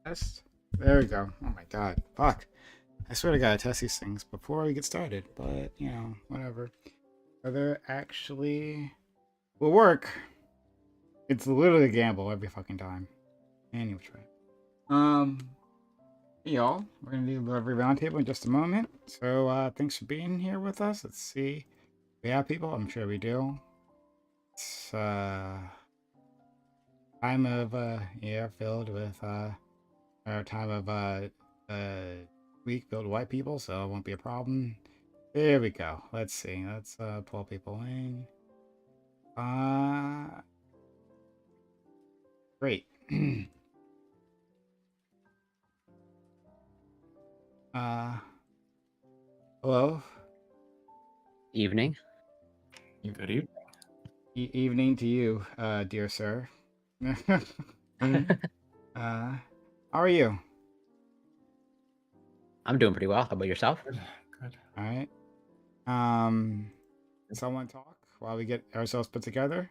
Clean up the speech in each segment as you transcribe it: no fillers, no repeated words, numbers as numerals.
Test. There we go. Oh my god. Fuck. I swear to God, I test these things before we get started, but whatever. Whether it actually will work, it's literally a gamble every fucking time. Anyway, try. Um, hey y'all, we're gonna do the Reverie Roundtable in just a moment. So, thanks for being here with us. Let's see. We have people. I'm sure we do. It's time of filled with our time of week filled with white people, so it won't be a problem. There we go. Let's see. Let's pull people in. Great. Hello. Evening. Good evening. Evening to you, dear sir. How are you? I'm doing pretty well. How about yourself? Good. All right. Someone talk while we get ourselves put together.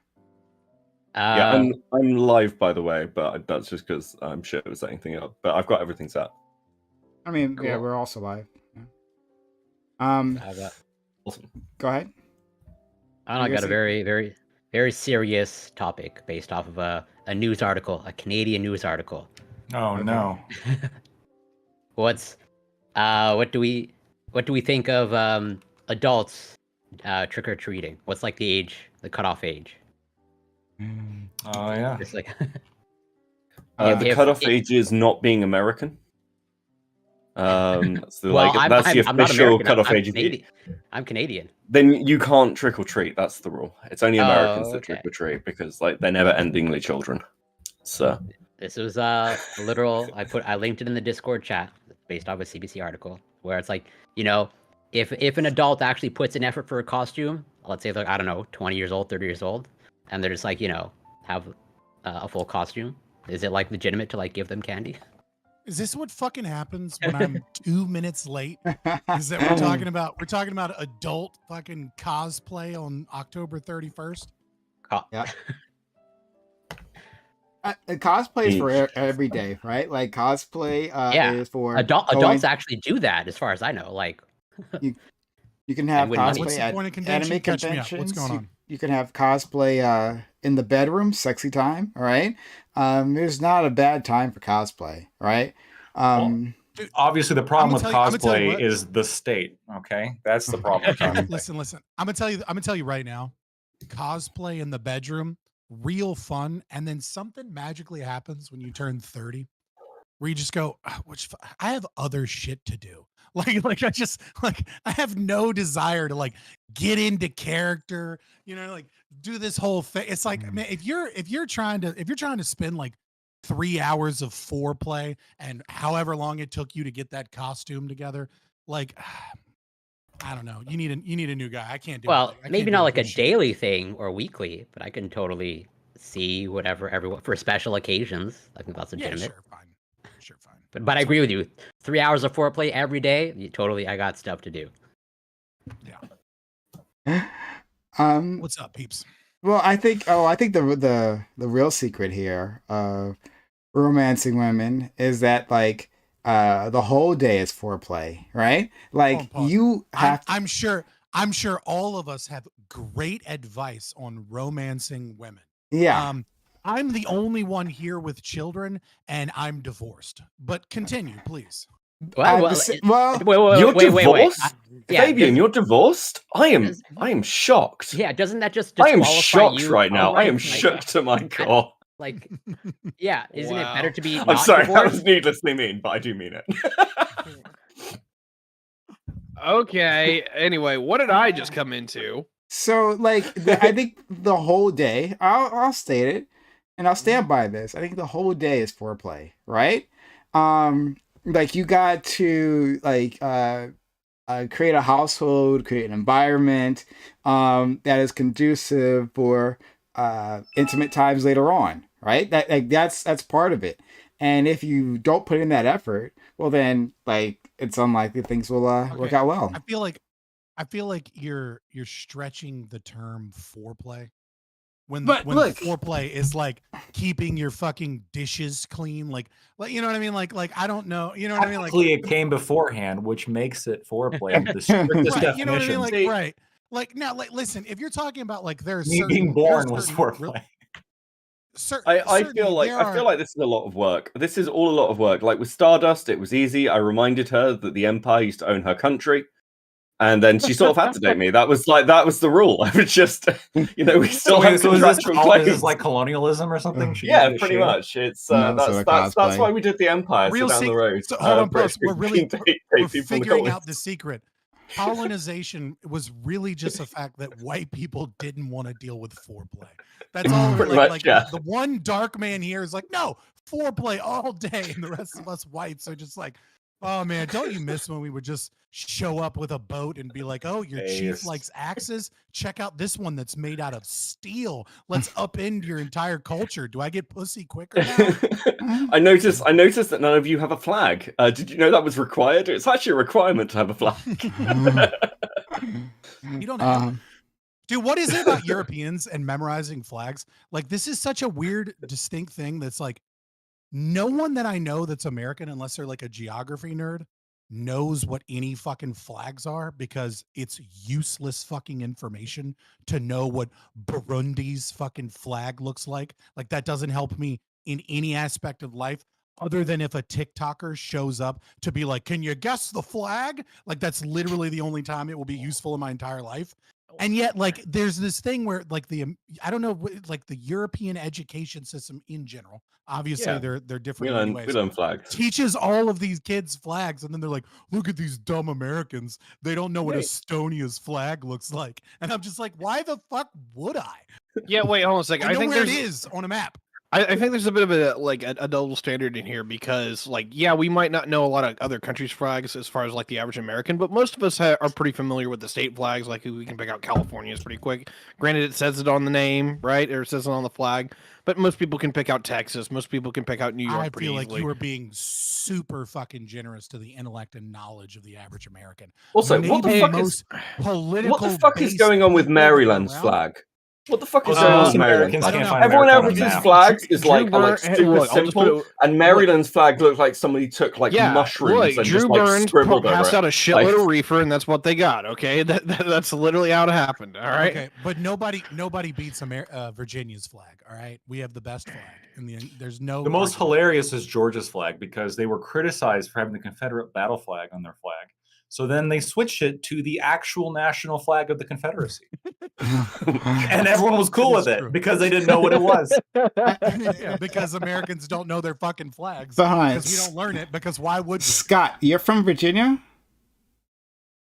Yeah, I'm live, by the way, but that's just because I'm shit with setting things up. But I've got everything set. I mean, Cool. yeah, we're also live. Yeah. Awesome. Go ahead. I got a very serious topic based off of a news article, a Canadian news article. Oh no. What do we think of adults trick or treating? What's like the cutoff age? Oh yeah. It's like the cutoff age is not being American. That's the official cutoff age. I'm Canadian. Then you can't trick or treat. That's the rule. It's only Americans that trick or treat because they're never endingly children. So this was a literal. I linked it in the Discord chat based off a CBC article where it's like, if an adult actually puts an effort for a costume, let's say like, I don't know, 20 years old, 30 years old, and they're just like, have a full costume, is it like legitimate to like give them candy? Is this what fucking happens when I'm 2 minutes late? Is that we're talking about adult fucking cosplay on October 31st? Yeah. Cosplay is for every day, right? Like cosplay is for adults actually do that, as far as I know. Like you can have cosplay at anime conventions. What's going on? You can have cosplay in the bedroom, sexy time. All right. There's not a bad time for cosplay, right? Dude, obviously, the problem with cosplay is the state. Okay, that's the problem. Listen. I'm gonna tell you right now. Cosplay in the bedroom, real fun, and then something magically happens when you turn 30, where you just go, I have other shit to do. Like I have no desire to like get into character, like do this whole thing. It's like, man, if you're trying to spend like 3 hours of foreplay and however long it took you to get that costume together, like I don't know. You need a new guy. I can't do it. Well, maybe not like a daily thing or weekly, but I can totally see whatever everyone for special occasions. I think that's legitimate. Yeah, sure, fine. But I agree with you. 3 hours of foreplay every day, I got stuff to do. Yeah. What's up, peeps? Well, I think the real secret here of romancing women is that like the whole day is foreplay, right? Like you have I'm sure all of us have great advice on romancing women. Yeah. I'm the only one here with children and I'm divorced. But continue, please. You're divorced? Fabian, you're divorced? I am shocked. Yeah, doesn't that just I am shocked right now. I am shook to my core. Like, yeah, isn't it better to be I'm sorry, that was needlessly mean, but I do mean it. Okay, anyway, what did I just come into? So, like, I think the whole day, I'll state it, and I'll stand by this. I think the whole day is foreplay, right? Like, you got to, like, create a household, create an environment that is conducive for intimate times later on, right? That's part of it. And if you don't put in that effort, well, then, like, it's unlikely things will work out well. I feel like you're stretching the term foreplay. when But when look. foreplay is like keeping your fucking dishes clean, like you know what I mean, like I don't know, you know what I mean, like Technically, it came beforehand, which makes it foreplay in the strictest right, you know what I mean, definition. like now, like listen, if you're talking about like there's Me certain being born was foreplay. I feel like this is a lot of work. This is all a lot of work. Like with Stardust, it was easy. I reminded her that the Empire used to own her country. And then she sort of had to date me. That was the rule. I was just, we still have contractual claims. Is this like colonialism or something? Yeah, pretty much. It's that's why we did the Empire. Real so down the road. So, hold on, Post. We're figuring out the secret. Colonization was really just a fact that white people didn't want to deal with foreplay. That's all. The one dark man here is like, no, foreplay all day, and the rest of us whites are just like, oh man, don't you miss when we would just show up with a boat and be like, oh, your chief likes axes? Check out this one that's made out of steel. Let's upend your entire culture. Do I get pussy quicker now? I noticed that none of you have a flag. Did you know that was required? It's actually a requirement to have a flag. You don't have Dude, what is it about Europeans and memorizing flags? Like, this is such a weird, distinct thing that's like, no one that I know that's American, unless they're like a geography nerd, knows what any fucking flags are, because it's useless fucking information to know what Burundi's fucking flag looks like. Like, that doesn't help me in any aspect of life, other than if a TikToker shows up to be like, can you guess the flag? Like, that's literally the only time it will be useful in my entire life. And yet, like, there's this thing where, like, I don't know, like, the European education system in general, obviously they're different. We learn flags. Teaches all of these kids flags, and then they're like, look at these dumb Americans. They don't know what Estonia's flag looks like. And I'm just like, why the fuck would I? Yeah, wait, hold on a second. I think where it is on a map. I think there's a bit of a double standard in here, because, like, yeah, we might not know a lot of other countries' flags as far as like the average American, but most of us are pretty familiar with the state flags. Like, we can pick out California's pretty quick. Granted, it says it on the name, right, or it says it on the flag, but most people can pick out Texas. Most people can pick out New York. I feel like you were being super fucking generous to the intellect and knowledge of the average American. Also, what the fuck is going on with Maryland's flag? What the fuck is going on with Maryland? Everyone else's flags is like super simple, and Maryland's flag looks like somebody took like mushrooms and just like scribbled over it. Passed out a shitload of reefer, and that's what they got. Okay, that's literally how it happened. All right. Okay, but nobody beats Virginia's flag. All right, we have the best flag, and there's no. The most hilarious is Georgia's flag, because they were criticized for having the Confederate battle flag on their flag. So then they switched it to the actual national flag of the Confederacy. And everyone was cool with it because they didn't know what it was. Yeah, because Americans don't know their fucking flags. Because we don't learn it, because why would we? Scott, you're from Virginia?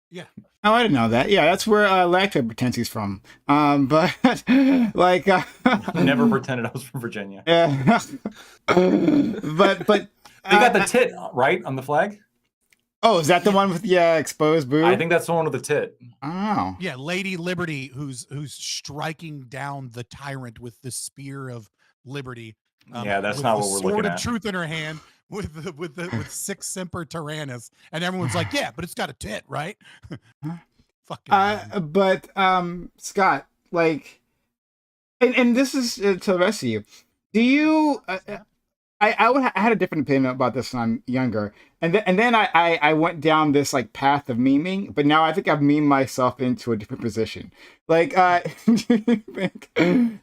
Yeah. Oh, I didn't know that. Yeah, that's where Lacto pretends he's from. But like never pretended I was from Virginia. Yeah. but they got the tit, right, on the flag? Oh, is that the one with the exposed boob? I think that's the one with the tit. Oh. Yeah, Lady Liberty, who's striking down the tyrant with the spear of liberty. Yeah, that's not what we're looking at. Sword of truth in her hand with six semper tyrannis, and everyone's like, yeah, but it's got a tit, right? Fucking. But Scott, like, and this is to the rest of you. Do you? I had a different opinion about this when I'm younger, and then I went down this like path of memeing, but now I think I've memed myself into a different position. Like, do you think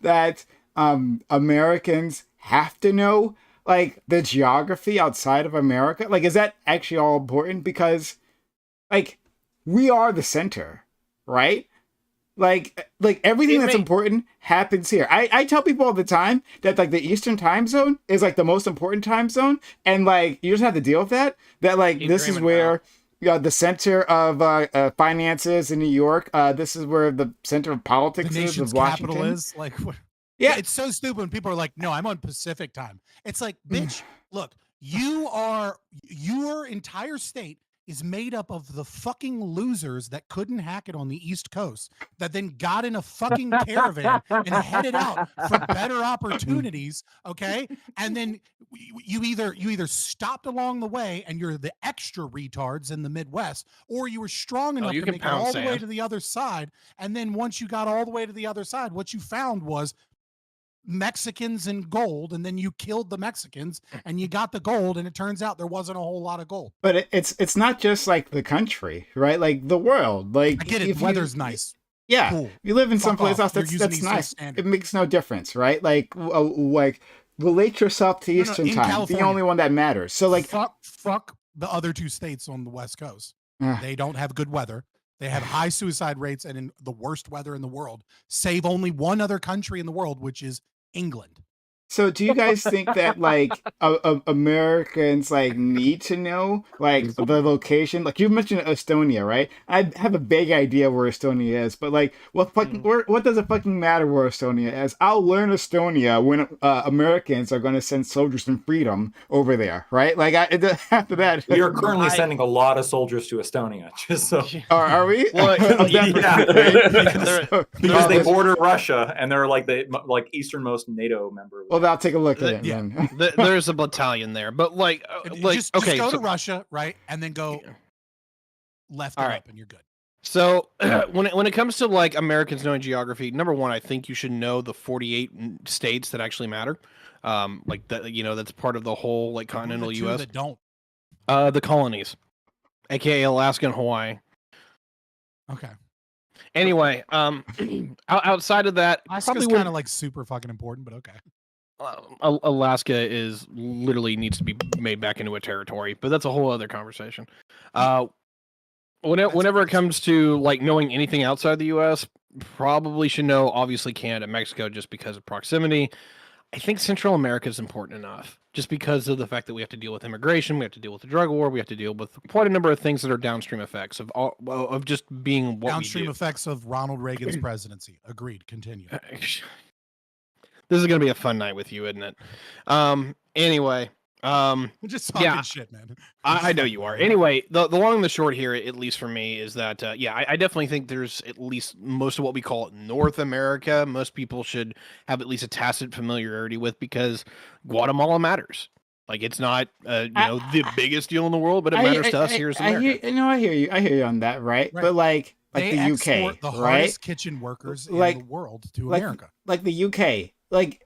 that Americans have to know like the geography outside of America? Like, is that actually all important? Because like we are the center, right? Like everything that's important happens here. I tell people all the time that like the Eastern time zone is like the most important time zone, and like you just have to deal with that. That like this is where the center of finances in New York. This is where the center of politics the nation's is. Of Washington. Capital is like. Yeah, it's so stupid when people are like, "No, I'm on Pacific time." It's like, bitch, look, your entire state is made up of the fucking losers that couldn't hack it on the East Coast, that then got in a fucking caravan and headed out for better opportunities, okay? And then you either stopped along the way and you're the extra retards in the Midwest, or you were strong enough to make it all the way to the other side. And then once you got all the way to the other side, what you found was Mexicans and gold, and then you killed the Mexicans and you got the gold, and it turns out there wasn't a whole lot of gold. But it's not just like the country, right? Like the world. Like I get it. if Weather's nice. Yeah, Cool. if you live in Fuck someplace off. else, You're that's using nice. Eastern Standard. It makes no difference, right? Like relate yourself to Eastern in time. California. The only one that matters. So like fuck the other two states on the West Coast. They don't have good weather. They have high suicide rates and in the worst weather in the world. Save only one other country in the world, which is England. So do you guys think that like Americans like need to know like the location? Like you mentioned Estonia, right? I have a vague idea where Estonia is, but like what does it fucking matter where Estonia is? I'll learn Estonia when Americans are going to send soldiers in freedom over there, right? Like after that, we are currently sending a lot of soldiers to Estonia. Just so are we? Well, because they border Russia and they're like the easternmost NATO member. Well, I'll take a look at it. Yeah. Then. There's a battalion there, but just go to Russia, right, and then go left and up, and you're good. So when it comes to like Americans knowing geography, number one, I think you should know the 48 states that actually matter. Like that, that's part of the whole like continental U.S. that don't. The colonies, aka Alaska and Hawaii. Okay. Anyway, outside of that, Alaska's kind of like super fucking important, but okay. Alaska is literally needs to be made back into a territory, but that's a whole other conversation. Whenever it comes to like knowing anything outside the U.S., probably should know obviously Canada, Mexico, just because of proximity. I think Central America is important enough, just because of the fact that we have to deal with immigration, we have to deal with the drug war, we have to deal with quite a number of things that are downstream effects of just being what downstream we do. effects of Ronald Reagan's presidency. Agreed. Continue. This is gonna be a fun night with you, isn't it? Anyway, we're just talking shit, man. I know you are. Anyway, the long and the short here, at least for me, is that I definitely think there's at least most of what we call North America. Most people should have at least a tacit familiarity with, because Guatemala matters. Like it's not the biggest deal in the world, but it matters to us here as America. I hear you on that, right? But like they the export UK, the right? hardest kitchen workers in the world to America. Like the UK, like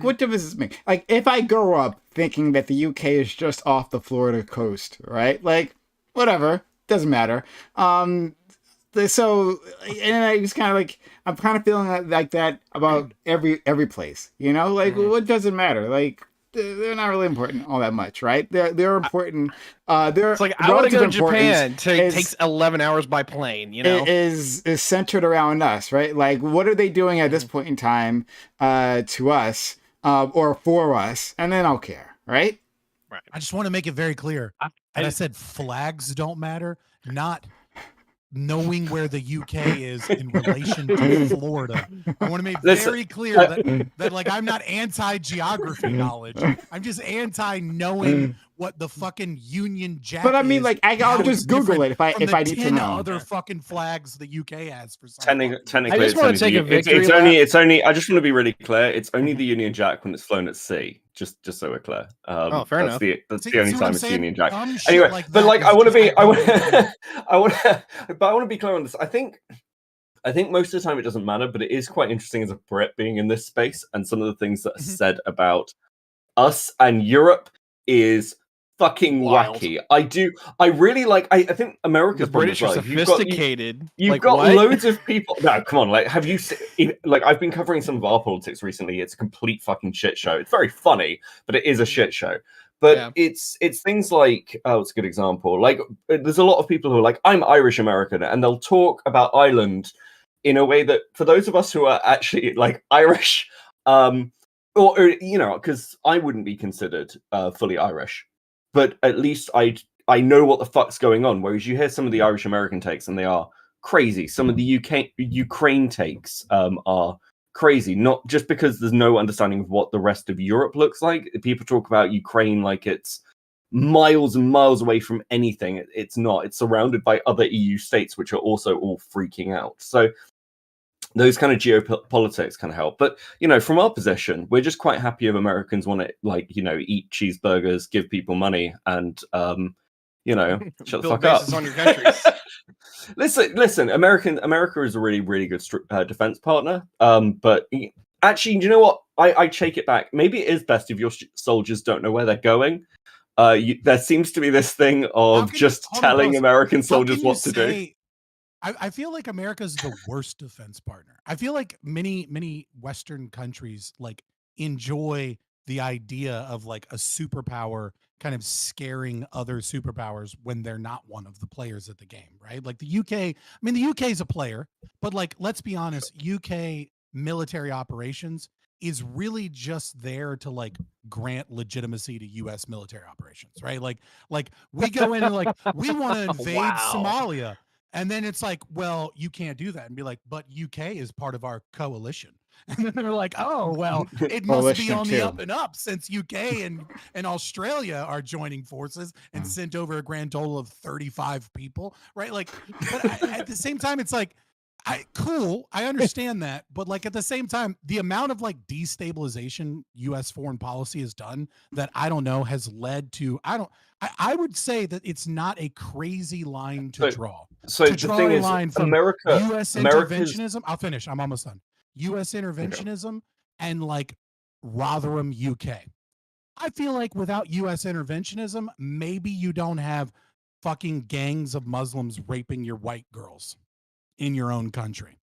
what difference does it make? Like if I grow up thinking that the UK is just off the Florida coast, right? Like whatever, doesn't matter. So and I just kind of like I'm kind of feeling like that about every place, like what does it matter? Like they're not really important all that much, right? They're important. It's like I want to go to Japan. It takes 11 hours by plane. Is centered around us, right? Like, what are they doing at this point in time to us or for us? And then I'll care, right? Right. I just want to make it very clear. I said flags don't matter, not knowing where the UK is in relation to Florida. I want to make very clear that like I'm not anti-geography knowledge. I'm just anti-knowing what the fucking Union Jack is. But I mean, like, I'll just Google it if I need to know. Other fucking flags the UK has for some. Technically, I just want to take a victory. It's only. I just want to be really clear. It's only the Union Jack when it's flown at sea. Just so we're clear. Fair enough. That's the only time it's Union Jack. Anyway, but like, I want to be clear on this. I think most of the time it doesn't matter, but it is quite interesting as a Brit being in this space, and some of the things that are said about us and Europe is fucking wild. Wacky. I really like. I think America's the British are sophisticated. You've got loads of people. No, come on. Like, have you seen? Like, I've been covering some of our politics recently. It's a complete fucking shit show. It's very funny, but it is a shit show. But it's things like, it's a good example. Like, there's a lot of people who are like, I'm Irish American, and they'll talk about Ireland in a way that, for those of us who are actually like Irish, because I wouldn't be considered fully Irish. But at least I know what the fuck's going on. Whereas you hear some of the Irish American takes and they are crazy. Some of the Ukraine takes are crazy. Not just because there's no understanding of what the rest of Europe looks like. People talk about Ukraine like it's miles and miles away from anything. It's not. It's surrounded by other EU states, which are also all freaking out. So those kind of geopolitics kind of help. But, from our position, we're just quite happy if Americans want to, like, eat cheeseburgers, give people money, and, shut the fuck up. On your countries. Listen, America is a really, really good defense partner. But Actually, you know what? I take it back. Maybe it is best if your soldiers don't know where they're going. There seems to be this thing of just telling American soldiers what to do. I feel like America's the worst defense partner. I feel like many Western countries like enjoy the idea of like a superpower kind of scaring other superpowers when they're not one of the players at the game, right? Like the UK, I mean, the UK is a player, but like, let's be honest, UK military operations is really just there to like grant legitimacy to US military operations, right? Like we go in and like, we want to invade Somalia. And then it's like, well, you can't do that. And be like, but UK is part of our coalition. And then they're like, oh, well, it must be on the up and up since UK and Australia are joining forces and sent over a grand total of 35 people, right? Like, but at the same time, it's like, cool, I understand that. But like at the same time, the amount of like destabilization US foreign policy has done that I don't know has led to, I would say that it's not a crazy line to draw. So to the draw thing a is, line from US interventionism. I'll finish. I'm almost done. US interventionism and like Rotherham, UK. I feel like without US interventionism, maybe you don't have fucking gangs of Muslims raping your white girls in your own country.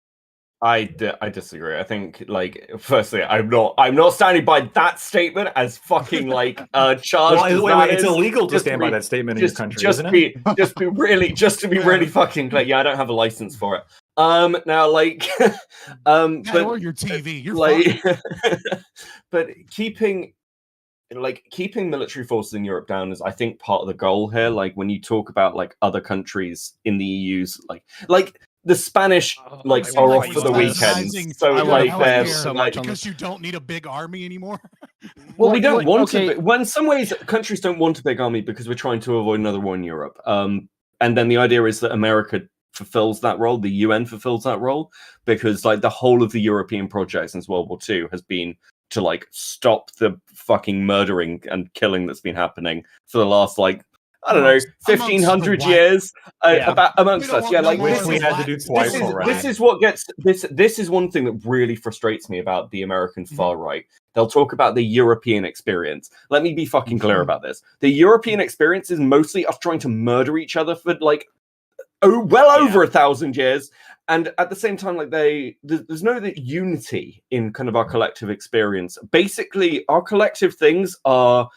I disagree. I think, like, firstly, I'm not standing by that statement as fucking like charged. Well, wait, it's illegal to stand by that statement in your country, isn't it? Just to be really fucking clear. Yeah, I don't have a license for it. Now, like, but or your TV, you're like, but keeping military forces in Europe down is, I think, part of the goal here. Like, when you talk about like other countries in the EU's, like the Spanish are off for the weekend, so like they're so much because you don't need a big army anymore. Well, we don't want to. Well, in some ways, countries don't want a big army because we're trying to avoid another war in Europe. And then the idea is that America fulfills that role. The UN fulfills that role because like the whole of the European project since World War II has been to like stop the fucking murdering and killing that's been happening for the last like, I don't know, 1,500 years about amongst us. Yeah, like we had to do twice already. This is what gets this is one thing that really frustrates me about the American far right. They'll talk about the European experience. Let me be fucking clear about this. The European experience is mostly us trying to murder each other for like over 1,000 years, and at the same time, like there's no unity in kind of our collective experience. Basically, our collective things are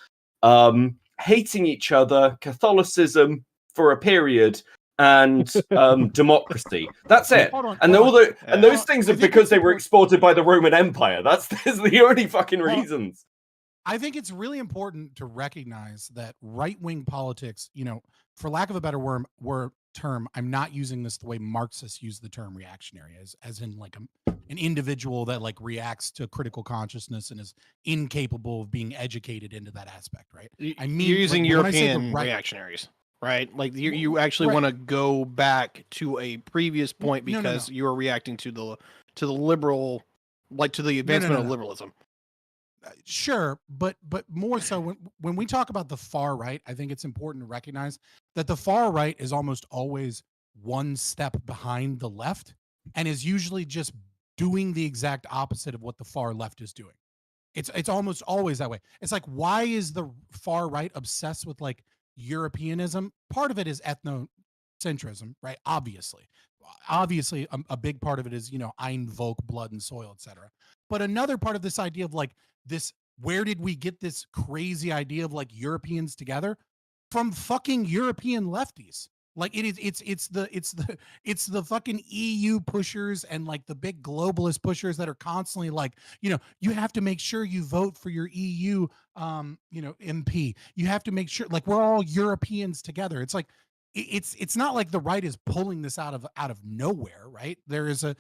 hating each other, Catholicism for a period, and democracy. That's it. And those things are because they were exported by the Roman Empire. That's the only fucking reasons. I think it's really important to recognize that right-wing politics, you know, for lack of a better term, I'm not using this the way Marxists use the term reactionary, as in like an individual that like reacts to critical consciousness and is incapable of being educated into that aspect, right? I mean, you're using European reactionaries, right? Like you actually want to go back to a previous point because you are reacting to the liberal, like to the advancement of liberalism. Sure, but more so when we talk about the far right, I think it's important to recognize that the far right is almost always one step behind the left and is usually just doing the exact opposite of what the far left is doing. It's almost always that way. It's like, why is the far right obsessed with like Europeanism? Part of it is ethnocentrism, right? Obviously a big part of it is, you know, I invoke blood and soil, etc. But another part of this idea of like this, where did we get this crazy idea of like Europeans together? From fucking European lefties. Like it's the fucking EU pushers and like the big globalist pushers that are constantly like, you know, you have to make sure you vote for your EU you know, MP. You have to make sure, like, we're all Europeans together. It's like it's not like the right is pulling this out of nowhere, right? There's a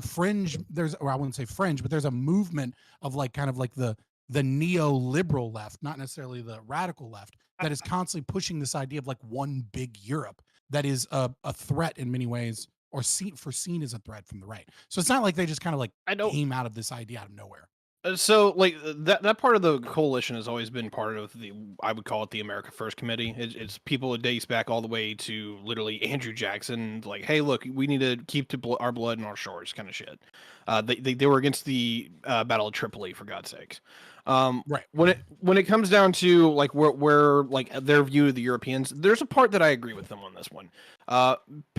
fringe, or I wouldn't say fringe, but there's a movement of like kind of like the neoliberal left, not necessarily the radical left, that is constantly pushing this idea of like one big Europe that is a threat in many ways, or seen as a threat from the right. So it's not like they just kind of like came out of this idea out of nowhere. So like that part of the coalition has always been part of the, I would call it the America First Committee. It's people, it dates back all the way to literally Andrew Jackson, like, hey, look, we need to keep our blood in our shores kind of shit. They were against the Battle of Tripoli, for God's sakes. Right. When it comes down to like where like their view of the Europeans, there's a part that I agree with them on this one.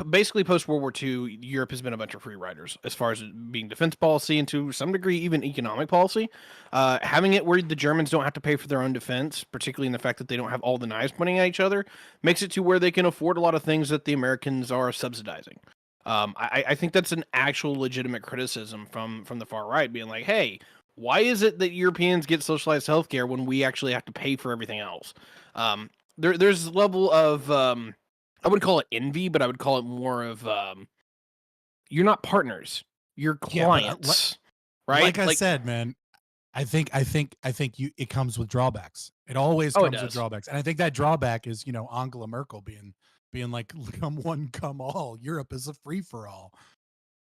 Basically, post World War II, Europe has been a bunch of free riders as far as being defense policy and to some degree even economic policy. Having it where the Germans don't have to pay for their own defense, particularly in the fact that they don't have all the knives pointing at each other, makes it to where they can afford a lot of things that the Americans are subsidizing. I think that's an actual legitimate criticism from the far right, being like, hey, why is it that Europeans get socialized healthcare when we actually have to pay for everything else? There's a level of, I would call it envy, but I would call it more of, you're not partners, you're clients, right? Like I said, man, I think it comes with drawbacks. It always comes with drawbacks, and I think that drawback is Angela Merkel being like, come one, come all. Europe is a free for all.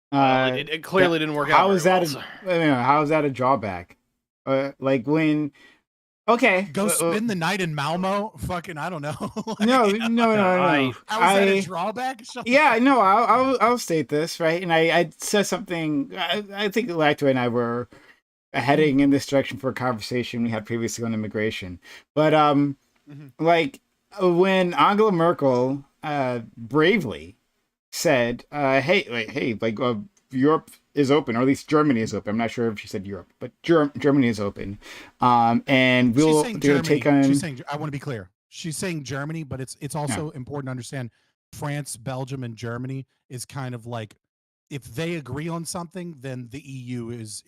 It clearly didn't work out. How is that a drawback? Like when, okay, go spend the night in Malmo. Fucking, I don't know. No. How is that a drawback? Yeah, no. I'll state this, right, and I said something. I think Lacto and I were heading in this direction for a conversation we had previously on immigration, but like when Angela Merkel bravely said, hey, like Europe is open, or at least Germany is open. I'm not sure if she said Europe, but Germany is open. And we'll take on. She's saying, I want to be clear. She's saying Germany, but it's also important to understand France, Belgium, and Germany is kind of like, if they agree on something, then the EU is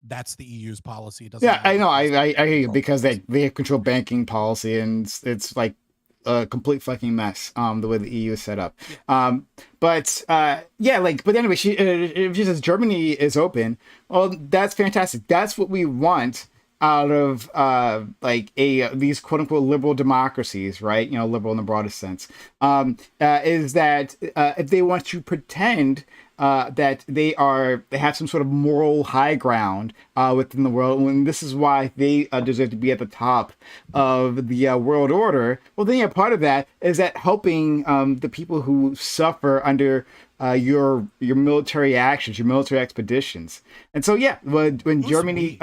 that's the EU's policy. It doesn't. Yeah, I know. I hear you, because they control banking policy, and it's like a complete fucking mess, the way the EU is set up. But anyway, if she says Germany is open, well, that's fantastic. That's what we want out of these quote unquote liberal democracies, right? Liberal in the broadest sense, is that if they want to pretend that they have some sort of moral high ground within the world, and this is why they deserve to be at the top of the world order. Well, then part of that is that helping the people who suffer under your military actions, your military expeditions. And so when Germany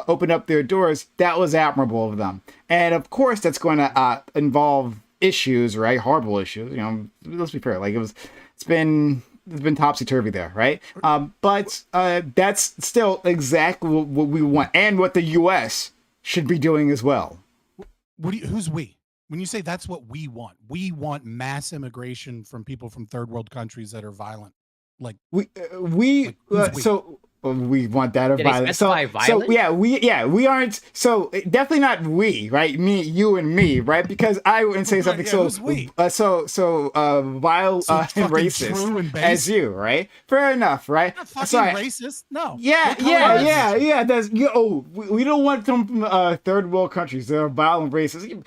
opened up their doors, that was admirable of them. And of course, that's going to involve issues, right? Horrible issues. Let's be fair. Like it's been topsy-turvy there, right? But that's still exactly what we want, and what the U.S. should be doing as well. Who's we? When you say that's what we want mass immigration from people from third world countries that are violent. Like we want that Did violent. We aren't. So definitely not we, right? Me, you, and me, right? Because I wouldn't say something vile and racist as you, right? Fair enough, right? Not fucking racist. No. Yeah. That's we don't want them from third world countries that are violent and racist.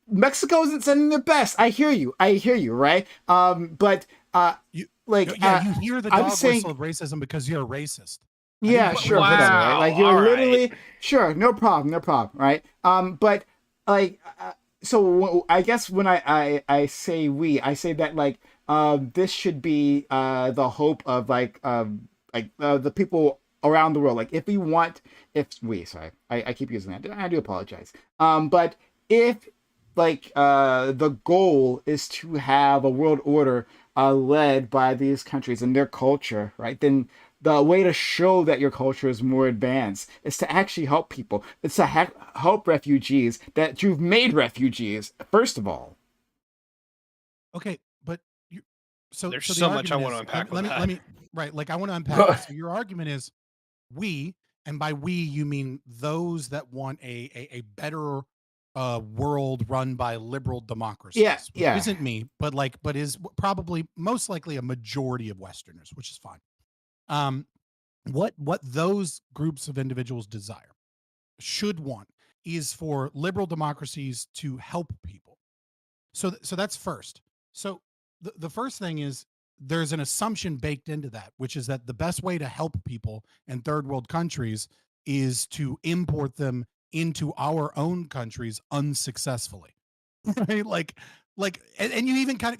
Mexico isn't sending their best. I hear you, right? But you hear the dog whistle of racism because you're a racist. Yeah, sure, whatever, right? Like you're literally sure, no problem, right? But like, so I guess when I say we, I say that like this should be the hope of the people around the world. Like I keep using that. I do apologize. But if the goal is to have a world order led by these countries and their culture, right? Then the way to show that your culture is more advanced is to actually help people. It's to help refugees that you've made refugees, first of all. Okay, but there's so much I want to unpack. Let me I want to unpack. So your argument is we, and by we you mean those that want a better world run by liberal democracies. Yeah. Isn't me, but is probably most likely a majority of Westerners, which is fine. What those groups of individuals should want is for liberal democracies to help people. So that's first. So the first thing is there's an assumption baked into that, which is that the best way to help people in third world countries is to import them into our own countries unsuccessfully. Right? Like like, and you even kind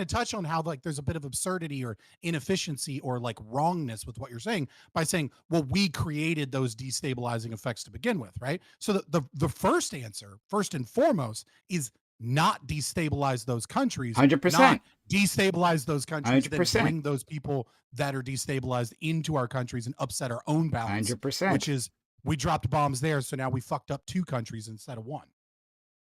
of touch on how like there's a bit of absurdity or inefficiency or like wrongness with what you're saying by saying, well, we created those destabilizing effects to begin with, right? So the first answer, first and foremost, is not destabilize those countries, 100%, not destabilize those countries, then 100%, bring those people that are destabilized into our countries and upset our own balance, 100%. which is we dropped bombs there, so now we fucked up 2 countries instead of 1.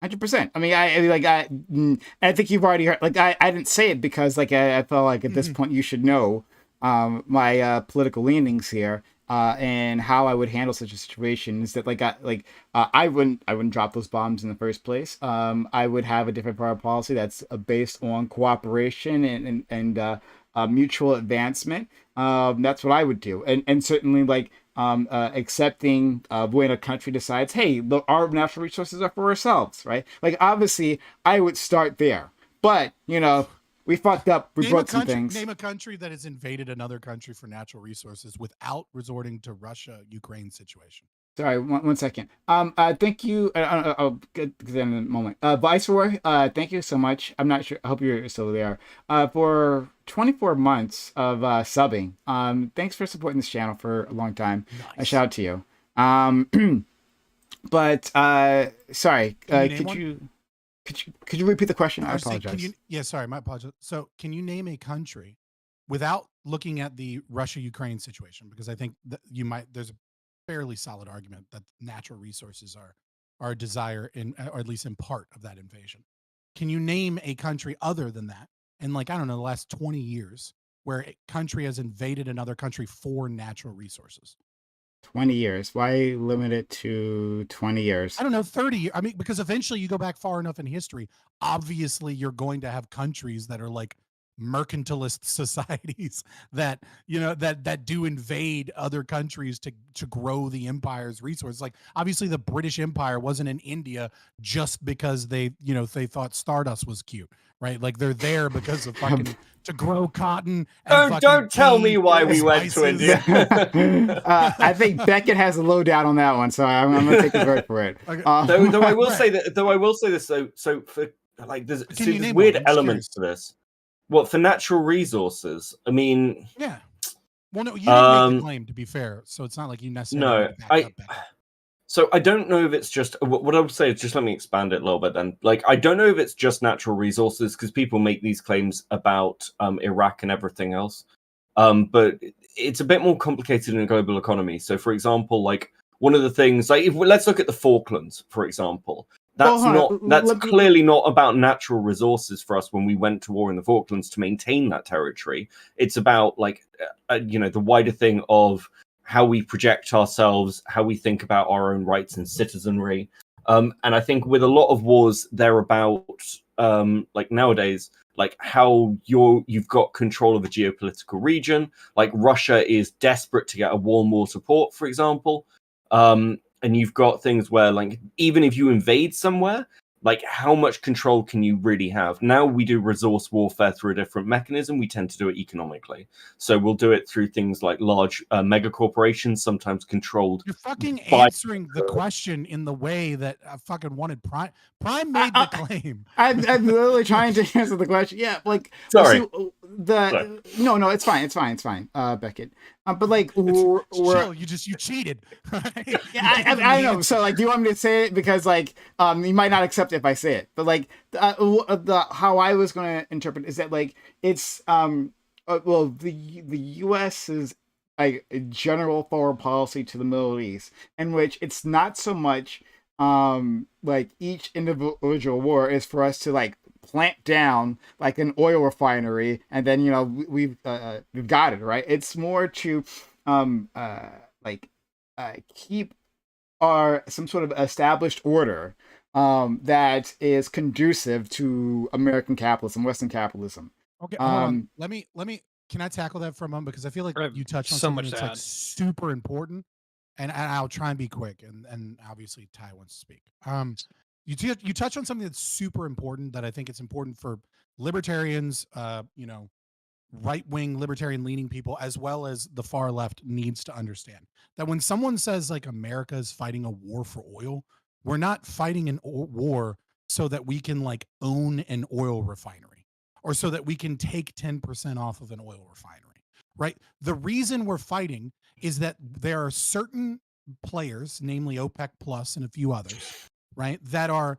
100%. I mean, I think you've already heard. Like, I didn't say it because, like, I felt like at this point you should know my political leanings here and how I would handle such a situation. Is that I wouldn't drop those bombs in the first place. I would have a different foreign policy that's based on cooperation and mutual advancement. That's what I would do, and certainly like. Accepting when a country decides, hey, look, our natural resources are for ourselves, right? Like, obviously, I would start there. But, you know, we fucked up. We broke some things. Name a country that has invaded another country for natural resources without resorting to Russia-Ukraine situation. Sorry, one second. Thank you. I'll get to that in a moment. Viceroy, thank you so much. I'm not sure. I hope you're still there. For 24 months of subbing. Thanks for supporting this channel for a long time. Nice. A shout out to you. But sorry. Could you repeat the question? I apologize. Sorry, my apologies. So, can you name a country without looking at the Russia-Ukraine situation? Because I think that there's a fairly solid argument that natural resources are a desire or at least in part of that invasion. Can you name a country other than that in, like, I don't know, the last 20 years where a country has invaded another country for natural resources? 20 years. Why limit it to 20 years? I don't know, 30 years. I mean, because eventually you go back far enough in history, obviously you're going to have countries that are like mercantilist societies that, you know, that do invade other countries to grow the empire's resources. Like, obviously the British Empire wasn't in India just because they thought Stardust was cute, right? Like, they're there because of fucking to grow cotton. And don't tell me why we went to India. I think Beckett has a lowdown on that one, so I'm gonna take his word for it. Okay. Though I will say this. So for like, there's weird elements to this. What, for natural resources? I mean, yeah. Well, no, you didn't make the claim, to be fair, so it's not like you necessarily. So I don't know if it's just what I would say is just let me expand it a little bit. Then, like, I don't know if it's just natural resources because people make these claims about Iraq and everything else, but it's a bit more complicated in a global economy. So, for example, like one of the things, like let's look at the Falklands, for example. That's clearly not about natural resources for us when we went to war in the Falklands to maintain that territory. It's about like, the wider thing of how we project ourselves, how we think about our own rights and citizenry. And I think with a lot of wars, they're about like nowadays, like how you've got control of a geopolitical region. Like Russia is desperate to get a warm water port, for example. And you've got things where, like, even if you invade somewhere, like, how much control can you really have? Now we do resource warfare through a different mechanism. We tend to do it economically. So we'll do it through things like large mega corporations, sometimes controlled. You're fucking answering the question in the way that I fucking wanted Prime. Prime made the claim. I'm literally trying to answer the question. Yeah, like, sorry. No, it's fine, Beckett. But like, chill. You cheated. Right? Yeah, I know. So like, do you want me to say it because like, you might not accept it if I say it. But like, how I was going to interpret is that like it's the U.S. is like a general foreign policy to the Middle East, in which it's not so much like each individual war is for us to like plant down like an oil refinery and then we've got it right. It's more to keep some sort of established order that is conducive to American capitalism, Western capitalism. Okay, hold on. Let me. Can I tackle that for a moment, because I feel like you touched on something that's like super important, and I'll try and be quick. And obviously Ty wants to speak. You touch on something that's super important that I think it's important for libertarians, right-wing libertarian-leaning people, as well as the far left needs to understand that when someone says like America is fighting a war for oil, we're not fighting a war so that we can like own an oil refinery, or so that we can take 10% off of an oil refinery, right? The reason we're fighting is that there are certain players, namely OPEC Plus and a few others, right, that are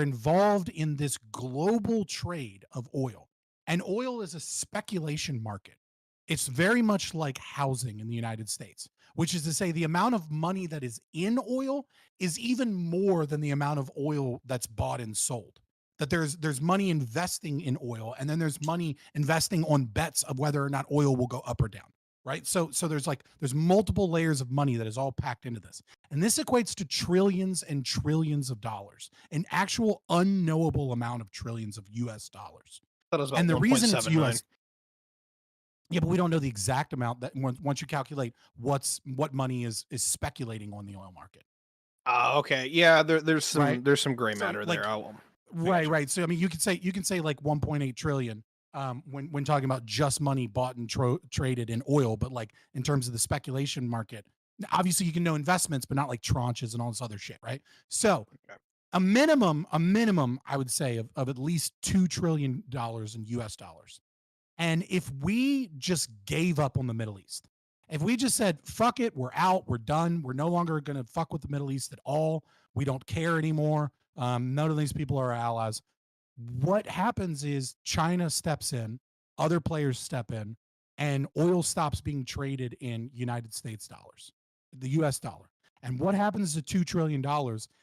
involved in this global trade of oil. And oil is a speculation market. It's very much like housing in the United States, which is to say the amount of money that is in oil is even more than the amount of oil that's bought and sold. That there's money investing in oil, and then there's money investing on bets of whether or not oil will go up or down, right? So there's multiple layers of money that is all packed into this. And this equates to trillions and trillions of dollars, an actual unknowable amount of trillions of US dollars. That was about And the reason it's 1.79. US, yeah, but we don't know the exact amount that once you calculate what money is speculating on the oil market. Okay. Yeah, there's some Right. there's some gray So, matter like, there. Right. So I mean, you can say like 1.8 trillion when talking about just money bought and traded in oil, but like in terms of the speculation market, obviously you can know investments, but not like tranches and all this other shit, right? So Okay. a minimum, I would say of at least $2 trillion in US dollars. And if we just gave up on the Middle East, if we just said, fuck it, we're out, we're done, we're no longer going to fuck with the Middle East at all, we don't care anymore, none of these people are our allies, what happens is China steps in, other players step in, and oil stops being traded in United States dollars, the US dollar. And what happens to $2 trillion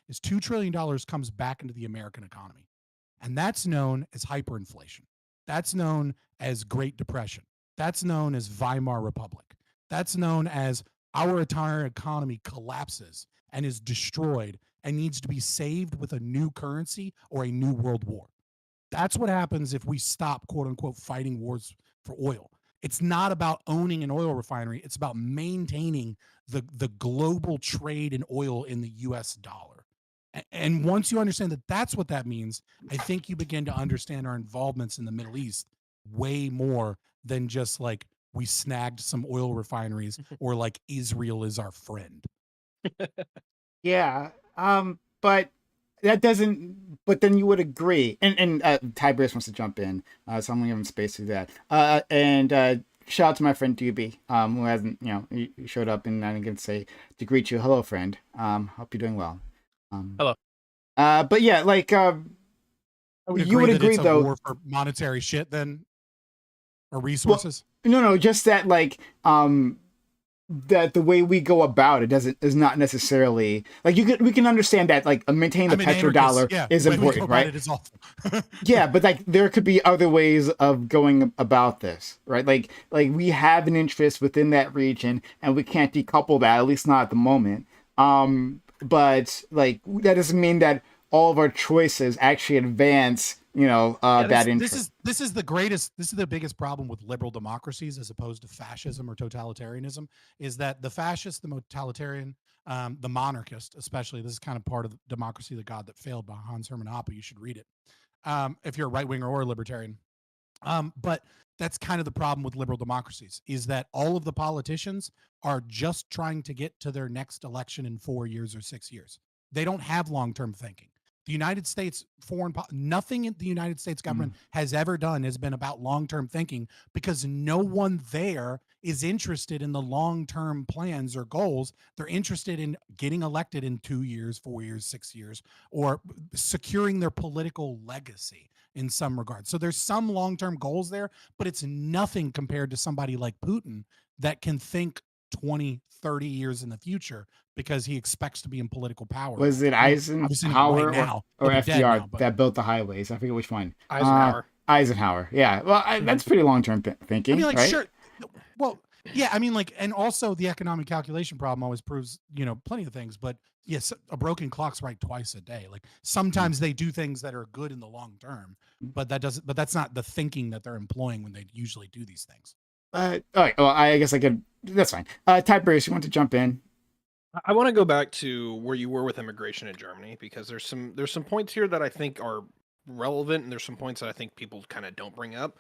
is $2 trillion comes back into the American economy. And that's known as hyperinflation. That's known as Great Depression. That's known as Weimar Republic. That's known as our entire economy collapses and is destroyed and needs to be saved with a new currency or a new world war. That's what happens if we stop, quote unquote, fighting wars for oil. It's not about owning an oil refinery. It's about maintaining the global trade in oil in the US dollar. And once you understand that that's what that means, I think you begin to understand our involvements in the Middle East way more than just like we snagged some oil refineries or like Israel is our friend. Yeah. But that doesn't. But then you would agree, and Tiberius wants to jump in, so I'm gonna give him space to do that. And shout out to my friend Doobie, who hasn't, he showed up, and I'm gonna say to greet you, hello, friend. Hope you're doing well. Hello. But yeah, like I would you would that agree it's a though. war for monetary shit then, or resources. No, just that like that the way we go about it is not necessarily like we can understand that like maintaining the petrodollar is important, right? It is awful. Yeah, but like there could be other ways of going about this, right? Like we have an interest within that region and we can't decouple that, at least not at the moment. But like that doesn't mean that all of our choices actually advance that interest. This is the biggest problem with liberal democracies as opposed to fascism or totalitarianism, is that the fascist, the totalitarian, the monarchist, especially, this is kind of part of the Democracy, the God That Failed by Hans Hermann Hoppe. You should read it if you're a right winger or a libertarian. But that's kind of the problem with liberal democracies, is that all of the politicians are just trying to get to their next election in 4 years or 6 years. They don't have long-term thinking. The United States nothing in the United States government has ever done has been about long-term thinking, because no one there is interested in the long-term plans or goals. They're interested in getting elected in 2 years, 4 years, 6 years, or securing their political legacy in some regard. So there's some long-term goals there, but it's nothing compared to somebody like Putin that can think 20, 30 years in the future because he expects to be in political power. Was it Eisenhower or FDR that built the highways? I forget which one. Eisenhower. Yeah. Well, that's pretty long-term thinking. I mean, like, right? Sure. Well, yeah. I mean, like, and also the economic calculation problem always proves, plenty of things. But yes, a broken clock's right twice a day. Like sometimes they do things that are good in the long term, but that's not the thinking that they're employing when they usually do these things. All right. Well, I guess I could. That's fine. Tiberius, you want to jump in? I want to go back to where you were with immigration in Germany, because there's some points here that I think are relevant, and there's some points that I think people kind of don't bring up.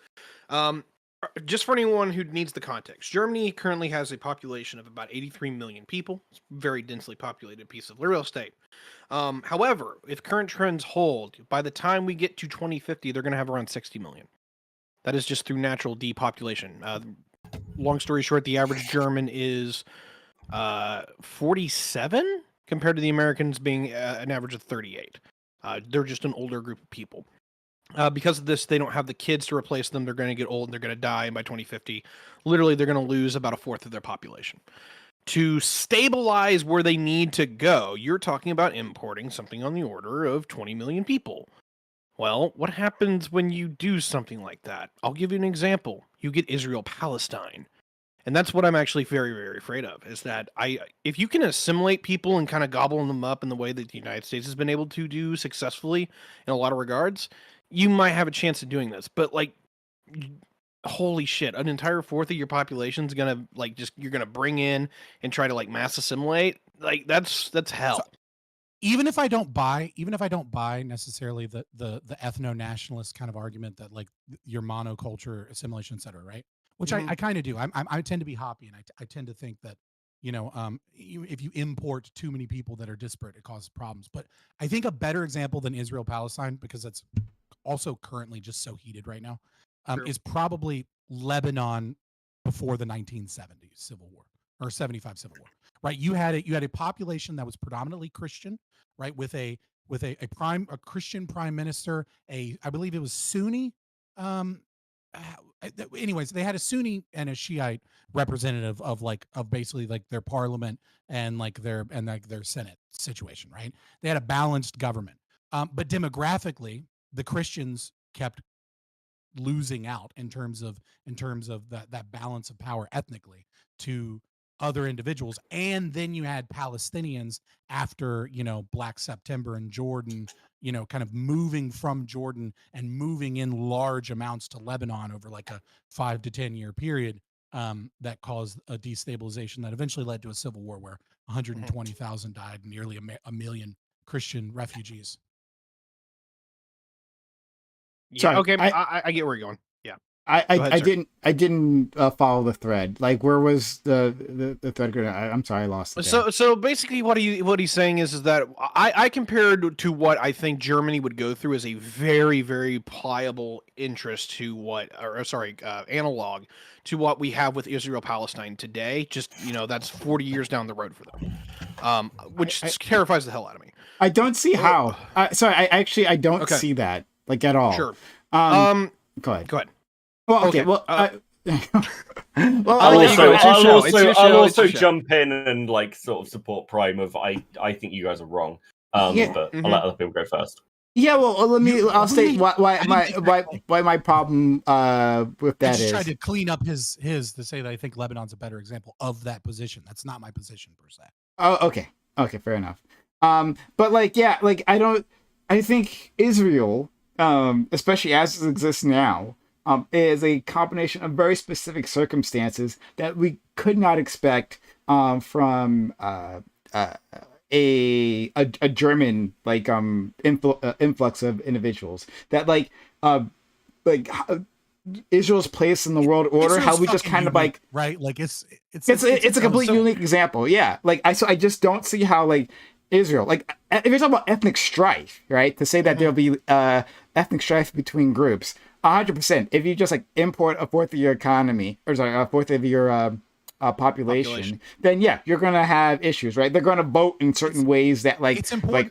Just for anyone who needs the context, Germany currently has a population of about 83 million people. It's a very densely populated piece of real estate. However, if current trends hold, by the time we get to 2050, they're going to have around 60 million. That is just through natural depopulation. Long story short, the average German is 47 compared to the Americans being an average of 38. They're just an older group of people. Because of this, they don't have the kids to replace them. They're going to get old and they're going to die. And by 2050, literally, they're going to lose about a fourth of their population. To stabilize where they need to go, you're talking about importing something on the order of 20 million people. Well, what happens when you do something like that? I'll give you an example. You get Israel-Palestine. And that's what I'm actually very, very afraid of, is that if you can assimilate people and kind of gobble them up in the way that the United States has been able to do successfully in a lot of regards, you might have a chance of doing this. But, like, holy shit, an entire fourth of your population is going to, like, you're going to bring in and try to, like, mass assimilate. Like, that's hell. So, even if I don't buy necessarily the ethno-nationalist kind of argument that, like, your monoculture assimilation, et cetera, right? Which I kind of do. I tend to be hoppy, and I tend to think that, if you import too many people that are disparate, it causes problems. But I think a better example than Israel-Palestine, because that's also currently just so heated right now, is probably Lebanon before the 1970s Civil War, or 75 Civil War. Right? You had a population that was predominantly Christian, right? With a Christian prime minister, I believe it was Sunni. Anyways, they had a Sunni and a Shiite representative of basically like their parliament and their Senate situation, right? They had a balanced government. But demographically, the Christians kept losing out in terms of that balance of power ethnically to other individuals. And then you had Palestinians after, Black September and Jordan, kind of moving from Jordan and moving in large amounts to Lebanon over like a 5 to 10 year period, that caused a destabilization that eventually led to a civil war where 120,000 died, nearly a million Christian refugees. Yeah. Sorry, okay. I get where you're going. Yeah. I didn't follow the thread. Like, where was the thread going? I'm sorry, I lost it. So basically, what he's saying is that I compared to what I think Germany would go through as a very, very pliable interest to analog to what we have with Israel-Palestine today. Just that's 40 years down the road for them, which terrifies the hell out of me. I don't see how. Sorry, I don't see that like at all. Sure. Go ahead. Well, okay. Well, I'll also jump in and sort of support Prime of I think you guys are wrong. But I'll let other people go first. Yeah, well, I'll state why my problem with that is. I just tried to clean up his to say that I think Lebanon's a better example of that position. That's not my position per se. Oh, okay, fair enough. But I think Israel, especially as it exists now, is a combination of very specific circumstances that we could not expect from a German influx of individuals. That Israel's place in the world order, how we just kind unique, of right, it's a completely unique example. Yeah, I just don't see how Israel, if you're talking about ethnic strife, right? To say that there'll be ethnic strife between groups. 100%. If you just import a fourth of your economy, or sorry, a fourth of your population, then yeah, you're gonna have issues, right? They're gonna vote in certain ways that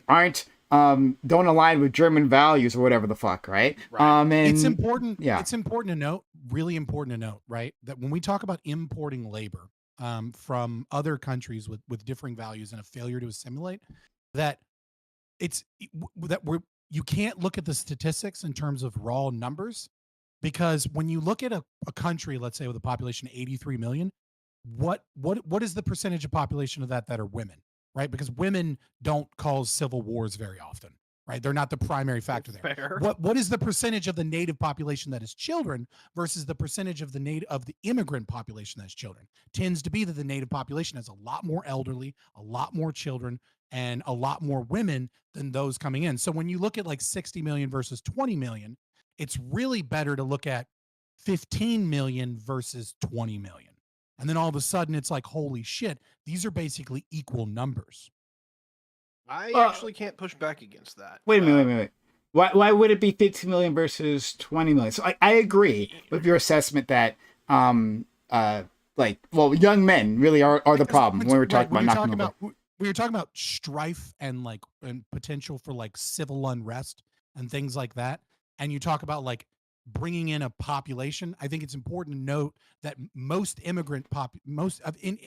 aren't don't align with German values or whatever the fuck, right? And it's important. Yeah, it's important to note, really important to note, right, that when we talk about importing labor from other countries with differing values and a failure to assimilate, that you can't look at the statistics in terms of raw numbers, because when you look at a country, let's say with a population of 83 million, what is the percentage of population of that are women, right? Because women don't cause civil wars very often, right? They're not the primary factor there. Fair. What is the percentage of the native population that is children versus the percentage of the immigrant population that is children? Tends to be that the native population has a lot more elderly, a lot more children, and a lot more women than those coming in. So when you look at 60 million versus 20 million, it's really better to look at 15 million versus 20 million. And then all of a sudden it's like, holy shit, these are basically equal numbers. I actually can't push back against that. Wait a minute. Why would it be 15 million versus 20 million? So I agree with your assessment that young men really are the problem when we're talking about knocking over. We were talking about strife and potential for like civil unrest and things like that. And you talk about like bringing in a population. I think it's important to note that most immigrant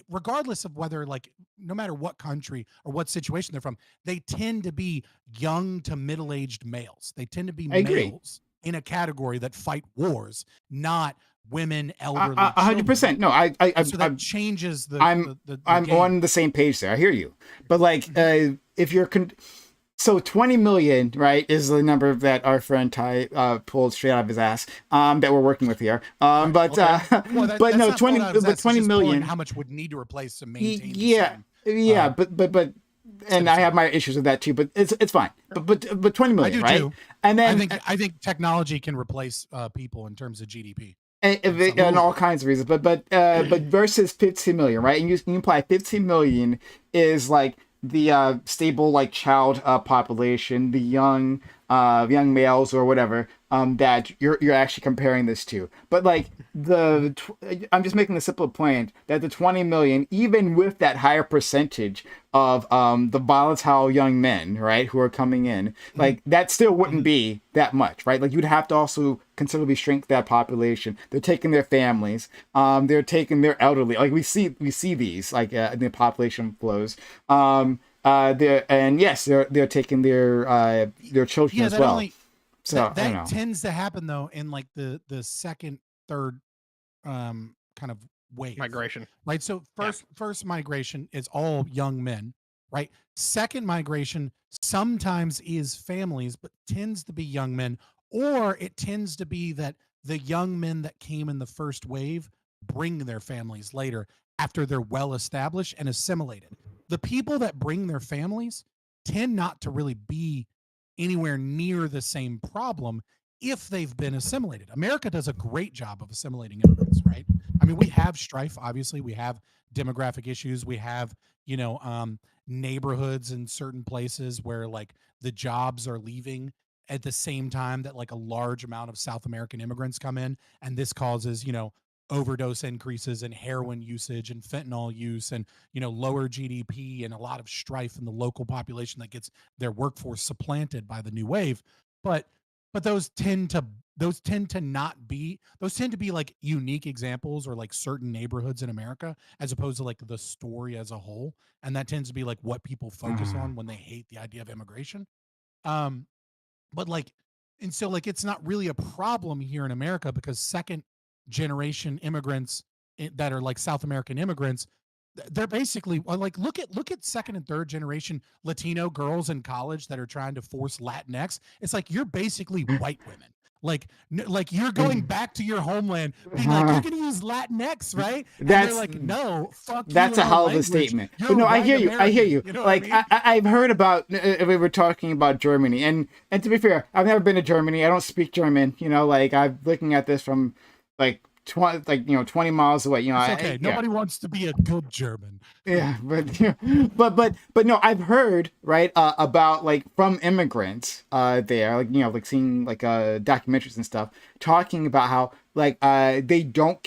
regardless of whether no matter what country or what situation they're from, they tend to be young to middle-aged males. They tend to be males in a category that fight wars, not women, elderly. 100%. No, that changes the. I'm game. On the same page there. I hear you, but if you're so 20 million, right, is the number that our friend Ty pulled straight out of his ass. That we're working with here. But 20 million. How much would need to replace to maintain? But. And I have my issues with that too, but it's fine. But 20 million, right? Too. And then I think technology can replace people in terms of GDP. And all kinds of reasons, but versus 15 million, right? And you imply 15 million is like the stable child population, the young males or whatever that you're actually comparing this to. But I'm just making the simple point that the 20 million, even with that higher percentage of the volatile young men, right, who are coming in, that still wouldn't be that much, right? You'd have to also considerably shrink that population. They're taking their families, they're taking their elderly. We see these in the population flows. They're taking their children as well. That tends to happen though in the second, third kind of wave migration, right? So first migration is all young men, right? Second migration sometimes is families, but tends to be young men, or it tends to be that the young men that came in the first wave bring their families later after they're well established and assimilated. The people that bring their families tend not to really be anywhere near the same problem if they've been assimilated. America does a great job of assimilating immigrants, right? I mean, we have strife, obviously. We have demographic issues. We have, neighborhoods in certain places where the jobs are leaving at the same time that a large amount of South American immigrants come in. And this causes, overdose increases in heroin usage and fentanyl use and lower GDP and a lot of strife in the local population that gets their workforce supplanted by the new wave. But those tend to be unique examples or certain neighborhoods in America as opposed to the story as a whole, and that tends to be what people focus on when they hate the idea of immigration. But it's not really a problem here in America because second generation immigrants that are South American immigrants, they're basically look at second and third generation Latino girls in college that are trying to force Latinx. It's you're basically white women. You're going back to your homeland being you're going to use Latinx, right? And they're no, fuck you. That's a hell of a statement. But no, I hear you. You know what I mean? I've heard about, we were talking about Germany, and to be fair, I've never been to Germany. I don't speak German, I'm looking at this from 20 miles away. It's okay. Nobody wants to be a good German. Yeah, but no, I've heard about from immigrants there, seeing documentaries and stuff talking about how they don't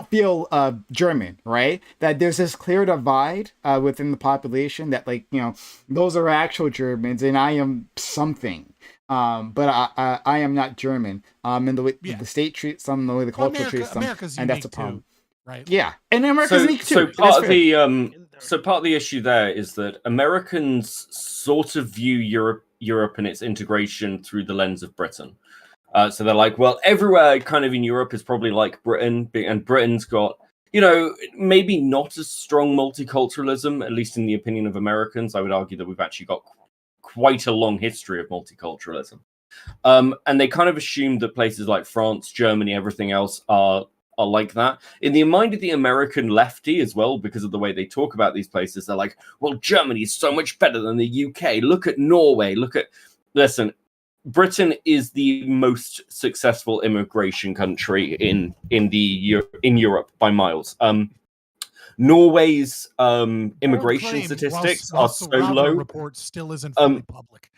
feel German, right? That there's this clear divide within the population that those are actual Germans and I am something. But I am not German. And the way the state treats them, the way the culture treats them, and that's a problem, too, right? Yeah, and America's unique too. So part of the issue there is that Americans sort of view Europe and its integration through the lens of Britain. So they're well, everywhere kind of in Europe is probably like Britain, and Britain's got maybe not as strong multiculturalism, at least in the opinion of Americans. I would argue that we've actually got quite a long history of multiculturalism. And they kind of assumed that places like France, Germany, everything else are like that. In the mind of the American lefty as well, because of the way they talk about these places, they're well, Germany is so much better than the UK. Look at Norway. Listen, Britain is the most successful immigration country in Europe by miles. Norway's immigration statistics are so low. Report still isn't fully public.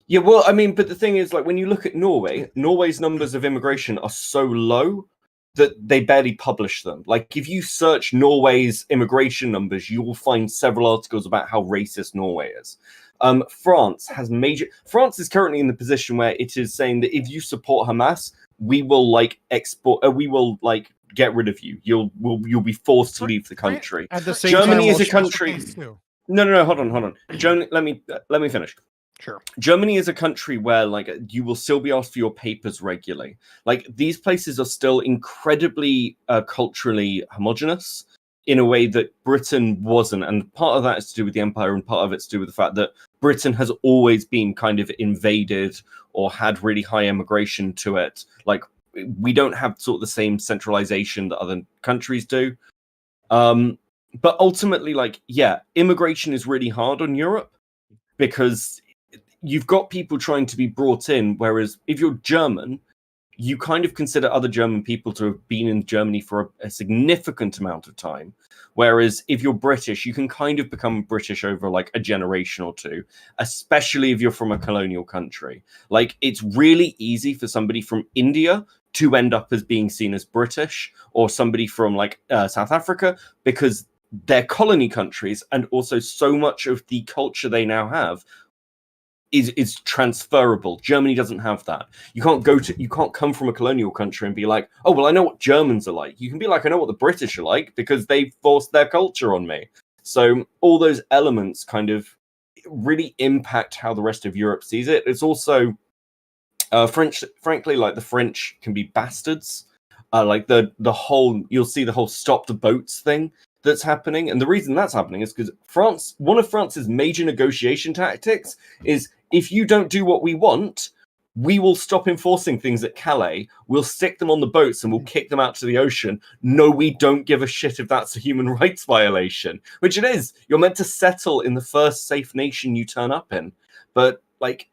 Yeah, well, I mean, but the thing is, like, when you look at Norway's numbers of immigration are so low that they barely publish them. Like, if you search Norway's immigration numbers, you will find several articles about how racist Norway is. France is currently in the position where it is saying that if you support Hamas, we will get rid of you. You'll be forced to leave the country. At the same Germany time, is a country. No, hold on. Germany, let me finish. Sure. Germany is a country where, like, you will still be asked for your papers regularly. Like, these places are still incredibly culturally homogenous in a way that Britain wasn't. And part of that is to do with the empire, and part of it's to do with the fact that Britain has always been kind of invaded or had really high immigration to it. Like, we don't have sort of the same centralization that other countries do. But ultimately, like, yeah, immigration is really hard on Europe because you've got people trying to be brought in, whereas if you're German, you kind of consider other German people to have been in Germany for a significant amount of time. Whereas if you're British, you can kind of become British over like a generation or two, especially if you're from a colonial country. Like, it's really easy for somebody from India to end up as being seen as British, or somebody from like South Africa, because they're colony countries, and also so much of the culture they now have is transferable. Germany doesn't have that. You can't come from a colonial country and be like, oh, well, I know what Germans are like. You can be like, I know what the British are like because they forced their culture on me. So all those elements kind of really impact how the rest of Europe sees it. It's also frankly, like, the French can be bastards. Like you'll see the whole stop the boats thing that's happening. And the reason that's happening is because one of France's major negotiation tactics is, if you don't do what we want, we will stop enforcing things at Calais. We'll stick them on the boats and we'll kick them out to the ocean. No, we don't give a shit if that's a human rights violation, which it is. You're meant to settle in the first safe nation you turn up in. But, like,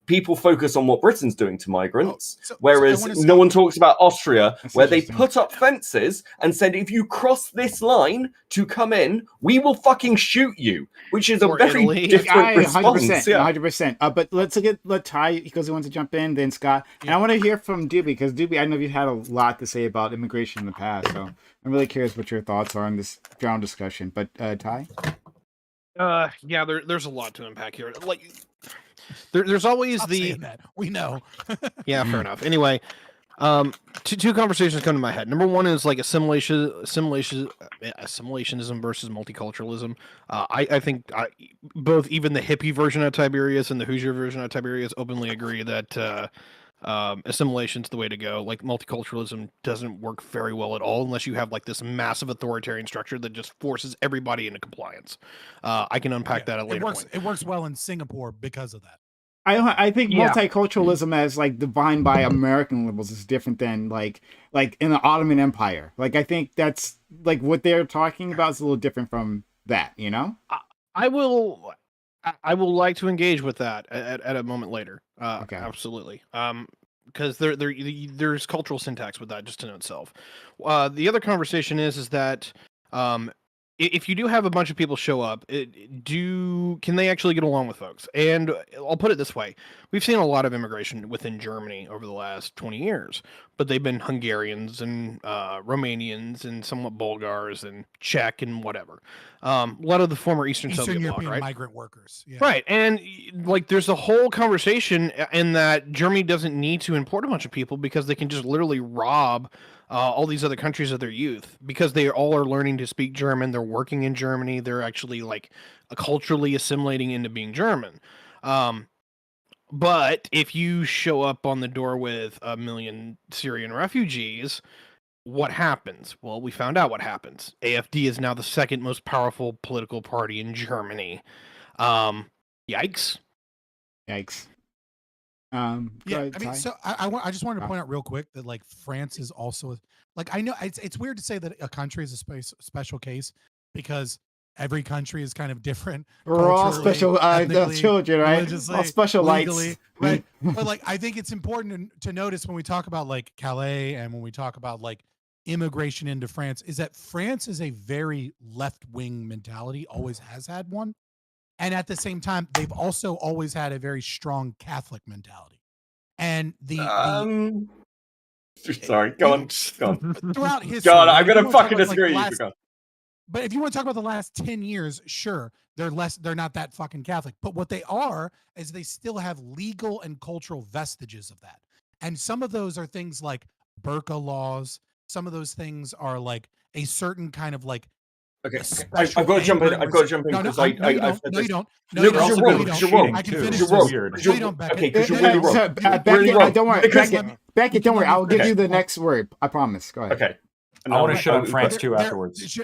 people focus on what Britain's doing to migrants, whereas no one talks about Austria, where they put up fences and said, if you cross this line to come in, we will fucking shoot you, which is a very different response. 100%. But let's let Ty, because he wants to jump in, then Scott. And I want to hear from Doobie, because Doobie, I know you've had a lot to say about immigration in the past, so I'm really curious what your thoughts are on this ground discussion. But Ty? Yeah, there's a lot to unpack here. Like, there's always that. We know. Yeah, fair enough. Anyway, two conversations come to my head. Number one is like assimilationism versus multiculturalism. I think both, even the hippie version of Tiberius and the Hoosier version of Tiberius, openly agree that assimilation's the way to go. Like, multiculturalism doesn't work very well at all unless you have like this massive authoritarian structure that just forces everybody into compliance. I can unpack that at a later point. It works well in Singapore because of that. I think multiculturalism as like defined by American liberals is different than like in the Ottoman Empire. Like, I think that's like what they're talking about is a little different from that, you know? I will like to engage with that at a moment later. Okay. Absolutely. Because there's cultural syntax with that just in itself. The other conversation is that if you do have a bunch of people show up, can they actually get along with folks? And I'll put it this way. We've seen a lot of immigration within Germany over the last 20 years, but they've been Hungarians and Romanians and somewhat Bulgars and Czech and whatever. A lot of the former Eastern Soviet European bloc, right? Migrant workers. Yeah. Right. And like, there's a whole conversation in that Germany doesn't need to import a bunch of people because they can just literally rob all these other countries of their youth, because they all are learning to speak German. They're working in Germany. They're actually like culturally assimilating into being German. But if you show up on the door with 1 million Syrian refugees, what happens? Well, we found out what happens. AfD is now the second most powerful political party in Germany. Yikes. Yeah, I mean, so I just wanted to point out real quick that like France is also like, I know it's weird to say that a country is a special case, because every country is kind of different. We're all special children, right? Religiously, All special legally, lights. right? But like, I think it's important to notice when we talk about like Calais and when we talk about like immigration into France, is that France is a very left-wing mentality, always has had one. And at the same time, they've also always had a very strong Catholic mentality. And sorry, go on. Throughout history, God, I'm gonna fucking disagree with you. But if you want to talk about the last 10 years, sure, they're not that fucking Catholic. But what they are is they still have legal and cultural vestiges of that. And some of those are things like burqa laws. Some of those things are like a certain kind of like. Okay, I've got to jump in. I've got to jump in because no, you don't. No, you're wrong. You're wrong. I can finish. You're wrong. No, you don't, Beckett. Okay, because you're really wrong. Beckett, don't worry. Beckett, don't worry. I'll give you the next word. I promise. Go ahead. Okay. I want to shut on France too afterwards.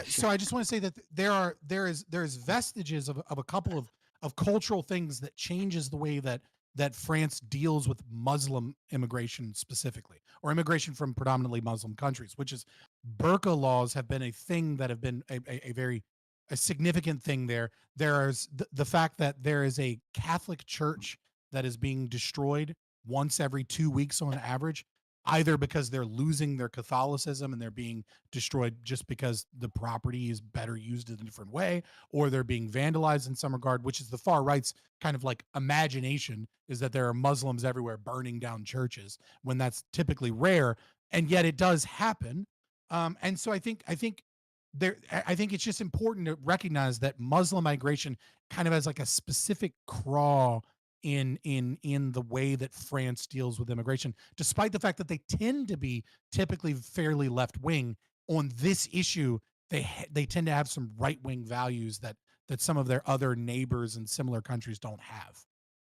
So I just want to say that there is vestiges of a couple of cultural things that changes the way that France deals with Muslim immigration specifically, or immigration from predominantly Muslim countries, which is burqa laws have been a thing that have been a very significant thing there. There's the fact that there is a Catholic church that is being destroyed once every 2 weeks on average, either because they're losing their Catholicism and they're being destroyed just because the property is better used in a different way, or they're being vandalized in some regard, which is the far right's kind of like imagination, is that there are Muslims everywhere burning down churches when that's typically rare. And yet it does happen. And so I think it's just important to recognize that Muslim migration kind of has like a specific craw in the way that France deals with immigration, despite the fact that they tend to be typically fairly left wing. On this issue, they tend to have some right wing values that some of their other neighbors in similar countries don't have.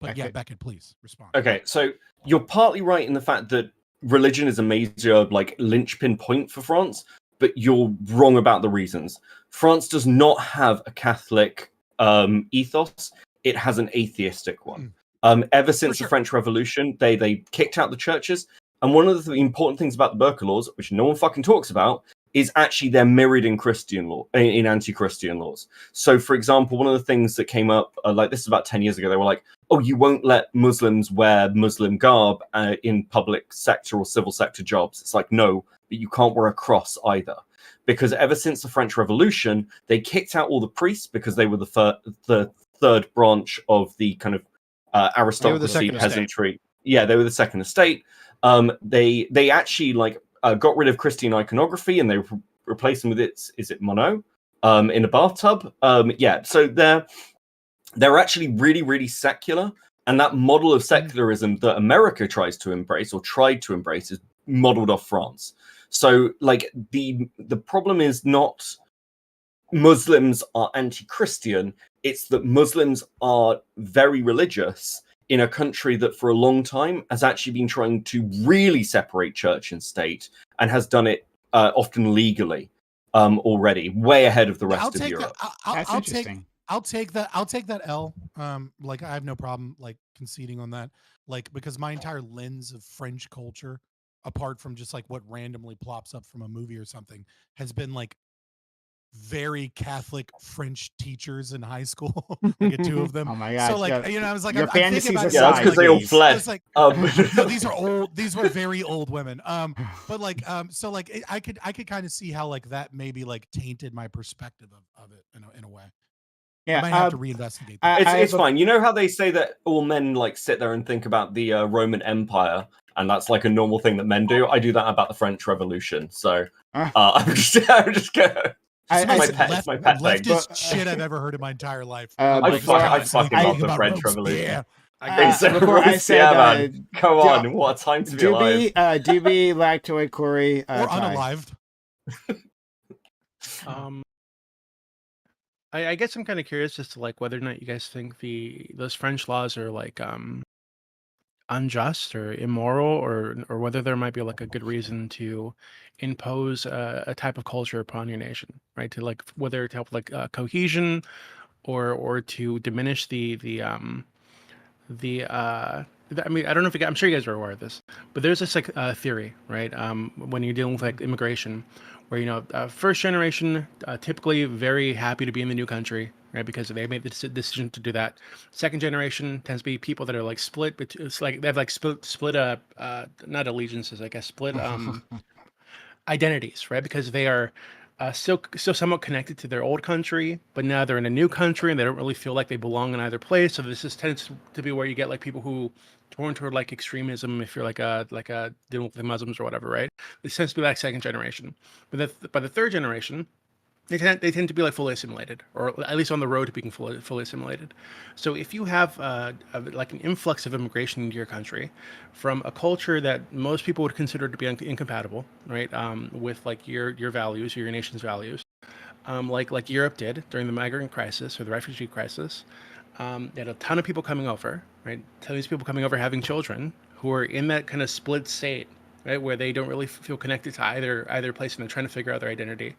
But yeah, Beckett, please respond. Okay, so you're partly right in the fact that religion is a major like linchpin point for France, but you're wrong about the reasons. France does not have a Catholic ethos; it has an atheistic one. Ever since the French Revolution, they kicked out the churches, and one of the important things about the burqa laws, which no one fucking talks about, is actually they're mirrored in Christian law, in anti-Christian laws. So, for example, one of the things that came up, like this is about 10 years ago, they were like, oh, you won't let Muslims wear Muslim garb in public sector or civil sector jobs. It's like, no, but you can't wear a cross either. Because ever since the French Revolution, they kicked out all the priests because they were the third branch of the kind of aristocracy, peasantry. Yeah, they were the second estate. They actually like got rid of Christian iconography and they replaced them with is it Mono in a bathtub. Yeah, so they're actually really, really secular, and that model of secularism that America tries to embrace or tried to embrace is modeled off France. So like the problem is not Muslims are anti-Christian, it's that Muslims are very religious in a country that for a long time has actually been trying to really separate church and state and has done it often legally already, way ahead of the rest of Europe. That's interesting. I'll take that L. Like I have no problem like conceding on that. Like because my entire lens of French culture, apart from just like what randomly plops up from a movie or something, has been like very Catholic French teachers in high school. I get two of them. Oh my god! So like I was like, your fantasies aside, that's because they all fled. Like, no, these are old. These were very old women. But like, so like, I could kind of see how like that maybe like tainted my perspective of it in a way. Yeah, I might have to reinvestigate that. It's fine. You know how they say that all men like sit there and think about the Roman Empire, and that's like a normal thing that men do. I do that about the French Revolution. So I'm just gonna. It's my pet leftist shit I've ever heard in my entire life. I fucking love the French Revolution. Yeah. Before I said, man. Come on, what a time to be alive. Doobie, Lactoid, Corey, or unalived. I guess I'm kind of curious as to like whether or not you guys think those French laws are like unjust or immoral, or whether there might be like a good reason to impose a type of culture upon your nation, right? To like whether to help like cohesion or to diminish the I mean, I don't know if I'm sure you guys are aware of this, but there's this like theory, right? When you're dealing with like immigration, where first generation typically very happy to be in the new country, right? Because they made the decision to do that. Second generation tends to be people that are like split, but it's like they have like split not allegiances, I guess, split identities, right? Because they are still somewhat connected to their old country, but now they're in a new country and they don't really feel like they belong in either place. So tends to be where you get like people who torn toward like extremism. If you're like a dealing with the Muslims or whatever, right? This tends to be like second generation, but by the third generation, they tend to be like fully assimilated, or at least on the road to being fully assimilated. So if you have like an influx of immigration into your country from a culture that most people would consider to be incompatible, right, with like your values or your nation's values, like Europe did during the migrant crisis or the refugee crisis, they had a ton of people coming over, right? Ton of these people coming over having children who are in that kind of split state, right, where they don't really feel connected to either place and they're trying to figure out their identity.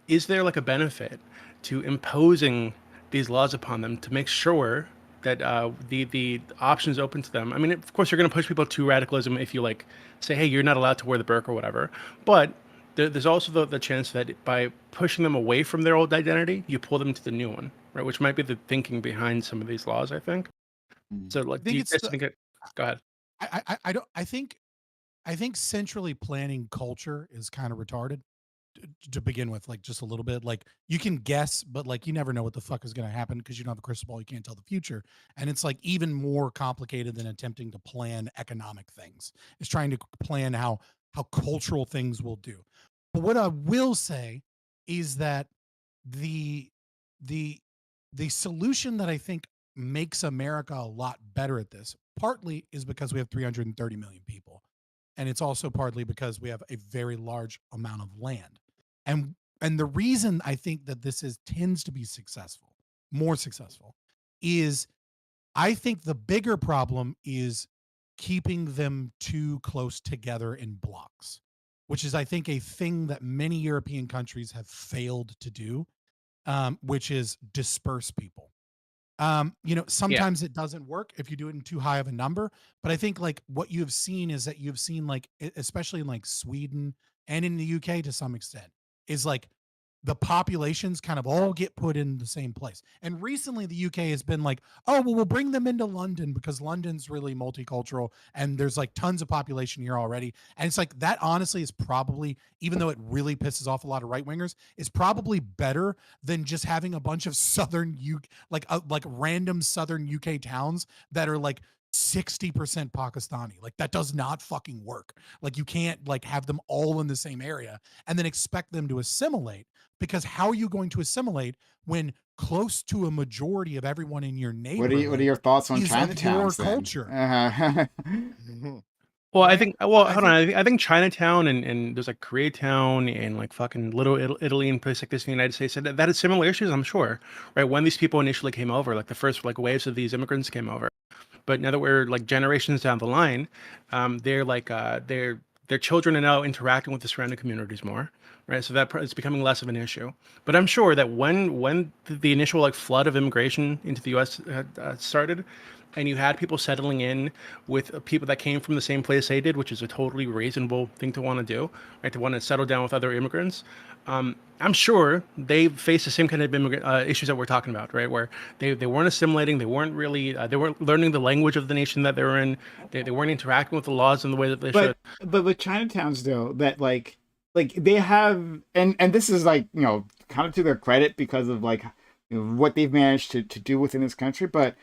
Is there like a benefit to imposing these laws upon them to make sure that the options open to them? I mean, of course, you're going to push people to radicalism if you like say, hey, you're not allowed to wear the burqa or whatever. But there's also the chance that by pushing them away from their old identity, you pull them to the new one, right? Which might be the thinking behind some of these laws, I think. So, like, do you guys think it? Go ahead. I don't. I think centrally planning culture is kind of retarded to begin with, like just a little bit. Like you can guess, but like you never know what the fuck is going to happen because you don't have a crystal ball. You can't tell the future, and it's like even more complicated than attempting to plan economic things. It's trying to plan how cultural things will do. But what I will say is that the the the solution that I think makes America a lot better at this partly is because we have 330 million people, and it's also partly because we have a very large amount of land. And the reason I think that this is tends to be successful, more successful, is I think the bigger problem is keeping them too close together in blocks, which is I think a thing that many European countries have failed to do, which is disperse people. Sometimes it doesn't work if you do it in too high of a number, but I think like what you have seen is that you've seen like especially in like Sweden and in the UK to some extent is like the populations kind of all get put in the same place. And recently the UK has been like, oh, well, we'll bring them into London because London's really multicultural and there's like tons of population here already. And it's like that honestly is probably, even though it really pisses off a lot of right wingers, is probably better than just having a bunch of southern like random southern UK towns that are like 60% Pakistani. Like that does not fucking work. Like you can't like have them all in the same area and then expect them to assimilate, because how are you going to assimilate when close to a majority of everyone in your neighborhood What are your thoughts on is of your Chinatowns then? culture? Well, I Right? think. Well, hold on. I think Chinatown and there's like Koreatown and like fucking Little Italy and places like this in the United States that has similar issues. I'm sure, right? When these people initially came over, like the first like waves of these immigrants came over, but now that we're like generations down the line, they're like their children are now interacting with the surrounding communities more, right? So that it's becoming less of an issue. But I'm sure that when the initial like flood of immigration into the U.S. Started, and you had people settling in with people that came from the same place they did, which is a totally reasonable thing to want to do, right? To want to settle down with other immigrants. I'm sure they face the same kind of issues that we're talking about, right? Where they weren't assimilating, they weren't really, they weren't learning the language of the nation that they were in, they weren't interacting with the laws in the way that they should. But with Chinatowns though, that like they have, and this is like kind of to their credit because of like what they've managed to do within this country, but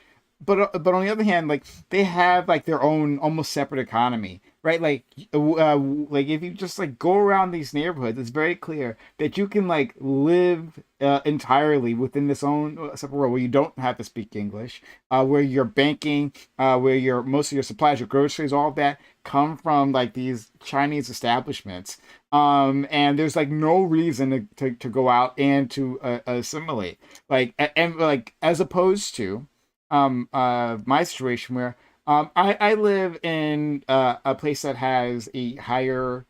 on the other hand, like they have like their own almost separate economy, right? Like if you just like go around these neighborhoods, it's very clear that you can like live entirely within this own separate world where you don't have to speak English, where your banking, where your most of your supplies, your groceries, all of that come from like these Chinese establishments. And there's like no reason to go out and to assimilate, and like as opposed to my situation where I live in a place that has a higher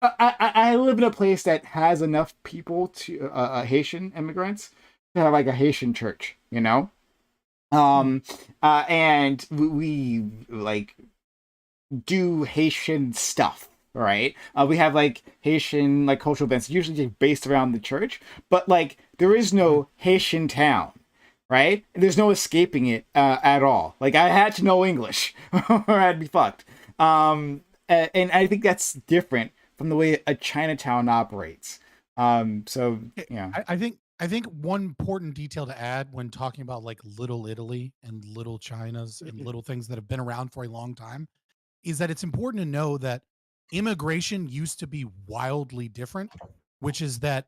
I live in a place that has enough people to Haitian immigrants to have like a Haitian church, And we like do Haitian stuff, right? We have like Haitian like cultural events, usually just based around the church, but like there is no Haitian town, right? There's no escaping it at all. Like I had to know English or I'd be fucked. And I think that's different from the way a Chinatown operates. So yeah, I think one important detail to add when talking about like Little Italy and Little Chinas and little things that have been around for a long time is that it's important to know that immigration used to be wildly different, which is that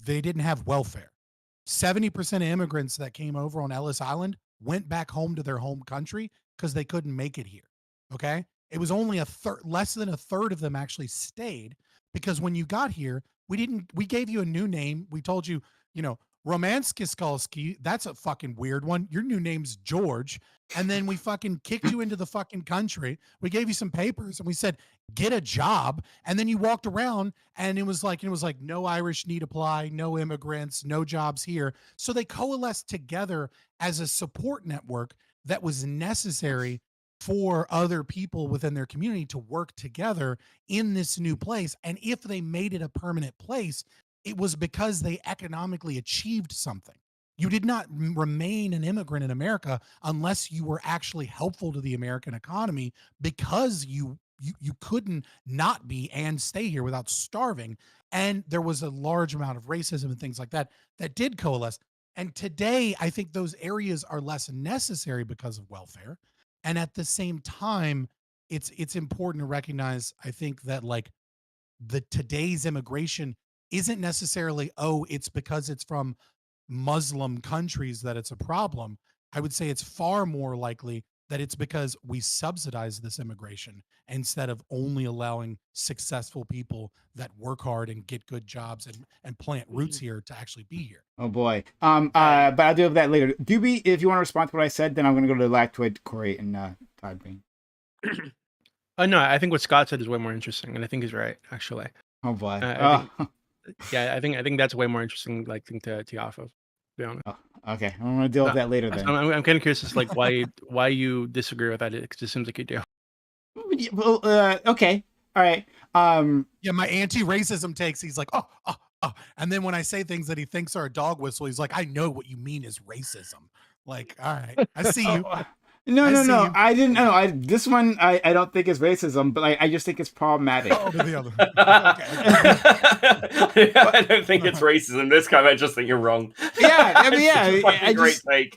they didn't have welfare. 70% of immigrants that came over on Ellis Island went back home to their home country because they couldn't make it here. Okay. It was only less than a third of them actually stayed because when you got here, we gave you a new name. We told you, Romanskiskalski, that's a fucking weird one. Your new name's George. And then we fucking kicked you into the fucking country. We gave you some papers and we said, get a job. And then you walked around and it was like no Irish need apply, no immigrants, no jobs here. So they coalesced together as a support network that was necessary for other people within their community to work together in this new place. And if they made it a permanent place, it was because they economically achieved something. You did not remain an immigrant in America unless you were actually helpful to the American economy because you couldn't not be and stay here without starving. And there was a large amount of racism and things like that that did coalesce. And today, I think those areas are less necessary because of welfare. And at the same time, it's important to recognize, I think, that like the today's immigration isn't necessarily, oh, it's because it's from Muslim countries that it's a problem. I would say it's far more likely that it's because we subsidize this immigration instead of only allowing successful people that work hard and get good jobs and plant roots here to actually be here. Oh boy. But I'll do that later. Doobie, if you want to respond to what I said, then I'm going to go to Lactoid, Corey, and Todd Green. No, I think what Scott said is way more interesting, and I think he's right, actually. Oh boy. I think that's way more interesting, like thing to tee off of. To be honest. Oh, okay, I'm going to deal with that later then. I'm kind of curious as like why you disagree with that. It just seems like you do. Well, okay, all right. Yeah, my anti-racism takes. He's like, oh, and then when I say things that he thinks are a dog whistle, he's like, I know what you mean is racism. Like, all right, I see you. No. I didn't know. This one I don't think is racism, but I just think it's problematic. Oh, the other. Okay. I don't think it's racism. This time, I just think you're wrong. Yeah, I mean, yeah. Great take.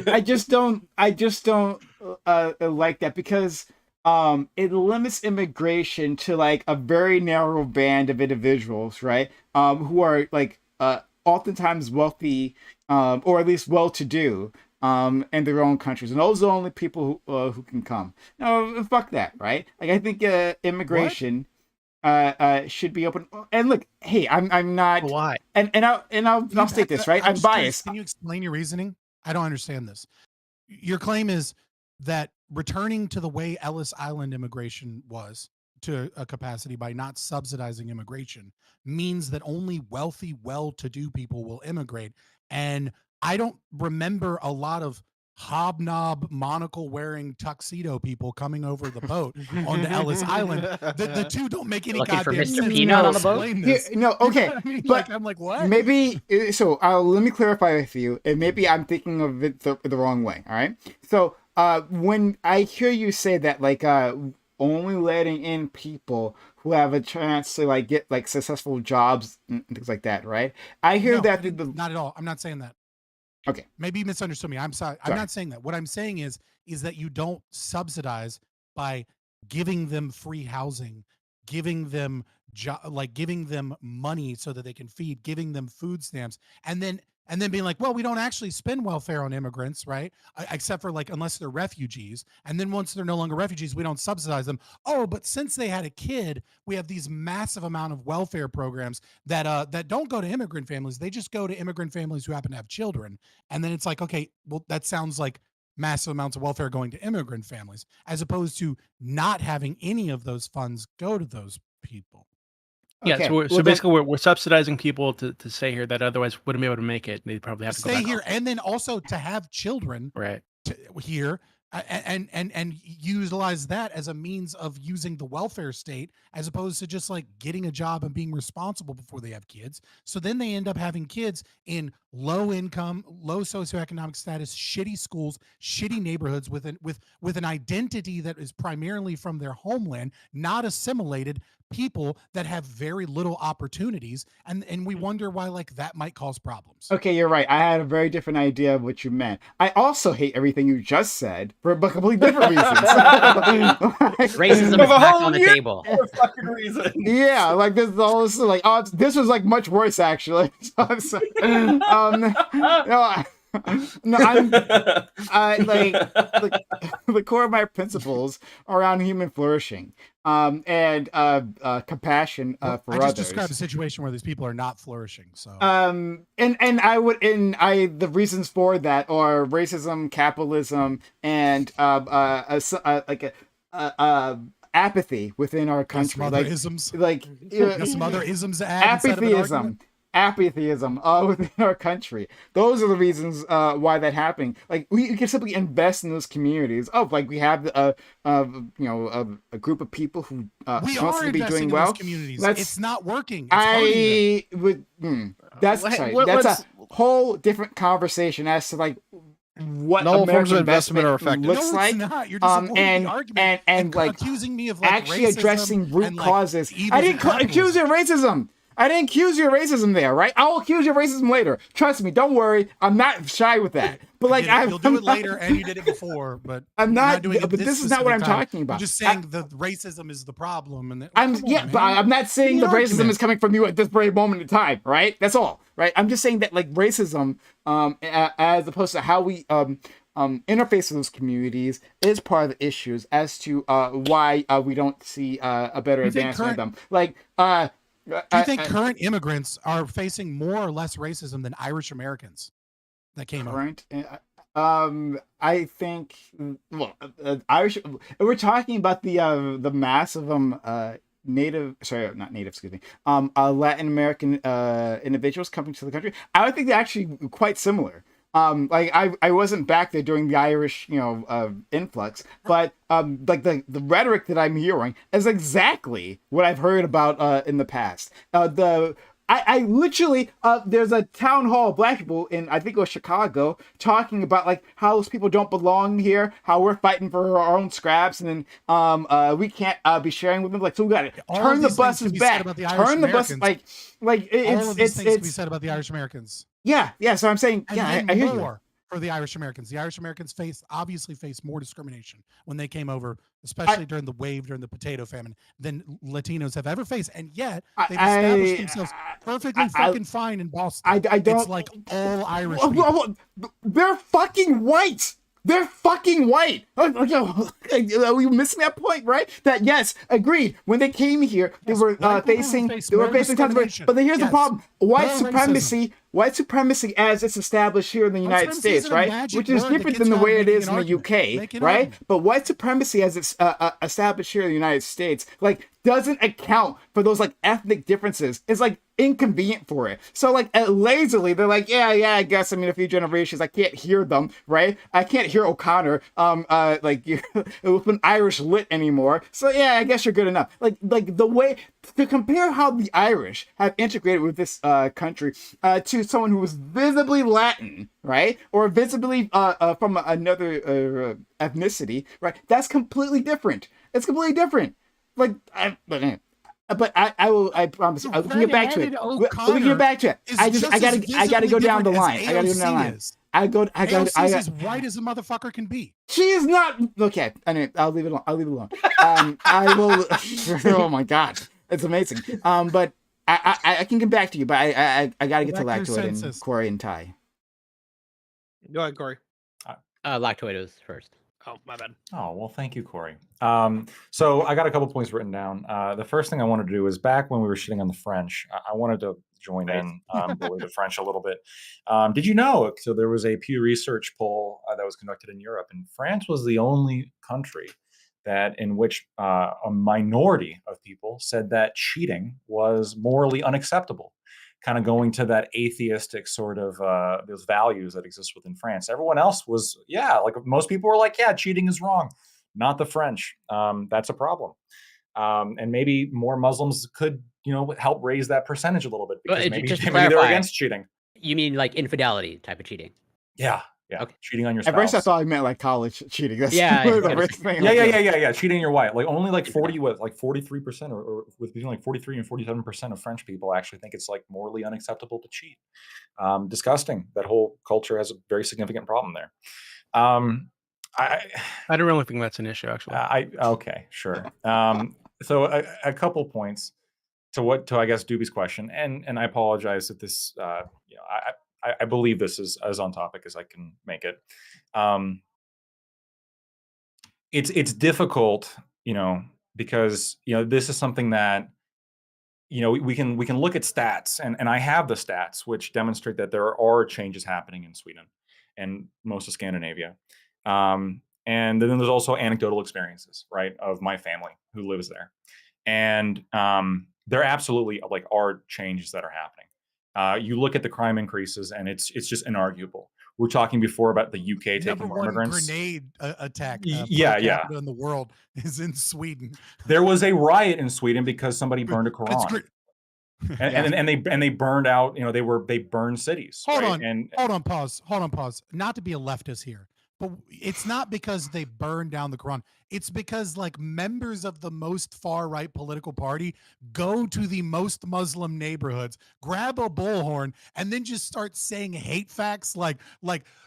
I just don't like that because it limits immigration to like a very narrow band of individuals, right? Who are like oftentimes wealthy, or at least well-to-do. In their own countries, and those are the only people who can come. No, fuck that, right? Like I think immigration should be open. And look, hey, I'm not. Why? And I'll state this, right? I'm biased. Can you explain your reasoning? I don't understand this. Your claim is that returning to the way Ellis Island immigration was to a capacity by not subsidizing immigration means that only wealthy, well-to-do people will immigrate. And I don't remember a lot of hobnob monocle wearing tuxedo people coming over the boat onto Ellis Island. The two don't make any goddamn sense. Peanut on the boat? No, okay. I mean, but like, I'm like, what? Maybe so. Let me clarify with you, and maybe I'm thinking of it the wrong way. All right. So when I hear you say that, like only letting in people who have a chance to like get like successful jobs and things like that, right? I hear that not at all. I'm not saying that. Okay. Maybe you misunderstood me. I'm sorry. I'm not saying that. What I'm saying is that you don't subsidize by giving them free housing, giving them giving them money so that they can feed, giving them food stamps, and then being like, well, we don't actually spend welfare on immigrants, right? Except for like unless they're refugees. And then once they're no longer refugees, we don't subsidize them. Oh, but since they had a kid, we have these massive amount of welfare programs that don't go to immigrant families. They just go to immigrant families who happen to have children. And then it's like, okay, well, that sounds like massive amounts of welfare going to immigrant families, as opposed to not having any of those funds go to those people. Yeah, Okay. so basically we're subsidizing people to stay here that otherwise wouldn't be able to make it. They'd probably have to stay here, and then also to have children right here, and utilize that as a means of using the welfare state as opposed to just like getting a job and being responsible before they have kids. So then they end up having kids in low income, low socioeconomic status, shitty schools, shitty neighborhoods with an identity that is primarily from their homeland, not assimilated people that have very little opportunities, and we wonder why like that might cause problems. Okay, you're right. I had a very different idea of what you meant. I also hate everything you just said for completely different reasons. Racism is back on the table. Fucking reason. Yeah, like this is also like, oh, this was like much worse actually. So, no, I'm like the core of my principles around human flourishing, and compassion for others. I just described a situation where these people are not flourishing. So, and the reasons for that are racism, capitalism, and apathy within our country. Some other isms. Like some other isms to add. Apathyism within our country. Those are the reasons why that's happening. Like we can simply invest in those communities. Oh, like we have a group of people who supposed to be doing well. It's not working. That's a whole different conversation as to like what American investment looks like. You're just and like accusing me of actually addressing root causes. I didn't accuse you of racism. I didn't accuse you of racism there, right? I'll accuse you of racism later. Trust me, don't worry. I'm not shy with that. But like, you'll do it later, and you did it before. But I'm not doing it. But this is not what I'm talking about. I'm just saying the racism is the problem, and but I'm not saying the racism is coming from you at this very moment in time, right? That's all, right? I'm just saying that like racism, as opposed to how we interface with those communities, is part of the issues as to why we don't see a better advancement of them. Like. Do you think current immigrants are facing more or less racism than Irish Americans that came over? I think Irish. We're talking about the mass of Latin American individuals coming to the country. I would think they're actually quite similar. Like I wasn't back there during the Irish, influx, but like the rhetoric that I'm hearing is exactly what I've heard about in the past. I literally there's a town hall of black people in, I think it was Chicago, talking about like how those people don't belong here, how we're fighting for our own scraps, and then we can't be sharing with them. Like, so we got to turn the buses back, turn the bus like all of these things can be said about the Irish Americans. Yeah. So I'm saying, and I hear you. For the Irish Americans. The Irish Americans obviously faced more discrimination when they came over, especially during the potato famine, than Latinos have ever faced. And yet they've established themselves perfectly fucking fine in Boston. I don't. It's like all Irish people. They're fucking white. They're fucking white. Are we missing that point, right? That yes, agreed. When they came here, they were facing tons of. But here's the problem: white supremacy as it's established here in the United States, right? Which is different than the way it is in the UK, right? But white supremacy as it's established here in the United States, like, doesn't account for those like ethnic differences. It's like inconvenient for it. So like lazily, they're like, yeah, I guess. I mean, a few generations, I can't hear them, right? I can't hear O'Connor, like with an Irish lit anymore. So yeah, I guess you're good enough. Like the way to compare how the Irish have integrated with this country to someone who was visibly Latin, right, or visibly from another ethnicity, right? That's completely different. It's completely different. Like, I promise you, we can get back to it. We can get back to it. I gotta go down the line. I gotta go down the line. AOC is white as a motherfucker can be. She is not. Okay, anyway, I'll leave it alone. I will. Oh my god, it's amazing. But I can get back to you, but I gotta get to Lactoid and Corey and Ty. Go ahead, Corey. Lactoid first. Oh, my bad. Oh, well, thank you, Corey. So I got a couple points written down. The first thing I wanted to do is back when we were shitting on the French, I wanted to join in the French a little bit. Did you know? So there was a Pew Research poll that was conducted in Europe, and France was the only country that in which a minority of people said that cheating was morally unacceptable, kind of going to that atheistic sort of those values that exist within France. Everyone else was, yeah, like most people were like, yeah, cheating is wrong. Not the French. That's a problem. And maybe more Muslims could, help raise that percentage a little bit, because maybe just to maybe they're clarify, against cheating. you mean like infidelity type of cheating? Yeah. Okay. Cheating on your At first, I spouse. thought I meant like college cheating. That's Yeah, I was the gonna first thing. Yeah. Cheating your wife. Like only like 43%, or with between like 43 and 47% of French people actually think it's like morally unacceptable to cheat. Disgusting. That whole culture has a very significant problem there. I don't really think that's an issue, actually. Okay, sure. So a couple points to I guess Doobie's question, and I apologize if this, I believe this is as on topic as I can make it. It's difficult, because this is something that we can look at stats, and I have the stats which demonstrate that there are changes happening in Sweden and most of Scandinavia. And then there's also anecdotal experiences, right, of my family who lives there. And there absolutely are changes that are happening. You look at the crime increases, and it's just inarguable. We're talking before about the UK taking more immigrants. Grenade attack per capita in the world is in Sweden. There was a riot in Sweden because somebody burned a Quran. And they burned out, they burned cities. Hold on, pause. Not to be a leftist here, but it's not because they burned down the Quran. It's because like members of the most far right political party go to the most Muslim neighborhoods, grab a bullhorn, and then just start saying hate facts like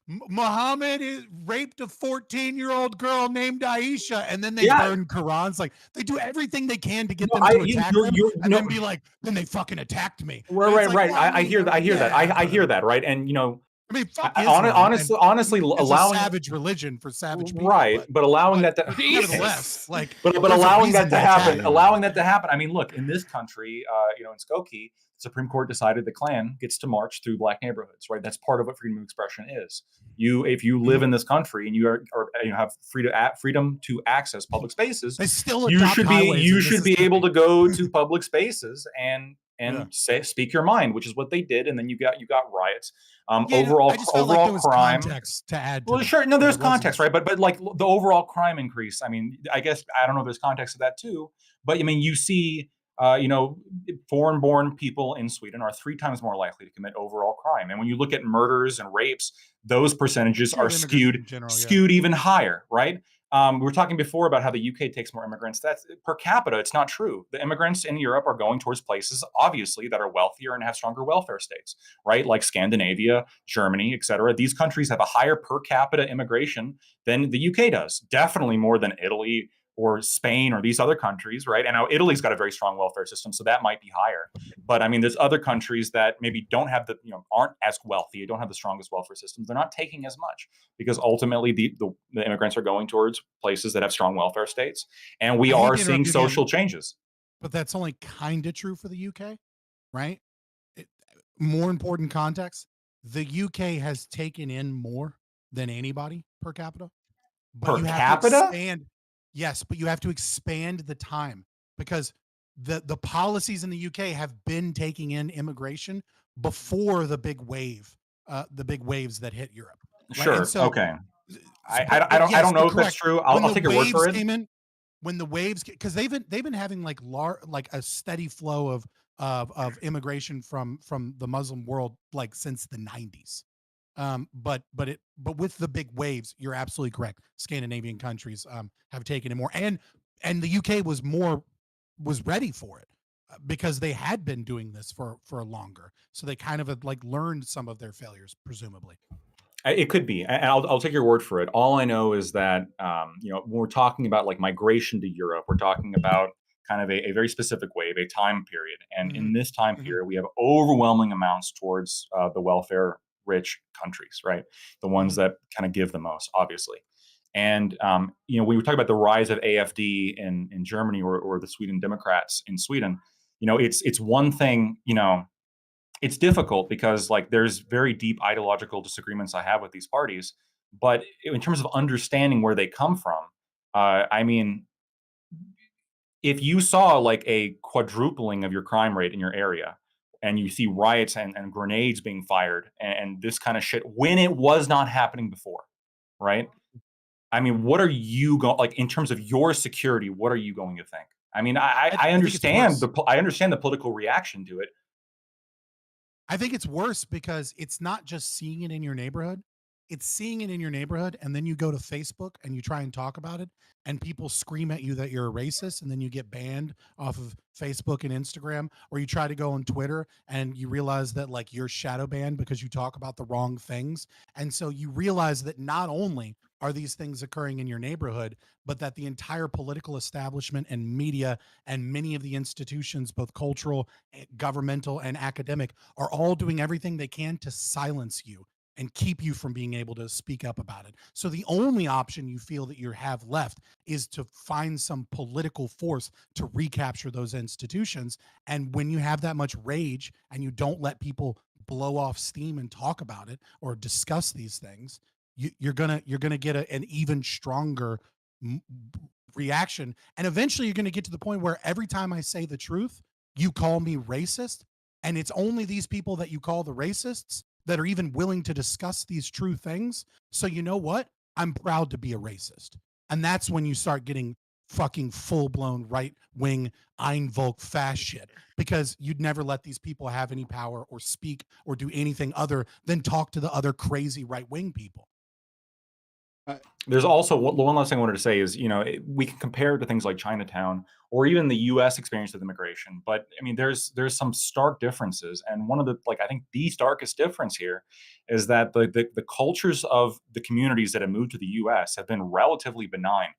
Muhammad raped a 14-year-old girl named Aisha, and then they burn Qurans. Like they do everything they can to get them to attack them, and then be like, then they fucking attacked me. Right. I hear that. I hear that. Right. And I mean, fuck Islam, honestly, allowing a savage religion for savage people, right? But allowing that to nevertheless, but allowing that to happen. I mean, look, in this country, in Skokie, the Supreme Court decided the Klan gets to march through black neighborhoods, right? That's part of what freedom of expression is. If you live in this country and you have freedom to access public spaces, you should be able to go to public spaces and speak your mind, which is what they did, and then you got riots. Overall crime. Context to add. Well, sure, no, there's context, right? But like the overall crime increase. I mean, I guess I don't know if there's context to that too, but I mean, you see, foreign-born people in Sweden are 3 times more likely to commit overall crime, and when you look at murders and rapes, those percentages are skewed even higher, right? We were talking before about how the UK takes more immigrants. That's per capita. It's not true. The immigrants in Europe are going towards places, obviously, that are wealthier and have stronger welfare states, right? Like Scandinavia, Germany, et cetera. These countries have a higher per capita immigration than the UK does. Definitely more than Italy or Spain or these other countries, right? And now Italy's got a very strong welfare system, so that might be higher. But I mean, there's other countries that maybe don't have aren't as wealthy, don't have the strongest welfare systems. They're not taking as much because ultimately the immigrants are going towards places that have strong welfare states, and we are seeing social changes. But that's only kind of true for the UK, right? More important context: the UK has taken in more than anybody per capita. But per capita? Yes, but you have to expand the time because the policies in the UK have been taking in immigration before the big waves that hit Europe. Right? Sure. So, okay. I don't know if that's true. I'll take your word for it. When the waves, because they've been having like a steady flow of immigration from the Muslim world like since the 90s. But with the big waves, you're absolutely correct. Scandinavian countries have taken it more, and the UK was ready for it because they had been doing this for longer, so they kind of had like learned some of their failures, presumably. It could be. I'll take your word for it. All I know is that when we're talking about like migration to Europe, we're talking about kind of a very specific wave, a time period, and in this time period, we have overwhelming amounts towards the welfare rich countries, right? The ones that kind of give the most, obviously. And when we talk about the rise of AfD in Germany or the Sweden Democrats in Sweden, it's one thing. It's difficult because like there's very deep ideological disagreements I have with these parties, but in terms of understanding where they come from, I mean, if you saw like a quadrupling of your crime rate in your area, and you see riots and grenades being fired and this kind of shit when it was not happening before, right? I mean, what are you going like in terms of your security? What are you going to think? I mean, I understand I understand the political reaction to it. I think it's worse because it's not just seeing it in your neighborhood. It's seeing it in your neighborhood, and then you go to Facebook and you try and talk about it, and people scream at you that you're a racist, and then you get banned off of Facebook and Instagram, or you try to go on Twitter and you realize that like you're shadow banned because you talk about the wrong things. And so you realize that not only are these things occurring in your neighborhood, but that the entire political establishment and media and many of the institutions, both cultural, governmental, and academic, are all doing everything they can to silence you and keep you from being able to speak up about it. So the only option you feel that you have left is to find some political force to recapture those institutions. And when you have that much rage and you don't let people blow off steam and talk about it or discuss these things, you're gonna get an even stronger reaction. And eventually you're gonna get to the point where every time I say the truth, you call me racist. And it's only these people that you call the racists that are even willing to discuss these true things. So you know what? I'm proud to be a racist. And that's when you start getting fucking full-blown right-wing Ein Volk fast shit, because you'd never let these people have any power or speak or do anything other than talk to the other crazy right-wing people. There's also one last thing I wanted to say is, we can compare it to things like Chinatown or even the U.S. experience with immigration. But I mean, there's some stark differences, and one of the I think the starkest difference here is that the cultures of the communities that have moved to the U.S. have been relatively benign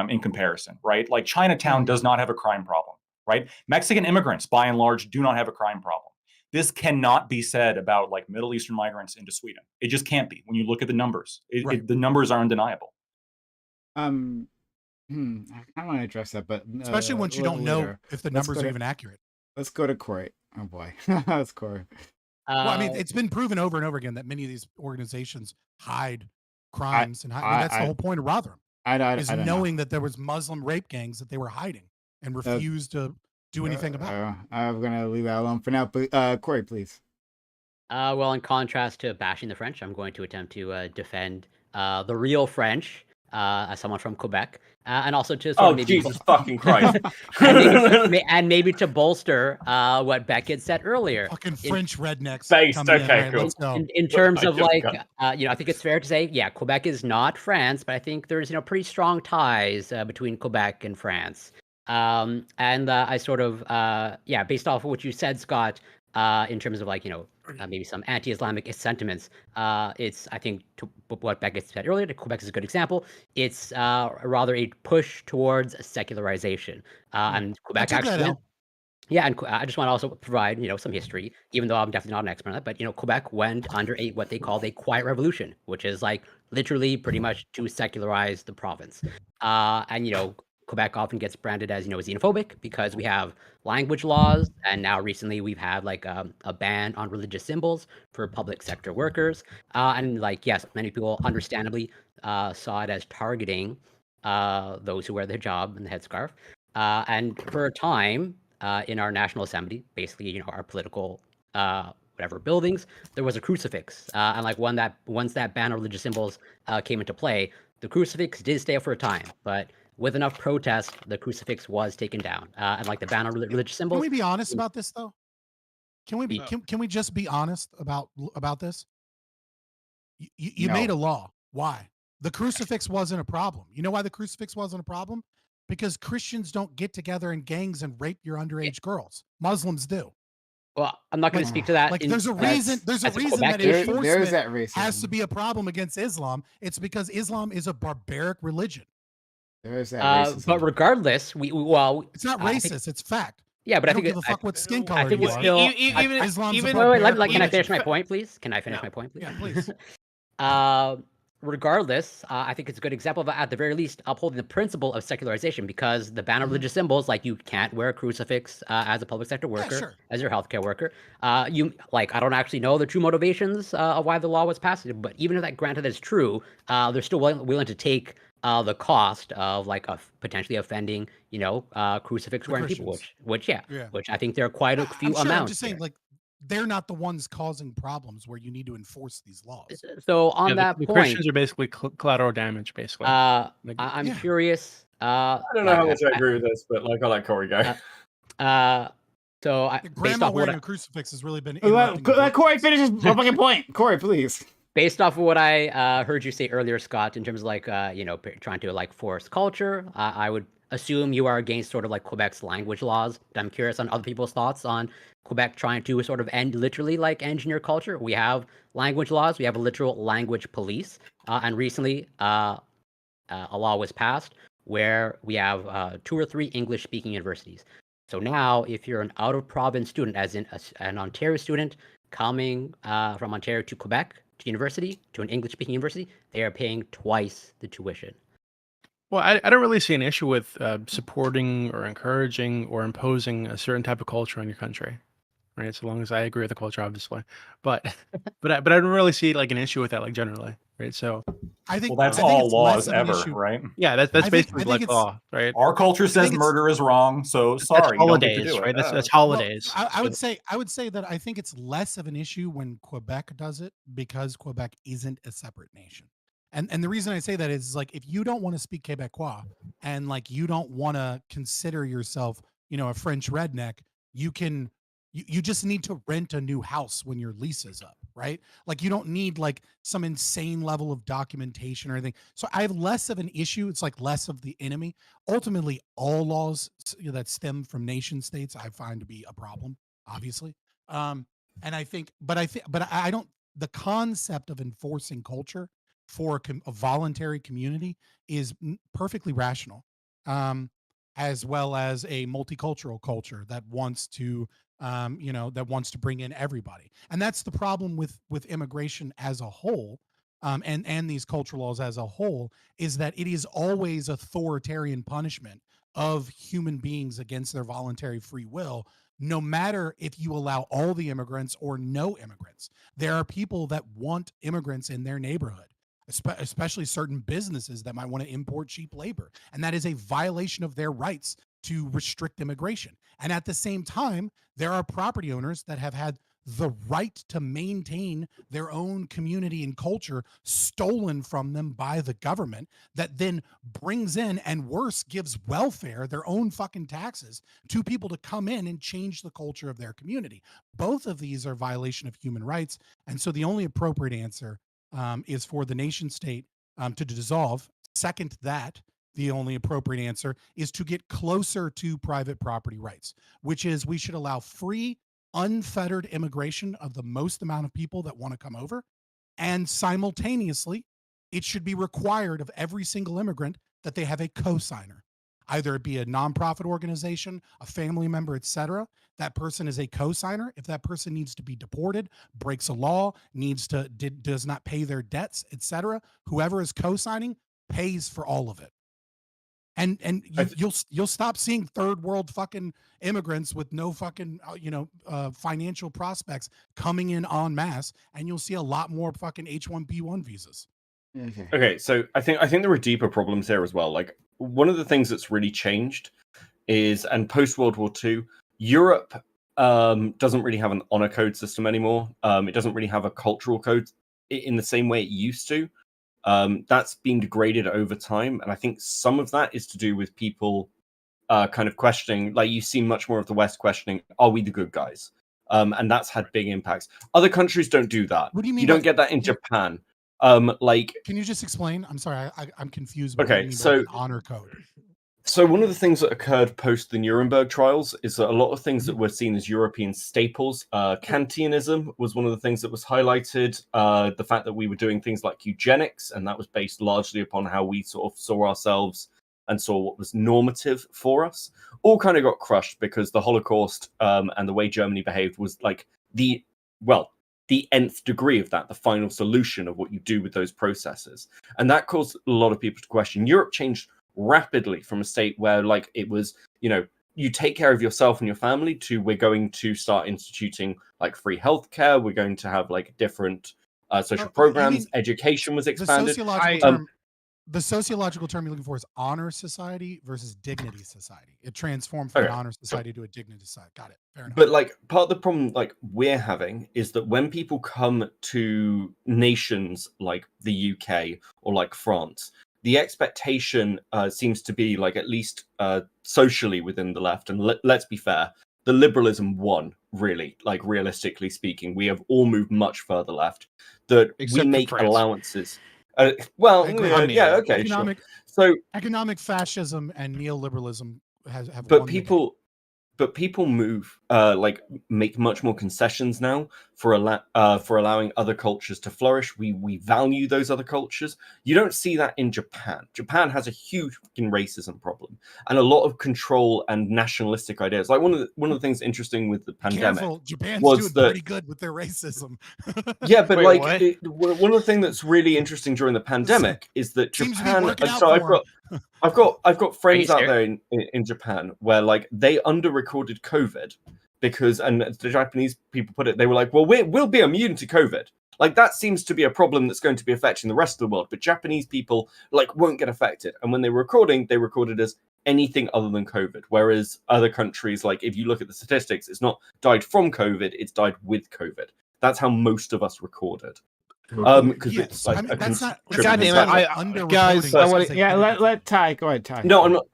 in comparison, right? Like Chinatown does not have a crime problem, right? Mexican immigrants, by and large, do not have a crime problem. This cannot be said about like Middle Eastern migrants into Sweden. It just can't be when you look at the numbers. The numbers are undeniable. I kind of want to address that, but especially once you don't know if the numbers are even accurate. Let's go to Corey. Oh boy, that's Corey. Well, I mean, it's been proven over and over again that many of these organizations hide crimes, and that's the whole point of Rotherham. Is knowing that there was Muslim rape gangs that they were hiding and refused to do anything about it. I'm gonna leave that alone for now. But Corey, please. Well, in contrast to bashing the French, I'm going to attempt to defend the real French as someone from Quebec, and also to sort of maybe Jesus fucking Christ, and maybe to bolster what Beckett said earlier. Fucking French rednecks. Based, okay, cool. Let's go. In terms of like, I think it's fair to say, yeah, Quebec is not France, but I think there's pretty strong ties between Quebec and France. And I sort of, based off of what you said, Scott, in terms of like, maybe some anti-Islamic sentiments, it's, I think, to what Beckett said earlier, Quebec is a good example. It's rather a push towards secularization. And Quebec actually... Yeah, and I just want to also provide, some history, even though I'm definitely not an expert on that. But, Quebec went under what they called a quiet revolution, which is like literally pretty much to secularize the province. And, Quebec often gets branded as, xenophobic because we have language laws. And now recently we've had like a ban on religious symbols for public sector workers. And like, yes, many people understandably saw it as targeting those who wear the hijab and the headscarf. And for a time, in our National Assembly, basically, our political whatever buildings, there was a crucifix. And like once that ban on religious symbols came into play, the crucifix did stay up for a time, but with enough protest, the crucifix was taken down. And like the ban on religious symbols. Can we be honest about this though? Can we just be honest about this? You made a law. Why? The crucifix wasn't a problem. You know why the crucifix wasn't a problem? Because Christians don't get together in gangs and rape your underage girls. Muslims do. Well, I'm not going to speak to that. Like, there's a reason that enforcement has to be a problem against Islam. It's because Islam is a barbaric religion. There is that racism. But regardless, it's not racist. It's fact. Yeah, but I think give a fuck what skin color I think you it's are. still. Wait, can I finish my point, please? Can I finish my point, please? Yeah, please. Regardless, I think it's a good example of, at the very least, upholding the principle of secularization, because the ban on religious symbols, like you can't wear a crucifix as a public sector worker, as your healthcare worker. I don't actually know the true motivations of why the law was passed, but even if that granted is true, they're still willing to take the cost of like potentially offending, crucifix wearing people, which I think there are quite a few amounts. I'm just saying, like, they're not the ones causing problems where you need to enforce these laws. So on that the point, Christians are basically collateral damage, basically. I'm curious. I don't know how much I agree with this, but like I let Corey go. So grandma wearing a crucifix has really been let Corey finish his fucking point. Corey, please. Based off of what I heard you say earlier, Scott, in terms of like trying to like force culture, I would assume you are against sort of like Quebec's language laws. I'm curious on other people's thoughts on Quebec trying to sort of literally like engineer culture. We have language laws. We have a literal language police, and recently a law was passed where we have 2 or 3 English-speaking universities. So now, if you're an out-of-province student, as in an Ontario student coming from Ontario to Quebec to university, to an English-speaking university, they are paying twice the tuition. Well, I don't really see an issue with supporting or encouraging or imposing a certain type of culture on your country, right? So long as I agree with the culture, obviously. But I don't really see like an issue with that, like generally, right? So I think that's all laws ever, right? Yeah, that's basically like law, right? Our culture says murder is wrong, so sorry, that's holidays, you don't get to do right? it. That's holidays. Well, I would say that I think it's less of an issue when Quebec does it because Quebec isn't a separate nation. And the reason I say that is like if you don't want to speak Quebecois and like you don't want to consider yourself, a French redneck, you just need to rent a new house when your lease is up, right? Like you don't need like some insane level of documentation or anything. So I have less of an issue. It's like less of the enemy. Ultimately, all laws that stem from nation states I find to be a problem, obviously. And I think, but I don't. The concept of enforcing culture for a voluntary community is perfectly rational, as well as a multicultural culture that wants to that wants to bring in everybody. And that's the problem with immigration as a whole, and these cultural laws as a whole, is that it is always authoritarian punishment of human beings against their voluntary free will, no matter if you allow all the immigrants or no immigrants. There are people that want immigrants in their neighborhood, especially certain businesses that might want to import cheap labor. And that is a violation of their rights to restrict immigration. And at the same time, there are property owners that have had the right to maintain their own community and culture stolen from them by the government, that then brings in, and worse, gives welfare, their own fucking taxes, to people to come in and change the culture of their community. Both of these are violation of human rights. And so the only appropriate answer is for the nation state to dissolve. Second, that the only appropriate answer is to get closer to private property rights, which is we should allow free, unfettered immigration of the most amount of people that want to come over. And simultaneously, it should be required of every single immigrant that they have a co-signer. Either it be a nonprofit organization, a family member, etc. That person is a co-signer. If that person needs to be deported, breaks a law, does not pay their debts, etc., whoever is co-signing pays for all of it. And you'll stop seeing third world fucking immigrants with no fucking financial prospects coming in en masse, and you'll see a lot more fucking H-1B1 visas. Okay, so I think there are deeper problems here as well. Like one of the things that's really changed is, and post World War II, Europe doesn't really have an honor code system anymore. It doesn't really have a cultural code in the same way it used to. That's been degraded over time, and I think some of that is to do with people kind of questioning, like you see much more of the West questioning, are we the good guys? And that's had big impacts. Other countries don't do that. What do you mean? You don't get that in Japan. Like, can you just explain? I'm sorry, I'm confused. Okay, so an honor code. So one of the things that occurred post the Nuremberg trials is that a lot of things that were seen as European staples, Kantianism was one of the things that was highlighted. The fact that we were doing things like eugenics, and that was based largely upon how we sort of saw ourselves and saw what was normative for us, all kind of got crushed because the Holocaust and the way Germany behaved was like the nth degree of that, the final solution of what you do with those processes. And that caused a lot of people to question. Europe changed rapidly from a state where like it was, you take care of yourself and your family, to we're going to start instituting like free healthcare, we're going to have like different social programs, education was expanded. The sociological term, the sociological term you're looking for is honor society versus dignity society. It transformed from an honor society to a dignity society. Got it. Fair enough. But like part of the problem like we're having is that when people come to nations like the UK or like France, the expectation seems to be like at least socially within the left, and let's be fair, the liberalism won, really, like realistically speaking. We have all moved much further left, that Except we for make France. allowances. I agree. Yeah, okay, Economic, sure. So economic fascism and neoliberalism have but won the people but people move like make much more concessions now for allowing other cultures to flourish. We value those other cultures. You don't see that in Japan. Japan has a huge fucking racism problem and a lot of control and nationalistic ideas. Like one of the things interesting with the pandemic. Careful, Japan's was doing that, pretty good with their racism. yeah, but Wait, like one of the things that's really interesting during the pandemic is that Seems to be Japan. working out So for 'em. I've got friends out serious? there in Japan where like they under-recorded COVID because, and the Japanese people put it, they were like, well, we'll be immune to COVID. Like that seems to be a problem that's going to be affecting the rest of the world, but Japanese people like won't get affected. And when they were recording, they recorded as anything other than COVID. Whereas other countries, like if you look at the statistics, it's not died from COVID, it's died with COVID. That's how most of us recorded. Because Yes, it's like I mean, a that's not. God damn it, guys, I wanna- Yeah, let Ty go ahead, Ty. No, I'm not.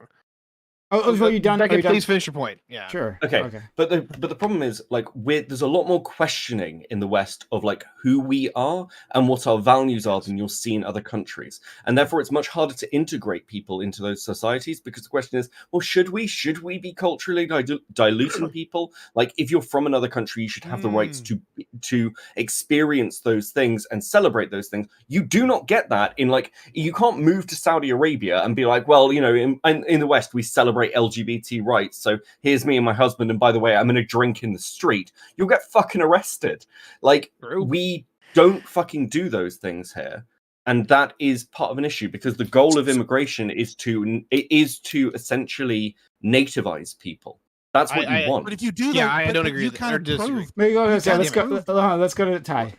Oh, are you done? Beckett, Are you done? please finish your point. Yeah. Sure. Okay. But the problem is like there's a lot more questioning in the West of like who we are and what our values are than you'll see in other countries, and therefore it's much harder to integrate people into those societies because the question is, well, should we be culturally diluting people? Like if you're from another country, you should have the rights to experience those things and celebrate those things. You do not get that in like you can't move to Saudi Arabia and be like, well, you know, in the West we celebrate LGBT rights, so here's me and my husband, and by the way, I'm gonna drink in the street. You'll get fucking arrested. Like we don't fucking do those things here, and that is part of an issue because the goal of immigration is to essentially nativize people. That's what you want. But if you do that, Yeah, I don't agree you with kind of prove. Maybe go. You Let's kinda go. proved- Let's go to Ty.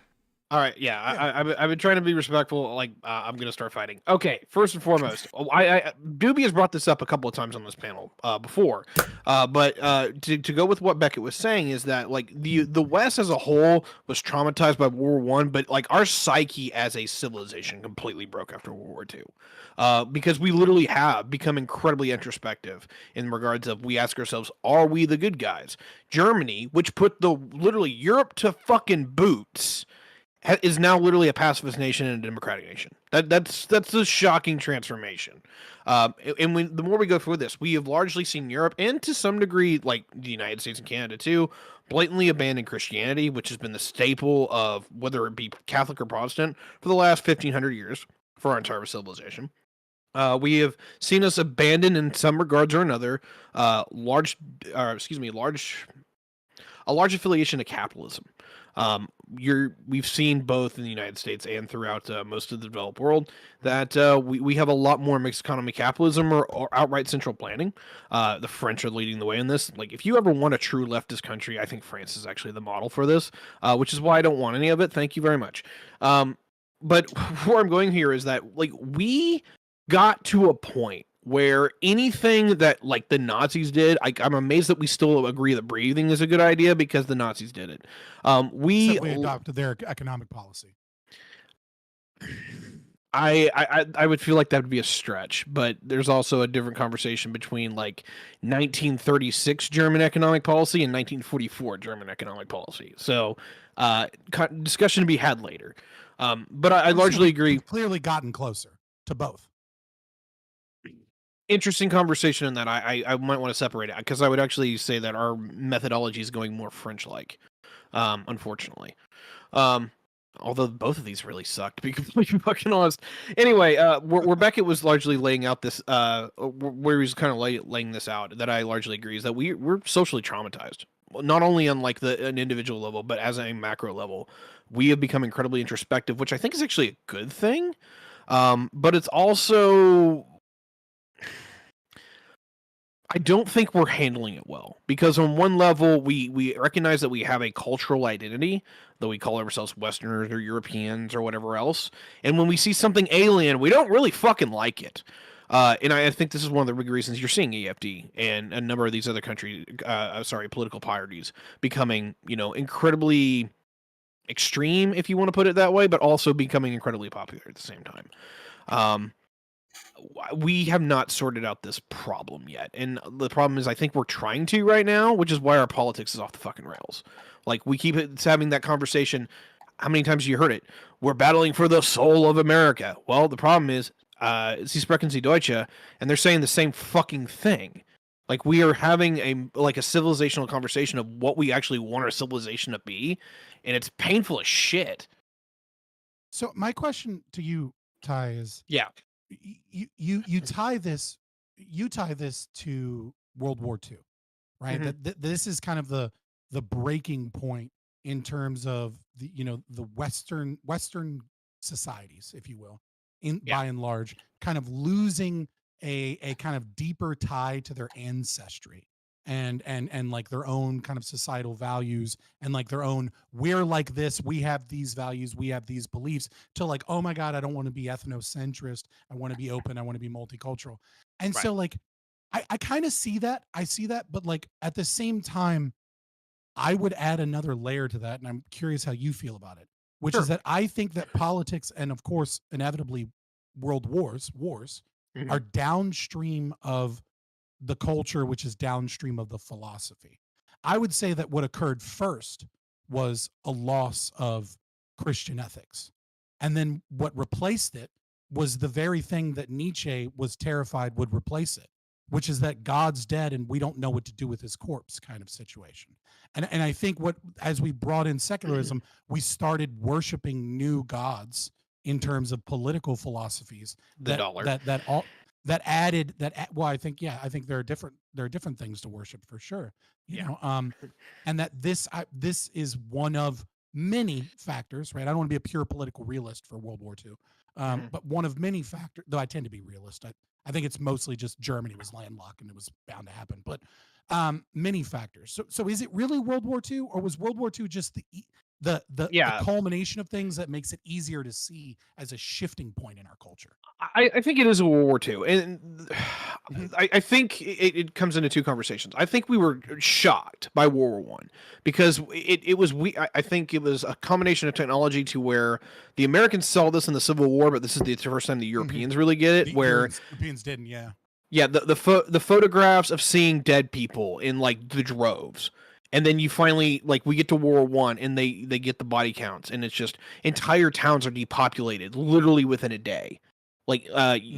All right, yeah. I've been trying to be respectful. Like, I'm gonna start fighting. Okay, first and foremost, Doobie has brought this up a couple of times on this panel before, but to go with what Beckett was saying is that like the West as a whole was traumatized by World War I, but like our psyche as a civilization completely broke after World War II, because we literally have become incredibly introspective in regards of we ask ourselves, are we the good guys? Germany, which put literally Europe to fucking boots, is now literally a pacifist nation and a democratic nation. That's a shocking transformation. And the more we go through this, we have largely seen Europe and to some degree, like the United States and Canada too, blatantly abandon Christianity, which has been the staple of whether it be Catholic or Protestant for the last 1,500 years for our entire civilization. We have seen us abandon in some regards or another a large affiliation to capitalism. We've seen both in the United States and throughout most of the developed world that we have a lot more mixed economy capitalism or outright central planning. The French are leading the way in this. Like, if you ever want a true leftist country, I think France is actually the model for this, which is why I don't want any of it. Thank you very much. But where I'm going here is that like we got to a point where anything that like the Nazis did, I'm amazed that we still agree that breathing is a good idea because the Nazis did it. We adopted their economic policy. I would feel like that would be a stretch, but there's also a different conversation between like 1936 German economic policy and 1944 German economic policy. So discussion to be had later. But I largely agree. We've clearly gotten closer to both. Interesting conversation in that I might want to separate it because I would actually say that our methodology is going more French-like, unfortunately. Although both of these really sucked, to be completely fucking honest. Anyway, where Beckett was largely laying out this, where he was kind of laying this out, that I largely agree is that we're socially traumatized, not only on like an individual level, but as a macro level. We have become incredibly introspective, which I think is actually a good thing, but it's also I don't think we're handling it well, because on one level we recognize that we have a cultural identity, though we call ourselves Westerners or Europeans or whatever else, and when we see something alien, we don't really fucking like it. And I think this is one of the big reasons you're seeing AFD and a number of these other political parties becoming, incredibly extreme, if you want to put it that way, but also becoming incredibly popular at the same time. We have not sorted out this problem yet. And the problem is, I think we're trying to right now, which is why our politics is off the fucking rails. Like, we keep having that conversation. How many times have you heard it? We're battling for the soul of America. Well, the problem is, Sie sprechen Sie Deutsche, and they're saying the same fucking thing. Like, we are having a civilizational conversation of what we actually want our civilization to be, and it's painful as shit. So my question to you, Ty, is you tie this to World War II, right? Mm-hmm. That this is kind of the breaking point in terms of the Western societies, if you will, by and large, kind of losing a kind of deeper tie to their ancestry and like their own kind of societal values, and like their own, we're like this, we have these values, we have these beliefs, to like, oh my God, I don't want to be ethnocentrist, I want to be open, I want to be multicultural. And so like I kind of see that, but like at the same time, I would add another layer to that, and I'm curious how you feel about it, which is that I think that politics, and of course inevitably world wars are downstream of the culture, which is downstream of the philosophy. I would say that what occurred first was a loss of Christian ethics. And then what replaced it was the very thing that Nietzsche was terrified would replace it, which is that God's dead and we don't know what to do with his corpse kind of situation. And I think as we brought in secularism, we started worshiping new gods in terms of political philosophies. I think there are different things to worship for sure, and that this is one of many factors, right? I don't want to be a pure political realist for World War II, but one of many factors, though I tend to be realist. I think it's mostly just Germany was landlocked and it was bound to happen, but many factors. So is it really World War II, or was World War II just the culmination of things that makes it easier to see as a shifting point in our culture? I think it is a World War II, and I think it comes into two conversations. I think we were shocked by World War I because I think it was a combination of technology to where the Americans saw this in the Civil War, but this is the first time the Europeans really get it. Where Europeans didn't, the photographs of seeing dead people in like the droves. And then you finally, like, we get to World War I, and they get the body counts, and it's just entire towns are depopulated literally within a day. Like,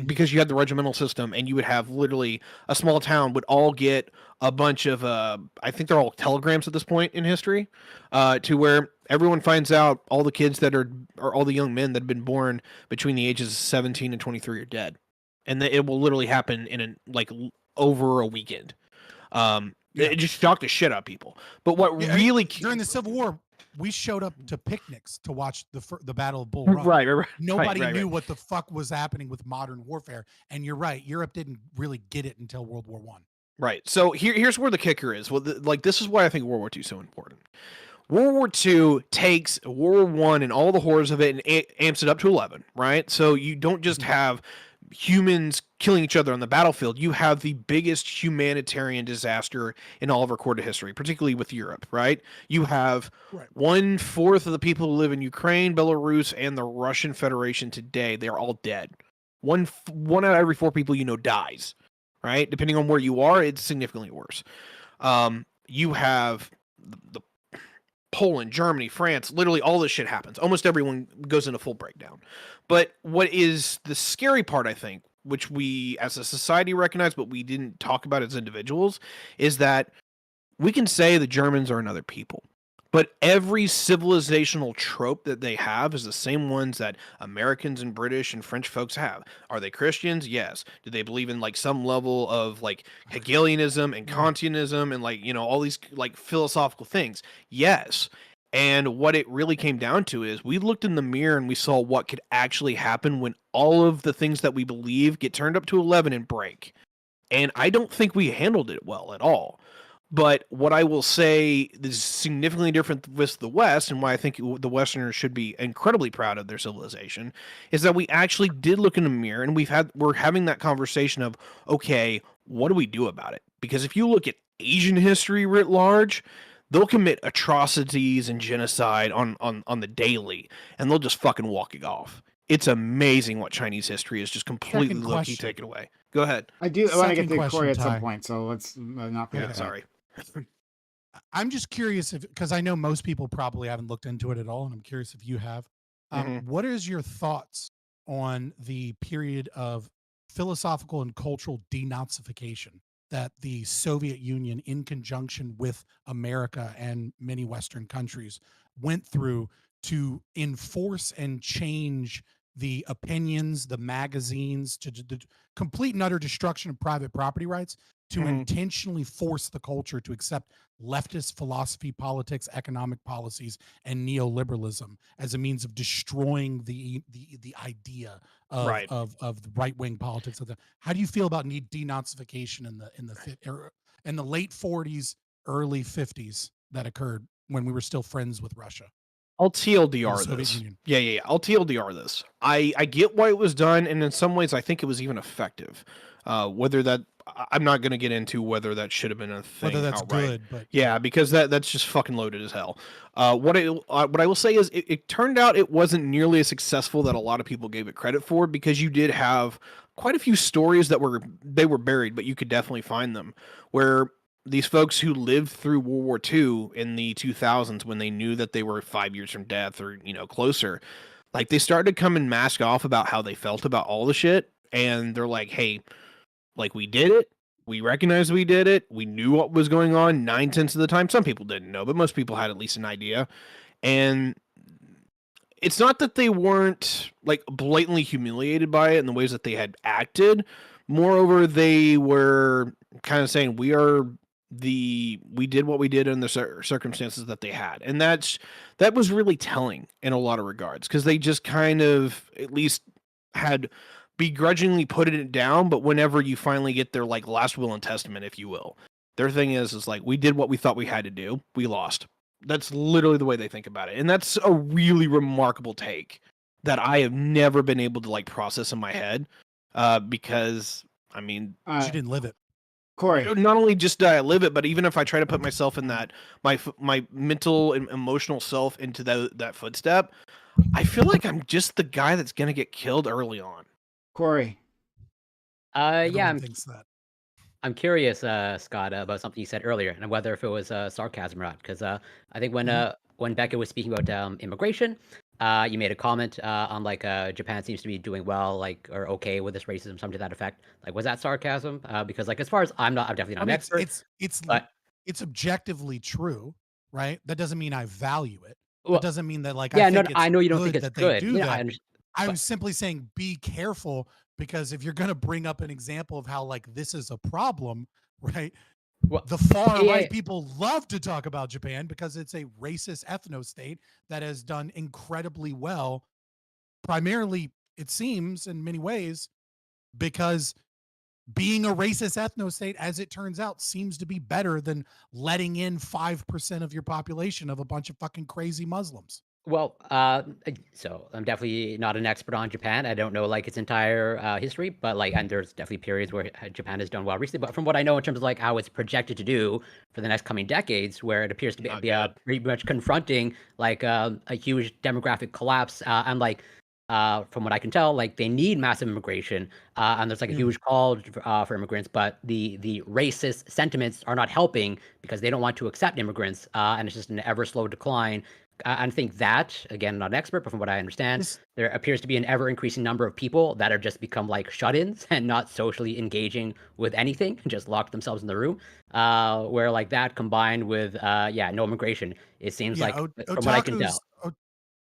because you had the regimental system, and you would have literally a small town would all get a bunch of, I think they're all telegrams at this point in history, to where everyone finds out all the kids that are all the young men that have been born between the ages of 17 and 23 are dead. And it will literally happen in over a weekend. It just shocked the shit out of people. But what really during the Civil War, we showed up to picnics to watch the Battle of Bull Run. Right. Nobody knew what the fuck was happening with modern warfare. And you're right, Europe didn't really get it until World War I. Right. So here's where the kicker is. Well, this is why I think World War II is so important. World War II takes World War I and all the horrors of it and amps it up to 11, right? So you don't just have humans killing each other on the battlefield. You have the biggest humanitarian disaster in all of recorded history, particularly with Europe, right? You have 1/4 of the people who live in Ukraine, Belarus, and the Russian Federation today. They're all dead. One out of every 4 people dies, right? Depending on where you are, it's significantly worse. You have the Poland, Germany, France, literally all this shit happens. Almost everyone goes into full breakdown. But what is the scary part, I think, which we as a society recognize, but we didn't talk about as individuals, is that we can say the Germans are another people. But every civilizational trope that they have is the same ones that Americans and British and French folks have. Are they Christians? Yes. Do they believe in some level of Hegelianism and Kantianism and all these philosophical things? Yes. And what it really came down to is we looked in the mirror and we saw what could actually happen when all of the things that we believe get turned up to 11 and break. And I don't think we handled it well at all. But what I will say is significantly different with the West, and why I think the Westerners should be incredibly proud of their civilization, is that we actually did look in the mirror, and we're having that conversation of, okay, what do we do about it? Because if you look at Asian history writ large, they'll commit atrocities and genocide on the daily, and they'll just fucking walk it off. It's amazing what Chinese history is just completely low-key taken away. Go ahead. I do. I want to get to Second Corey at question, some Ty. point, so let's not forget. Yeah, sorry. I'm just curious because I know most people probably haven't looked into it at all, and I'm curious if you have. What is your thoughts on the period of philosophical and cultural denazification that the Soviet Union, in conjunction with America and many Western countries, went through to enforce and change the opinions, the magazines, to the complete and utter destruction of private property rights, to intentionally force the culture to accept leftist philosophy, politics, economic policies, and neoliberalism as a means of destroying the idea of Right. of the right wing politics. How do you feel about denazification in the late 40s, early 50s that occurred when we were still friends with Russia? I'll and the TLDR Soviet this. Union? Yeah. I'll TLDR this. I get why it was done, and in some ways, I think it was even effective. Whether that I'm not going to get into whether that should have been a thing. Whether that's outright. good, but Yeah, because that's just fucking loaded as hell. What I will say is it turned out it wasn't nearly as successful that a lot of people gave it credit for, because you did have quite a few stories that were buried, but you could definitely find them, where these folks who lived through World War II in the 2000s, when they knew that they were 5 years from death or closer, like they started to come and mask off about how they felt about all the shit, and they're like, hey, like, we did it. We recognized we did it. We knew what was going on 9/10 of the time. Some people didn't know, but most people had at least an idea. And it's not that they weren't like blatantly humiliated by it in the ways that they had acted. Moreover, they were kind of saying we did what we did in the circumstances that they had. And that was really telling in a lot of regards, because they just kind of at least had begrudgingly put it down. But whenever you finally get their like last will and testament, if you will, their thing is like, we did what we thought we had to do. We lost. That's literally the way they think about it. And that's a really remarkable take that I have never been able to like process in my head. Because I mean, you didn't live it. Corey, not only just did I live it, but even if I try to put myself in that, my mental and emotional self into that footstep, I feel like I'm just the guy that's going to get killed early on. Corey. Yeah, Thinks that. I'm curious, Scott, about something you said earlier, and whether if it was sarcasm or not. Because I think when Becca was speaking about immigration, you made a comment on like Japan seems to be doing well, like, or okay with this racism, something to that effect. Like, was that sarcasm? Because like, as far as I'm definitely not an expert. It's objectively true, right? That doesn't mean I value it. Well, that doesn't mean that like yeah, I think I know you don't think it's that good. they do Yeah, that. I'm simply saying be careful, because if you're going to bring up an example of how like this is a problem, right? Well, the far right people love to talk about Japan because it's a racist ethno state that has done incredibly well, primarily, it seems, in many ways, because being a racist ethno state, as it turns out, seems to be better than letting in 5% of your population of a bunch of fucking crazy Muslims. Well, so I'm definitely not an expert on Japan. I don't know like its entire history, but like, and there's definitely periods where Japan has done well recently. But from what I know in terms of like how it's projected to do for the next coming decades, where it appears to be pretty much confronting like a huge demographic collapse, and like from what I can tell, like they need massive immigration, and there's like a huge call for immigrants, but the racist sentiments are not helping because they don't want to accept immigrants, and it's just an ever slow decline. I think that, again, I'm not an expert, but from what I understand, there appears to be an ever-increasing number of people that are just become like shut-ins and not socially engaging with anything, just lock themselves in the room. Where like that combined with, no immigration, it seems like, from what I can tell.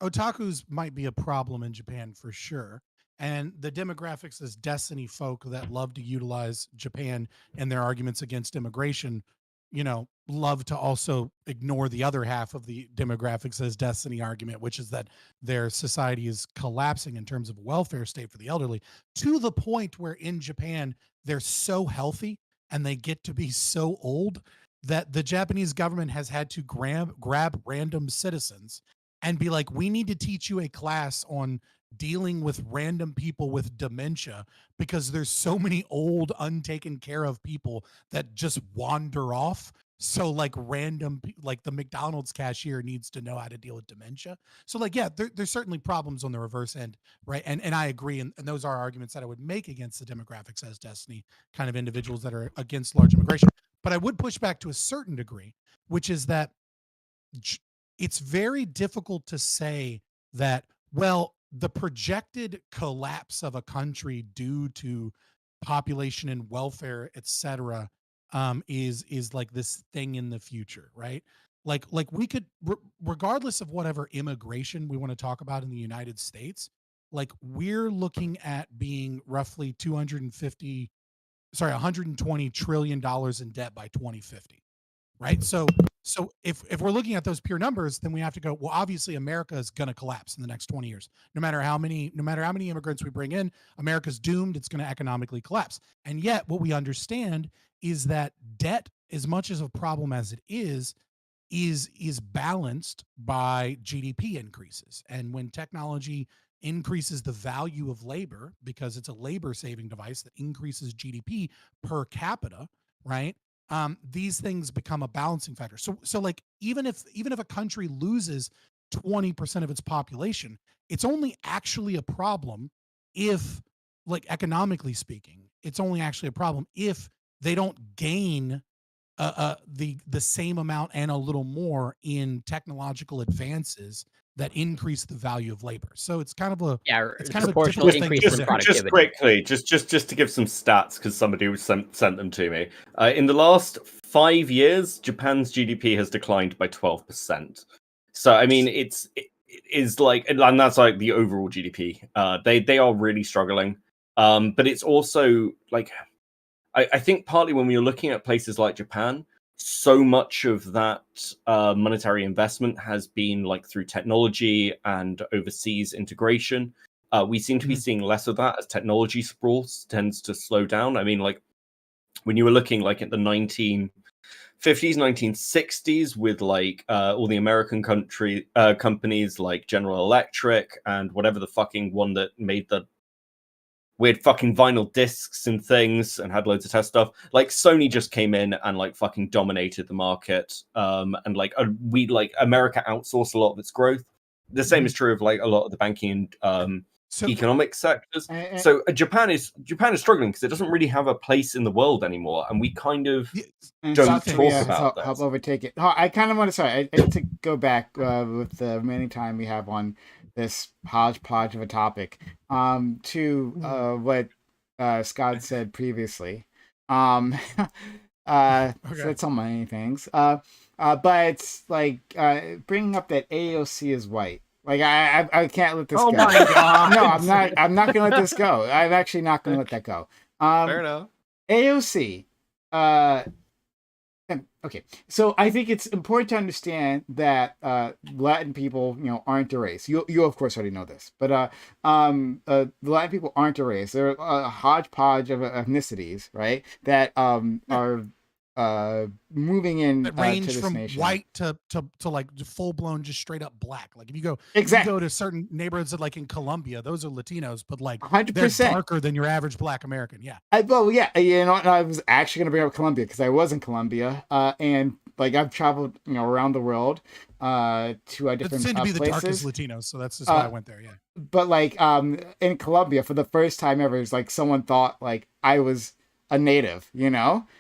Otakus might be a problem in Japan for sure. And the demographics as Destiny folk that love to utilize Japan in their arguments against immigration love to also ignore the other half of the demographics as destiny argument, which is that their society is collapsing in terms of welfare state for the elderly, to the point where in Japan, they're so healthy and they get to be so old that the Japanese government has had to grab random citizens and be like, we need to teach you a class on dealing with random people with dementia because there's so many old untaken care of people that just wander off. So like like the McDonald's cashier needs to know how to deal with dementia. So like, yeah, there's certainly problems on the reverse end, right? And I agree. And those are arguments that I would make against the demographics as destiny kind of individuals that are against large immigration. But I would push back to a certain degree, which is that it's very difficult to say that, well, the projected collapse of a country due to population and welfare, et cetera, is like this thing in the future, right? Like we could, regardless of whatever immigration we want to talk about in the United States, like we're looking at being roughly 120 trillion dollars in debt by 2050, right? So if we're looking at those pure numbers, then we have to go, well, obviously America is going to collapse in the next 20 years. No matter how many immigrants we bring in, America's doomed. It's going to economically collapse. And yet what we understand is that debt, as much as a problem as it is balanced by GDP increases. And when technology increases the value of labor, because it's a labor saving device that increases GDP per capita, right? These things become a balancing factor. So like even if a country loses 20% of its population, it's only actually a problem if, like economically speaking, it's only actually a problem if they don't gain the same amount and a little more in technological advances that increase the value of labor. So it's kind of a proportional increase in productivity. Just quickly, just to give some stats, because somebody sent them to me. In the last 5 years, Japan's GDP has declined by 12%. So I mean, it is like, and that's like the overall GDP. They are really struggling. But it's also like, I think partly when we are looking at places like Japan, so much of that monetary investment has been like through technology and overseas integration. We seem to be seeing less of that as technology sprawl tends to slow down. I mean, like when you were looking like at the 1950s, 1960s with like all the American companies like General Electric and whatever the fucking one that made the weird fucking vinyl discs and things and had loads of test stuff. Like Sony just came in and like fucking dominated the market. And like America outsourced a lot of its growth. The same is true of like a lot of the banking and economic sectors. So Japan is struggling because it doesn't really have a place in the world anymore, and we kind of don't talk about that. Help overtake it. I kind of want to. I need to go back with the remaining time we have on this hodgepodge of a topic to what Scott said previously. So that's on many things. But like bringing up that AOC is white. Like I can't let this go. Oh my god! No, I'm not gonna let this go. I'm actually not gonna let that go. Fair enough. AOC. Okay, so I think it's important to understand that Latin people, aren't a race. You of course already know this, but the Latin people aren't a race. They're a hodgepodge of ethnicities, right? That are moving in that range to this from nation. White to like full blown just straight up black. Like if you go to certain neighborhoods that like in Colombia, those are Latinos, but like 100%. they're darker than your average black American. Yeah. I was actually gonna bring up Colombia because I was in Colombia, and like I've traveled around the world to different places. Seem to be the darkest Latinos, so that's just why I went there. Yeah. But like in Colombia, for the first time ever, it's like someone thought like I was a native,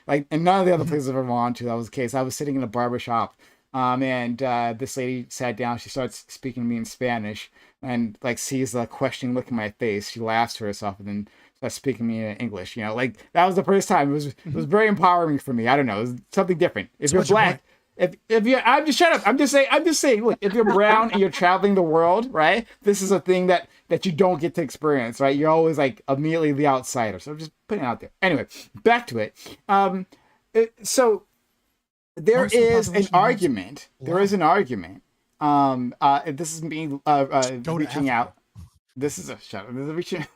like, and none of the other places I've ever gone to that was the case. I was sitting in a barber shop, and this lady sat down. She starts speaking to me in Spanish, and like sees the questioning look in my face. She laughs to herself, and then starts speaking to me in English. Like that was the first time. It was very empowering for me. I don't know, it was something different. If you're black. If you're, I'm just shut up. I'm just saying. Look, if you're brown and you're traveling the world, right? This is a thing that you don't get to experience, right? You're always like immediately the outsider. So I'm just putting it out there. Anyway, back to it. So there Most of the is an population lives argument. There black. is an argument. This is me Go to reaching Africa. out. This is a shut up. This is reaching,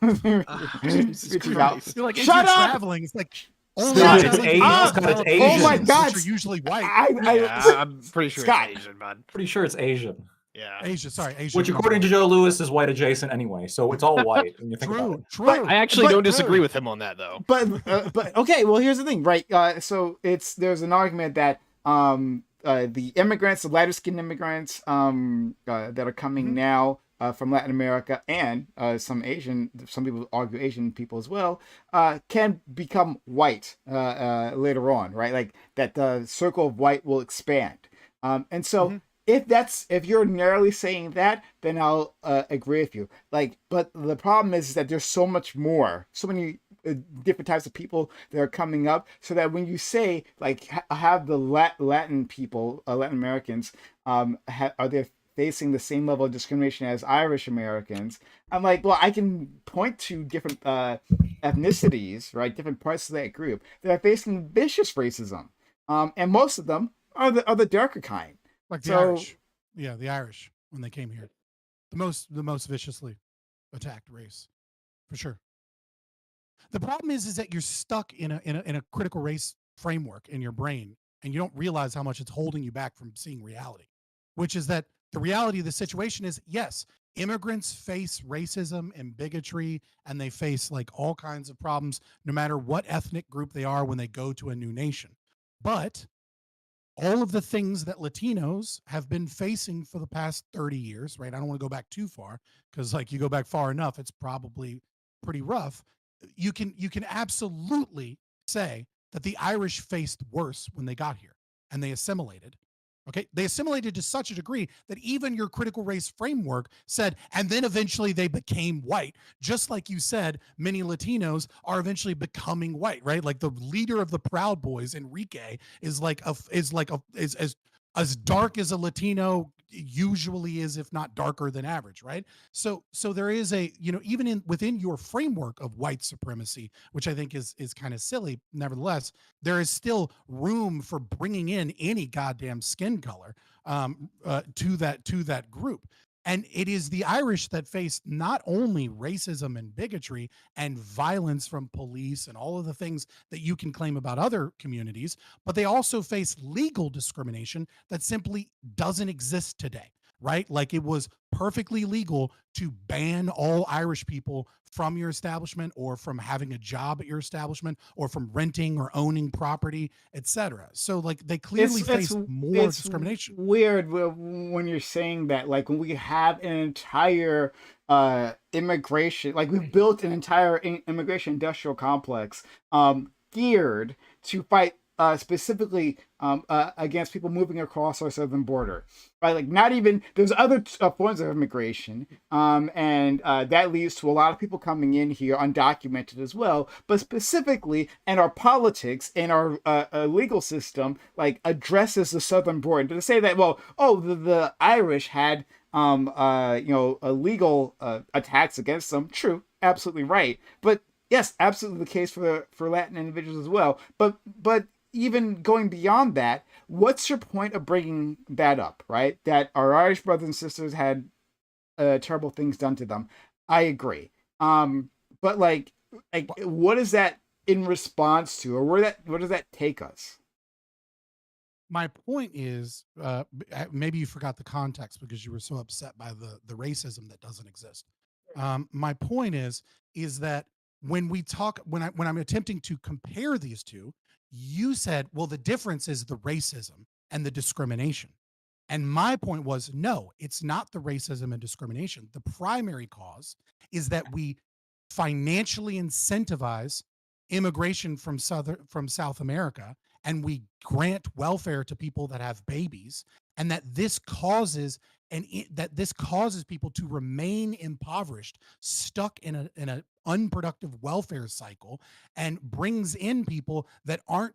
Jesus reaching out. Christ. You're like, if Shut you're up! traveling, it's like only Scott, it's traveling to Asian. Ah! Scott, it's developed Asian. Oh my nations, God! which are usually white. Yeah, I'm pretty sure Scott. it's Asian, bud. Pretty sure it's Asian. Yeah. Asia, sorry, Asia. Which, according to Joe Lewis, is white adjacent anyway. So it's all white when you think about it. True. But- I actually but- don't disagree with him on that, though. But okay. Well, here's the thing, right? So there's an argument that the immigrants, the lighter skinned immigrants that are coming now from Latin America and some people argue Asian people as well, can become white later on, right? Like that the circle of white will expand. And so if you're narrowly saying that, then I'll agree with you. Like, but the problem is that there's so much more, so many different types of people that are coming up, so that when you say like have the Latin people, Latin Americans, are they facing the same level of discrimination as Irish Americans? I'm like, well, I can point to different ethnicities, right, different parts of that group that are facing vicious racism, and most of them are the darker kind. Like the So- Irish. Yeah, the Irish when they came here. The most viciously attacked race. For sure. The problem is that you're stuck in a critical race framework in your brain, and you don't realize how much it's holding you back from seeing reality, which is that the reality of the situation is, yes, immigrants face racism and bigotry, and they face like all kinds of problems, no matter what ethnic group they are when they go to a new nation. But all of the things that Latinos have been facing for the past 30 years, right? I don't want to go back too far, because like you go back far enough, it's probably pretty rough. You can absolutely say that the Irish faced worse when they got here and they assimilated. Okay, they assimilated to such a degree that even your critical race framework said, and then eventually they became white. Just like you said, many Latinos are eventually becoming white, right? Like the leader of the Proud Boys, Enrique, is as dark as a Latino usually is, if not darker than average, right? So there is a, even within your framework of white supremacy, which I think is kind of silly, nevertheless, there is still room for bringing in any goddamn skin color to that group. And it is the Irish that face not only racism and bigotry and violence from police and all of the things that you can claim about other communities, but they also face legal discrimination that simply doesn't exist today, right? Like it was perfectly legal to ban all Irish people from your establishment or from having a job at your establishment or from renting or owning property, etc. So like they clearly face more discrimination. Weird when you're saying that, like when we have an entire immigration, like we've built an entire immigration industrial complex geared to fight specifically against people moving across our southern border, right? Like not even, there's other forms of immigration, and that leads to a lot of people coming in here undocumented as well, but specifically in our politics and our legal system, like addresses the southern border. To say that, well, the Irish had illegal attacks against them, true, absolutely right, but yes, absolutely the case for Latin individuals as well, but even going beyond that, what's your point of bringing that up, right? That our Irish brothers and sisters had terrible things done to them. I agree. But like, what is that in response to, or where does that take us? My point is, maybe you forgot the context because you were so upset by the racism that doesn't exist. My point is that when we talk, when I'm attempting to compare these two, you said, well, the difference is the racism and the discrimination. And my point was, no, it's not the racism and discrimination. The primary cause is that we financially incentivize immigration from South America, and we grant welfare to people that have babies, and that this causes people to remain impoverished, stuck in an unproductive welfare cycle, and brings in people that are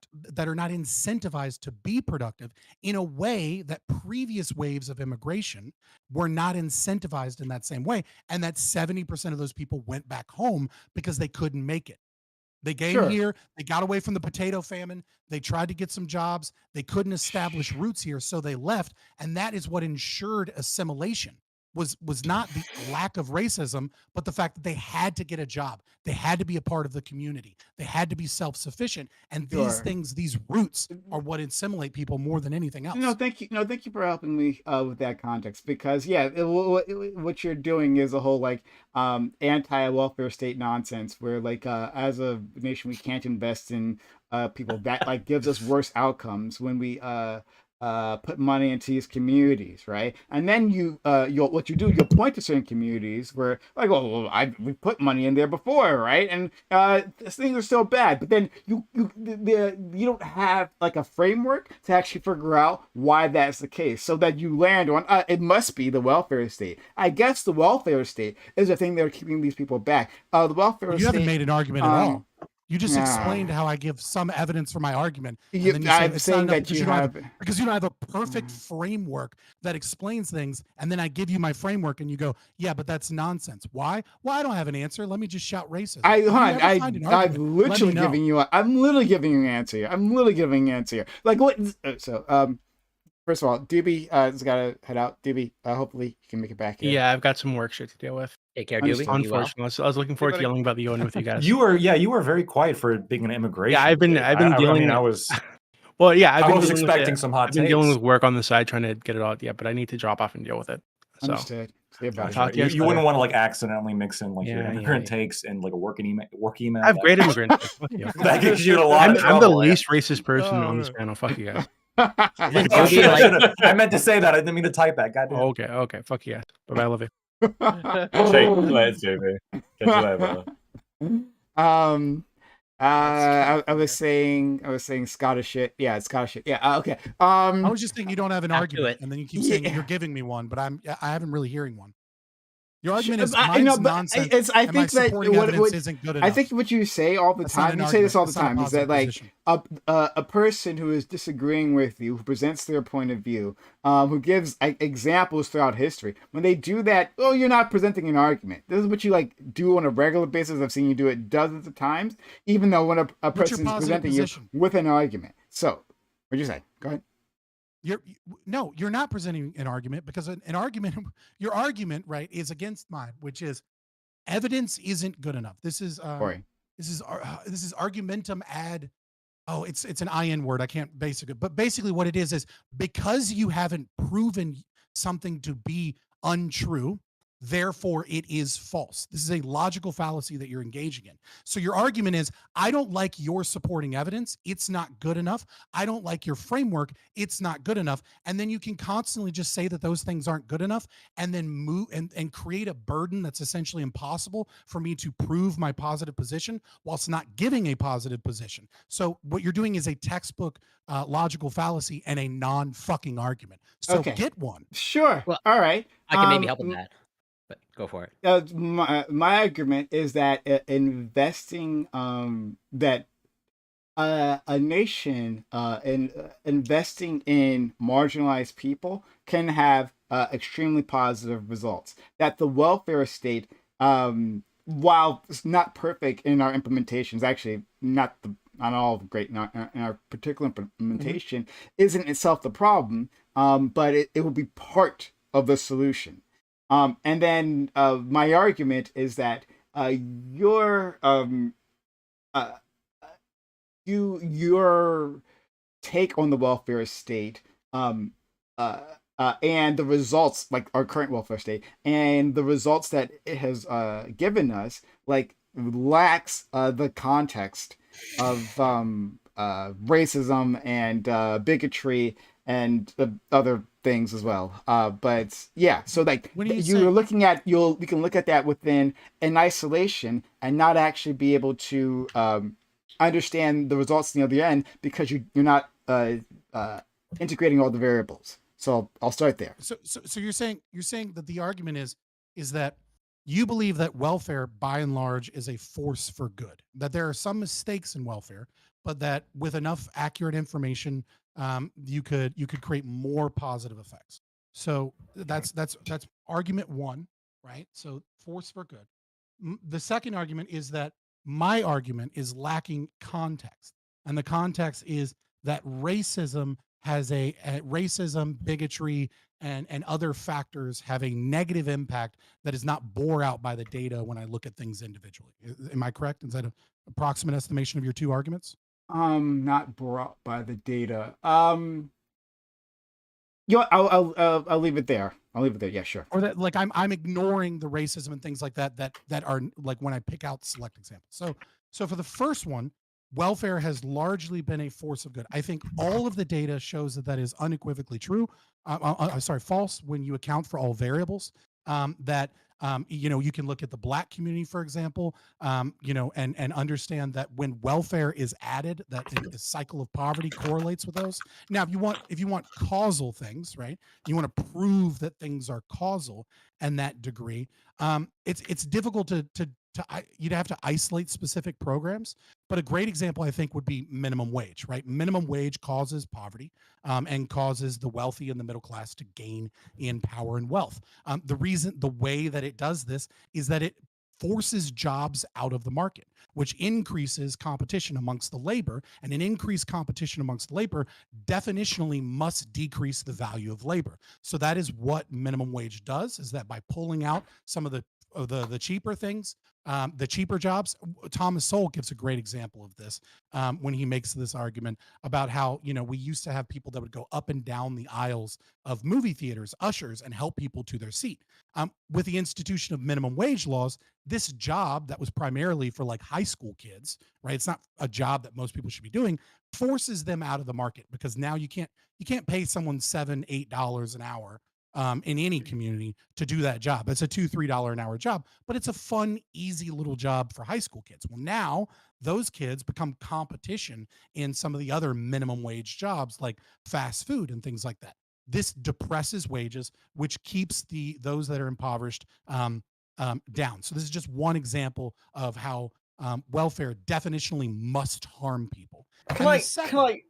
not incentivized to be productive in a way that previous waves of immigration were not incentivized in that same way, and that 70% of those people went back home because they couldn't make it. They came Sure. here. They got away from the potato famine. They tried to get some jobs. They couldn't establish roots here, so they left. And that is what ensured assimilation. Was not the lack of racism, but the fact that they had to get a job. They had to be a part of the community. They had to be self-sufficient. And these Sure. things, these roots, are what assimilate people more than anything else. No, thank you. No, thank you for helping me with that context, because what you're doing is a whole like anti-welfare state nonsense, where like as a nation we can't invest in people. That like gives us worse outcomes when we put money into these communities, right? And then you'll point to certain communities where like, well, we put money in there before, right? And things are still bad, but then you don't have like a framework to actually figure out why that's the case, so that you land on it must be the welfare state. I guess the welfare state is the thing that are keeping these people back. The welfare state. You haven't made an argument at all. You just explained how I give some evidence for my argument. And then you say I'm it's saying not enough that you have because you don't have a perfect framework that explains things. And then I give you my framework and you go, yeah, but that's nonsense. Why? Well, I don't have an answer. Let me just shout racism. I'm literally giving you an answer here. I'm literally giving you an answer here. Like what? So, first of all, Doobie has got to head out. Doobie, hopefully you can make it back here. Yeah, I've got some work shit to deal with. Take care, Doobie. Unfortunately, I was looking forward to yelling about the UN with you guys. You were very quiet for being an immigration. Yeah, I've been dealing. I was. Well, yeah, I was expecting some hot. I've been dealing with work on the side, trying to get it all. Yeah, but I need to drop off and deal with it. So. Understood. You wouldn't want to like accidentally mix in like your immigrant takes and like a work email. I have great immigrant takes. That gives you a lot of trouble. I'm the least racist person on this panel. Fuck you guys. Oh, shit, I meant to say that. I didn't mean to type that. Goddamn. Oh, okay. Fuck you guys. Bye-bye. I love you. Let's JB. Catch you later. I was saying Scottish shit. Yeah, it's Scottish shit. Yeah. Okay. I was just thinking you don't have an argument, and then you keep saying you're giving me one, but I haven't really hearing one. Your argument is nonsense. I think that what isn't good enough. I think what you say all the time, you say this all the time, is that like a person who is disagreeing with you, who presents their point of view, who gives examples throughout history, when they do that, oh, you're not presenting an argument. This is what you like do on a regular basis. I've seen you do it dozens of times, even though when a person is presenting you with an argument. So, what'd you say? Go ahead. You're not presenting an argument, because an argument, your argument, right, is against mine, which is evidence isn't good enough. This is argumentum ad. Oh, it's an IN word. I can't but basically what it is because you haven't proven something to be untrue, therefore it is false. This is a logical fallacy that you're engaging in. So your argument is, I don't like your supporting evidence. It's not good enough. I don't like your framework. It's not good enough. And then you can constantly just say that those things aren't good enough, and then move and create a burden that's essentially impossible for me to prove my positive position whilst not giving a positive position. So what you're doing is a textbook logical fallacy and a non-fucking argument. So get one. Sure. Well, all right. I can maybe help with that. But go for it. My argument is that investing that a nation investing in marginalized people can have extremely positive results. That the welfare state, while it's not perfect in our implementations, actually not all great in our particular implementation, isn't itself the problem, but it will be part of the solution. And then my argument is that your take on the welfare state and the results, like our current welfare state, and the results that it has given us, like lacks the context of racism and bigotry and other things as well. But yeah, so like we can look at that within an isolation and not actually be able to understand the results in the other end, because you're not integrating all the variables. So I'll start there. So you're saying that the argument is that you believe that welfare by and large is a force for good, that there are some mistakes in welfare, but that with enough accurate information, you could create more positive effects. So that's argument one, right? So force for good. The second argument is that My argument is lacking context. And the context is that racism has a racism, bigotry, and other factors have a negative impact that is not bore out by the data when I look at things individually. Am I correct? Is that an approximate estimation of your two arguments? Not brought by the data. I'll leave it there. I'll leave it there. Yeah, sure. Or that, like, I'm ignoring the racism and things like that are like when I pick out select examples. So for the first one, welfare has largely been a force of good. I think all of the data shows that is unequivocally true. False when you account for all variables. You can look at the Black community, for example, and understand that when welfare is added, that the cycle of poverty correlates with those. Now, if you want causal things, right? You want to prove that things are causal and that degree. It's difficult to you'd have to isolate specific programs, but a great example I think would be minimum wage, right? Minimum wage causes poverty and causes the wealthy and the middle class to gain in power and wealth. The way that it does this is that it forces jobs out of the market, which increases competition amongst the labor, and an increased competition amongst labor definitionally must decrease the value of labor. So that is what minimum wage does, is that by pulling out some of the cheaper things, the cheaper jobs. Thomas Sowell gives a great example of this when he makes this argument about how, we used to have people that would go up and down the aisles of movie theaters, ushers, and help people to their seat. With the institution of minimum wage laws, this job that was primarily for like high school kids, right? It's not a job that most people should be doing, forces them out of the market, because now you can't pay someone $7-8 an hour in any community to do that job. It's a $2-3 an hour job, but it's a fun, easy little job for high school kids. Well, now those kids become competition in some of the other minimum wage jobs like fast food and things like that. This depresses wages, which keeps those that are impoverished down. So this is just one example of how welfare definitionally must harm people. The second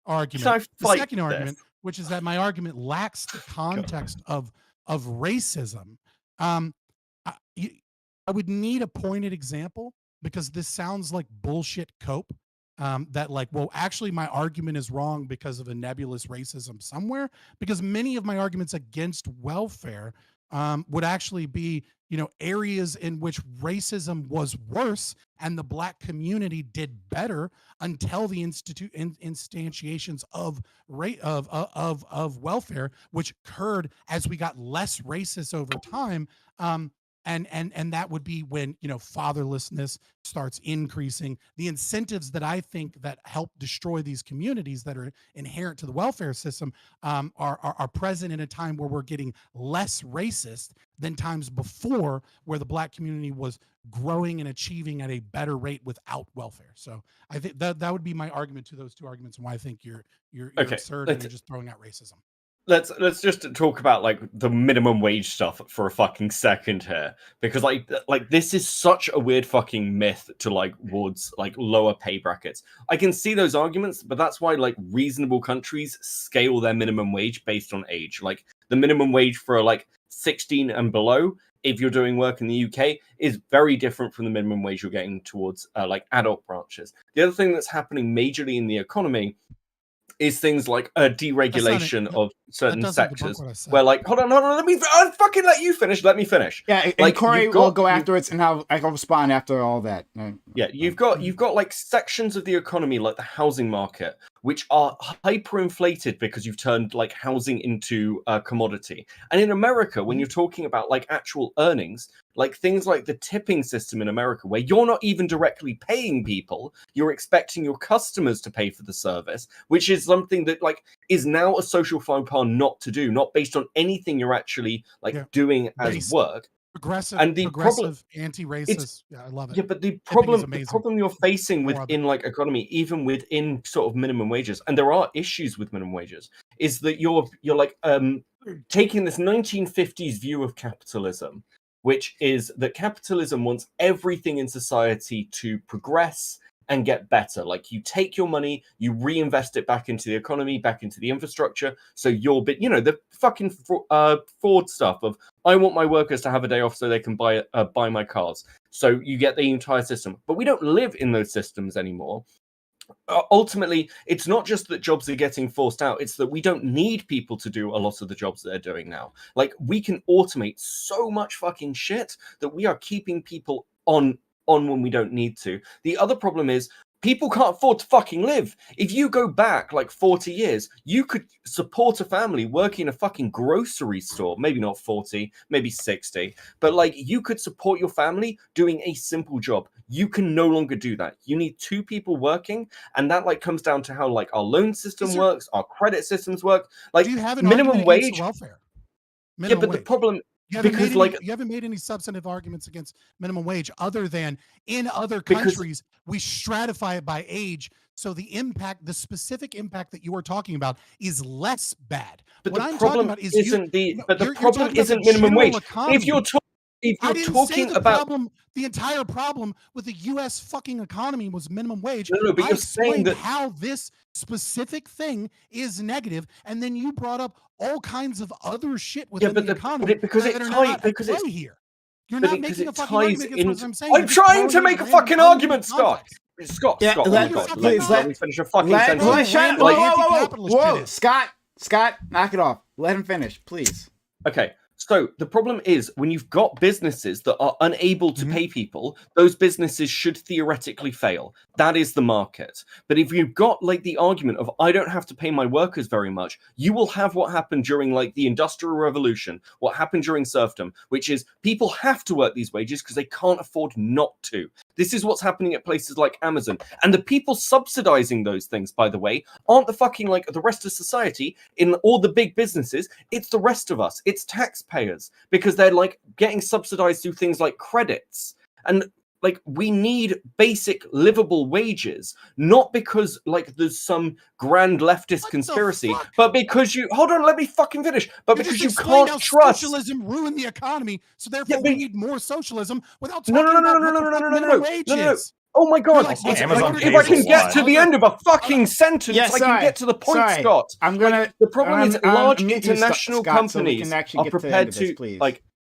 argument, which is that my argument lacks the context of racism. I would need a pointed example, because this sounds like bullshit cope. That like, well, actually my argument is wrong because of a nebulous racism somewhere, because many of my arguments against welfare would actually be, areas in which racism was worse and the Black community did better until the instantiations of welfare, which occurred as we got less racist over time. And that would be when, fatherlessness starts increasing. The incentives that I think that help destroy these communities that are inherent to the welfare system are present in a time where we're getting less racist than times before, where the Black community was growing and achieving at a better rate without welfare. So I think that would be my argument to those two arguments, and why I think you're absurd and you're just throwing out racism. Let's just talk about like the minimum wage stuff for a fucking second here, because like this is such a weird fucking myth to like towards like lower pay brackets. I can see those arguments, but that's why like reasonable countries scale their minimum wage based on age. Like the minimum wage for like 16 and below, if you're doing work in the UK, is very different from the minimum wage you're getting towards like adult branches. The other thing that's happening majorly in the economy is things like a deregulation of certain sectors where like, hold on, I'll fucking let you finish. Let me finish. Yeah, and like, Corey will go afterwards, and I'll respond after all that. Yeah, you've got like sections of the economy, like the housing market, which are hyperinflated because you've turned like housing into a commodity. And in America, when you're talking about like actual earnings, like things like the tipping system in America, where you're not even directly paying people, you're expecting your customers to pay for the service, which is something that like is now a social faux pas not to do, not based on anything you're actually like doing as work. Progressive, anti-racist. Yeah, I love it. Yeah, but the problem you're facing within like economy, even within sort of minimum wages, and there are issues with minimum wages, is that you're like taking this 1950s view of capitalism, which is that capitalism wants everything in society to progress and get better. Like you take your money, you reinvest it back into the economy, back into the infrastructure. So you're, the fucking fraud stuff of I want my workers to have a day off so they can buy my cars. So you get the entire system, but we don't live in those systems anymore. Ultimately, it's not just that jobs are getting forced out, it's that we don't need people to do a lot of the jobs that they're doing now. Like, we can automate so much fucking shit that we are keeping people on when we don't need to. The other problem is people can't afford to fucking live. If you go back like 40 years, you could support a family working in a fucking grocery store. Maybe not 40, maybe 60. But like, you could support your family doing a simple job. You can no longer do that. You need two people working. And that like comes down to how like our loan system works, our credit systems work. Like, do you have an minimum wage welfare? Yeah, but the problem... You haven't made any substantive arguments against minimum wage other than in other countries we stratify it by age, so the specific impact that you are talking about is less bad. But what the I'm problem talking about isn't you're problem isn't minimum wage. Economy. If you're talking about the entire problem with the U.S. fucking economy was minimum wage. No, but I you're saying that how this specific thing is negative, and then you brought up all kinds of other shit within the economy because that it are ties not because at it's play here. You're not making a fucking argument against what I'm saying. I'm trying to make a fucking argument, Scott. Scott, Yeah, oh my God, let me finish a fucking sentence. Whoa, Scott, knock it off. Let him finish, please. Okay. So the problem is when you've got businesses that are unable to pay people, those businesses should theoretically fail. That is the market. But if you've got like the argument of I don't have to pay my workers very much, you will have what happened during like the Industrial Revolution, what happened during serfdom, which is people have to work these wages because they can't afford not to. This is what's happening at places like Amazon. And the people subsidizing those things, by the way, aren't the fucking like the rest of society in all the big businesses. It's the rest of us. It's taxpayers, because they're like getting subsidized through things like credits. And like, we need basic livable wages, not because like there's some grand leftist conspiracy, but because hold on, let me fucking finish. But because you can't trust socialism ruined the economy, so therefore we need more socialism without talking about minimum wages. Oh my God! Like, if I can get to the end of a fucking sentence, I can get to the point, Scott. The problem is large international companies are prepared to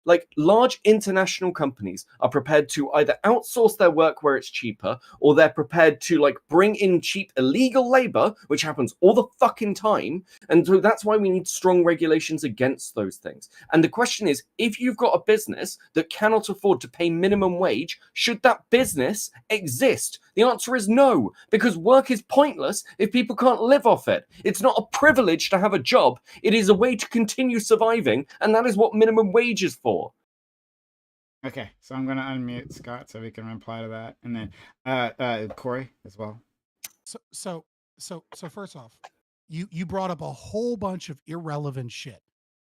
like large international companies are prepared to either outsource their work where it's cheaper, or they're prepared to like bring in cheap illegal labor, which happens all the fucking time. And so that's why we need strong regulations against those things. And the question is, if you've got a business that cannot afford to pay minimum wage, should that business exist? The answer is no, because work is pointless if people can't live off it. It's not a privilege to have a job. It is a way to continue surviving, and that is what minimum wage is for. Okay, so I'm going to unmute Scott so we can reply to that, and then Corey as well. So first off, you brought up a whole bunch of irrelevant shit,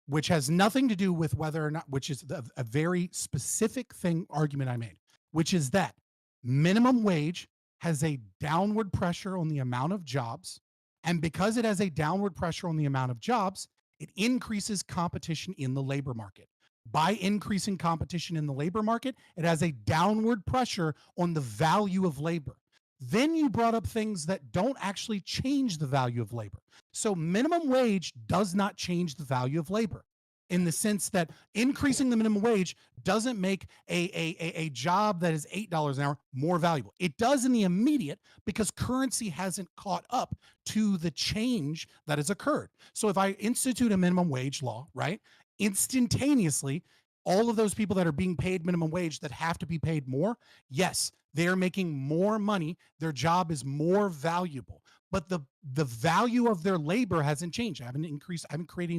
which has nothing to do with whether or not, which is a very specific argument I made, which is that minimum wage has a downward pressure on the amount of jobs, and because it has a downward pressure on the amount of jobs, it increases competition in the labor market. By increasing competition in the labor market, it has a downward pressure on the value of labor. Then you brought up things that don't actually change the value of labor. So minimum wage does not change the value of labor, in the sense that increasing the minimum wage doesn't make a job that is $8 an hour more valuable. It does in the immediate, because currency hasn't caught up to the change that has occurred. So if I institute a minimum wage law, right, instantaneously, all of those people that are being paid minimum wage that have to be paid more, yes, they're making more money. Their job is more valuable, but the value of their labor hasn't changed. I haven't increased. I haven't created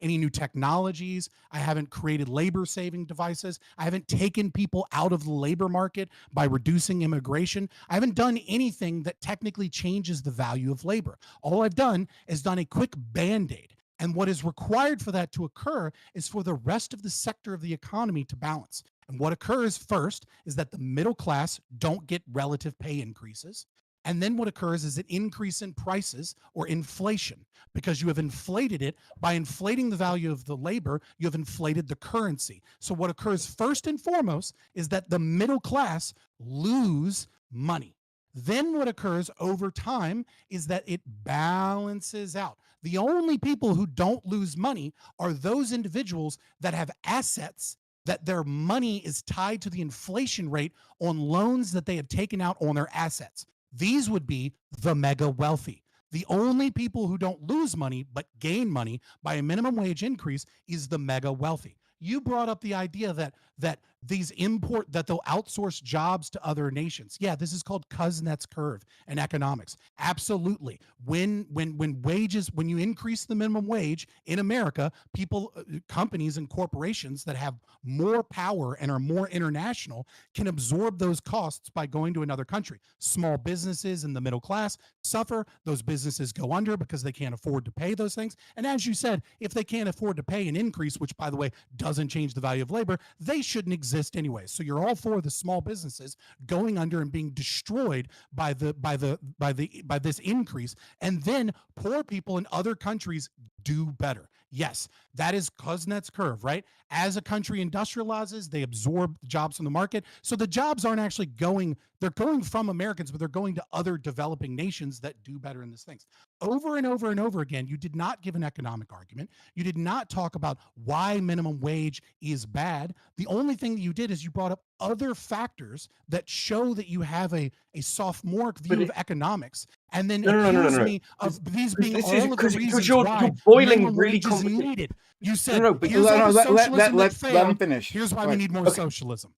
any new technologies. I haven't created labor saving devices. I haven't taken people out of the labor market by reducing immigration. I haven't done anything that technically changes the value of labor. All I've done is done a quick Band-Aid. And what is required for that to occur is for the rest of the sector of the economy to balance. And what occurs first is that the middle class don't get relative pay increases. And then what occurs is an increase in prices, or inflation, because you have inflated it. By inflating the value of the labor, you have inflated the currency. So what occurs first and foremost is that the middle class lose money. Then what occurs over time is that it balances out. The only people who don't lose money are those individuals that have assets, that their money is tied to the inflation rate on loans that they have taken out on their assets. These would be the mega wealthy. The only people who don't lose money but gain money by a minimum wage increase is the mega wealthy. You brought up the idea that they'll outsource jobs to other nations. Yeah, this is called Kuznets curve in economics. Absolutely. When you increase the minimum wage in America, companies and corporations that have more power and are more international can absorb those costs by going to another country. Small businesses and the middle class suffer. Those businesses go under because they can't afford to pay those things. And as you said, if they can't afford to pay an increase, which by the way doesn't change the value of labor, they shouldn't exist anyway. So you're all for the small businesses going under and being destroyed by this increase, and then poor people in other countries do better. Yes, that is Kuznets curve, right? As a country industrializes, they absorb jobs from the market. So the jobs aren't actually they're going from Americans, but they're going to other developing nations that do better in these things. Over and over and over again, you did not give an economic argument. You did not talk about why minimum wage is bad. The only thing that you did is you brought up other factors that show that you have a sophomoric view of economics, and then accuse me of these being all of the reasons why you're boiling minimum really wage is needed. You said, but here's all the socialism that let him failed. finish. Here's why we need more socialism.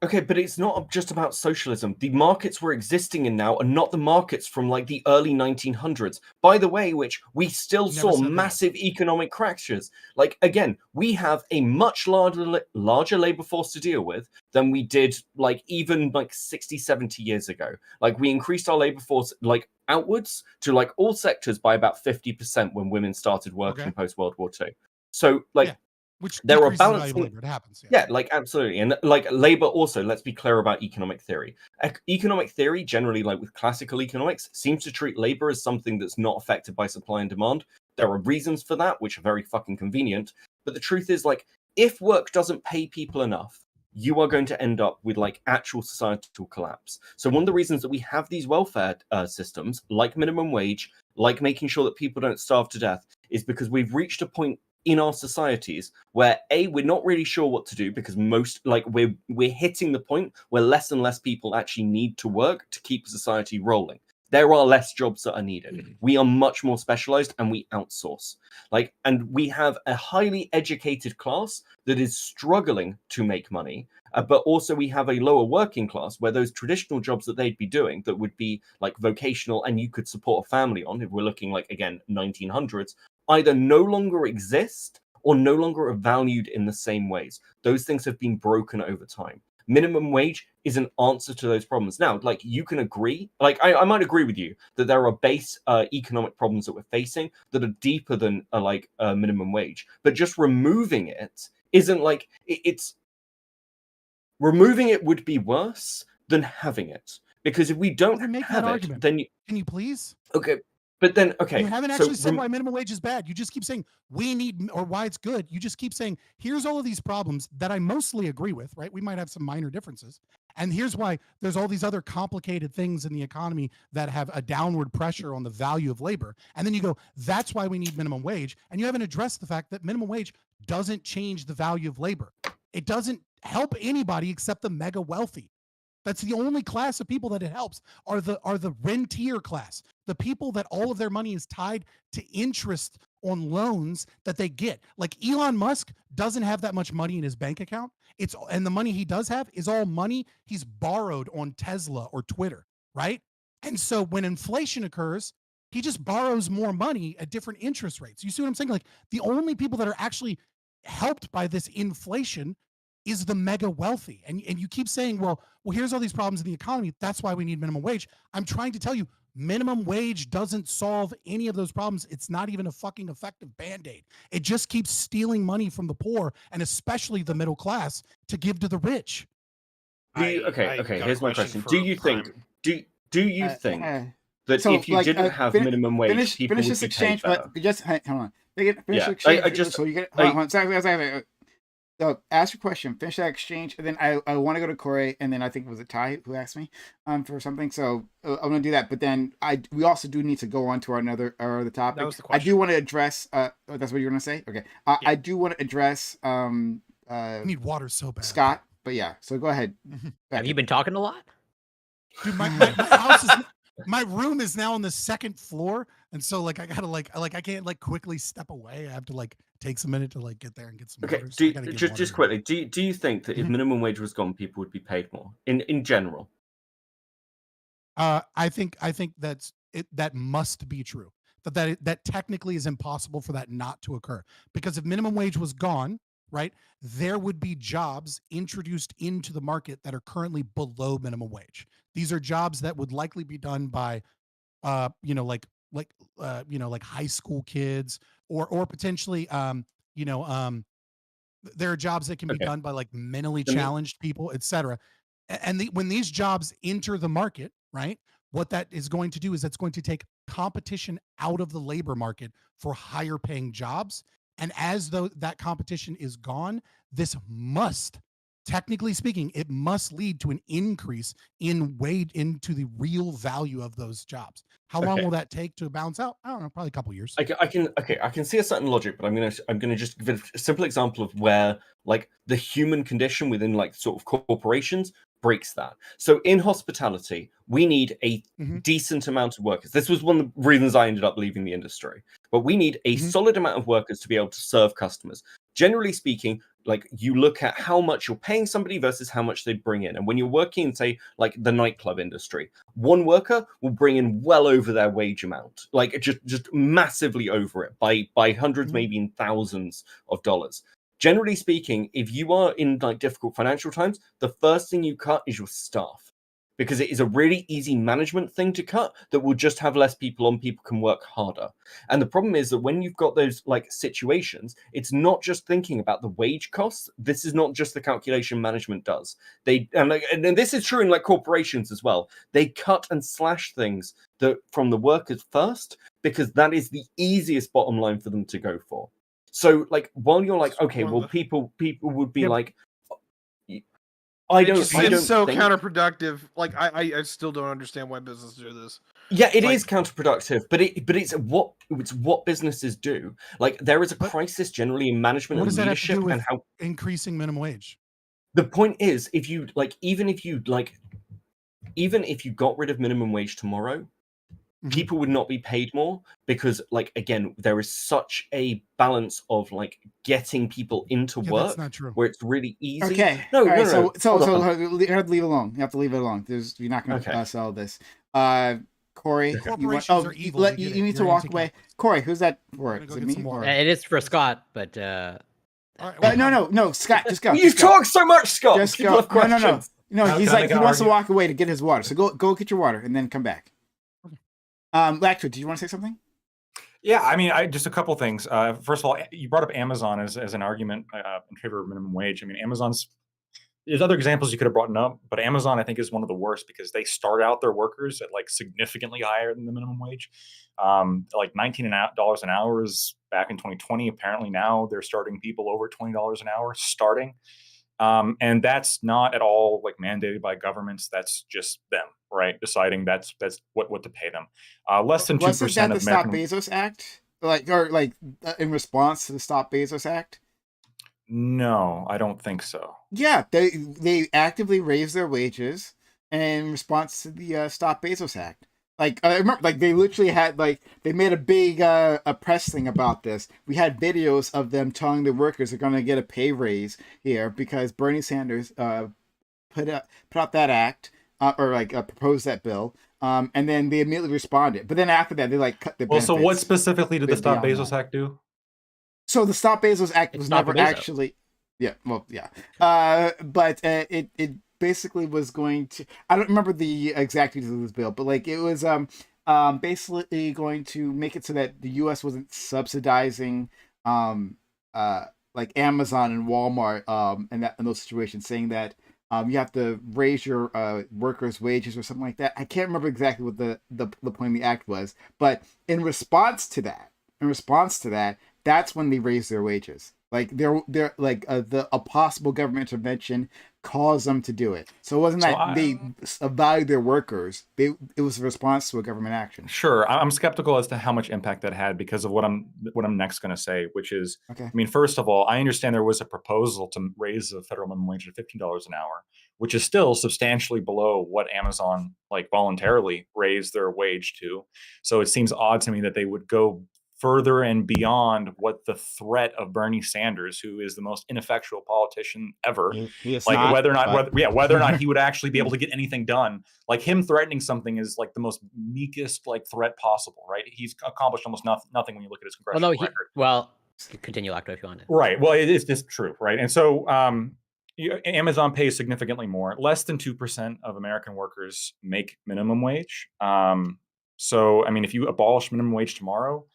Okay, but it's not just about socialism. The markets we're existing in now are not the markets from like the early 1900s. By the way, which we still saw massive economic crashes. Like, again, we have a much larger labor force to deal with than we did like even like 60, 70 years ago. Like, we increased our labor force like outwards to like all sectors by about 50% when women started working post World War II. So like, which there are balancing balancing labor. It happens. Yeah, like absolutely. And like labor also, let's be clear about economic theory. Economic theory, generally, like with classical economics, seems to treat labor as something that's not affected by supply and demand. There are reasons for that, which are very fucking convenient. But the truth is, like, if work doesn't pay people enough, you are going to end up with like actual societal collapse. So one of the reasons that we have these welfare systems, like minimum wage, like making sure that people don't starve to death, is because we've reached a point in our societies where we're not really sure what to do, because we're hitting the point where less and less people actually need to work to keep society rolling. There are less jobs that are needed. We are much more specialized and we outsource. And we have a highly educated class that is struggling to make money, but also we have a lower working class where those traditional jobs that they'd be doing that would be like vocational and you could support a family on, if we're looking like, again, 1900s, either no longer exist or no longer are valued in the same ways. Those things have been broken over time. Minimum wage is an answer to those problems. Now, like, you can agree, like, I might agree with you that there are base economic problems that we're facing that are deeper than minimum wage, but just removing it isn't like, removing it would be worse than having it. Because if we don't have it, then can you please? Okay. But then, okay. You haven't actually said why minimum wage is bad. You just keep saying we need, or why it's good. You just keep saying, here's all of these problems that I mostly agree with, right? We might have some minor differences. And here's why there's all these other complicated things in the economy that have a downward pressure on the value of labor. And then you go, that's why we need minimum wage. And you haven't addressed the fact that minimum wage doesn't change the value of labor. It doesn't help anybody except the mega wealthy. That's the only class of people that it helps are the rentier class, the people that all of their money is tied to interest on loans that they get. Like Elon Musk doesn't have that much money in his bank account. And the money he does have is all money he's borrowed on Tesla or Twitter, right? And so when inflation occurs, he just borrows more money at different interest rates. You see what I'm saying? Like, the only people that are actually helped by this inflation is the mega wealthy. And you keep saying, well, here's all these problems in the economy. That's why we need minimum wage. I'm trying to tell you, minimum wage doesn't solve any of those problems. It's not even a fucking effective Band-Aid. It just keeps stealing money from the poor and especially the middle class to give to the rich. Here's my question. Do you think that if you didn't have minimum wage, people would be paid better? Just hold on. Finish the exchange. So you get hold on. ask your question, finish that exchange, and then I want to go to Corey, and then I think it was a Ty who asked me for something. So I'm gonna do that. But then we also do need to go on to our other topic. That was the I do question. want to address. That's what you're gonna say. Okay. Yeah. I do want to address I need water so bad. Scott. But yeah, so go ahead. Have you been talking a lot? Dude, my house is my room is now on the second floor, and so like I gotta like I can't like quickly step away. I have to like takes a minute to like get there and get some Okay, water. So I gotta get just water. quickly, do you think that if minimum wage was gone, people would be paid more in general? I think that's it. That must be true. That technically is impossible for that not to occur, because if minimum wage was gone, right, there would be jobs introduced into the market that are currently below minimum wage. These are jobs that would likely be done by, you know, you know, like high school kids, or potentially, you know, there are jobs that can be Okay. done by like mentally Let me- challenged people, etc. And when these jobs enter the market, right, what that is going to do is that's going to take competition out of the labor market for higher paying jobs. And as though that competition is gone, this must, technically speaking, it must lead to an increase in wage into the real value of those jobs. How long Okay. will that take to balance out? I don't know, probably a couple years. I can see a certain logic, but I'm gonna just give a simple example of where like the human condition within like sort of corporations breaks that. So in hospitality, we need a Mhm. decent amount of workers. This was one of the reasons I ended up leaving the industry. But we need a solid amount of workers to be able to serve customers. Generally speaking, like you look at how much you're paying somebody versus how much they bring in. And when you're working in, say, like the nightclub industry, one worker will bring in well over their wage amount, like just massively over it by hundreds, maybe in thousands of dollars. Generally speaking, if you are in like difficult financial times, the first thing you cut is your staff, because it is a really easy management thing to cut that will just have less people on. People can work harder. And the problem is that when you've got those like situations, it's not just thinking about the wage costs. This is not just the calculation management does. And this is true in like corporations as well. They cut and slash things that from the workers first, because that is the easiest bottom line for them to go for. So like while you're like, okay, well, people would be like, I don't so think... counterproductive. Like I still don't understand why businesses do this. Yeah, it is counterproductive, but it's what businesses do. Like there is a crisis generally in management and leadership, and how increasing minimum wage. The point is, if you like, even if you got rid of minimum wage tomorrow, people would not be paid more, because like again, there is such a balance of like getting people into work. That's not true. Where it's really easy. Okay. No. You have to leave it alone. You have to leave it alone. You're not going to sell this. Corey, you need to walk away. Corey, who's that for? Is it me? It is for Scott, but no, Scott, just go. You talk so much, Scott. Just go. No. He's like, he wants to walk away to get his water. So go get your water and then come back. Lacto, do you want to say something? Yeah, I mean, just a couple things. First of all, you brought up Amazon as an argument in favor of minimum wage. I mean, there's other examples you could have brought up, but Amazon, I think, is one of the worst, because they start out their workers at like significantly higher than the minimum wage. Like $19 an hour is back in 2020. Apparently now they're starting people over $20 an hour starting. And that's not at all like mandated by governments. That's just them, right? Deciding that's what to pay them. Less than 2% Wasn't that the of Stop American... Bezos Act? In response to the Stop Bezos Act? No, I don't think so. Yeah, they actively raised their wages in response to the Stop Bezos Act. Like I remember, like they literally had they made a big a press thing about this. We had videos of them telling the workers they're going to get a pay raise here because Bernie Sanders put out that act proposed that bill. And then they immediately responded. But then after that, they cut the benefits. So what specifically did the Stop Bezos Act do? So the Stop Bezos Act was never actually, but it basically was going to, I don't remember the exact details of this bill, but like it was basically going to make it so that the U.S. wasn't subsidizing like Amazon and Walmart in those situations, saying that you have to raise your workers' wages or something like that. I can't remember exactly what the point of the act was, but in response to that, that's when they raise their wages. Like they're like a possible government intervention caused them to do it. So it wasn't that they valued their workers. It was a response to a government action. Sure, I'm skeptical as to how much impact that had because of what I'm next going to say, which is, okay. I mean, first of all, I understand there was a proposal to raise the federal minimum wage to $15 an hour, which is still substantially below what Amazon like voluntarily raised their wage to. So it seems odd to me that they would go further and beyond what the threat of Bernie Sanders, who is the most ineffectual politician ever, like whether or not he would actually be able to get anything done. Like him threatening something is like the most meekest like threat possible, right? He's accomplished almost nothing when you look at his congressional record. Continue, Lacto, if you want to. Right. Well, it is just true, right? And so Amazon pays significantly more. Less than 2% of American workers make minimum wage. So, I mean, if you abolish minimum wage tomorrow,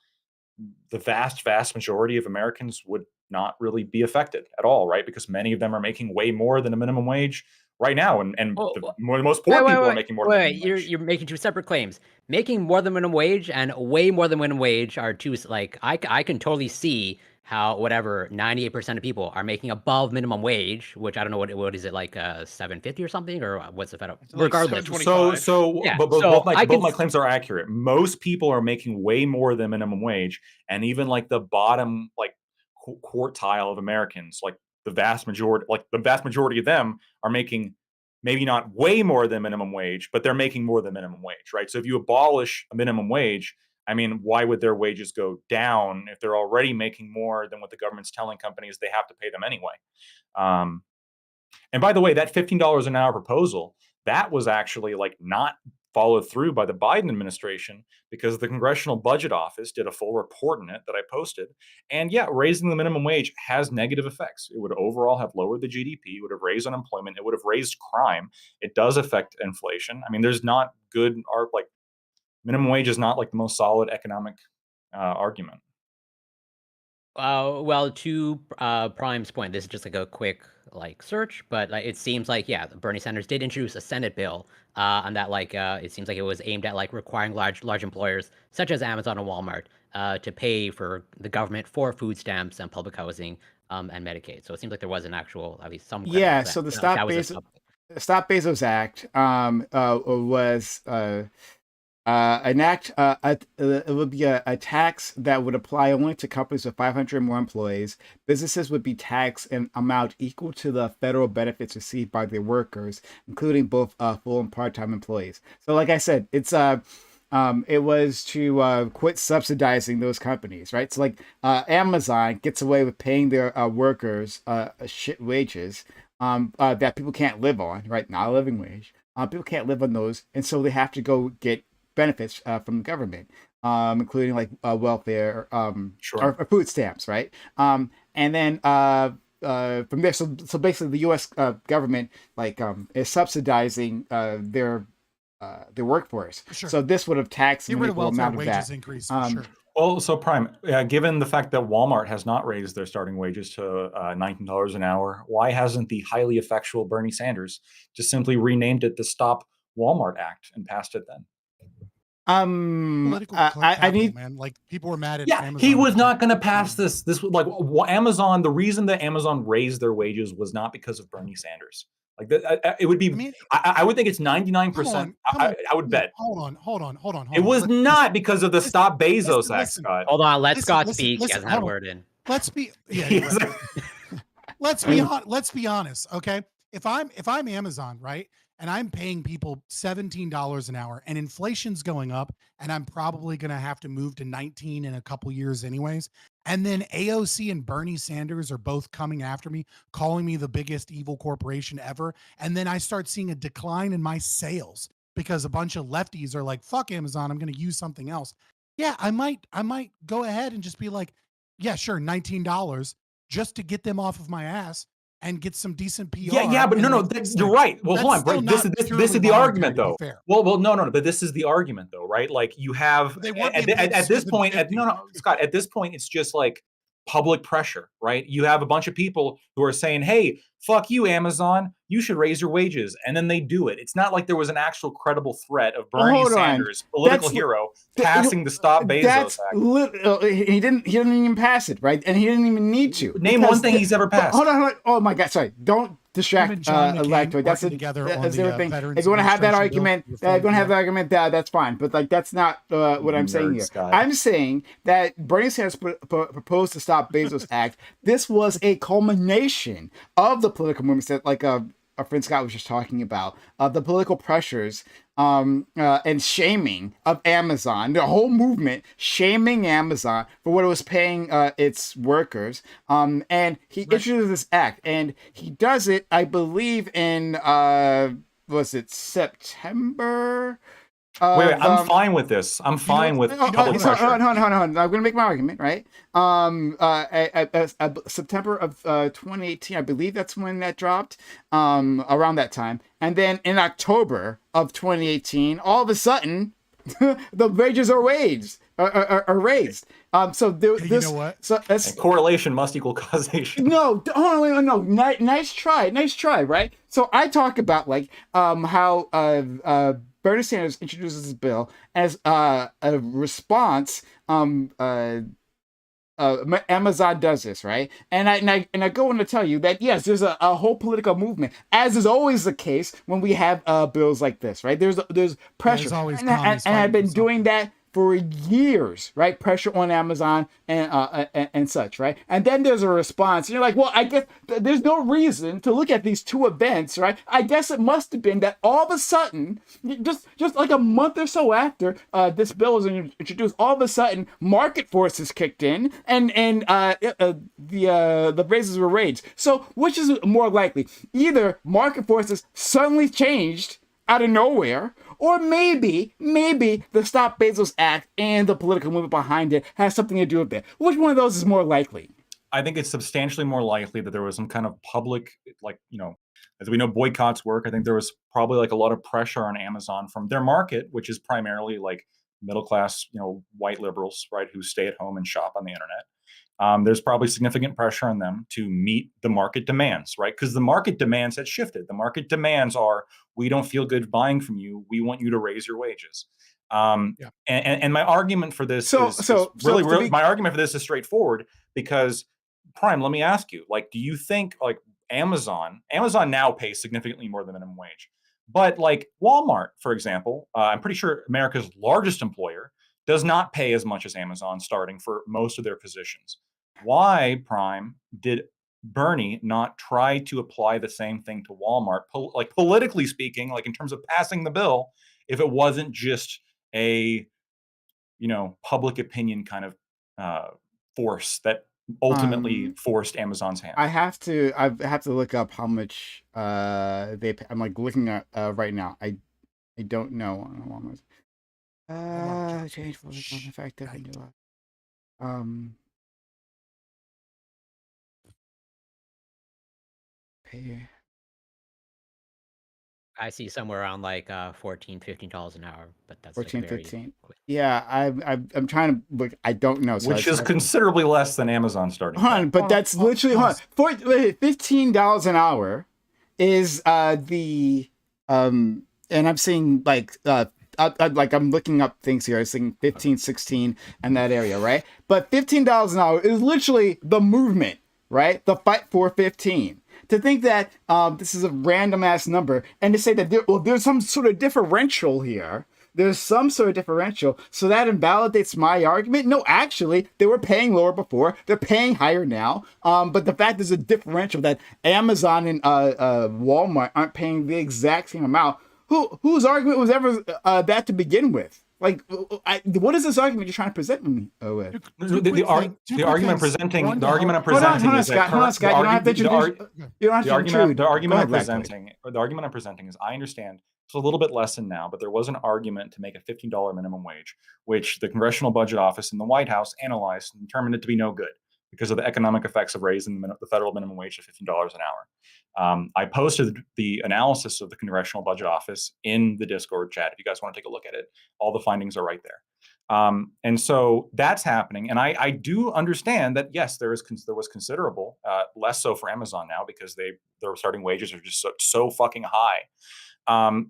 the vast majority of Americans would not really be affected at all, right? Because many of them are making way more than a minimum wage right now, and the most poor people are making more than minimum wage. You're making two separate claims. Making more than minimum wage and way more than minimum wage are two, like, I can totally see how 98% of people are making above minimum wage, which I don't know what is it, like $7.50 or something, or what's the federal? Regardless. But both my claims are accurate. Most people are making way more than minimum wage, and even like the bottom like quartile of Americans, like the vast majority of them are making maybe not way more than minimum wage, but they're making more than minimum wage, right? So if you abolish a minimum wage, I mean, why would their wages go down if they're already making more than what the government's telling companies they have to pay them anyway? And by the way, that $15 an hour proposal, that was actually like not followed through by the Biden administration because the Congressional Budget Office did a full report in it that I posted. And yeah, raising the minimum wage has negative effects. It would overall have lowered the GDP, it would have raised unemployment, it would have raised crime. It does affect inflation. I mean, there's not good art, like minimum wage is not like the most solid economic argument. Well, to Prime's point, this is just like a quick like search, but like it seems like Bernie Sanders did introduce a Senate bill on that like it seems like it was aimed at like requiring large employers such as Amazon and Walmart to pay for the government for food stamps and public housing and Medicaid. So it seems like there was an actual at least some so the Stop Bezos Act was an act. It would be a tax that would apply only to companies with 500 or more employees. Businesses would be taxed an amount equal to the federal benefits received by their workers, including both full and part-time employees. So, like I said, it's it was to quit subsidizing those companies, right? So, like Amazon gets away with paying their workers shit wages that people can't live on, right? Not a living wage. People can't live on those, and so they have to go get benefits from the government, including like welfare or food stamps, right? And then from there, so basically the U.S. Government like is subsidizing their workforce. Sure. So this would have taxed an equal amount of that. Increase, sure. Well, so Prime, given the fact that Walmart has not raised their starting wages to $19 an hour, why hasn't the highly effectual Bernie Sanders just simply renamed it the Stop Walmart Act and passed it then? I need, man. Like people were mad at Amazon. He was not going to pass this. This was like Amazon. The reason that Amazon raised their wages was not because of Bernie Sanders. Like it would be. I mean, I would think it's 99%. I would bet. Hold on. It was not because of the Stop Bezos Act, Scott. Hold on, let Scott speak. He hasn't had a word in. Let's be. Let's be honest. Okay, if I'm Amazon, right? And I'm paying people $17 an hour and inflation's going up and I'm probably going to have to move to 19 in a couple years anyways. And then AOC and Bernie Sanders are both coming after me, calling me the biggest evil corporation ever. And then I start seeing a decline in my sales because a bunch of lefties are like, fuck Amazon, I'm going to use something else. Yeah, I might go ahead and just be like, yeah, sure, $19 just to get them off of my ass and get some decent PR. Yeah, but no, you're right. Well, hold on. This is the argument, though. Well, no, but this is the argument, though, right? Like you have at this point, Scott. At this point, it's just like public pressure, right? You have a bunch of people who are saying, "Hey, fuck you, Amazon, you should raise your wages. And then they do it. It's not like there was an actual credible threat of Bernie Sanders, political hero, passing the Stop Bezos Act. He didn't even pass it, right? And he didn't even need to. Name one thing he's ever passed. Hold on. Oh my God, sorry. Don't distract Electoid. That's everything. If you want to have that argument, that's fine. But like, that's not what I'm saying here. I'm saying that Bernie Sanders proposed to Stop Bezos Act. This was a culmination of the political movements that, like our friend Scott was just talking about, the political pressures and shaming of Amazon, the whole movement shaming Amazon for what it was paying its workers. And he introduces this act, and he does it, I believe, in was it September? Wait, I'm fine with this. I'm fine with public pressure. Hold on. I'm going to make my argument, right? September of 2018, I believe that's when that dropped, around that time. And then in October of 2018, all of a sudden, the wages are raised. So this, you know what? So correlation must equal causation. No. Nice try, right? So I talk about like how Bernie Sanders introduces this bill as a response. Amazon does this, right? And I go on to tell you that yes, there's a whole political movement, as is always the case when we have bills like this, right? There's pressure, there's always and I've been doing that for years, right? Pressure on Amazon and such, right? And then there's a response. And you're like, well, I guess there's no reason to look at these two events, right? I guess it must have been that all of a sudden, just like a month or so after this bill was introduced, all of a sudden market forces kicked in and the raises were raised. So which is more likely? Either market forces suddenly changed out of nowhere, or maybe the Stop Bezos Act and the political movement behind it has something to do with it. Which one of those is more likely? I think it's substantially more likely that there was some kind of public, like, as we know, boycotts work. I think there was probably like a lot of pressure on Amazon from their market, which is primarily like middle class, white liberals, right, who stay at home and shop on the internet. There's probably significant pressure on them to meet the market demands, right? Because the market demands had shifted. The market demands are, we don't feel good buying from you. We want you to raise your wages. And my argument for this my argument for this is straightforward, because Prime, let me ask you, like, do you think like Amazon now pays significantly more than minimum wage, but like Walmart, for example, I'm pretty sure America's largest employer does not pay as much as Amazon starting for most of their positions. Why, Prime, did Bernie not try to apply the same thing to Walmart, like politically speaking, like in terms of passing the bill, if it wasn't just a, public opinion kind of force that ultimately forced Amazon's hand? I have to look up how much they pay. I'm like looking at right now. I don't know on Walmart. Change for effective. Pay. I see somewhere around like $14, $15 an hour, but that's 14, like very 15. quick. Yeah, I'm trying to look. I don't know. Which is considerably less than Amazon starting. But that's literally $15 an hour is the and I'm seeing like I'm looking up things here. I was thinking 15, 16 and that area, right? But $15 an hour is literally the movement, right? The fight for 15. To think that this is a random ass number and to say that there's some sort of differential here. There's some sort of differential. So that invalidates my argument. No, actually, they were paying lower before. They're paying higher now. But the fact there's a differential that Amazon and Walmart aren't paying the exact same amount. Whose argument was ever that to begin with? Like, what is this argument you're trying to present me with? The argument I'm presenting is that the argument I'm presenting is, I understand it's a little bit lessened now, but there was an argument to make a $15 minimum wage, which the Congressional Budget Office and the White House analyzed and determined it to be no good because of the economic effects of raising the federal minimum wage to $15 an hour. I posted the analysis of the Congressional Budget Office in the Discord chat. If you guys want to take a look at it, all the findings are right there. And so that's happening. And I do understand that, yes, there was considerable, less so for Amazon now because their starting wages are just so fucking high.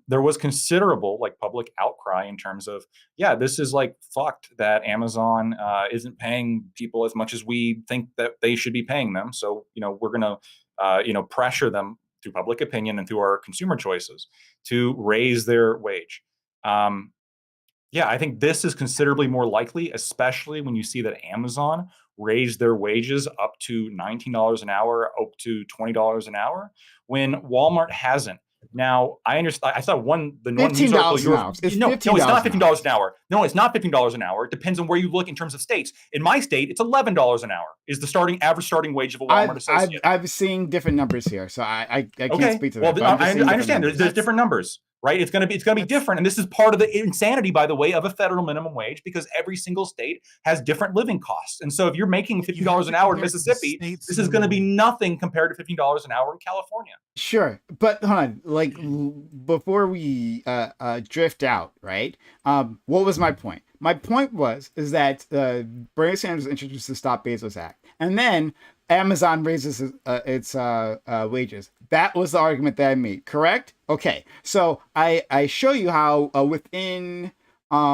There was considerable like public outcry in terms of, yeah, this is like fucked that Amazon isn't paying people as much as we think that they should be paying them. So, we're going to, pressure them through public opinion and through our consumer choices to raise their wage. Yeah, I think this is considerably more likely, especially when you see that Amazon raised their wages up to $19 an hour, up to $20 an hour, when Walmart hasn't. Now, I understand. I saw the one news article. $15 an hour. It's no, $15 it's not $15 an hour. No, it's not $15 an hour. It depends on where you look in terms of states. In my state, it's $11 an hour is the average starting wage of a Walmart associate. I've seen different numbers here, so I can't speak to that. Well, I understand. There's different numbers. Right, it's going to be different, and this is part of the insanity, by the way, of a federal minimum wage, because every single state has different living costs. And so, if you're making $50 an hour in Mississippi, this is going to be nothing compared to $15 an hour in California. Sure, but hold on, like before we drift out, right? What was my point? My point is that Bernie Sanders introduced the Stop Bezos Act, and then Amazon raises its wages. That was the argument that I made, correct? Okay, so I show you how within a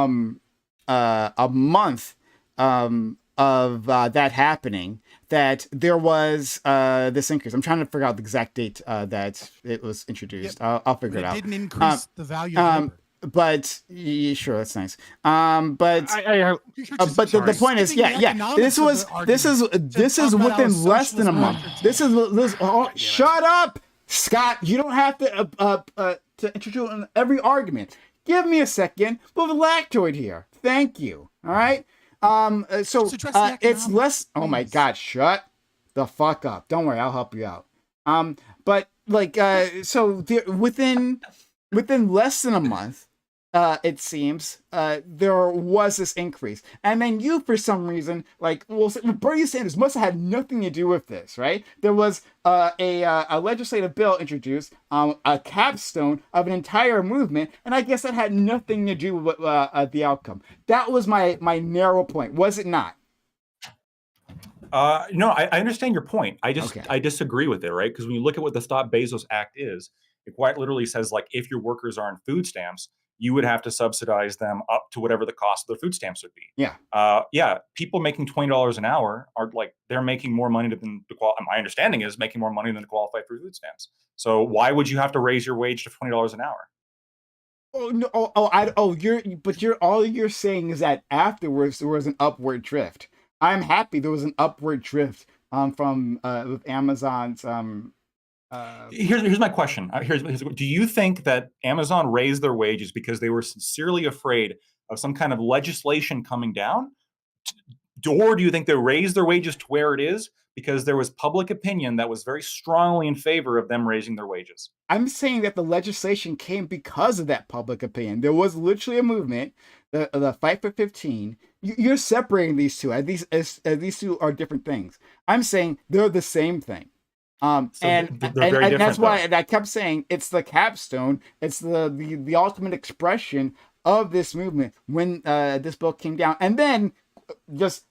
month of that happening, that there was this increase. I'm trying to figure out the exact date that it was introduced. I'll figure it out. It didn't increase the value of labor. But yeah, sure, that's nice. But the point is, this is within less than a month. This is shut up, Scott. You don't have to introduce every argument. Give me a second. Move a lactoid here. Thank you. All right. So it's less. Oh my God! Shut the fuck up. Don't worry, I'll help you out. But like, so within less than a month, it seems, there was this increase. And then you, for some reason, Bernie Sanders must have had nothing to do with this, right? There was a legislative bill introduced, a capstone of an entire movement, and I guess that had nothing to do with the outcome. That was my narrow point, was it not? No, I understand your point. I disagree with it, right? Because when you look at what the Stop Bezos Act is, it quite literally says, like, if your workers are on food stamps, you would have to subsidize them up to whatever the cost of their food stamps would be. Yeah. People making $20 an hour are like, they're making more money than my understanding is making more money than to qualify for food stamps. So why would you have to raise your wage to $20 an hour? Oh no! All you're saying is that afterwards there was an upward drift. I'm happy there was an upward drift from with Amazon's Here's my question. Do you think that Amazon raised their wages because they were sincerely afraid of some kind of legislation coming down? Or do you think they raised their wages to where it is because there was public opinion that was very strongly in favor of them raising their wages? I'm saying that the legislation came because of that public opinion. There was literally a movement, the Fight for 15. You're separating these two. These two are different things. I'm saying they're the same thing. And that's why I kept saying it's the capstone. It's the ultimate expression of this movement when this bill came down. And then just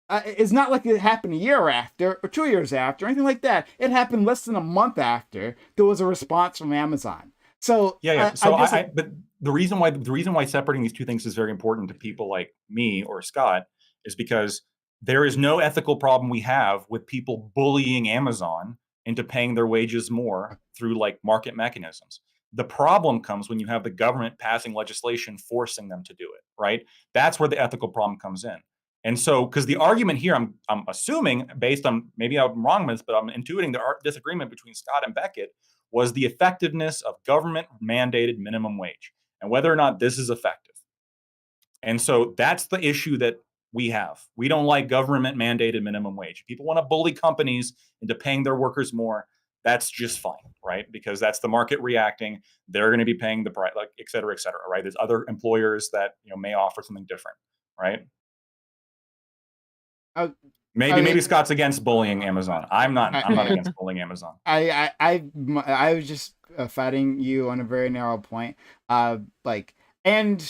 it's not like it happened a year after or 2 years after or anything like that. It happened less than a month after there was a response from Amazon. So but the reason why separating these two things is very important to people like me or Scott is because there is no ethical problem we have with people bullying Amazon into paying their wages more through like market mechanisms. The problem comes when you have the government passing legislation forcing them to do it, right? That's where the ethical problem comes in. And so, because the argument here, I'm assuming, based on, maybe I'm wrong with this, but I'm intuiting the disagreement between Scott and Beckett was the effectiveness of government mandated minimum wage and whether or not this is effective. And so that's the issue that we have. We don't like government mandated minimum wage. People want to bully companies into paying their workers more. That's just fine, right? Because that's the market reacting. They're going to be paying the price, like et cetera, right? There's other employers that may offer something different, right? Maybe Scott's against bullying Amazon. I'm not against bullying Amazon. I was just fighting you on a very narrow point. Like And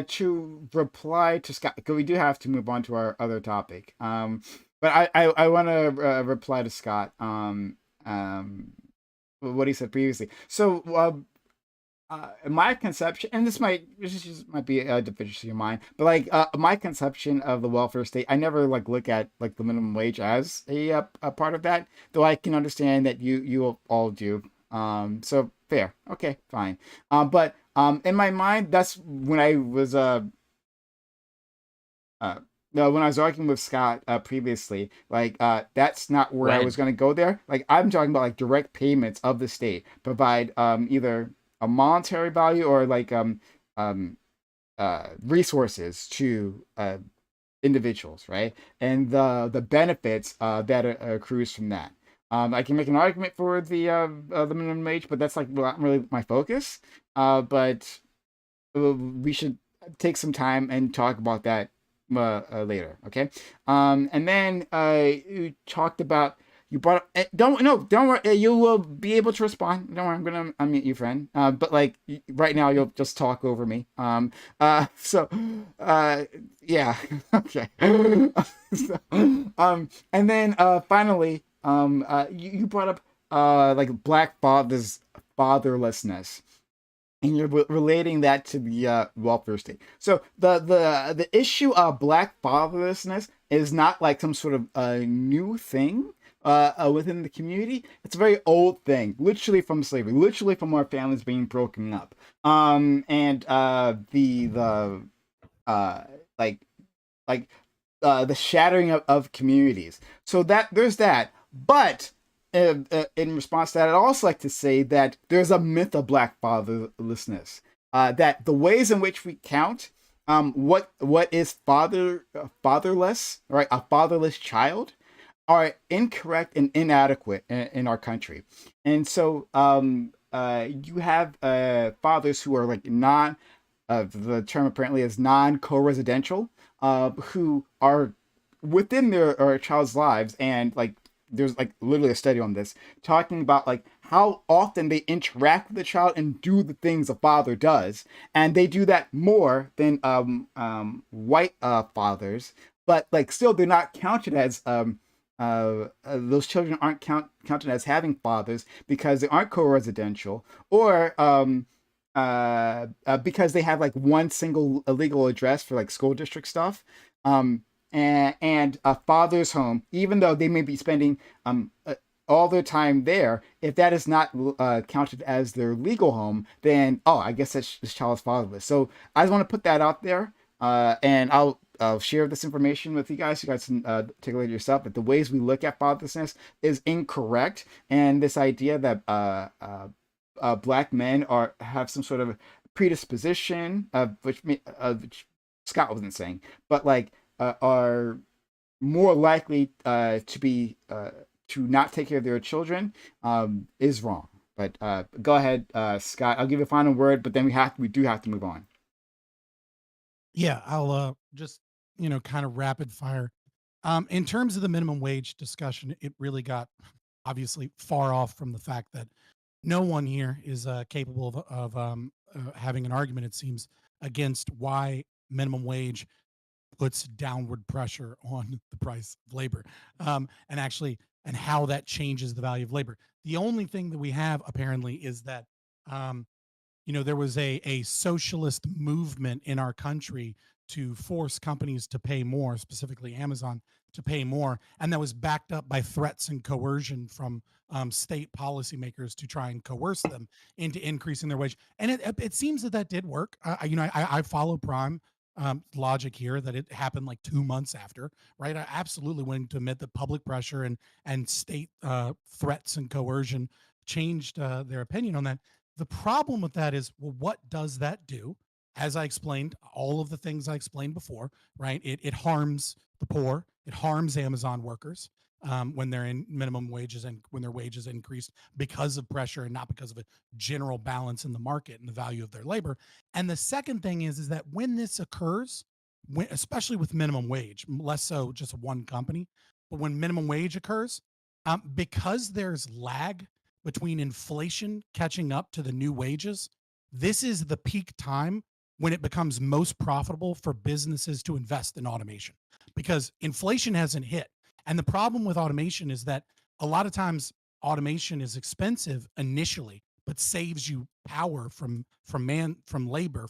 to reply to Scott, because we do have to move on to our other topic. But I want to reply to Scott. What he said previously. So my conception, and this just might be a deficiency of mine, but like my conception of the welfare state, I never like look at like the minimum wage as a part of that, though I can understand that you all do. So fair, okay, fine. But in my mind, that's when I was no, when I was arguing with Scott previously, like that's not where I was going to go there. Like I'm talking about like direct payments of the state provide either a monetary value or like um resources to individuals, right? And the benefits that accrues from that. I can make an argument for the minimum wage, but that's like not really my focus. But we should take some time and talk about that later, okay? And then you talked about you brought up, don't worry, you will be able to respond. Don't worry, I'm gonna unmute you, friend. But like right now, you'll just talk over me. So yeah, okay. So, and then finally, you brought up like black fathers fatherlessness, and you're relating that to the welfare state. So the issue of black fatherlessness is not like some sort of new thing within the community. It's a very old thing, literally from slavery, literally from our families being broken up. And the uh, like the shattering of communities. So that there's that, but in response to that, I'd also like to say that there's a myth of black fatherlessness. That the ways in which we count what is fatherless, right? A fatherless child are incorrect and inadequate in our country. And so you have fathers who are like non, the term apparently is non-co-residential, who are within their child's lives, and like there's like literally a study on this talking about like how often they interact with the child and do the things a father does, and they do that more than white fathers, but like still they're not counted as those children aren't counted as having fathers because they aren't co-residential, or because they have like one single illegal address for like school district stuff. And a father's home, even though they may be spending all their time there, if that is not counted as their legal home, then I guess this child is fatherless. So I just want to put that out there, and I'll share this information with you guys. You guys can take a look at yourself. But the ways we look at fatherlessness is incorrect, and this idea that black men have some sort of predisposition, which Scott wasn't saying, but like are more likely to be to not take care of their children, is wrong. But go ahead, Scott. I'll give you a final word, but then we do have to move on. Yeah, I'll just kind of rapid fire. In terms of the minimum wage discussion, it really got obviously far off from the fact that no one here is capable of having an argument, it seems, against why minimum wage puts downward pressure on the price of labor, and how that changes the value of labor. The only thing that we have apparently is that there was a socialist movement in our country to force companies to pay more, specifically Amazon, to pay more, and that was backed up by threats and coercion from state policymakers to try and coerce them into increasing their wage. And it seems that did work. I follow Prime logic here, that it happened like 2 months after, right? I absolutely willing to admit that public pressure and state threats and coercion changed their opinion on that. The problem with that is, well, what does that do? As I explained, all of the things I explained before, right? It harms the poor. It harms Amazon workers when they're in minimum wages and when their wages increased because of pressure and not because of a general balance in the market and the value of their labor. And the second thing is that when this occurs, especially with minimum wage, less so just one company, but when minimum wage occurs, because there's lag between inflation catching up to the new wages, this is the peak time when it becomes most profitable for businesses to invest in automation, because inflation hasn't hit. And the problem with automation is that a lot of times automation is expensive initially, but saves you power from labor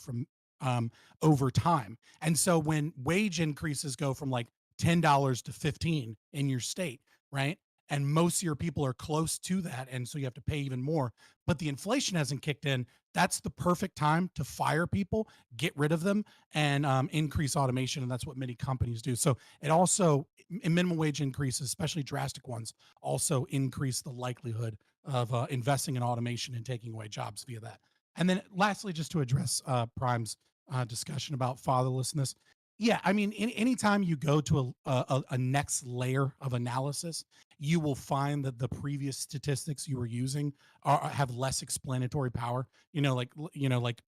over time. And so when wage increases go from like $10 to 15 in your state, right? And most of your people are close to that, and so you have to pay even more, but the inflation hasn't kicked in. That's the perfect time to fire people, get rid of them, and increase automation. And that's what many companies do. So it also, minimum wage increases, especially drastic ones, also increase the likelihood of investing in automation and taking away jobs via that. And then lastly, just to address Prime's discussion about fatherlessness. Yeah, I mean, anytime you go to a next layer of analysis, you will find that the previous statistics you were using have less explanatory power. Like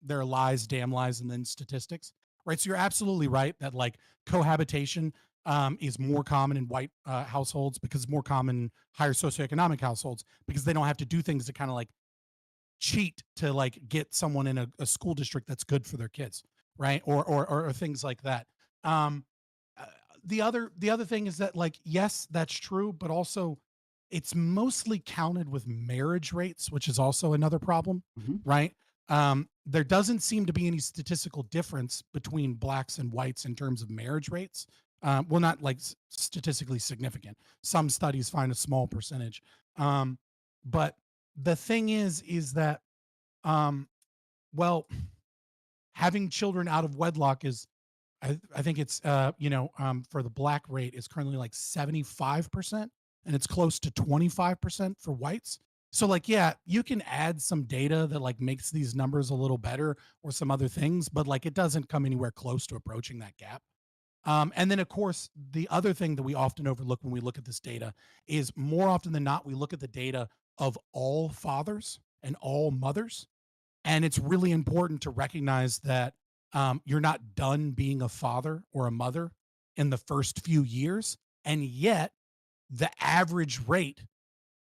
there are lies, damn lies, and then statistics, right? So you're absolutely right that like cohabitation is more common in white households because it's more common in higher socioeconomic households because they don't have to do things to kind of like cheat to like get someone in a school district that's good for their kids, right? Or things like that. Um, the other thing is that like yes, that's true, but also it's mostly counted with marriage rates, which is also another problem, right? There doesn't seem to be any statistical difference between blacks and whites in terms of marriage rates. Well, not like statistically significant. Some studies find a small percentage, but the thing is that well, having children out of wedlock is I think it's for the black rate is currently like 75%, and it's close to 25% for whites. So like yeah, you can add some data that like makes these numbers a little better or some other things, but like it doesn't come anywhere close to approaching that gap. And then, of course, the other thing that we often overlook when we look at this data is more often than not, we look at the data of all fathers and all mothers. And it's really important to recognize that you're not done being a father or a mother in the first few years. And yet, the average rate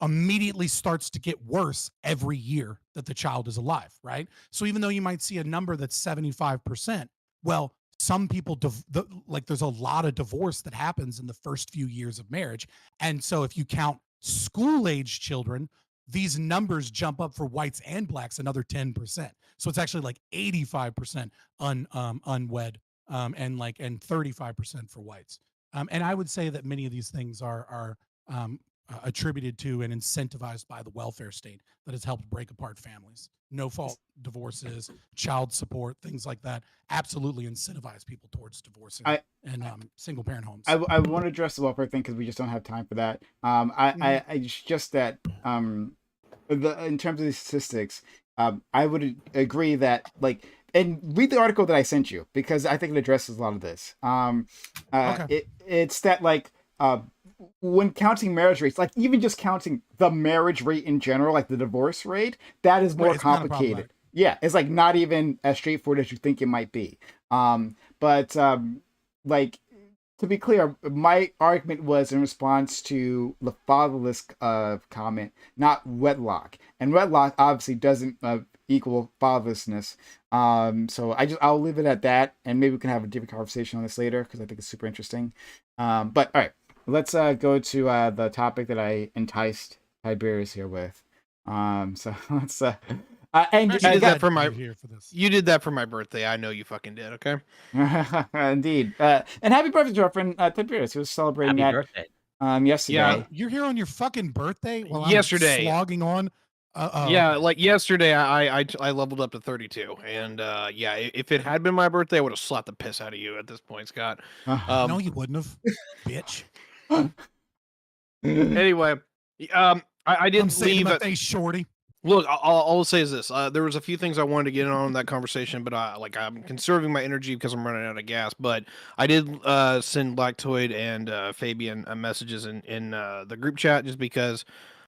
immediately starts to get worse every year that the child is alive, right? So even though you might see a number that's 75%, well, some people like there's a lot of divorce that happens in the first few years of marriage. And so if you count school age children, these numbers jump up for whites and blacks another 10%. So it's actually like 85% unwed and 35% for whites. And I would say that many of these things are attributed to and incentivized by the welfare state that has helped break apart families. No fault divorces, child support, things like that absolutely incentivize people towards divorcing and single parent homes. I want to address the welfare thing because we just don't have time for that. I just that in terms of the statistics, I would agree that like, and read the article that I sent you because I think it addresses a lot of this. Okay. It's that like when counting marriage rates, like even just counting the marriage rate in general, like the divorce rate, that is more complicated. Yeah, it's like not even as straightforward as you think it might be. But like to be clear, my argument was in response to the fatherless comment, not wedlock. And wedlock obviously doesn't equal fatherlessness. So I'll leave it at that, and maybe we can have a different conversation on this later because I think it's super interesting. But all right. Let's go to the topic that I enticed Tiberius here with. So let's and you did that for my you did that for my birthday. I know you fucking did. Okay. Indeed. And happy birthday to our friend Tiberius, who was celebrating birthday. Yesterday. Yeah, you're here on your fucking birthday. Well, yesterday, I'm slogging on. Yeah, like yesterday, I leveled up to 32, and yeah, if it had been my birthday, I would have slapped the piss out of you at this point, Scott. No, you wouldn't have, bitch. Anyway, I didn't leave my face, shorty. Look, I'll say is this: there was a few things I wanted to get on that conversation, but I'm conserving my energy because I'm running out of gas. But I did send Lactoid and Fabian messages in the group chat just because.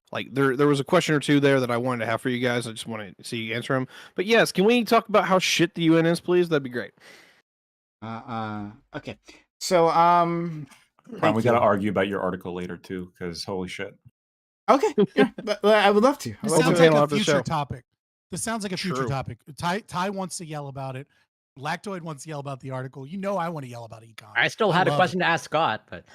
Like there was a question or two there that I wanted to have for you guys. I just want to see you answer them. But yes, can we talk about how shit the UN is, please? That'd be great. Okay. So we got to argue about your article later too, because holy shit. Okay. Yeah, I would love to. This sounds like a future topic. This sounds like a future topic. Ty wants to yell about it. Lactoid wants to yell about the article. You know I want to yell about econ. I still had a question to ask Scott, but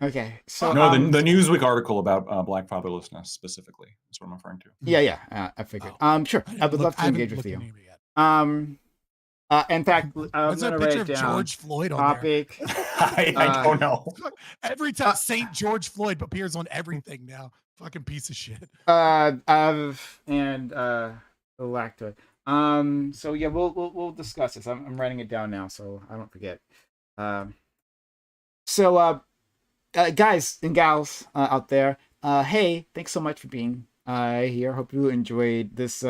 okay. So no, the Newsweek article about Black fatherlessness specifically is what I'm referring to. Yeah. I figured. Sure. I would love to engage with you. In fact, I'm There's a gonna picture write of down George Floyd on topic. I don't know. Every time Saint George Floyd appears on everything now. Fucking piece of shit. Lactoid. So yeah, we'll discuss this. I'm writing it down now so I don't forget. Guys and gals out there, hey, thanks so much for being here. Hope you enjoyed this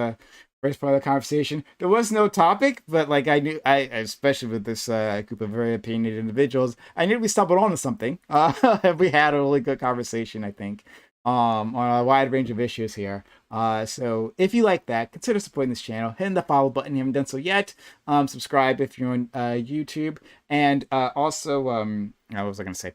first part of the conversation. There was no topic, but like I knew, especially with this group of very opinionated individuals, I knew we stumbled onto something. We had a really good conversation, I think, on a wide range of issues here. So if you like that, consider supporting this channel. Hitting the follow button if you haven't done so yet. Subscribe if you're on YouTube, and also what was I gonna say?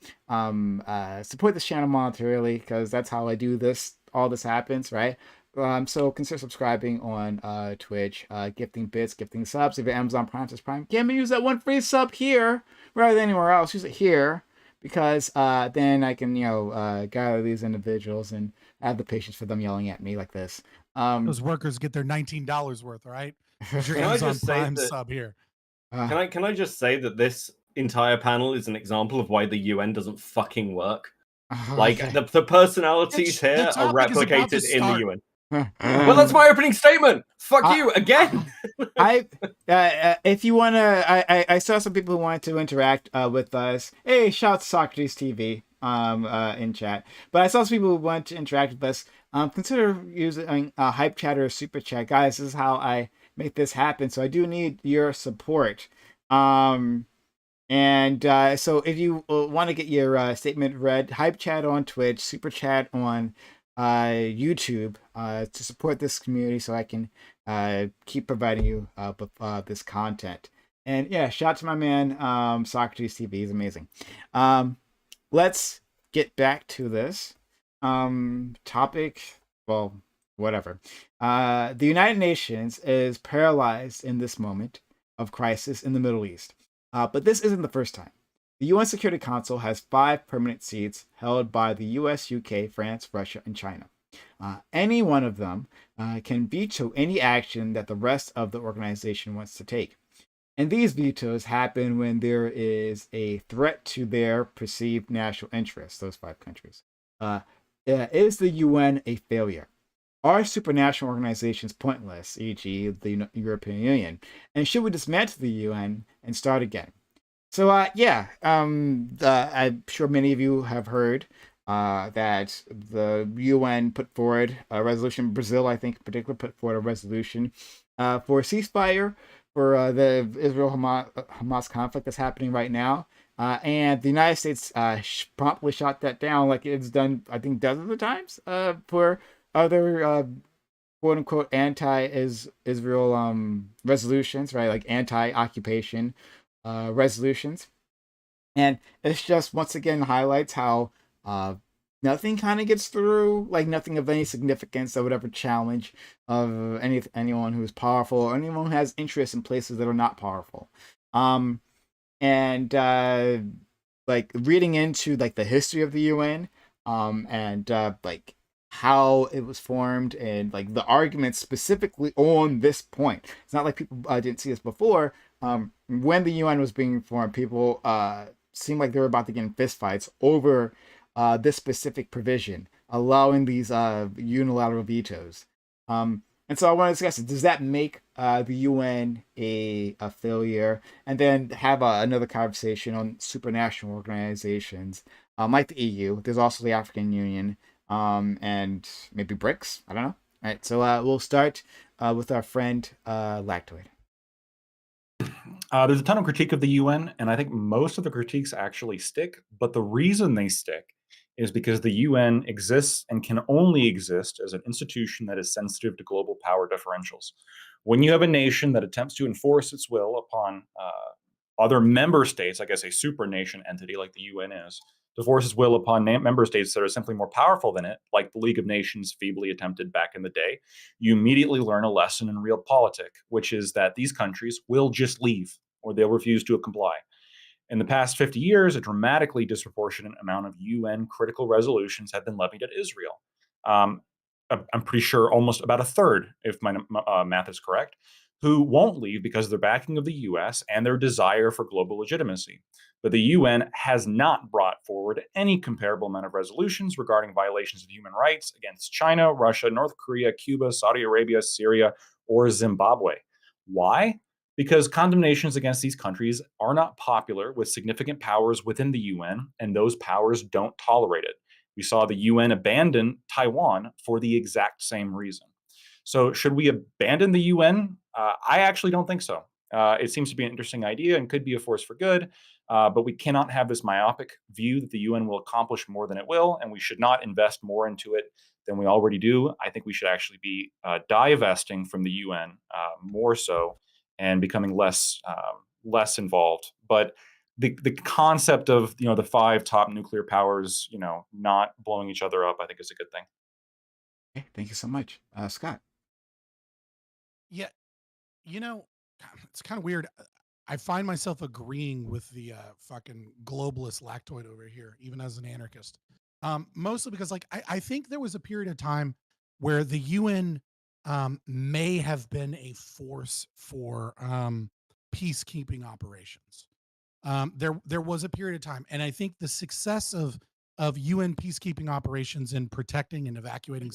Support this channel monetarily, because that's how I do this. All this happens, right? So consider subscribing on Twitch, gifting bits, gifting subs. If you're Amazon Prime, can't use that one free sub here rather than anywhere else. Use it here, because then I can, gather these individuals and have the patience for them yelling at me like this. Those workers get their $19 worth, right? Your Amazon Prime sub here. Can I just say that this entire panel is an example of why the UN doesn't fucking work? Like, the personalities here are replicated in the UN. Well, that's my opening statement. Fuck you again. If you wanna, I saw some people who wanted to interact with us. Hey, shout out to Socrates TV in chat. But I saw some people who want to interact with us. Consider using hype chat or super chat, guys. This is how I make this happen. So I do need your support. So if you want to get your statement read, hype chat on Twitch, super chat on YouTube to support this community, so I can keep providing you with this content. And yeah, shout out to my man Socrates TV. He's amazing. Let's get back to this topic. Well, whatever. The United Nations is paralyzed in this moment of crisis in the Middle East. But this isn't the first time. The UN Security Council has 5 permanent seats held by the US, UK, France, Russia, and China. Any one of them can veto any action that the rest of the organization wants to take. And these vetoes happen when there is a threat to their perceived national interests, those 5 countries. Is the UN a failure? Are supranational organizations pointless, e.g. the European Union? And should we dismantle the UN and start again? So, I'm sure many of you have heard that the UN put forward a resolution. Brazil, I think, in particular, put forward a resolution for a ceasefire for the Israel-Hamas conflict that's happening right now. And the United States promptly shot that down, like it's done, I think, dozens of times for other quote-unquote anti-Israel resolutions, right? Like anti-occupation resolutions. And it's just once again highlights how nothing kind of gets through, like nothing of any significance that would ever challenge of anyone who's powerful or anyone who has interest in places that are not powerful. Like reading into like the history of the UN like how it was formed and like the arguments specifically on this point. It's not like people didn't see this before. When the UN was being formed, people seemed like they were about to get in fistfights over this specific provision, allowing these unilateral vetoes. And so I want to discuss it. Does that make the UN a failure? And then have another conversation on supranational organizations like the EU. There's also the African Union and maybe BRICS. I don't know. All right, so we'll start with our friend Lactoid. There's a ton of critique of the UN, and I think most of the critiques actually stick. But the reason they stick is because the UN exists and can only exist as an institution that is sensitive to global power differentials. When you have a nation that attempts to enforce its will upon other member states, I guess a supranation entity like the UN is, to force its will upon member states that are simply more powerful than it, like the League of Nations feebly attempted back in the day, you immediately learn a lesson in realpolitik, which is that these countries will just leave. or they'll refuse to comply. In the past 50 years, a dramatically disproportionate amount of UN critical resolutions have been levied at Israel. Um, I'm pretty sure almost about a third, if my math is correct, who won't leave because of their backing of the US and their desire for global legitimacy. But the UN has not brought forward any comparable amount of resolutions regarding violations of human rights against China, Russia, North Korea, Cuba, Saudi Arabia, Syria, or Zimbabwe. Why? Because condemnations against these countries are not popular with significant powers within the UN, and those powers don't tolerate it. We saw the UN abandon Taiwan for the exact same reason. So, should we abandon the UN? I actually don't think so. It seems to be an interesting idea and could be a force for good, but we cannot have this myopic view that the UN will accomplish more than it will, and we should not invest more into it than we already do. I think we should actually be divesting from the UN more so and becoming less involved. But the concept of the 5 top nuclear powers not blowing each other up, I think is a good thing. Okay, thank you so much, Scott. Yeah, it's kind of weird. I find myself agreeing with the fucking globalist lactoid over here, even as an anarchist. Mostly because, like, I think there was a period of time where the UN may have been a force for peacekeeping operations. There was a period of time, and I think the success of UN peacekeeping operations in protecting and evacuating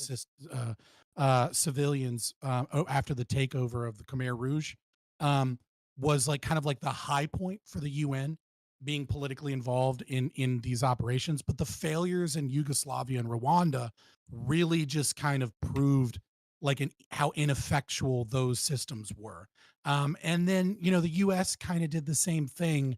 civilians after the takeover of the Khmer Rouge was like kind of like the high point for the UN being politically involved in these operations. But the failures in Yugoslavia and Rwanda really just kind of proved like how ineffectual those systems were. And then the US kind of did the same thing,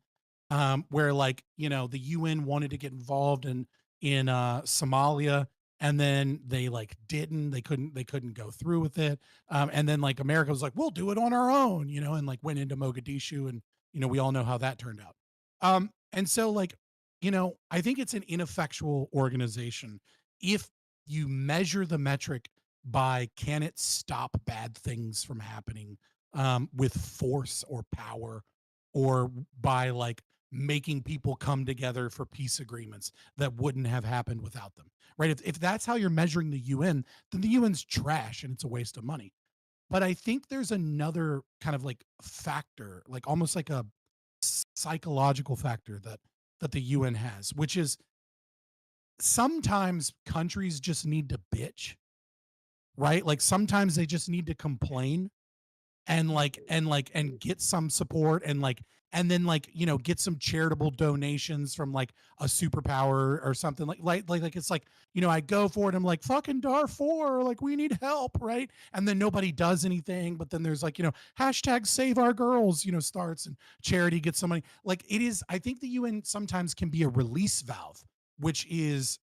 where like the UN wanted to get involved in Somalia, and then they couldn't go through with it, and then like America was like, we'll do it on our own, and like went into Mogadishu, and we all know how that turned out. And so like I think it's an ineffectual organization if you measure the metric by can it stop bad things from happening with force or power, or by like making people come together for peace agreements that wouldn't have happened without them, right? If that's how you're measuring the UN, then the UN's trash and it's a waste of money. But I think there's another kind of like factor, like almost like a psychological factor that the UN has, which is sometimes countries just need to bitch, right? Like sometimes they just need to complain and get some support, and then get some charitable donations from like a superpower or something, like it's like I go for it, I'm like, fucking Darfur, like we need help, right? And then nobody does anything, but then there's like hashtag save our girls starts, and charity gets some money. Like it is, I think the UN sometimes can be a release valve, which is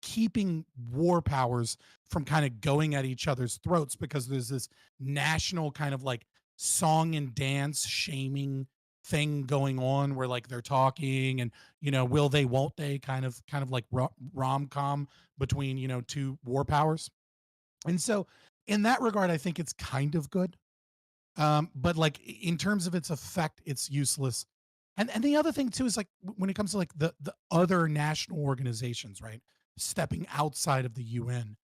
keeping war powers from kind of going at each other's throats, because there's this national kind of like song and dance shaming thing going on, where like they're talking and will they won't they kind of like rom-com between two war powers. And so in that regard, I think it's kind of good, but like in terms of its effect, it's useless. And the other thing too is like when it comes to like the other national organizations, right, stepping outside of the UN,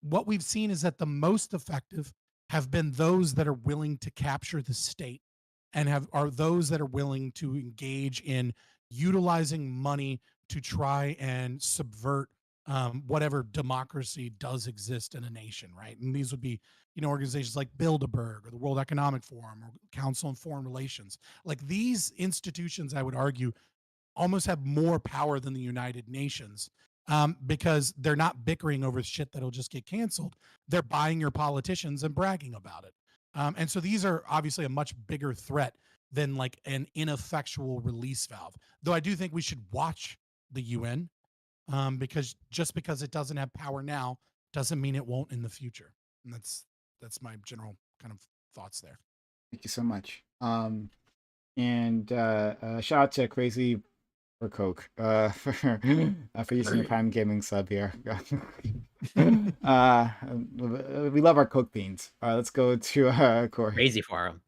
what we've seen is that the most effective have been those that are willing to capture the state, and are those that are willing to engage in utilizing money to try and subvert whatever democracy does exist in a nation, right? And these would be organizations like Bilderberg or the World Economic Forum or Council on Foreign Relations. Like these institutions, I would argue, almost have more power than the United Nations, because they're not bickering over shit that'll just get canceled. They're buying your politicians and bragging about it. And so these are obviously a much bigger threat than like an ineffectual release valve. Though I do think we should watch the UN, because just because it doesn't have power now doesn't mean it won't in the future. And that's my general kind of thoughts there. Thank you so much. And shout out to Crazy for Coke for using the Prime Gaming sub here. We love our Coke beans. Let's go to Corey. Crazy for him.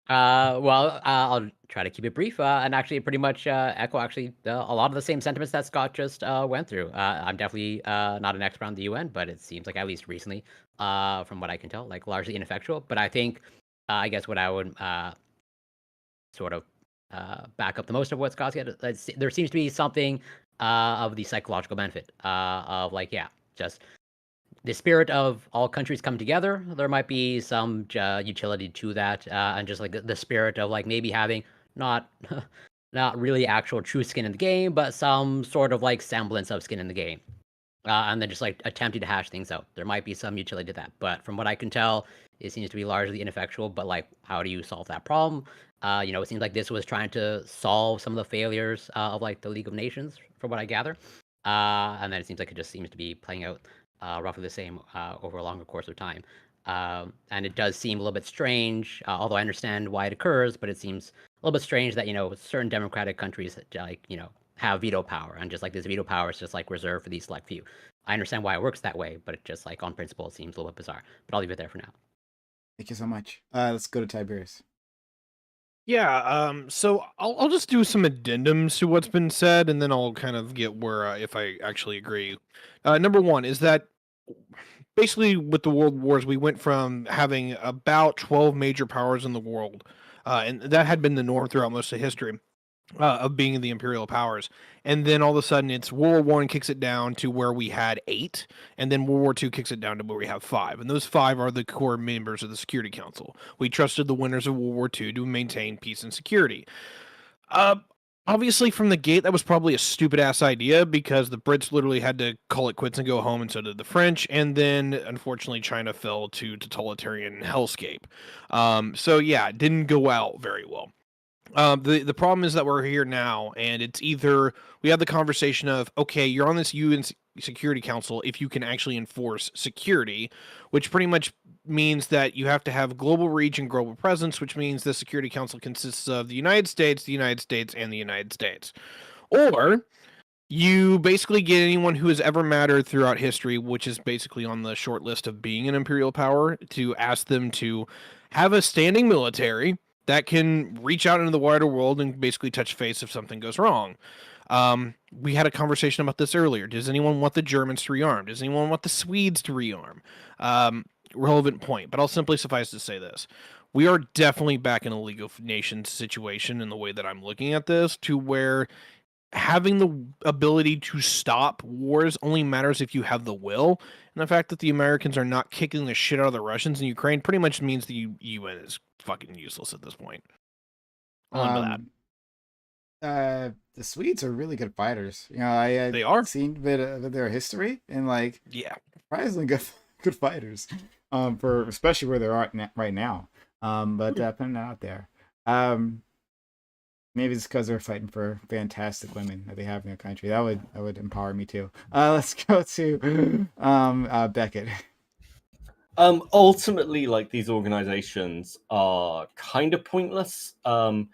Well, I'll try to keep it brief, and actually pretty much echo a lot of the same sentiments that Scott just went through. I'm definitely not an expert on the UN, but it seems like at least recently, from what I can tell, like largely ineffectual. But I think, I guess what I would sort of back up the most of what Scott said, there seems to be something of the psychological benefit of like, yeah, just the spirit of all countries come together. There might be some utility to that, and just like the spirit of like maybe having not not really actual true skin in the game, but some sort of like semblance of skin in the game, and then just like attempting to hash things out. There might be some utility to that, but from what I can tell, it seems to be largely ineffectual. But like, how do you solve that problem? It seems like this was trying to solve some of the failures of like the League of Nations, from what I gather, and then it seems like it just seems to be playing out roughly the same over a longer course of time. And it does seem a little bit strange, although I understand why it occurs, but it seems a little bit strange that, certain democratic countries have veto power, and just like this veto power is just like reserved for these select few. I understand why it works that way, but it just like on principle, it seems a little bit bizarre. But I'll leave it there for now. Thank you so much. Let's go to Tiberius. Yeah, so I'll just do some addendums to what's been said, and then I'll kind of get where if I actually agree. Number one is that basically with the world wars, we went from having about 12 major powers in the world, and that had been the norm throughout most of history. Of being the imperial powers, and then all of a sudden it's World War I kicks it down to where we had 8, and then World War II kicks it down to where we have 5, and those 5 are the core members of the Security Council. We trusted the winners of World War II to maintain peace and security. Obviously from the gate that was probably a stupid ass idea, because the Brits literally had to call it quits and go home, and so did the French, and then unfortunately China fell to totalitarian hellscape. So yeah, it didn't go out very well. The problem is that we're here now, and it's either we have the conversation of, okay, you're on this UN Security Council if you can actually enforce security, which pretty much means that you have to have global reach and global presence, which means the Security Council consists of the United States, and the United States. Or you basically get anyone who has ever mattered throughout history, which is basically on the short list of being an imperial power, to ask them to have a standing military that can reach out into the wider world and basically touch face if something goes wrong. We had a conversation about this earlier. Does anyone want the Germans to rearm? Does anyone want the Swedes to rearm? Relevant point, but I'll simply suffice to say this. We are definitely back in a League of Nations situation in the way that I'm looking at this, to where having the ability to stop wars only matters if you have the will. And the fact that the Americans are not kicking the shit out of the Russians in Ukraine pretty much means the UN is fucking useless at this point. The Swedes are really good fighters. They are. Seen a bit of their history, and like, yeah, surprisingly good fighters. For especially where they're at right now. But putting it out there. Maybe it's because they're fighting for fantastic women that they have in their country. That would empower me too. Let's go to Beckett. Ultimately, like, these organizations are kind of pointless. I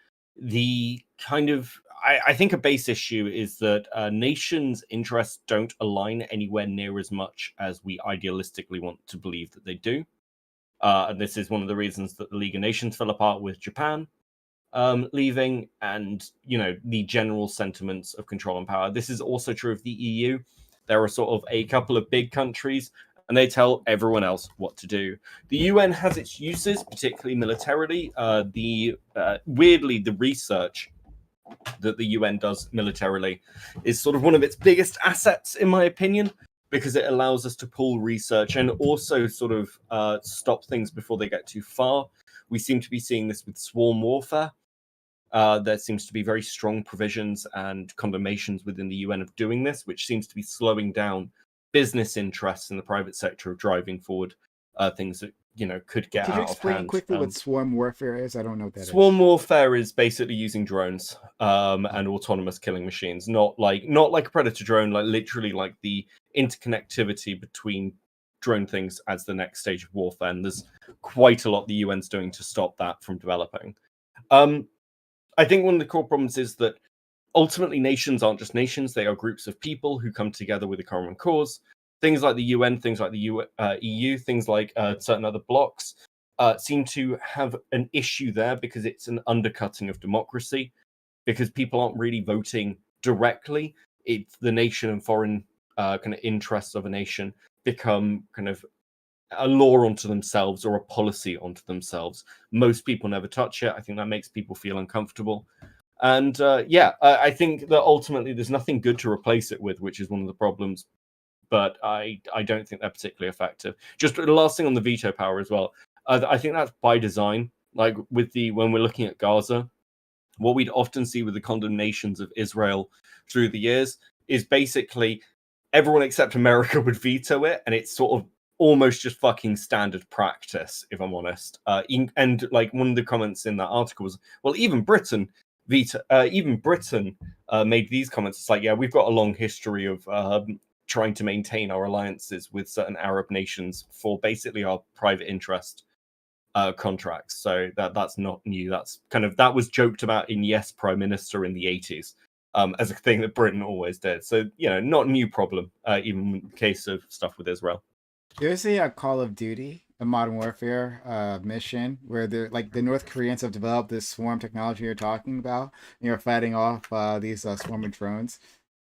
think a base issue is that nations' interests don't align anywhere near as much as we idealistically want to believe that they do. And this is one of the reasons that the League of Nations fell apart with Japan leaving, and the general sentiments of control and power. This is also true of the EU. There are sort of a couple of big countries, and they tell everyone else what to do. The UN has its uses, particularly militarily. Weirdly, the research that the UN does militarily is sort of one of its biggest assets, in my opinion, because it allows us to pool research and also sort of stop things before they get too far. We seem to be seeing this with swarm warfare. There seems to be very strong provisions and condemnations within the UN of doing this, which seems to be slowing down business interests in the private sector of driving forward things that could get out of hand. Can you explain quickly what swarm warfare is? I don't know what that is. Swarm warfare is basically using drones and autonomous killing machines, not like a predator drone, like literally like the interconnectivity between drone things as the next stage of warfare. And there's quite a lot the UN's doing to stop that from developing. I think one of the core problems is that ultimately nations aren't just nations. They are groups of people who come together with a common cause. Things like the UN, things like the EU, things like certain other blocks seem to have an issue there because it's an undercutting of democracy, because people aren't really voting directly. It's the nation and foreign kind of interests of a nation become kind of a law onto themselves or a policy onto themselves. Most people never touch it. I think that makes people feel uncomfortable. And I think that ultimately there's nothing good to replace it with, which is one of the problems. But I don't think they're particularly effective. Just the last thing on the veto power as well. I think that's by design. Like when we're looking at Gaza, what we'd often see with the condemnations of Israel through the years is basically everyone except America would veto it, and it's sort of almost just fucking standard practice, if I'm honest. And like one of the comments in that article was, well, even Britain made these comments. It's like, yeah, we've got a long history of trying to maintain our alliances with certain Arab nations for basically our private interest contracts. So that's not new. That was joked about in Yes Prime Minister in the 80s as a thing that Britain always did. So, not a new problem, even in the case of stuff with Israel. There's a Call of Duty, a Modern Warfare mission where the North Koreans have developed this swarm technology you're talking about. And you're fighting off these swarming drones.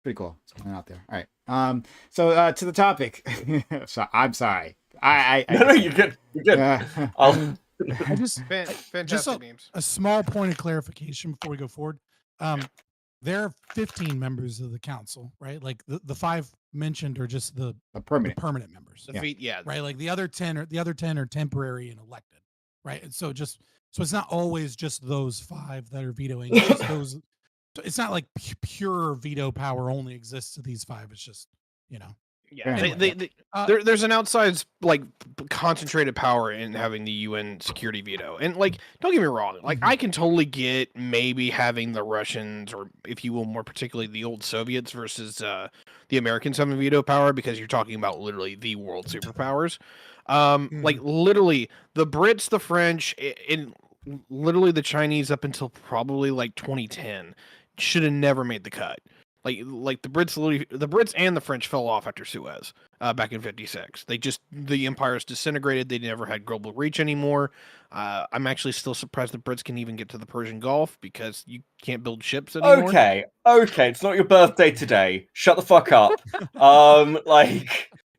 Pretty cool. It's going out there. All right. So to the topic. So I'm sorry. No, you're good. You're good. I just Fantastic names. A small point of clarification before we go forward. There are 15 members of the council, right? Like the 5 mentioned are just the permanent members. Right. Like the other 10 are temporary and elected, right? And so it's not always just those 5 that are vetoing. It's just those. It's not like pure veto power only exists to these 5. It's just there's an outside concentrated power in having the UN security veto, and don't get me wrong, I can totally get maybe having the Russians, or if you will, more particularly the old Soviets versus the Americans having veto power, because you're talking about literally the world superpowers. Literally the Brits, the French, and literally the Chinese up until probably 2010 should have never made the cut. Like the Brits and the French fell off after Suez back in '56. The empires disintegrated. They never had global reach anymore. I'm actually still surprised the Brits can even get to the Persian Gulf because you can't build ships anymore. Okay, it's not your birthday today. Shut the fuck up.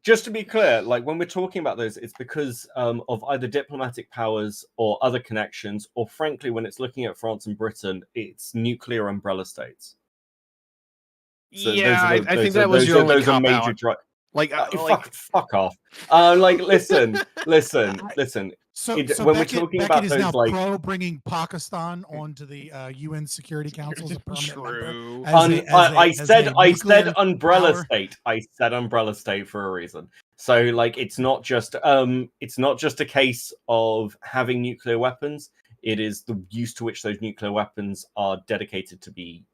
Just to be clear, when we're talking about those, it's because of either diplomatic powers or other connections, or frankly, when it's looking at France and Britain, it's nuclear umbrella states. So I think that was your only cop out. Fuck off. Listen. So when we're talking about is those, now pro bringing Pakistan onto the UN Security Council as a permanent member. I said umbrella state. I said umbrella state for a reason. So it's not just a case of having nuclear weapons. It is the use to which those nuclear weapons are dedicated to be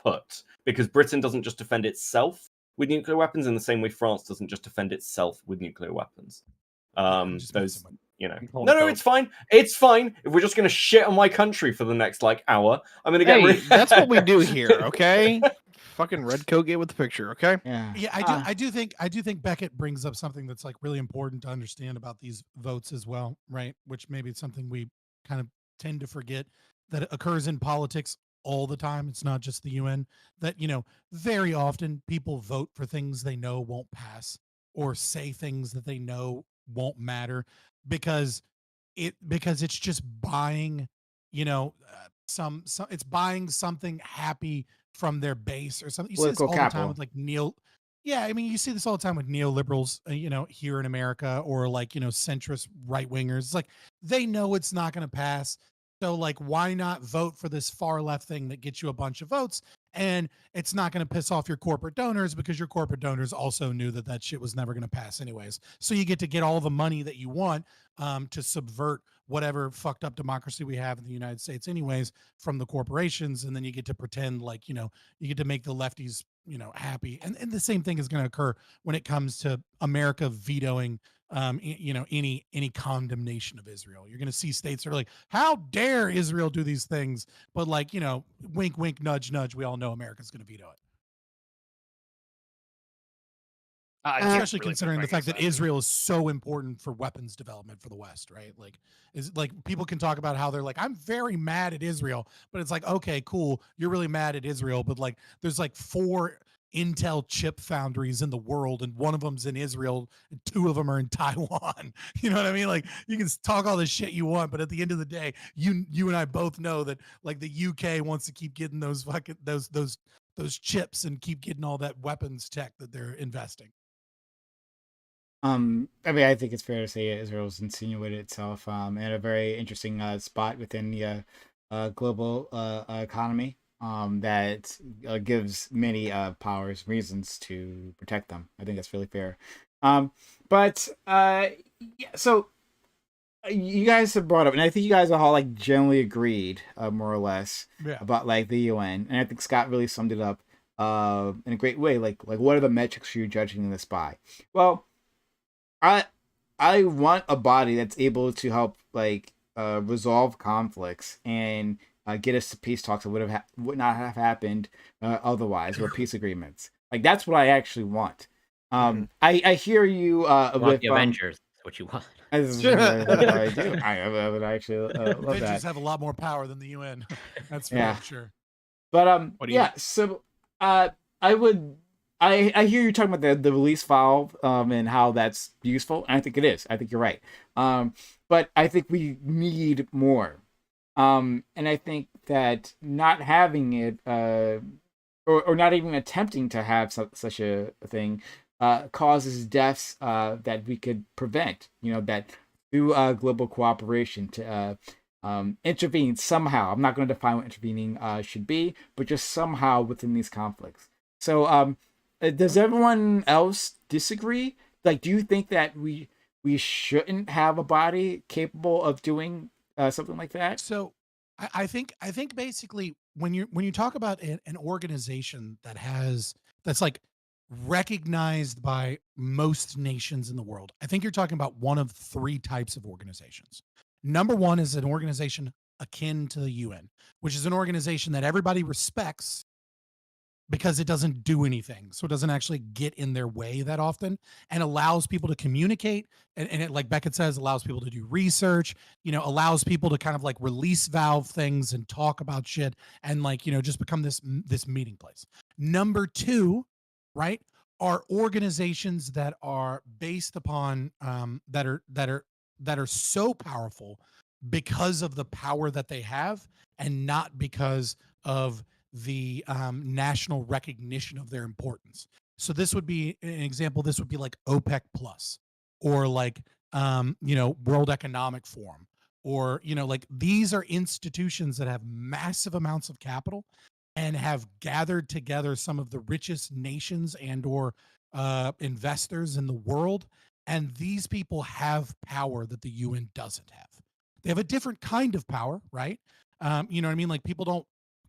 put, because Britain doesn't just defend itself with nuclear weapons in the same way France doesn't just defend itself with nuclear weapons. No, it's fine. It's fine. If we're just going to shit on my country for the next hour, I'm going to get that's what we do here, okay? Fucking red coat, get with the picture, okay? Yeah. I do think Beckett brings up something that's really important to understand about these votes as well, right? Which maybe it's something we kind of tend to forget, that it occurs in politics all the time. It's not just the UN. That very often people vote for things they know won't pass, or say things that they know won't matter, because it's just buying it's buying something happy from their base or something. You see this all the time with you see this all the time with neoliberals, here in America, or centrist right wingers. It's they know it's not going to pass. So why not vote for this far left thing that gets you a bunch of votes, and it's not going to piss off your corporate donors, because your corporate donors also knew that shit was never going to pass anyways. So you get all the money that you want to subvert whatever fucked up democracy we have in the United States anyways from the corporations, and then you get to pretend you get to make the lefties happy. And the same thing is going to occur when it comes to America vetoing any condemnation of Israel. You're going to see states that are how dare Israel do these things, but wink wink nudge nudge, we all know America's going to veto it. especially considering the fact that Israel is so important for weapons development for the West, right? Like, is like people can talk about how they're like, I'm very mad at Israel, but it's like, okay, cool, you're really mad at Israel, but like, there's like 4 Intel chip foundries in the world, and one of them's in Israel, and 2 of them are in Taiwan. You know what I mean? Like, you can talk all the shit you want, but at the end of the day, you and I both know that like the UK wants to keep getting those fucking those chips and keep getting all that weapons tech that they're investing. I mean, I think it's fair to say Israel's insinuated itself in a very interesting spot within the global economy that gives many powers reasons to protect them. I think that's really fair. But yeah, so you guys have brought up, and I think you guys are all like generally agreed, more or less, about like the UN, and I think Scott really summed it up in a great way. Like what are the metrics you're judging this by? Well, I want a body that's able to help like resolve conflicts and get us to peace talks that would not have happened otherwise, or peace agreements. Like that's what I actually want. I hear you with the Avengers. That's what you want. I do. I would actually love Avengers that. have a lot more power than the UN. That's for sure. But so I hear you talking about the release valve and how that's useful, and I think it is. I think you're right. But I think we need more. And I think that not having it or not even attempting to have such a thing causes deaths that we could prevent. That through global cooperation to intervene somehow. I'm not going to define what intervening should be, but just somehow within these conflicts. So does everyone else disagree? Like, do you think that we shouldn't have a body capable of doing something like that? So I think basically when you talk about an organization that's like recognized by most nations in the world, I think you're talking about one of 3 types of organizations. Number 1 is an organization akin to the UN, which is an organization that everybody respects because it doesn't do anything. So it doesn't actually get in their way that often, and allows people to communicate. And it, like Beckett says, allows people to do research, allows people to kind of like release valve things and talk about shit and like, just become this meeting place. Number 2, right, are organizations that are based upon, that are so powerful because of the power that they have and not because of the national recognition of their importance. So this would be an example. This would be like OPEC Plus, or like World Economic Forum, or like these are institutions that have massive amounts of capital and have gathered together some of the richest nations and or investors in the world. And these people have power that the UN doesn't have. They have a different kind of power, right? You know what I mean? Like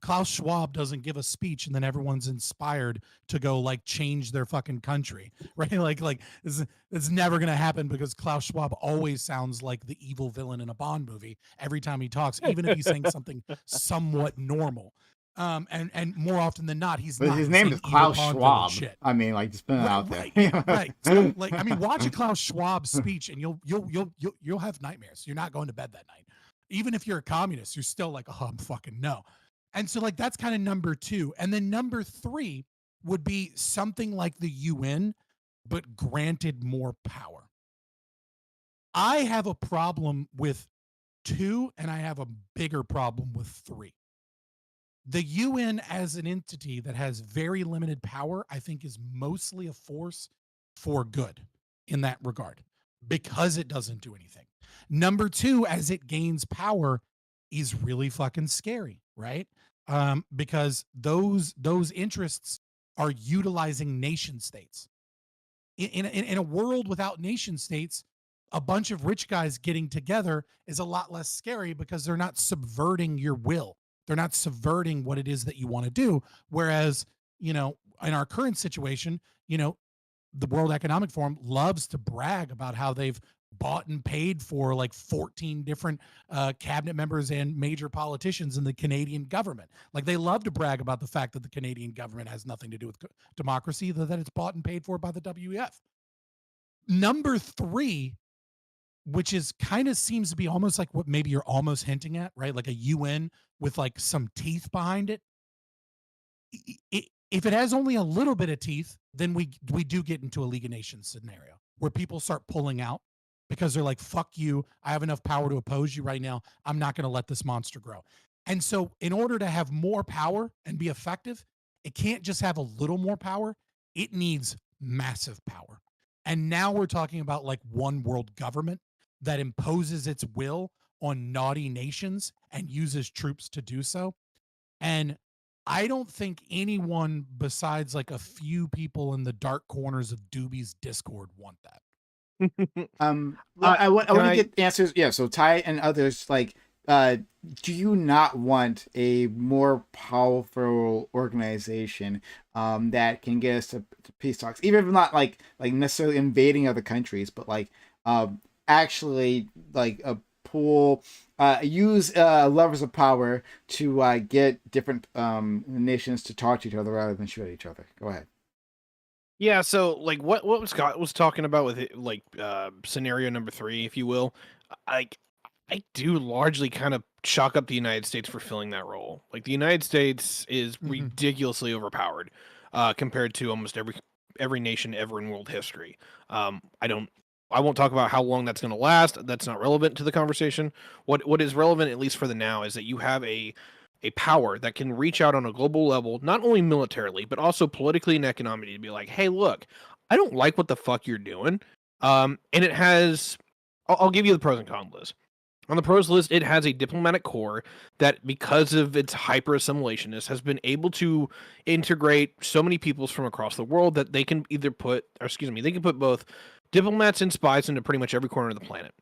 Klaus Schwab doesn't give a speech and then everyone's inspired to go like change their fucking country, right? Like it's never going to happen because Klaus Schwab always sounds like the evil villain in a Bond movie every time he talks, even if he's saying something somewhat normal. And more often than not, he's not. His name is Klaus Schwab. Shit. I mean, like, just put it out there. Right. So, like, I mean, watch a Klaus Schwab speech and you'll have nightmares. You're not going to bed that night. Even if you're a communist, you're still like, oh, I'm fucking no. And so like that's kind of number 2. And then number 3 would be something like the UN, but granted more power. I have a problem with 2, and I have a bigger problem with 3. The UN as an entity that has very limited power, I think is mostly a force for good in that regard because it doesn't do anything. Number 2, as it gains power, is really fucking scary, right? Because those interests are utilizing nation states. In a world without nation states, a bunch of rich guys getting together is a lot less scary because they're not subverting your will. They're not subverting what it is that you want to do. Whereas, in our current situation, the World Economic Forum loves to brag about how they've bought and paid for like 14 different cabinet members and major politicians in the Canadian government. Like they love to brag about the fact that the Canadian government has nothing to do with democracy, that it's bought and paid for by the WEF. Number 3, which is kind of seems to be almost like what maybe you're almost hinting at, right? Like a UN with like some teeth behind it. If it has only a little bit of teeth, then we do get into a League of Nations scenario where people start pulling out because they're like, fuck you, I have enough power to oppose you right now. I'm not going to let this monster grow. And so in order to have more power and be effective, it can't just have a little more power. It needs massive power. And now we're talking about like one world government that imposes its will on naughty nations and uses troops to do so. And I don't think anyone besides like a few people in the dark corners of Doobie's Discord want that. I want to get answers. Yeah, so Ty and others, like, do you not want a more powerful organization that can get us to peace talks, even if not like necessarily invading other countries, but like actually like a pool, use levers of power to get different nations to talk to each other rather than shoot at each other? Go ahead. Yeah, so like what Scott was talking about with it, like scenario number 3, if you will, I do largely kind of chalk up the United States for filling that role. Like the United States is ridiculously overpowered compared to almost every nation ever in world history. I won't talk about how long that's going to last. That's not relevant to the conversation. What is relevant, at least for the now, is that you have a power that can reach out on a global level, not only militarily, but also politically and economically, to be like, hey, look, I don't like what the fuck you're doing. And it has, I'll give you the pros and cons list. On the pros list, it has a diplomatic core that, because of its hyper assimilationist, has been able to integrate so many peoples from across the world that they can either they can put both diplomats and spies into pretty much every corner of the planet.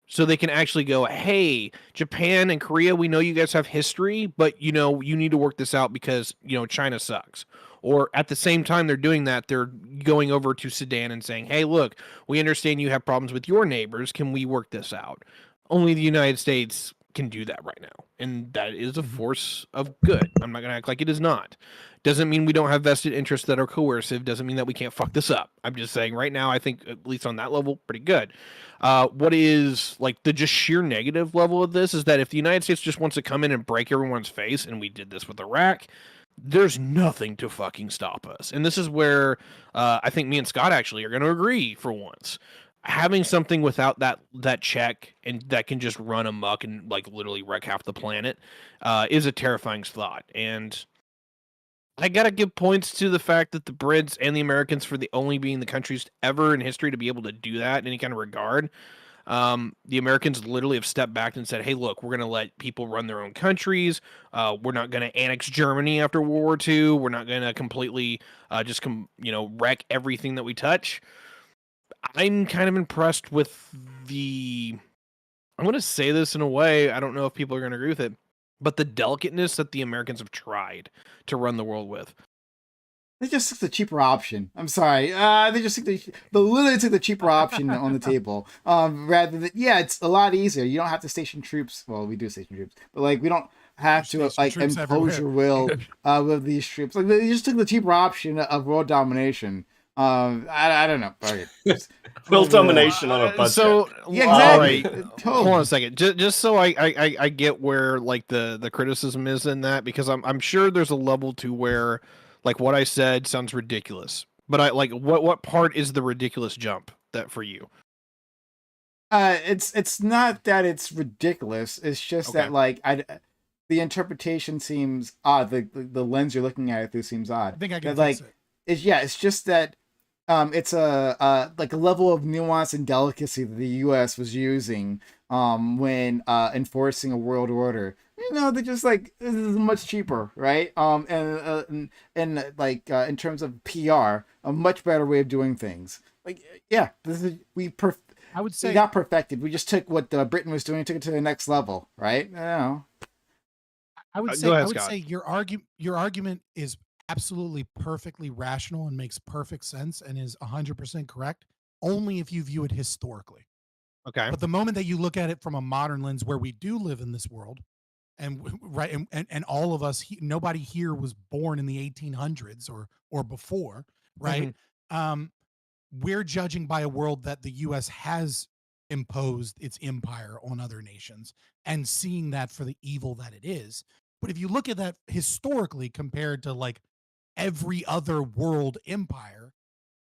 So they can actually go, hey, Japan and Korea, we know you guys have history, but, you need to work this out because, China sucks. Or at the same time they're doing that, they're going over to Sudan and saying, hey, look, we understand you have problems with your neighbors. Can we work this out? Only the United States can do that right now. And that is a force of good. I'm not going to act like it is not. Doesn't mean we don't have vested interests that are coercive. Doesn't mean that we can't fuck this up. I'm just saying right now, I think, at least on that level, pretty good. What is like the just sheer negative level of this is that if the United States just wants to come in and break everyone's face, and we did this with Iraq, there's nothing to fucking stop us. And this is where I think me and Scott actually are going to agree for once. Having something without that check and that can just run amok and like literally wreck half the planet is a terrifying thought. And I gotta give points to the fact that the Brits and the Americans, for the only being the countries ever in history to be able to do that in any kind of regard, the Americans literally have stepped back and said, hey, look, we're going to let people run their own countries. We're not going to annex Germany after World War II. We're not going to completely wreck everything that we touch. I'm kind of impressed with I'm going to say this in a way, I don't know if people are going to agree with it, but the delicateness that the Americans have tried to run the world with. They just took the cheaper option. I'm sorry. They just literally took the cheaper option on the table. Rather than, it's a lot easier. You don't have to station troops. Well, we do station troops, but like we don't have to like impose your will with these troops. Like they just took the cheaper option of world domination. I don't know. World domination on a budget. So exactly. Hold on a second. Just so I get where like the criticism is in that, because I'm sure there's a level to where like what I said sounds ridiculous, but I like what part is the ridiculous jump that for you? It's not that it's ridiculous. It's just that like the interpretation seems odd. The lens you're looking at it through seems odd. I think I can like it's just that it's a like a level of nuance and delicacy that the U.S. was using when enforcing a world order. They're just like, this is much cheaper, right? And like in terms of PR, a much better way of doing things. Like, this is I would say we got perfected. We just took what Britain was doing, took it to the next level, right? I would say your argument is absolutely perfectly rational and makes perfect sense and is 100% correct, only if you view it historically. Okay. But the moment that you look at it from a modern lens, where we do live in this world, and right, and all of us, nobody here was born in the 1800s or before, right? We're judging by a world that the US has imposed its empire on other nations and seeing that for the evil that it is. But if you look at that historically compared to like every other world empire,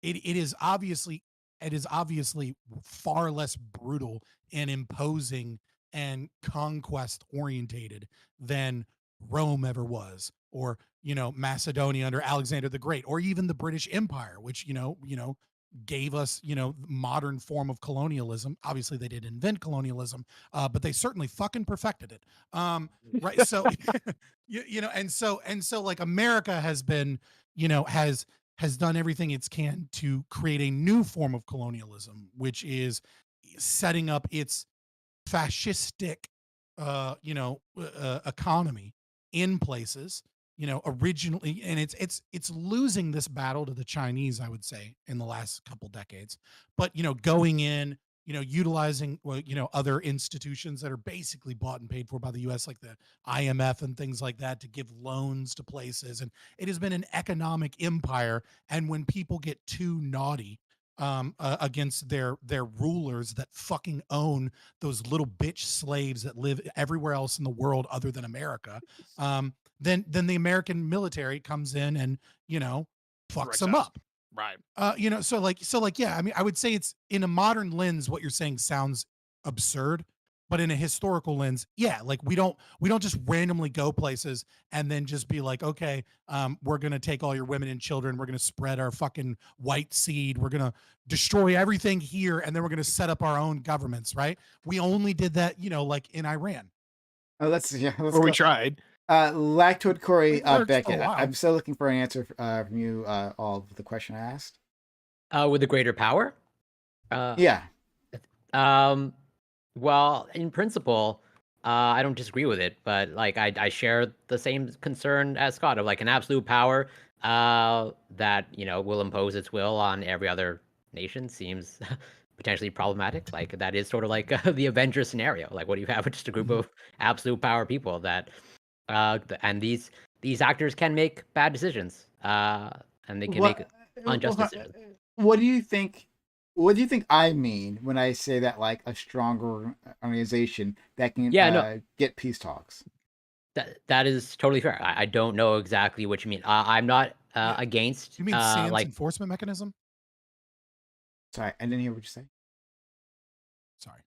it is obviously far less brutal and imposing and conquest orientated than Rome ever was, or Macedonia under Alexander the Great, or even the British Empire, which gave us modern form of colonialism. Obviously they didn't invent colonialism, but they certainly fucking perfected it. Right, so and so like America has been has done everything it can to create a new form of colonialism, which is setting up its fascistic economy in places originally, and it's losing this battle to the Chinese, I would say, in the last couple decades. But going in, utilizing other institutions that are basically bought and paid for by the US, like the IMF and things like that, to give loans to places. And it has been an economic empire. And when people get too naughty against their rulers that fucking own those little bitch slaves that live everywhere else in the world other than America, then the American military comes in and fucks them up. Right. So like, yeah, I mean, I would say it's in a modern lens, what you're saying sounds absurd, but in a historical lens, yeah, like we don't just randomly go places and then just be like, okay, we're gonna take all your women and children, we're gonna spread our fucking white seed, we're gonna destroy everything here, and then we're gonna set up our own governments, right? We only did that, like in Iran. Let's Or we go. tried. Lactoid Corey It worked for a Beckett. while. I'm still looking for an answer from you. All of the question I asked. With the greater power? Yeah. Well, in principle, I don't disagree with it, but like I share the same concern as Scott of like an absolute power that will impose its will on every other nation seems potentially problematic. Like that is sort of like the Avengers scenario. Like what do you have with just a group of absolute power people that and these actors can make bad decisions and they can make unjust decisions. What do you think? What do you think I mean when I say that, like, a stronger organization that can get peace talks? That is totally fair. I don't know exactly what you mean. I'm not against. You mean SANS enforcement mechanism? Sorry, I didn't hear what you say. Sorry.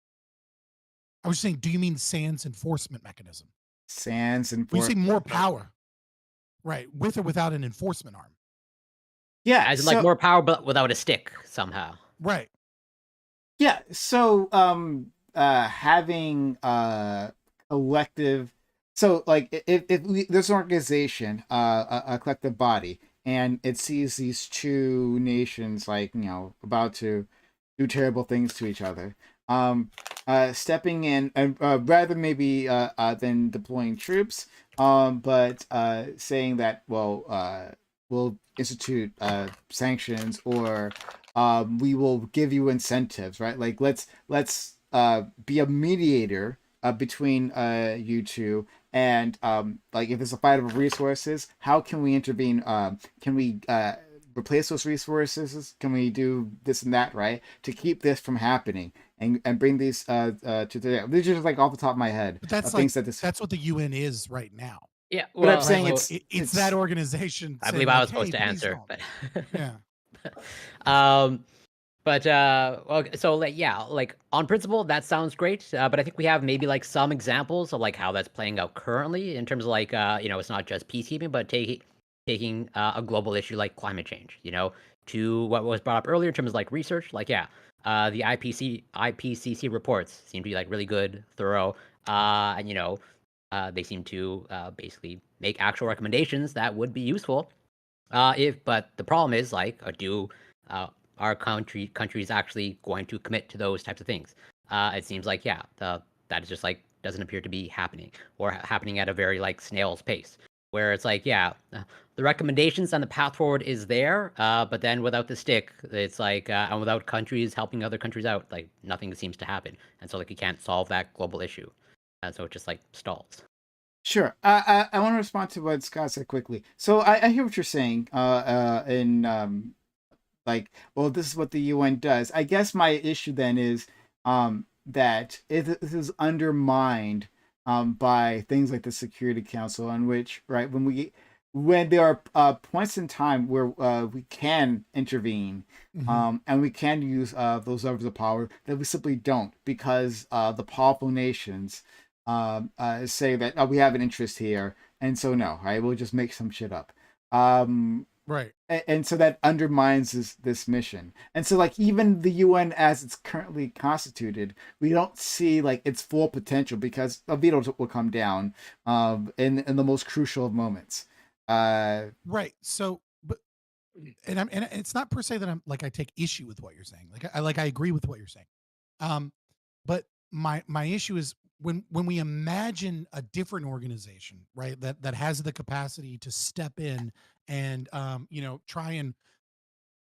I was saying, do you mean SANS enforcement mechanism? SANS enforcement. When you say more power, right, with or without an enforcement arm. Yeah, as in, like more power, but without a stick somehow. Right. Yeah. So, having collective. So, like, if there's an organization, a collective body, and it sees these two nations, like, about to do terrible things to each other, stepping in, and rather maybe than deploying troops, but saying that, well, we'll institute sanctions, or we will give you incentives, right? Like let's be a mediator between you two, and like if it's a fight over resources, how can we intervene? Can we replace those resources? Can we do this and that, right, to keep this from happening and bring these to the? These are just like off the top of my head. But that's like that's what the UN is right now. Yeah, well, but I'm saying it's that organization. I believe I was supposed to answer, but yeah. So like, yeah, like on principle that sounds great, but I think we have maybe like some examples of like how that's playing out currently in terms of like it's not just peacekeeping, but taking a global issue like climate change, to what was brought up earlier in terms of like research, like the IPCC reports seem to be like really good, thorough, and they seem to basically make actual recommendations that would be useful. But the problem is like, are countries actually going to commit to those types of things? It seems like that is just like doesn't appear to be happening, or happening at a very like snail's pace. where it's like, yeah, the recommendations on the path forward is there, but then without the stick, it's like, and without countries helping other countries out, like nothing seems to happen, and so like you can't solve that global issue, and so it just like stalls. Sure. I want to respond to what Scott said quickly. So I hear what you're saying. Like, well, this is what the UN does. I guess my issue then is that it is undermined by things like the Security Council, on which, right, when there are points in time where we can intervene, and we can use those levers of power, that we simply don't, because the powerful nations say that, oh, we have an interest here, and so no, right, we'll just make some shit up. Right. And so that undermines this mission. And so, like, even the UN as it's currently constituted, we don't see like its full potential, because a veto will come down in the most crucial of moments. Right. So, but and it's not per se that I'm like I take issue with what you're saying. Like I agree with what you're saying. But my issue is when we imagine a different organization, right, that has the capacity to step in and try and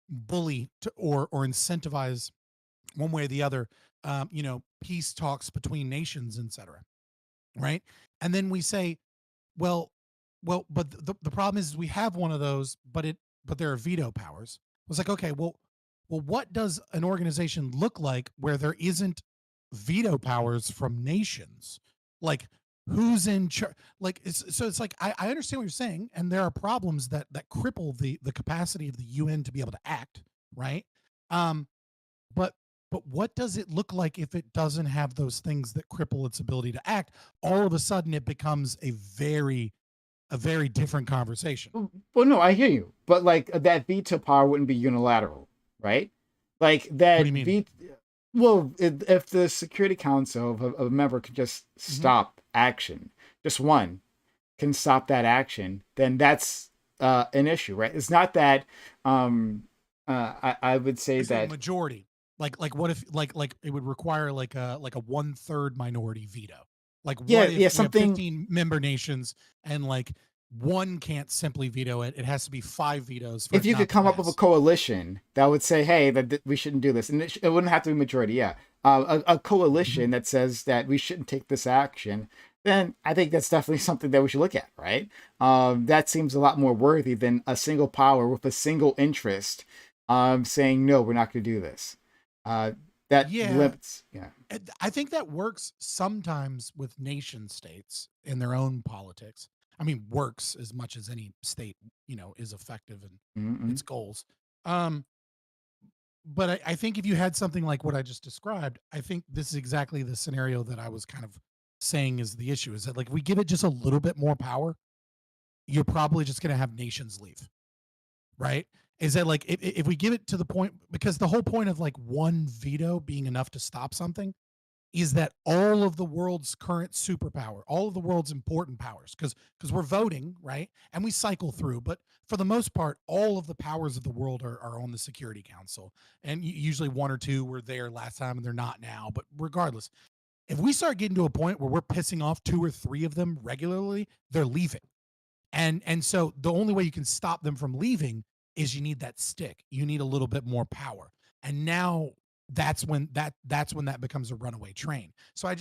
bully or incentivize one way or the other, peace talks between nations, etc. Right, and then we say, well, but the problem is we have one of those, but there are veto powers. It was like, okay, well, what does an organization look like where there isn't veto powers from nations? Like, who's in charge? Like, it's like I understand what you're saying, and there are problems that cripple the capacity of the UN to be able to act, right? Um, but what does it look like if it doesn't have those things that cripple its ability to act? All of a sudden, it becomes a very different conversation. Well, no, I hear you, but like that veto power wouldn't be unilateral, right? Like that. What do you mean? Well, if the Security Council of a member could just stop action, just one can stop that action, then that's an issue, right? It's not that. I would say that majority. Like what if like it would require like a 1/3 minority veto? Like what if we have 15 member nations and like one can't simply veto it? It has to be 5 vetoes. If you could come up with a coalition that would say, "Hey, that we shouldn't do this," and it wouldn't have to be majority, yeah, a coalition that says that we shouldn't take this action, then I think that's definitely something that we should look at, right? That seems a lot more worthy than a single power with a single interest saying, "No, we're not going to do this." Limits, yeah. I think that works sometimes with nation states in their own politics. I mean, works as much as any state, is effective in its goals. But I think if you had something like what I just described, I think this is exactly the scenario that I was kind of saying is the issue, is that like, we give it just a little bit more power, you're probably just going to have nations leave. Right? Is that like, if we give it to the point, because the whole point of like one veto being enough to stop something is that all of the world's current superpower, all of the world's important powers, because we're voting, right? And we cycle through, but for the most part, all of the powers of the world are on the Security Council. And usually 1 or 2 were there last time and they're not now. But regardless, if we start getting to a point where we're pissing off 2 or 3 of them regularly, they're leaving. And so the only way you can stop them from leaving is you need that stick. You need a little bit more power. And now that's when that becomes a runaway train. So I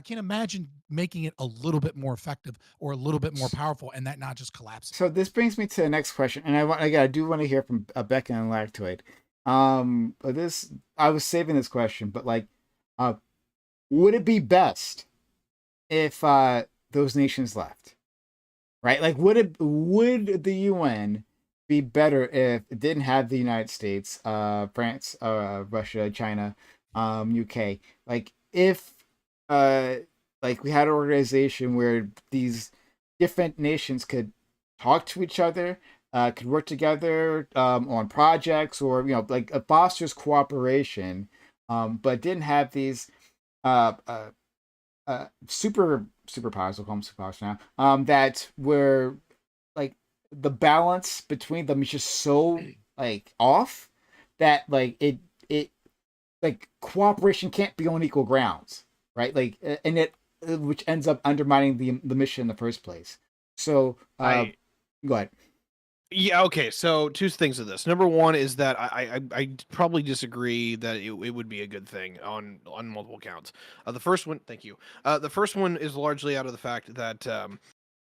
can't imagine making it a little bit more effective or a little bit more powerful and that not just collapsing. So this brings me to the next question, and I do want to hear from Becca and Lactoid. But I was saving this question, but like, would it be best if those nations left? Right? Like, would the UN be better if it didn't have the United States, France, Russia, China, UK? Like, if like we had an organization where these different nations could talk to each other, could work together on projects, or like fosters cooperation, but didn't have these superpowers, we'll call them superpowers now, that were like the balance between them is just so like off that like it like cooperation can't be on equal grounds, right? Like, and it which ends up undermining the mission in the first place. So, go ahead. Yeah. Okay. So two things of this. Number one is that I probably disagree that it would be a good thing on multiple counts. The first one, thank you. The first one is largely out of the fact that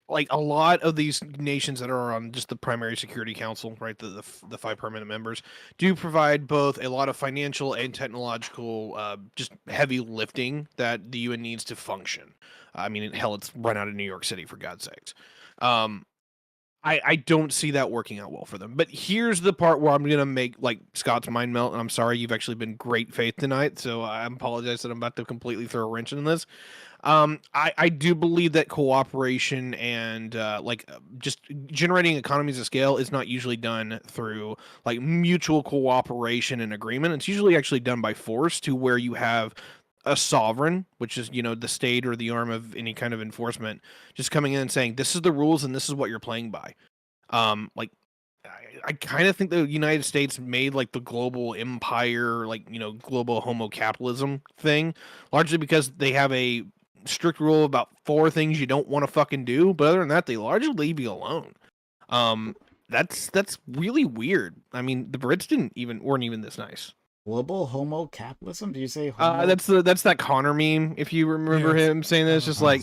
like a lot of these nations that are on just the primary security council, right? The 5 permanent members do provide both a lot of financial and technological, just heavy lifting that the UN needs to function. I mean, hell, it's run out of New York City for God's sakes. I don't see that working out well for them. But here's the part where I'm going to make like Scott's mind melt. And I'm sorry, you've actually been great faith tonight. So I apologize that I'm about to completely throw a wrench in this. I do believe that cooperation and just generating economies of scale is not usually done through like mutual cooperation and agreement. It's usually actually done by force, to where you have a sovereign, which is, the state or the arm of any kind of enforcement, just coming in and saying, this is the rules and this is what you're playing by. Like I kind of think the United States made like the global empire, like, global homo capitalism thing, largely because they have a strict rule about 4 things you don't want to fucking do, but other than that, they largely leave you alone. That's really weird. I mean, the Brits weren't even this nice. Global homo capitalism? Did you say homo? That's that Connor meme, if you remember him saying this, just like,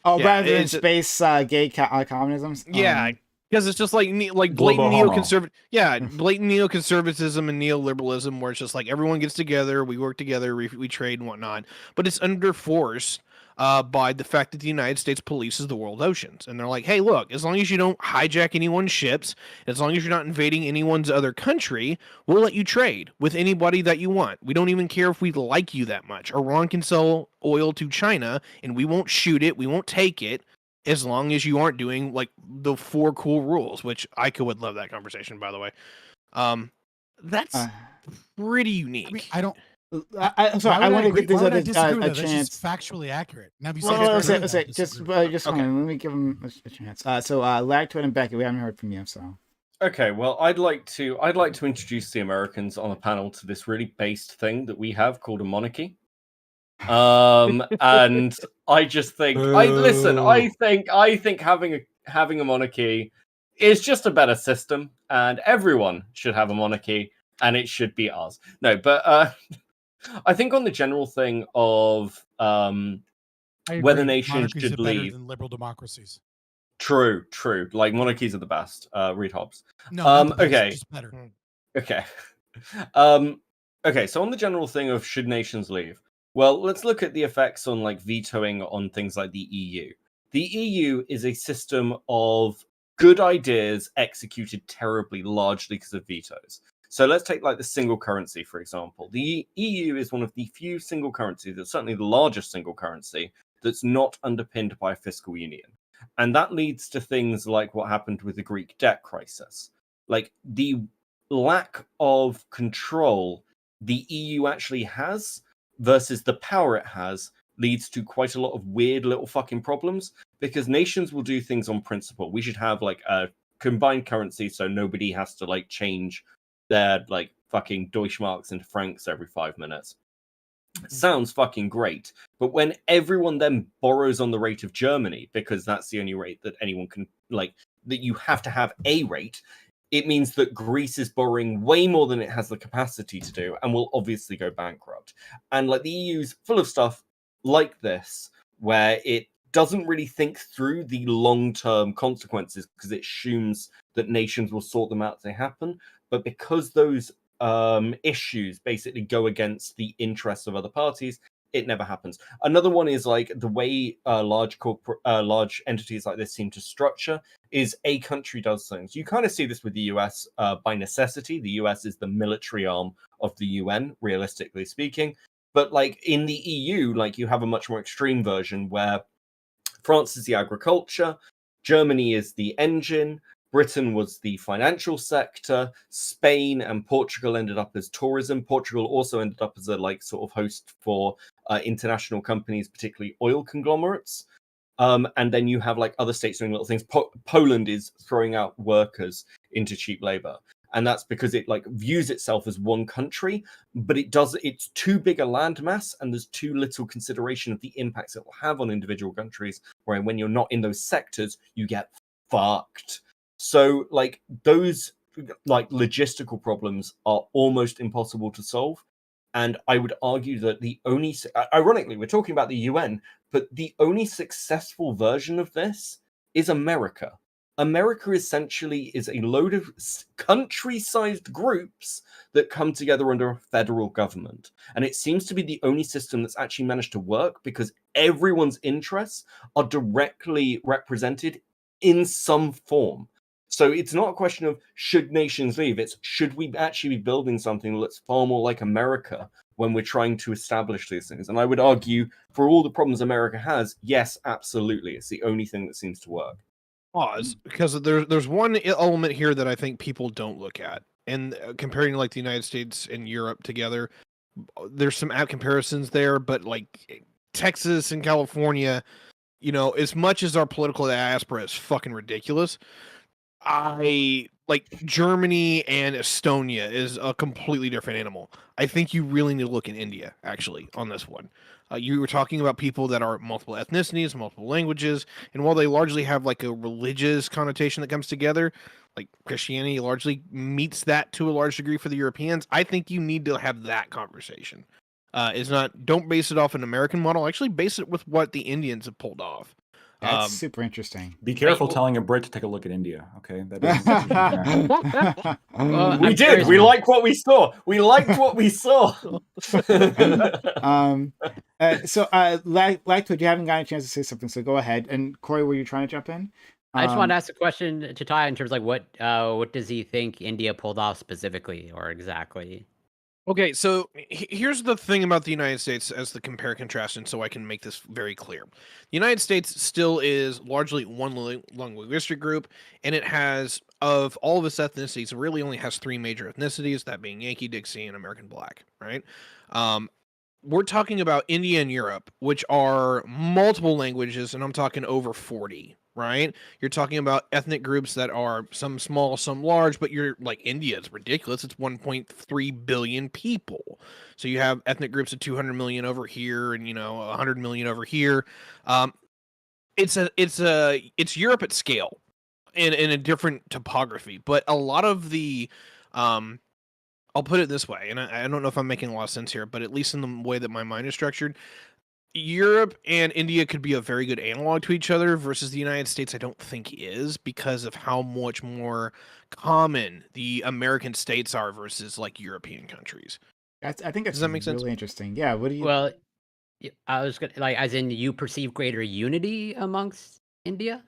rather than space gay communism. Yeah, because it's just like blatant neoconservative. Yeah, blatant neoconservatism and neoliberalism, where it's just like everyone gets together, we work together, we trade and whatnot, but it's under force by the fact that the United States polices the world oceans. And they're like, hey, look, as long as you don't hijack anyone's ships, as long as you're not invading anyone's other country, we'll let you trade with anybody that you want. We don't even care if we like you that much. Iran can sell oil to China, and we won't shoot it, we won't take it, as long as you aren't doing like the 4 cool rules, which I would love that conversation, by the way. That's pretty unique. I mean, I don't... I'm sorry. I want to give this other a chance. That's factually accurate. Now, have you just let me give him a chance. So, Lactoid and Becky, we haven't heard from you. So, okay. Well, I'd like to introduce the Americans on a panel to this really based thing that we have called a monarchy. And I just think, I think having a monarchy is just a better system, and everyone should have a monarchy, and it should be ours. No, but I think on the general thing of whether nations should leave, better than liberal democracies. True. Like monarchies are the best. Read Hobbes. No, okay, just better. Okay. Okay. So on the general thing of should nations leave, well, let's look at the effects on like vetoing on things like the EU. The EU is a system of good ideas executed terribly, largely because of vetoes. So let's take like the single currency, for example. The EU is one of the few single currencies, that's certainly the largest single currency, that's not underpinned by a fiscal union. And that leads to things like what happened with the Greek debt crisis. Like the lack of control the EU actually has versus the power it has leads to quite a lot of weird little fucking problems, because nations will do things on principle. We should have like a combined currency so nobody has to like change their like fucking Deutschmarks into francs every 5 minutes. Sounds fucking great, but when everyone then borrows on the rate of Germany, because that's the only rate that anyone can, like, that you have to have a rate, it means that Greece is borrowing way more than it has the capacity to do and will obviously go bankrupt. And like the EU's full of stuff like this, where it doesn't really think through the long-term consequences because it assumes that nations will sort them out as they happen. But because those issues basically go against the interests of other parties, it never happens. Another one is like the way large entities like this seem to structure is a country does things. You kind of see this with the US by necessity. The US is the military arm of the UN, realistically speaking. But like in the EU, like you have a much more extreme version where France is the agriculture, Germany is the engine, Britain was the financial sector, Spain and Portugal ended up as tourism. Portugal also ended up as a like sort of host for international companies, particularly oil conglomerates. And then you have like other states doing little things. Poland is throwing out workers into cheap labor. And that's because it like views itself as one country, but it's too big a landmass and there's too little consideration of the impacts it will have on individual countries, where when you're not in those sectors, you get fucked. So like those like logistical problems are almost impossible to solve. And I would argue that the only, ironically, we're talking about the UN, but the only successful version of this is America. America essentially is a load of country-sized groups that come together under a federal government. And it seems to be the only system that's actually managed to work because everyone's interests are directly represented in some form. So it's not a question of should nations leave, it's should we actually be building something that's far more like America when we're trying to establish these things. And I would argue for all the problems America has, yes, absolutely. It's the only thing that seems to work. Pause, because there's one element here that I think people don't look at. And comparing like the United States and Europe together, there's some app comparisons there, but like Texas and California, you know, as much as our political diaspora is fucking ridiculous, I like Germany and Estonia is a completely different animal. I think you really need to look in India, actually, on this one. You were talking about people that are multiple ethnicities, multiple languages, and while they largely have like a religious connotation that comes together, like Christianity largely meets that to a large degree for the Europeans, I think you need to have that conversation. Don't base it off an American model, actually base it with what the Indians have pulled off. That's super interesting. Be careful telling a Brit to take a look at India. Okay, that is. We did. We liked what we saw. We liked what we saw. Lightwood, you haven't gotten a chance to say something, so go ahead. And Corey, were you trying to jump in? I just wanted to ask a question to Ty in terms of like what does he think India pulled off specifically or exactly? Okay, so here's the thing about the United States as the compare contrast, and so I can make this very clear. The United States still is largely one linguistic group, and it has, of all of its ethnicities, it really only has 3 major ethnicities, that being Yankee, Dixie, and American Black, right? We're talking about India and Europe, which are multiple languages, and I'm talking over 40, right? You're talking about ethnic groups that are some small, some large, but you're like India, it's ridiculous. It's 1.3 billion people. So you have ethnic groups of 200 million over here and, 100 million over here. It's Europe at scale in a different topography, but a lot of the, I'll put it this way, and I don't know if I'm making a lot of sense here, but at least in the way that my mind is structured, Europe and India could be a very good analog to each other versus the United States I don't think is because of how much more common the American states are versus like European countries. I think that's Does that make sense? Really interesting. Yeah, what do you... Well, I was gonna like as in you perceive greater unity amongst India?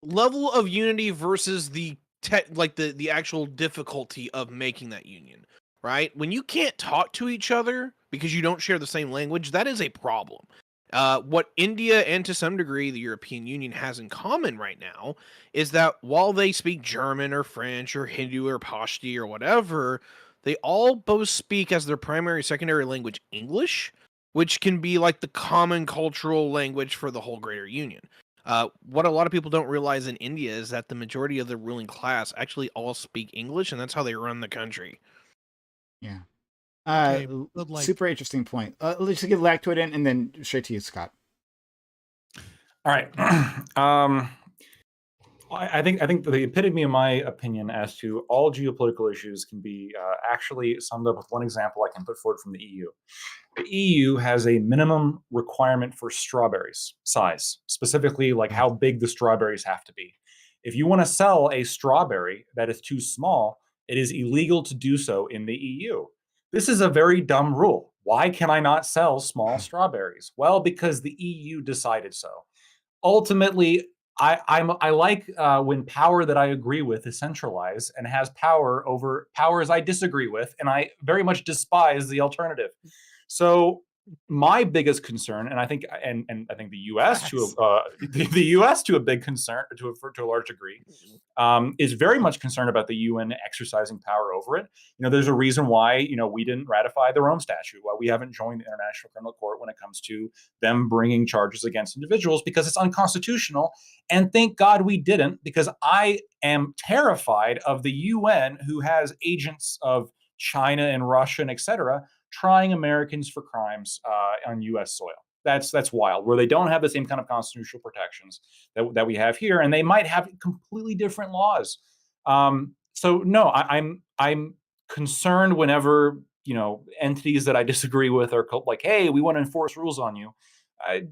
Level of unity versus the the actual difficulty of making that union, right? When you can't talk to each other because you don't share the same language, that is a problem. What India and to some degree the European Union has in common right now is that while they speak German or French or Hindu or Pashto or whatever, they all both speak as their primary secondary language English, which can be like the common cultural language for the whole greater union. What a lot of people don't realize in India is that the majority of the ruling class actually all speak English, and that's how they run the country. Yeah. Okay, super interesting point. Let's get Lactoid in, and then straight to you, Scott. All right. I think the epitome of my opinion as to all geopolitical issues can be actually summed up with one example I can put forward from the EU. The EU has a minimum requirement for strawberries size, specifically like how big the strawberries have to be. If you want to sell a strawberry that is too small, it is illegal to do so in the EU. This is a very dumb rule. Why can I not sell small strawberries? Well, because the EU decided so. Ultimately, I like when power that I agree with is centralized and has power over powers I disagree with, and I very much despise the alternative. So my biggest concern, and I think, and I think the U.S. the U.S. to a big concern, to a large degree, is very much concerned about the UN exercising power over it. There's a reason why we didn't ratify the Rome Statute, why we haven't joined the International Criminal Court when it comes to them bringing charges against individuals, because it's unconstitutional. And thank God we didn't, because I am terrified of the UN, who has agents of China and Russia and et cetera, trying Americans for crimes on U.S. soil. That's wild. Where they don't have the same kind of constitutional protections that we have here, and they might have completely different laws. So no, I'm concerned whenever entities that I disagree with are like, hey, we want to enforce rules on you.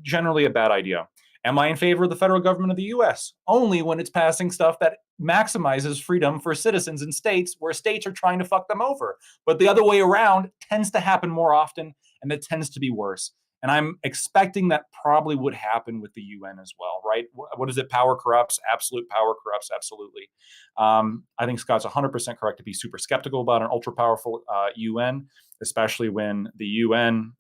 Generally a bad idea. Am I in favor of the federal government of the U.S.? Only when it's passing stuff that maximizes freedom for citizens in states where states are trying to fuck them over. But the other way around tends to happen more often, and it tends to be worse. And I'm expecting that probably would happen with the UN as well, right? What is it? Power corrupts. Absolute power corrupts. Absolutely. I think Scott's 100% correct to be super skeptical about an ultra powerful UN, especially when the UN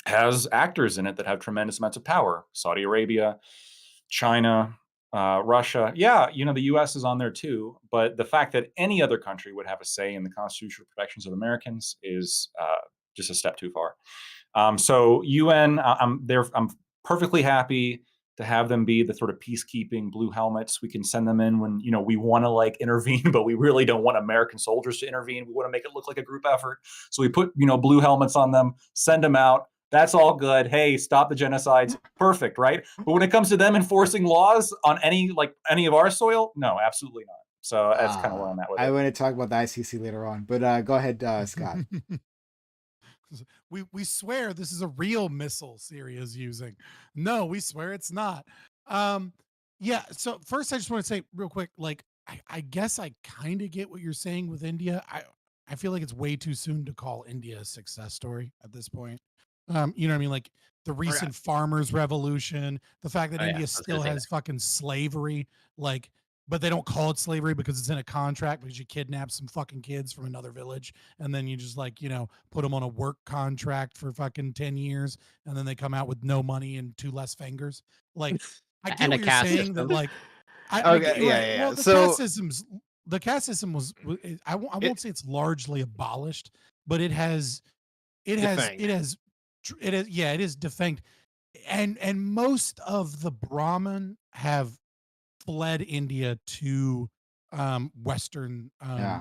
has actors in it that have tremendous amounts of power. Saudi Arabia, China, Russia. Yeah, the US is on there too. But the fact that any other country would have a say in the constitutional protections of Americans is just a step too far. So UN, I'm perfectly happy to have them be the sort of peacekeeping blue helmets. We can send them in when we want to like intervene, but we really don't want American soldiers to intervene. We want to make it look like a group effort. So we put blue helmets on them, send them out. That's all good. Hey, stop the genocides. Perfect, right? But when it comes to them enforcing laws on any of our soil, no, absolutely not. So that's kind of where I'm at with it. I want to talk about the ICC later on, but go ahead, Scott. We swear this is a real missile Syria is using. No, we swear it's not. Yeah. So first, I just want to say real quick, like I guess I kind of get what you're saying with India. I feel like it's way too soon to call India a success story at this point. You know what I mean? Like the recent farmers' revolution, the fact that India still has fucking slavery, but they don't call it slavery because it's in a contract because you kidnap some fucking kids from another village and then you just put them on a work contract for fucking 10 years and then they come out with no money and 2 less fingers. Like I get what you're saying that Well, the caste system was I won't say it's largely abolished, but it is defanged. And most of the Brahmin have fled India to Western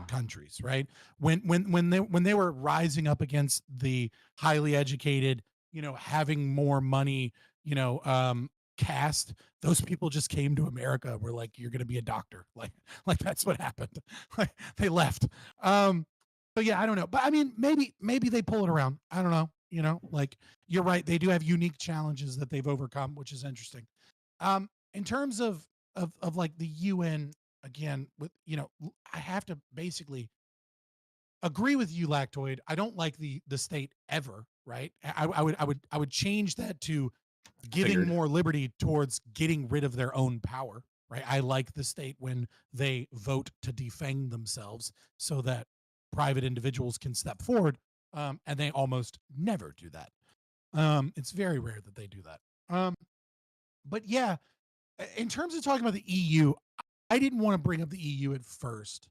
countries, right? When they were rising up against the highly educated, having more money, caste, those people just came to America. We're like, you're going to be a doctor. Like that's what happened. Like they left. But yeah, I don't know. But I mean, maybe they pull it around. I don't know. Like you're right. They do have unique challenges that they've overcome, which is interesting. In terms of like the UN again, with I have to basically agree with you, Lactoid. I don't like the state ever, right? I would change that to giving more liberty towards getting rid of their own power, right? I like the state when they vote to defang themselves so that private individuals can step forward, and they almost never do that. It's very rare that they do that. But yeah, in terms of talking about the EU, I didn't want to bring up the EU at first,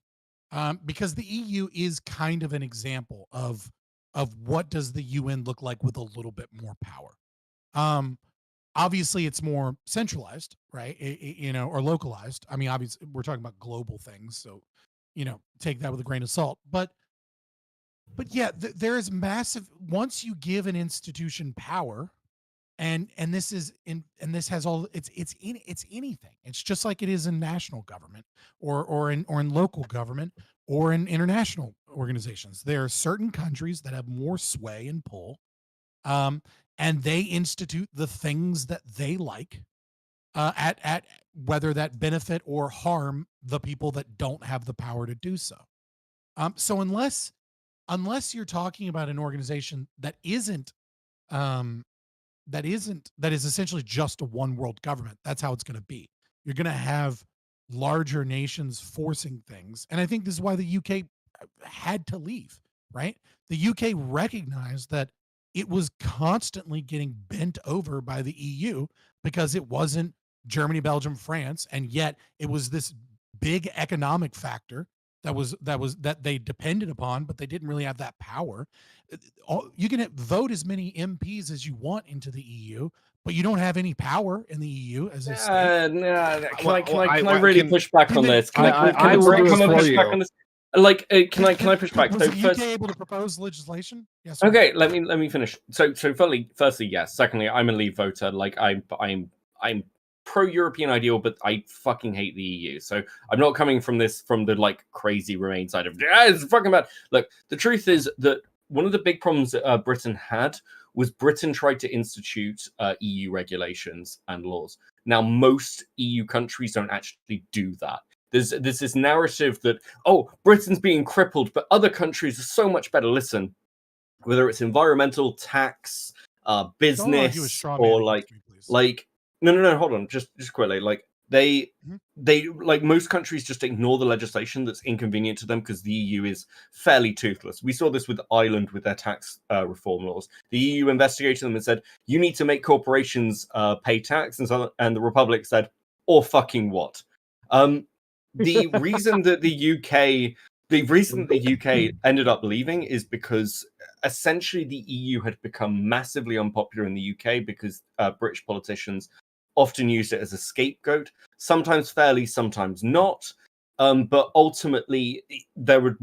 because the EU is kind of an example of what does the UN look like with a little bit more power. Obviously, it's more centralized, right? Or localized. I mean, obviously, we're talking about global things, so take that with a grain of salt. But yeah, there is massive. Once you give an institution power, and this has all it's anything. It's just like it is in national government or in local government or in international organizations. There are certain countries that have more sway and pull, and they institute the things that they like, at whether that benefit or harm the people that don't have the power to do so. So unless you're talking about an organization that is essentially just a one world government, that's how it's going to be. You're going to have larger nations forcing things. And I think this is why the UK had to leave, right? The UK recognized that it was constantly getting bent over by the EU because it wasn't Germany, Belgium, France. And yet it was this big economic factor that they depended upon, but they didn't really have that power. You can vote as many MPs as you want into the EU, but you don't have any power in the EU as a state. Can I really push back on this? Can I push back on this? Like, can I push back? Was So the first, UK able to propose legislation? Yes. Or okay, no? let me finish. So firstly, yes. Secondly, I'm a Leave voter. Like, I'm pro-European ideal, but I fucking hate the EU. So I'm not coming from the like crazy Remain side of it's fucking bad. Look, the truth is that one of the big problems that Britain had was Britain tried to institute EU regulations and laws. Now, most EU countries don't actually do that. There's this narrative that, oh, Britain's being crippled, but other countries are so much better. Listen, whether it's environmental, tax, Don't argue a business, straw man or against me, please. no, hold on, just quickly, like they Mhm. like most countries just ignore the legislation that's inconvenient to them because the EU is fairly toothless. We saw this with Ireland with their tax reform laws. The EU investigated them and said you need to make corporations pay tax, and the Republic said, or fucking what? The reason that the UK ended up leaving is because essentially the EU had become massively unpopular in the UK because British politicians often used it as a scapegoat, sometimes fairly, sometimes not. But ultimately, there were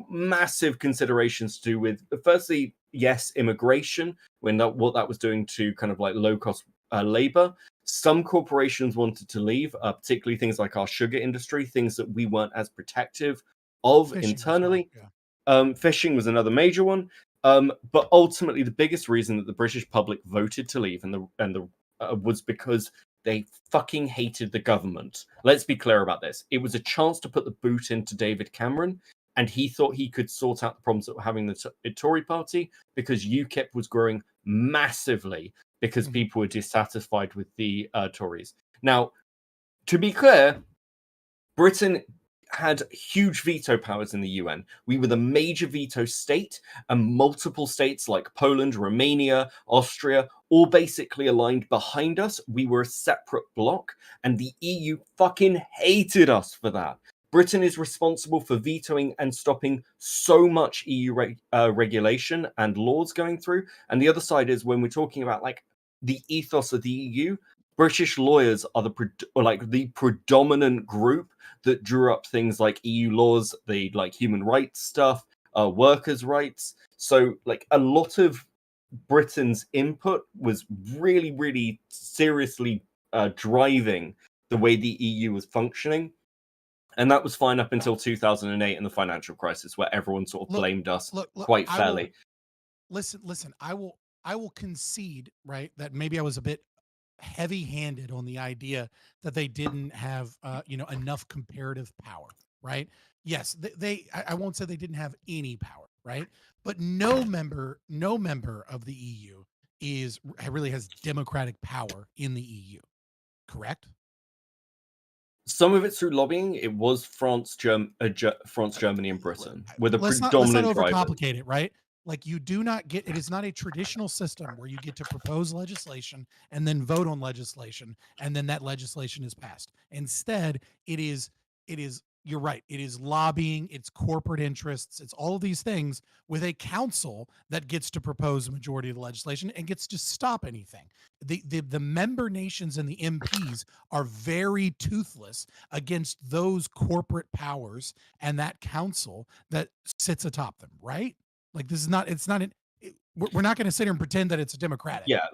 massive considerations to do with, firstly, yes, immigration, what that was doing to kind of like low cost labor. Some corporations wanted to leave, particularly things like our sugar industry, things that we weren't as protective of Fishing as internally. well, yeah. Fishing was another major one. But ultimately, the biggest reason that the British public voted to leave was because they fucking hated the government. Let's be clear about this. It was a chance to put the boot into David Cameron, and he thought he could sort out the problems that were having the Tory party because UKIP was growing massively because people were dissatisfied with the Tories. Now, to be clear, Britain had huge veto powers in the UN. We were the major veto state, and multiple states like Poland, Romania, Austria, all basically aligned behind us. We were a separate bloc, and the EU fucking hated us for that. Britain is responsible for vetoing and stopping so much EU regulation and laws going through. And the other side is when we're talking about like the ethos of the EU, British lawyers are the predominant group that drew up things like EU laws, the like human rights stuff, workers' rights. So like a lot of Britain's input was really, really seriously driving the way the EU was functioning. And that was fine up until 2008 and the financial crisis, where everyone sort of blamed us quite fairly. Listen. I will concede, right, that maybe I was a bit heavy-handed on the idea that they didn't have enough comparative power, right? Yes, I won't say they didn't have any power, right? But no member of the EU really has democratic power in the EU, correct? Some of it's through lobbying. It was France, Germany, and Britain with a let's not predominant driver. overcomplicate it, right? Like you do not get it is not a traditional system where you get to propose legislation and then vote on legislation and then that legislation is passed. Instead, it is you're right. It is lobbying, it's corporate interests, it's all of these things with a council that gets to propose a majority of the legislation and gets to stop anything. The member nations and the MPs are very toothless against those corporate powers and that council that sits atop them, right? Like this is not. It's not. We're not going to sit here and pretend that it's democratic. Yeah,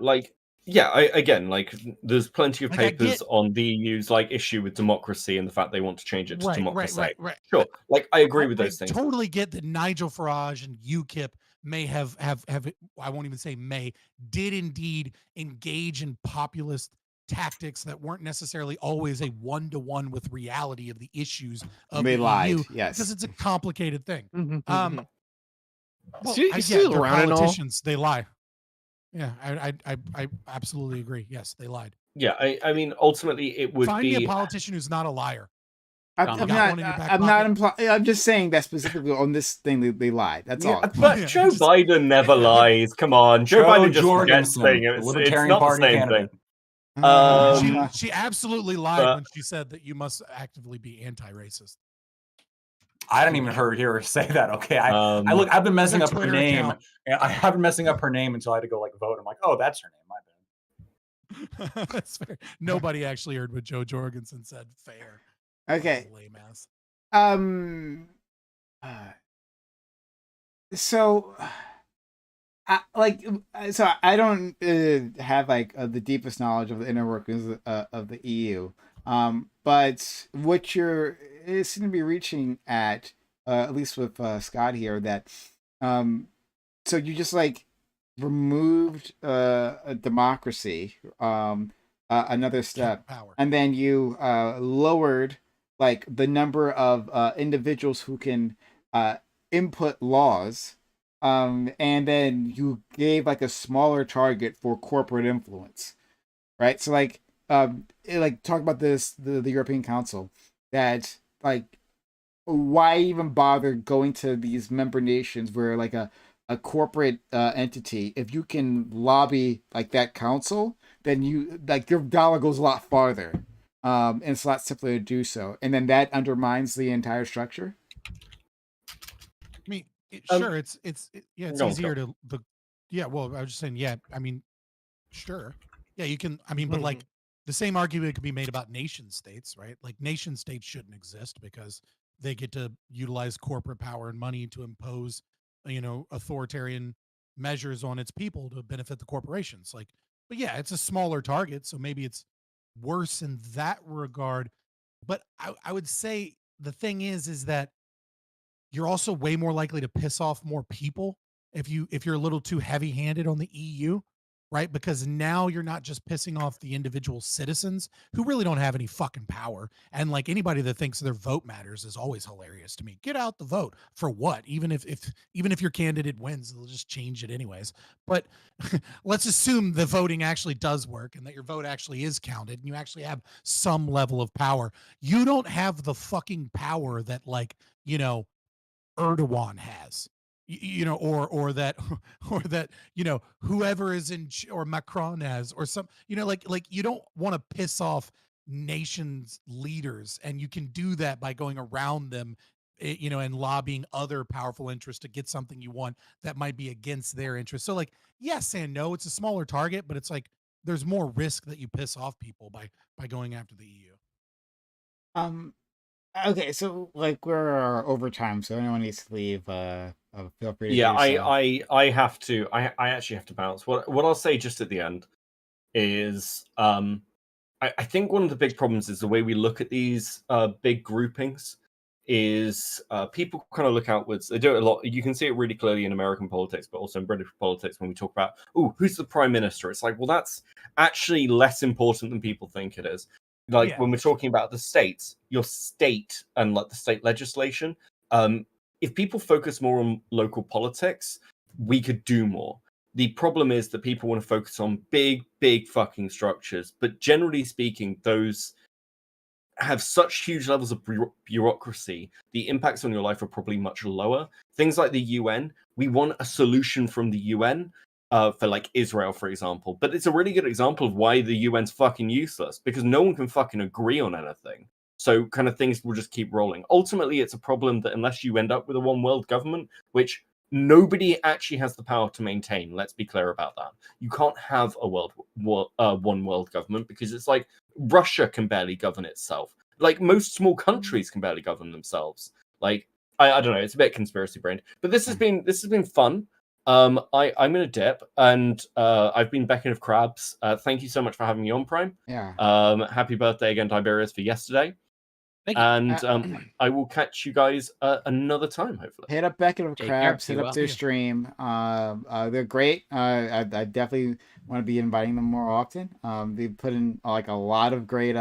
there's plenty of papers on the EU's like issue with democracy and the fact they want to change it to democracy. Right. Sure, like I agree with those things. Totally get that Nigel Farage and UKIP may have. I won't even say may did indeed engage in populist tactics that weren't necessarily always a one-to-one with reality of the issues of they the lied, EU, yes, because it's a complicated thing. Well, they're politicians. They lie. Yeah, I absolutely agree. Yes, they lied. Yeah, I mean, ultimately, it would Find be me a politician who's not a liar. I'm just saying that specifically on this thing they lied. That's all. But Joe Biden never lies. Come on, Joe Biden just forgets things. It's not the same thing. She absolutely lied when she said that you must actively be anti-racist. I didn't even hear her say that. Okay, I've been messing up her name. I have been messing up her name until I had to go like vote. I'm like, oh, that's her name. My bad. That's fair. Nobody actually heard what Joe Jorgensen said. Fair. Okay. Lame ass. So I don't have like the deepest knowledge of the inner workings of the EU. But what you're it seems to be reaching at least with Scott here, that so you just like removed a democracy, another step, Power. and then you lowered like the number of individuals who can input laws, and then you gave like a smaller target for corporate influence, right? So like like talk about this the European Council, that like why even bother going to these member nations where like a corporate entity, if you can lobby like that council, then you like your dollar goes a lot farther, and it's a lot simpler to do so, and then that undermines the entire structure. I mean, sure, it's easier go. to yeah. Well, I was just saying, yeah. I mean, sure, yeah, you can. I mean, but like the same argument could be made about nation states, right? Like nation states shouldn't exist because they get to utilize corporate power and money to impose, authoritarian measures on its people to benefit the corporations. Like, but yeah, it's a smaller target, so maybe it's worse in that regard. But I would say the thing is that you're also way more likely to piss off more people if you're a little too heavy-handed on the EU, right? Because now you're not just pissing off the individual citizens who really don't have any fucking power. And like anybody that thinks their vote matters is always hilarious to me. Get out the vote for what? Even if your candidate wins, they'll just change it anyways. But let's assume the voting actually does work and that your vote actually is counted and you actually have some level of power. You don't have the fucking power that like, Erdogan has, or that, whoever is or Macron has, or some, like you don't want to piss off nations leaders, and you can do that by going around them, and lobbying other powerful interests to get something you want that might be against their interests. So like, yes and no, it's a smaller target, but it's like there's more risk that you piss off people by going after the EU. Okay, so like we're over time, so anyone needs to leave, feel free to Yeah, do so. I have to. I actually have to bounce. What I'll say just at the end is, I think one of the big problems is the way we look at these big groupings. Is people kind of look outwards. They do it a lot. You can see it really clearly in American politics, but also in British politics when we talk about, oh, who's the prime minister? It's like, well, that's actually less important than people think it is. Like Yeah. when we're talking about the states, your state and like the state legislation, if people focus more on local politics, we could do more. The problem is that people want to focus on big fucking structures, but generally speaking, those have such huge levels of bureaucracy, the impacts on your life are probably much lower. Things like the UN, we want a solution from the UN for like Israel, for example. But it's a really good example of why the UN's fucking useless, because no one can fucking agree on anything. So kind of things will just keep rolling. Ultimately, it's a problem that unless you end up with a one world government, which nobody actually has the power to maintain. Let's be clear about that. You can't have a one world government, because it's like Russia can barely govern itself. Like most small countries can barely govern themselves. Like I don't know. It's a bit conspiracy brained, but this has been fun. I'm gonna dip, and I've been Becking of Crabs. Thank you so much for having me on, Prime. Yeah. Happy birthday again, Tiberius, for yesterday. Thank you. And I will catch you guys another time, hopefully. Hit up Beckett of Take Crabs, care. hit up their stream. They're great. I definitely want to be inviting them more often. They put in like a lot of great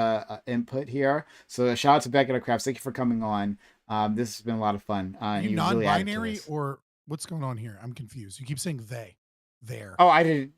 input here. So shout out to Beckett of Crabs. Thank you for coming on. This has been a lot of fun. Are you really non-binary or what's going on here? I'm confused. You keep saying there. Oh, I didn't.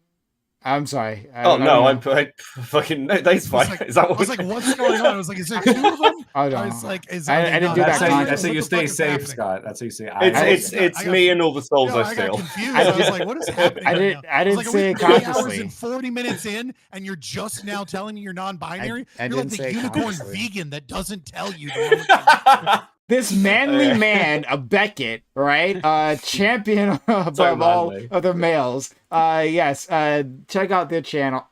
I'm sorry. I'm fucking. No, that's fine. Like, is that what I was like, what's going on? I was like, is there two of them? Oh, no. I was like, I didn't do that. That's how you stay safe, Scott. That's how you say. It's me and all the souls I steal. I got confused. I was like, what is happening? I didn't say it 3 hours consciously. and 40 minutes in, and you're just now telling me you're non-binary. I you're like didn't the say unicorn consciously. vegan that doesn't tell you. This manly man of Beckett, right? Champion above all other males. Yes. Check out their channel.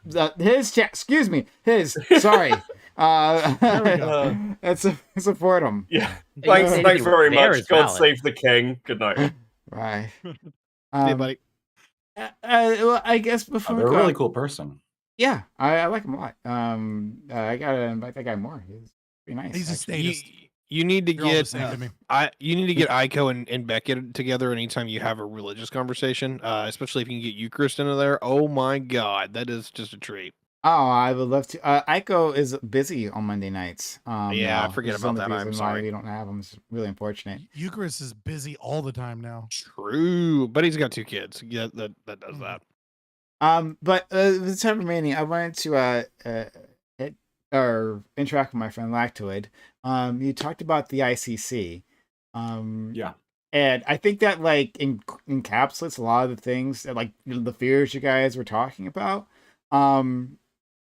Sorry. There we go. Let's support him. Yeah. Yeah, Thanks very there much. is God valid. save the king. Good night. Right. See you, buddy. Well, I guess before They're we a go, really cool person. yeah, I like him a lot. I gotta invite that guy more. He's pretty nice. He's a actually. statist. You need to You're all the get same to me. you need to get Aiko and Beckett together anytime you have a religious conversation, especially if you can get Eucharist into there. Oh my God, that is just a treat. Oh, I would love to. Aiko is busy on Monday nights. Yeah, I now, forget which is about one of that. the I'm reasons why sorry. we don't have him. It's really unfortunate. Eucharist is busy all the time now. True, but he's got 2 kids. Yeah, that does that. But the time remaining, I wanted to or interact with my friend Lactoid. You talked about the ICC. Yeah. And I think that like encapsulates a lot of the things that like the fears you guys were talking about.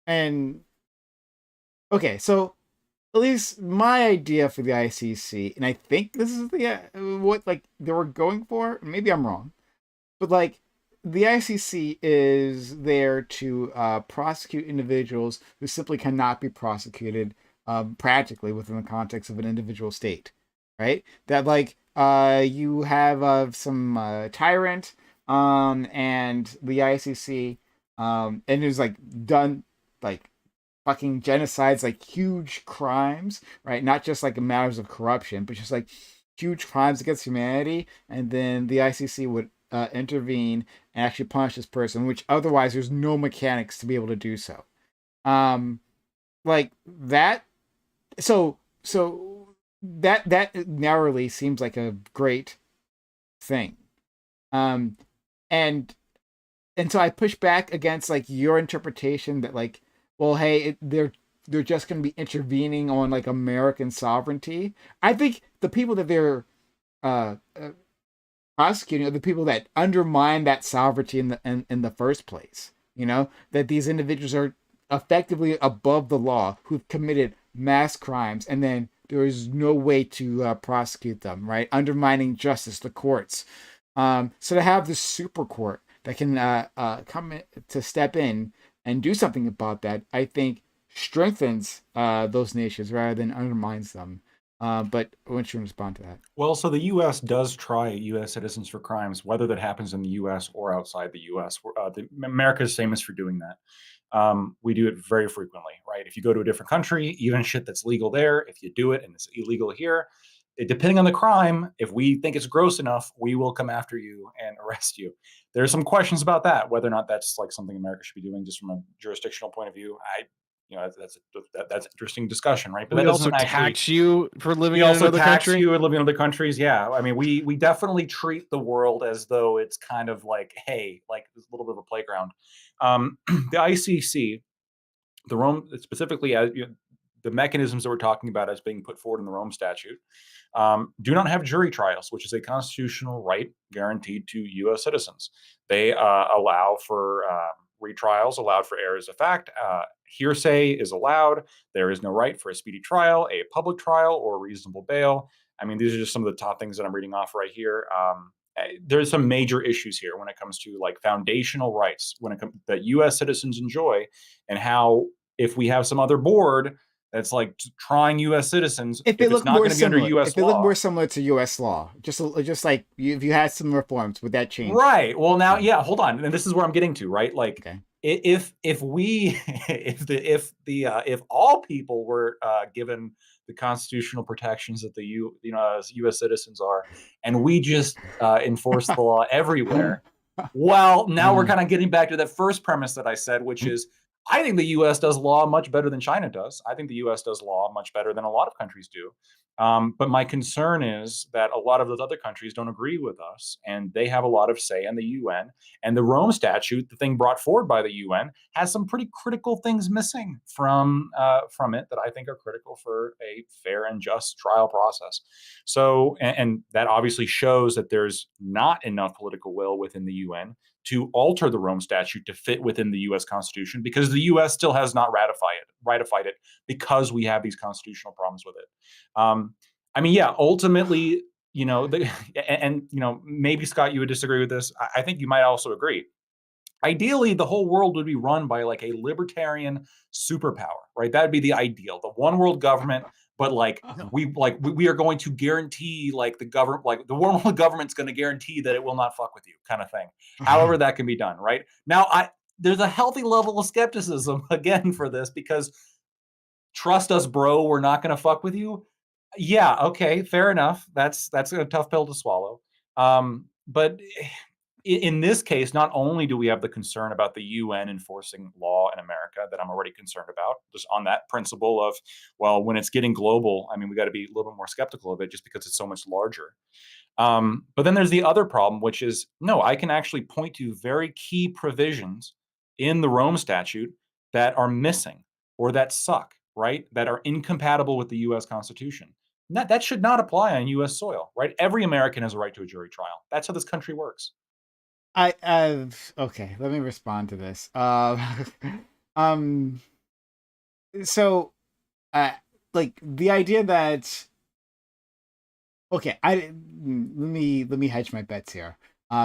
And okay, so at least my idea for the ICC, and I think this is the what like they were going for. Maybe I'm wrong, but like the ICC is there to prosecute individuals who simply cannot be prosecuted practically within the context of an individual state, right? That like you have some tyrant and the ICC and it was like done like fucking genocides, like huge crimes, right? Not just like matters of corruption, but just like huge crimes against humanity, and then the ICC would intervene and actually punish this person, which otherwise there's no mechanics to be able to do so. Like that. So that narrowly seems like a great thing. And so I push back against like your interpretation that like, well, hey, they're just going to be intervening on like American sovereignty. I think the people that they're prosecuting are the people that undermine that sovereignty in the first place. You know, that these individuals are effectively above the law who've committed mass crimes, and then there is no way to prosecute them, right? Undermining justice, the courts. So to have this super court that can come in, to step in and do something about that, I think strengthens those nations rather than undermines them. But I want you to respond to that. Well, so the U.S. does try U.S. citizens for crimes, whether that happens in the U.S. or outside the U.S. America is famous for doing that. We do it very frequently, right? If you go to a different country, even shit that's legal there, if you do it and it's illegal here, depending on the crime, if we think it's gross enough, we will come after you and arrest you. There's some questions about that, whether or not that's like something America should be doing just from a jurisdictional point of view. That's an interesting discussion, right? But we also tax you for living in another country. You and living in other countries. Yeah, I mean, we definitely treat the world as though it's kind of like, hey, like a little bit of a playground. The ICC, the Rome, specifically as the mechanisms that we're talking about as being put forward in the Rome Statute, do not have jury trials, which is a constitutional right guaranteed to U.S. citizens. They allow for retrials, allowed for errors of fact. Hearsay is allowed. There is no right for a speedy trial, a public trial, or reasonable bail. I mean, these are just some of the top things that I'm reading off right here. There's some major issues here when it comes to like foundational rights when it comes that U.S. citizens enjoy, and how if we have some other board that's like trying U.S. citizens, if it's not going to be under U.S. law, if they look more similar to U.S. law, just like if you had some reforms, would that change? Right. Well, now, yeah. Hold on, and this is where I'm getting to. Right, like okay. if all people were given the constitutional protections that as U.S. citizens are, and we just enforce the law everywhere. Well, now we're kind of getting back to that first premise that I said, which is I think the U.S. does law much better than China does. I think the U.S. does law much better than a lot of countries do. But my concern is that a lot of those other countries don't agree with us, and they have a lot of say in the UN. And the Rome Statute, the thing brought forward by the UN, has some pretty critical things missing from it that I think are critical for a fair and just trial process. So, and that obviously shows that there's not enough political will within the UN to alter the Rome Statute to fit within the U.S. Constitution, because the U.S. still has not ratified it because we have these constitutional problems with it. I mean, yeah, ultimately, maybe Scott, you would disagree with this. I think you might also agree. Ideally, the whole world would be run by like a libertarian superpower, right? That'd be the ideal, the one world government. But we are going to guarantee like the government, like the one world government's going to guarantee that it will not fuck with you, kind of thing. However, that can be done, right? Now, there's a healthy level of skepticism again for this because trust us, bro, we're not going to fuck with you. Yeah, okay, fair enough. That's a tough pill to swallow. But in this case, not only do we have the concern about the UN enforcing law in America that I'm already concerned about, just on that principle of, well, when it's getting global, I mean, we got to be a little bit more skeptical of it just because it's so much larger. But then there's the other problem, which is, no, I can actually point to very key provisions in the Rome Statute that are missing or that suck, right? That are incompatible with the US Constitution. That should not apply on US soil, right? Every American has a right to a jury trial. That's how this country works. Okay, let me respond to this. So, like the idea that, okay, let me hedge my bets here,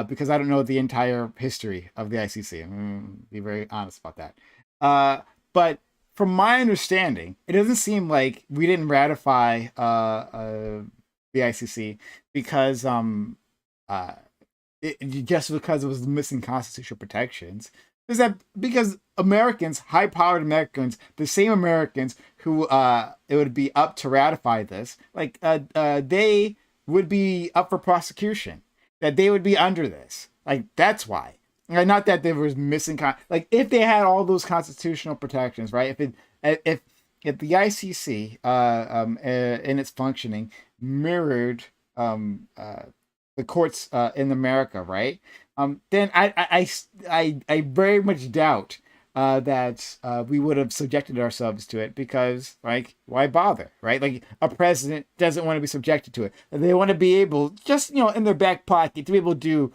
because I don't know the entire history of the ICC. I'm gonna be very honest about that. But from my understanding, it doesn't seem like we didn't ratify the ICC because just because it was missing constitutional protections. Is that because Americans, high-powered Americans, the same Americans who it would be up to ratify this, like they would be up for prosecution, that they would be under this. Like that's why. Like, not that there was missing like if they had all those constitutional protections, right? If the ICC in its functioning mirrored the courts in America, right? Then I very much doubt that we would have subjected ourselves to it because, like, why bother, right? Like, a president doesn't want to be subjected to it. They want to be able, just, in their back pocket, to be able to do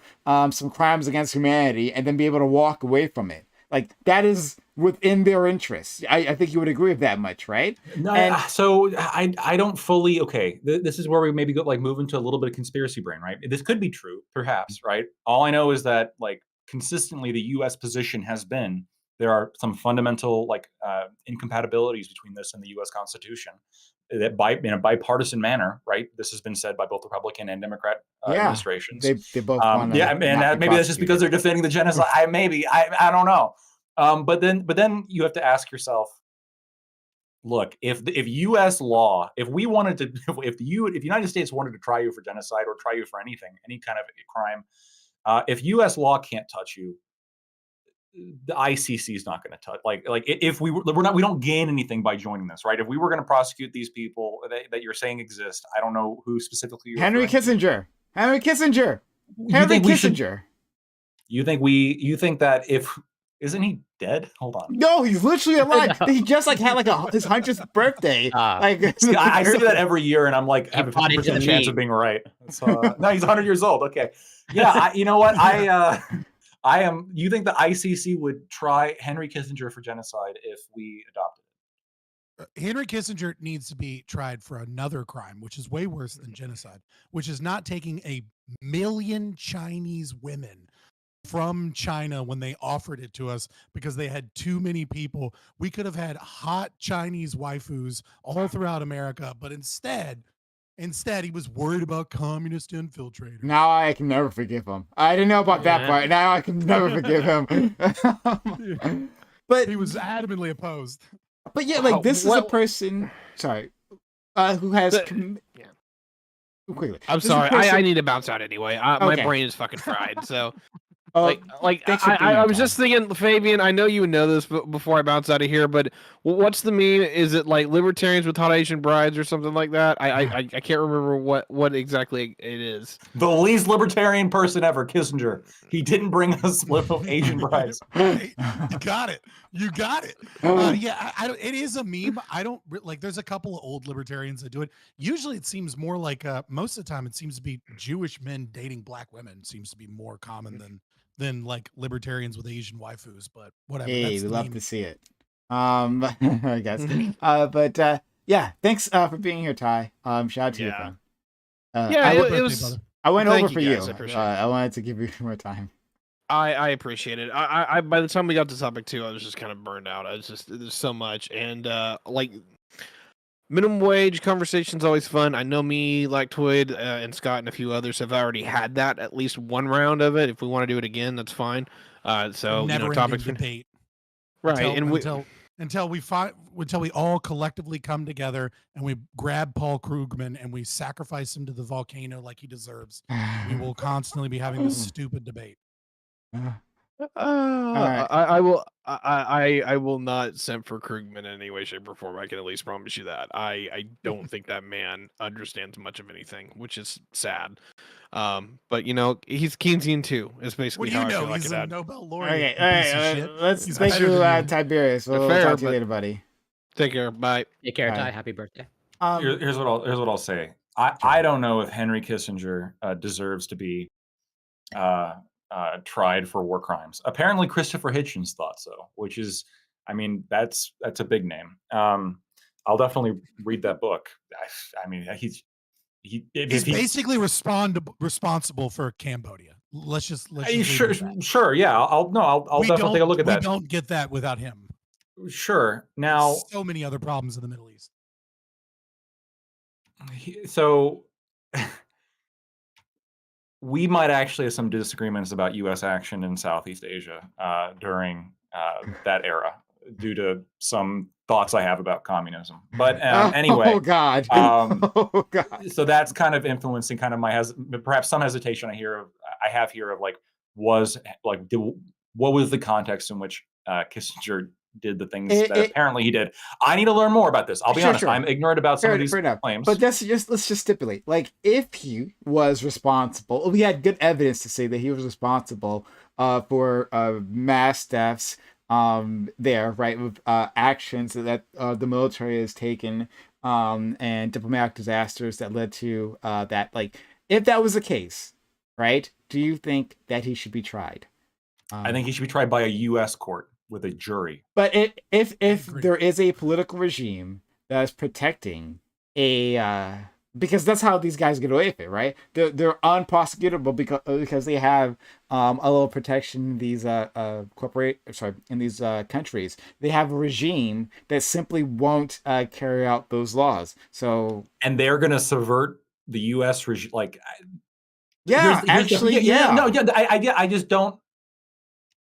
some crimes against humanity and then be able to walk away from it. Like, that is within their interests. I think you would agree with that much, right? No, so I don't fully, okay, this is where we maybe go, like, move into a little bit of conspiracy brain, right? This could be true, perhaps, right? All I know is that, like, consistently the U.S. position has been there are some fundamental, like, incompatibilities between this and the U.S. Constitution that in a bipartisan manner, right? This has been said by both Republican and Democrat administrations. They both want to. Yeah, and maybe that's just because they're defending the genocide. I don't know. But then you have to ask yourself, look, if U.S. law, if we wanted to, if the United States wanted to try you for genocide or try you for anything, any kind of crime, if U.S. law can't touch you, the ICC is not going to touch. Like if we don't gain anything by joining this, right? If we were going to prosecute these people that you're saying exist, I don't know who specifically. Henry Kissinger. You think that if isn't he dead? Hold on. No, he's literally alive. He just like had like his 100th birthday. See, I say that every year, and I'm like, have a 50% chance of being right. No, he's 100 years old. Okay, yeah. You know what? I am. You think the ICC would try Henry Kissinger for genocide if we adopted it? Henry Kissinger needs to be tried for another crime, which is way worse than genocide, which is not taking 1 million Chinese women from China when they offered it to us because they had too many people. We could have had hot Chinese waifus all throughout America, but instead he was worried about communist infiltrators. Now I can never forgive him. I didn't know about that part. Now I can never forgive him. But he was adamantly opposed. But yeah, like this is a person. Sorry, who has. Quickly. I'm sorry. I need to bounce out anyway. My brain is fucking fried. So. I was just thinking, Fabian, I know you know this before I bounce out of here, but what's the meme? Is it like libertarians with hot Asian brides or something like that? I can't remember what exactly it is. The least libertarian person ever, Kissinger. He didn't bring us little Asian brides. You got it. Yeah, it is a meme. I don't like. There's a couple of old libertarians that do it. Usually, it seems more like most of the time, it seems to be Jewish men dating black women seems to be more common than like libertarians with Asian waifus, but whatever. Hey, we love to see it. I guess. But yeah, thanks for being here, Ty. Shout out to you, friend. It was. I went over for you. I wanted to give you more time. I appreciate it. I by the time we got to topic 2, I was just kind of burned out. I was just there's so much, and like minimum wage conversation's always fun. I know me, like Twoid, and Scott, and a few others have already had that at least one round of it. If we want to do it again, that's fine. So never topics debate, right? Until we all collectively come together and we grab Paul Krugman and we sacrifice him to the volcano like he deserves, we will constantly be having this stupid debate. right. I will not simp for Krugman in any way, shape, or form. I can at least promise you that. I don't think that man understands much of anything, which is sad. But he's Keynesian too. Is basically how I feel like he's it a had. Nobel laureate. Okay, let's thank you, Tiberius. We'll talk to you later, buddy. Take care. Bye. Take care, Ty. Happy birthday. Here's what I'll say. I don't know if Henry Kissinger deserves to be tried for war crimes. Apparently, Christopher Hitchens thought so, which is, I mean, that's a big name. I'll definitely read that book. I mean, he's basically responsible for Cambodia. Let's just sure, yeah. I'll definitely take a look at that. We don't get that without him. Sure. Now, so many other problems in the Middle East. So we might actually have some disagreements about U.S. action in Southeast Asia during that era, due to some thoughts I have about communism. But anyway, oh god, oh god. So that's kind of influencing kind of perhaps some hesitation I have here of like what was the context in which Kissinger did the things that apparently he did. I need to learn more about this. I'll be honest. Sure. I'm ignorant about some of these claims. But let's just stipulate, like, if he was responsible, we had good evidence to say that he was responsible for mass deaths there, right, with actions that the military has taken and diplomatic disasters that led to that. Like, if that was the case, right, do you think that he should be tried? I think he should be tried by a U.S. court with a jury. But if there is a political regime that is protecting because that's how these guys get away with it, right? They're unprosecutable because they have a little protection in these in these countries. They have a regime that simply won't carry out those laws. And they're going to subvert the U.S. regime, like. Yeah, I just don't.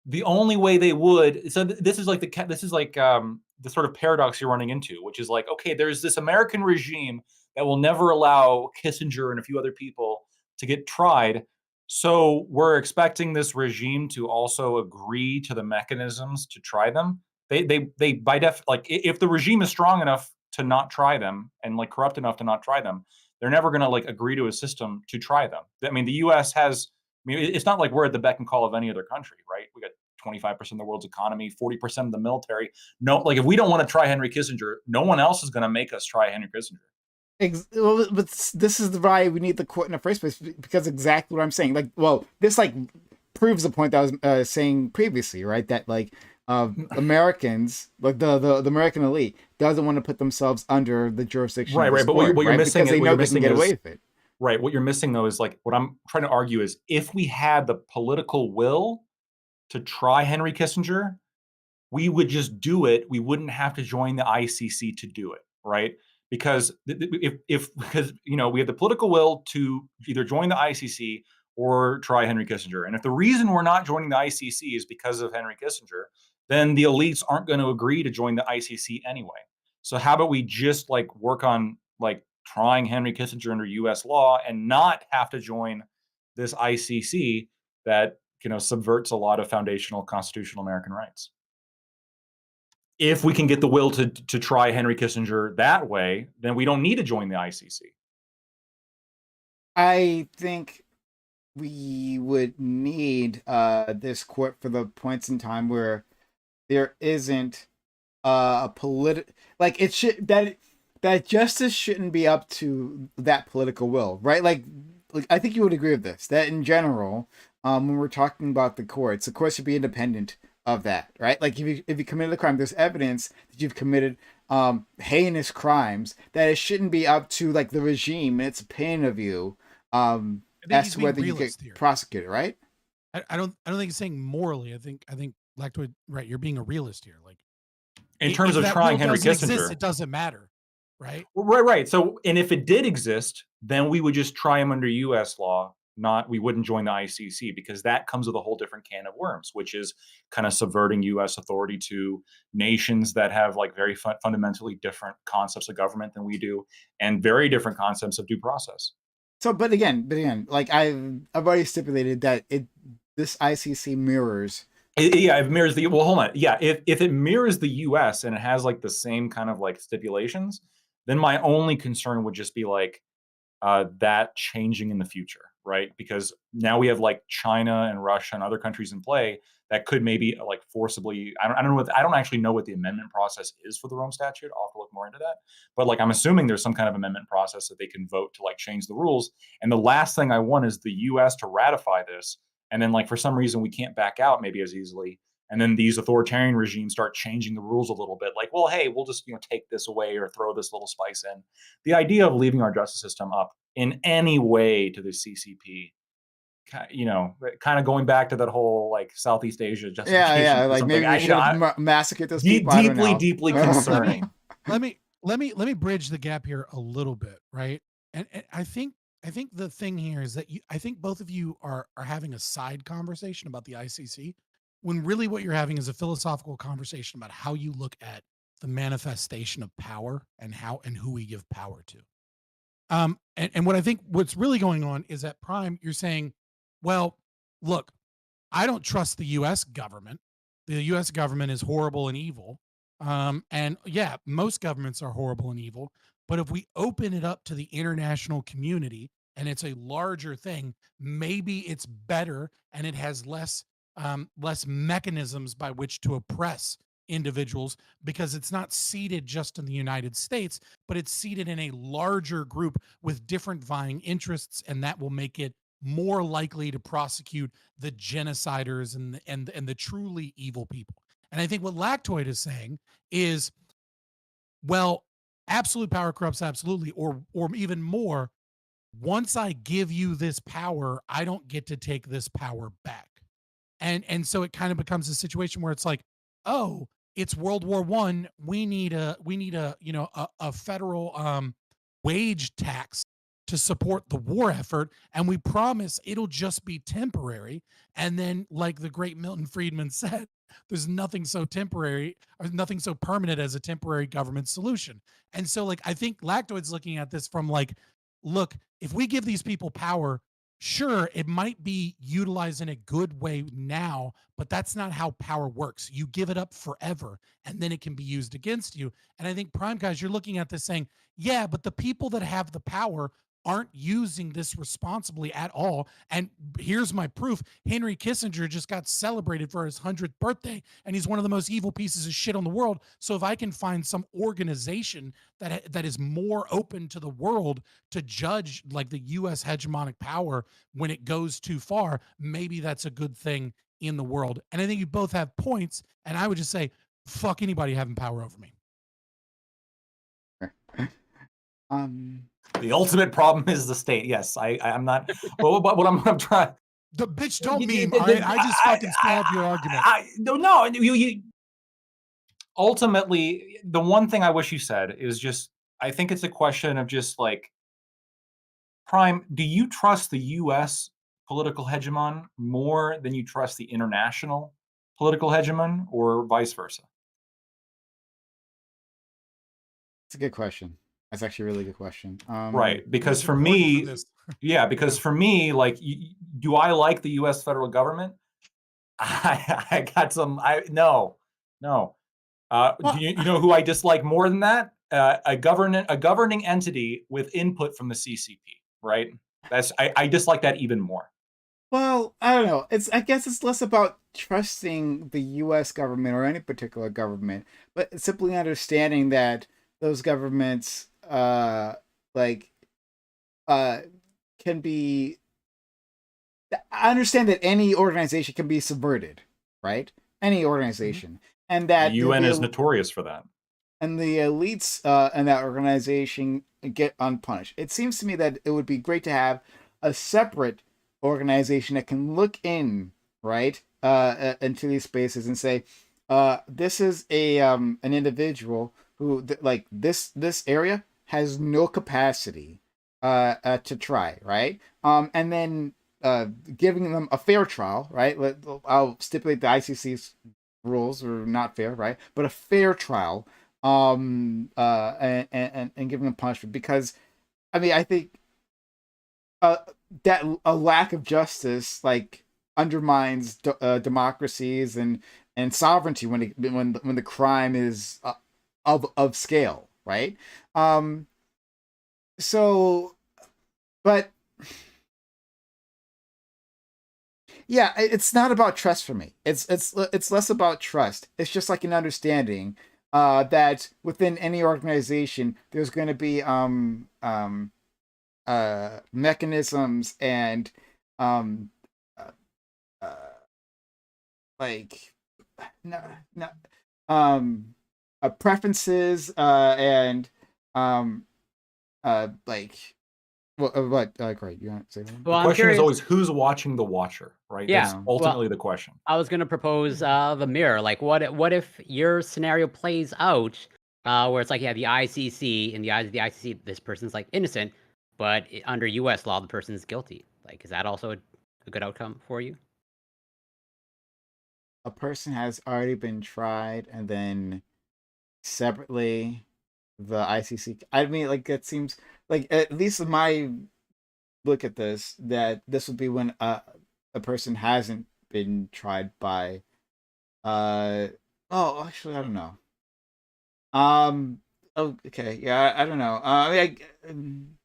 The only way they would, so this is like the sort of paradox you're running into, which is like, okay, there's this American regime that will never allow Kissinger and a few other people to get tried. So we're expecting this regime to also agree to the mechanisms to try them. They like, if the regime is strong enough to not try them and like corrupt enough to not try them, they're never going to like agree to a system to try them. I mean, the U.S. has. I mean, it's not like we're at the beck and call of any other country, right? We got 25% of the world's economy, 40% of the military. No, like if we don't want to try Henry Kissinger, no one else is going to make us try Henry Kissinger. Well, but this is why we need the court in the first place, because exactly what I'm saying. Like, well, this like proves the point that I was saying previously, right? That like Americans, like the American elite, doesn't want to put themselves under the jurisdiction. Right. But what you're missing, because they know they can get away with it. Right. What you're missing, though, is like what I'm trying to argue is if we had the political will to try Henry Kissinger, we would just do it. We wouldn't have to join the ICC to do it. Right. Because because we have the political will to either join the ICC or try Henry Kissinger. And if the reason we're not joining the ICC is because of Henry Kissinger, then the elites aren't going to agree to join the ICC anyway. So how about we just like work on like trying Henry Kissinger under U.S. law and not have to join this ICC that subverts a lot of foundational constitutional American rights. If we can get the will to try Henry Kissinger that way, then we don't need to join the ICC. I think we would need this court for the points in time where there isn't a like it should that justice shouldn't be up to that political will, right? Like I think you would agree with this, that in general, when we're talking about the courts should be independent of that, right? Like if you committed a crime, there's evidence that you've committed heinous crimes, that it shouldn't be up to like the regime and its opinion of you as to whether you get prosecuted, right? I don't think it's saying morally. I think Lactoid, right? You're being a realist here. Like in terms of trying Henry Kissinger, it doesn't matter, right? Right. So, and if it did exist, then we would just try him under U.S. law. We wouldn't join the ICC, because that comes with a whole different can of worms, which is kind of subverting U.S. authority to nations that have like very fundamentally different concepts of government than we do, and very different concepts of due process. So, but again, like I've already stipulated that this ICC mirrors. It mirrors the. Well, hold on. Yeah, if it mirrors the U.S. and it has like the same kind of like stipulations, then my only concern would just be like that changing in the future, right? Because now we have like China and Russia and other countries in play that could maybe like forcibly. I don't actually know what the amendment process is for the Rome Statute. I'll have to look more into that. But like I'm assuming there's some kind of amendment process that they can vote to like change the rules. And the last thing I want is the U.S. to ratify this, and then like for some reason we can't back out maybe as easily. And then these authoritarian regimes start changing the rules a little bit, like, well, hey, we'll just take this away or throw this little spice in. The idea of leaving our justice system up in any way to the CCP, kind of going back to that whole like Southeast Asia justification. Yeah, like maybe we should massacre those people. Deeply concerning. Let me bridge the gap here a little bit, right? And I think the thing here is that I think both of you are having a side conversation about the ICC, when really what you're having is a philosophical conversation about how you look at the manifestation of power and who we give power to. And what I think what's really going on is that Prime, you're saying, well, look, I don't trust the US government. The US government is horrible and evil. And yeah, most governments are horrible and evil. But if we open it up to the international community and it's a larger thing, maybe it's better and it has less mechanisms by which to oppress individuals, because it's not seated just in the United States, but it's seated in a larger group with different vying interests, and that will make it more likely to prosecute the genociders and the truly evil people. And I think what Lactoid is saying is, well, absolute power corrupts absolutely, or even more. Once I give you this power, I don't get to take this power back. And so it kind of becomes a situation where it's like, oh, it's World War I. We need a federal wage tax to support the war effort, and we promise it'll just be temporary. And then, like the great Milton Friedman said, there's nothing so temporary or nothing so permanent as a temporary government solution. And so, like, I think Lactoid's looking at this from like, look, if we give these people power, sure, it might be utilized in a good way now, but that's not how power works. You give it up forever, and then it can be used against you. And I think, Prime Guys, you're looking at this saying, yeah, but the people that have the power aren't using this responsibly at all. And here's my proof. Henry Kissinger just got celebrated for his 100th birthday, and he's one of the most evil pieces of shit on the world. So if I can find some organization that is more open to the world to judge like the US hegemonic power when it goes too far, maybe that's a good thing in the world. And I think you both have points, and I would just say, fuck anybody having power over me. The ultimate problem is the state. Yes, I'm not. But what I'm trying. The bitch don't meme. All right, I just fucking solved your argument. No. You. Ultimately, the one thing I wish you said is just. I think it's a question of just like. Prime, do you trust the U.S. political hegemon more than you trust the international political hegemon, or vice versa? It's a good question. That's actually a really good question. Right, because for me, like, do I like the U.S. federal government? I got some. No. Do you know who I dislike more than that? A governing entity with input from the CCP. Right. I dislike that even more. Well, I don't know. I guess it's less about trusting the U.S. government or any particular government, but simply understanding that those governments can be. I understand that any organization can be subverted, right? Any organization, and that the UN is notorious for that. And the elites in that organization get unpunished. It seems to me that it would be great to have a separate organization that can look in right, into these spaces and say, this is a an individual who like this area has no capacity to try, right? And then giving them a fair trial, right? I'll stipulate the ICC's rules are not fair, right? But a fair trial, and giving them punishment because, I mean, I think that a lack of justice like undermines democracies and sovereignty when the crime is of scale, right? So, but yeah, it's not about trust for me. It's less about trust. It's just like an understanding that within any organization there's going to be mechanisms and um uh, uh, like no no preferences and um like what great, you want to say that? Well, The I'm question is curious. always who's watching the watcher, right? Yeah. That's Yeah. Well, ultimately the question. I was gonna propose the mirror. Like, what if your scenario plays out where it's like you have the ICC, in the eyes of the ICC, this person's like innocent, but under U.S. law, the person's guilty. Like, is that also a good outcome for you? A person has already been tried and then separately the ICC. I mean, like it seems like at least in my look at this that this would be when a person hasn't been tried by uh oh actually I don't know. Oh, okay, yeah, I don't know. I mean,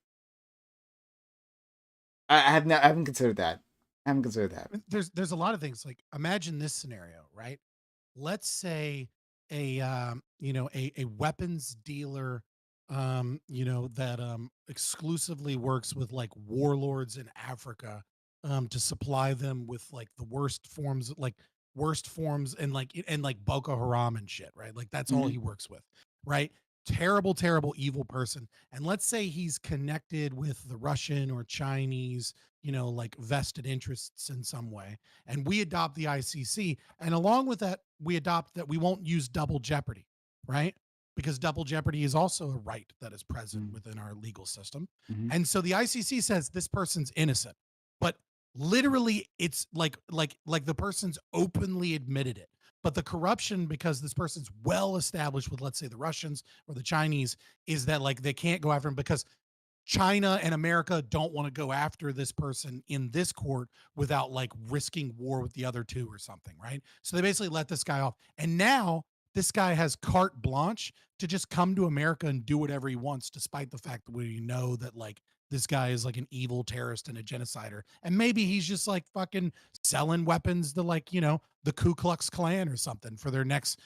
I haven't considered that. I haven't considered that. There's a lot of things. Like, imagine this scenario, right? Let's say a weapons dealer, that exclusively works with like warlords in Africa, to supply them with like the worst forms and like Boko Haram and shit, right? Like that's all Mhm. he works with, right? Terrible, terrible, evil person. And let's say he's connected with the Russian or Chinese, like vested interests in some way. And we adopt the ICC. And along with that, we adopt that we won't use double jeopardy, right? Because double jeopardy is also a right that is present Mhm. within our legal system. Mhm. And so the ICC says this person's innocent, but literally it's like the person's openly admitted it. But the corruption, because this person's well established with, let's say, the Russians or the Chinese, is that like they can't go after him because China and America don't want to go after this person in this court without like risking war with the other two or something, right? So they basically let this guy off. And now this guy has carte blanche to just come to America and do whatever he wants, despite the fact that we know that like this guy is like an evil terrorist and a genocider. And maybe he's just like fucking selling weapons to like, the Ku Klux Klan or something for their next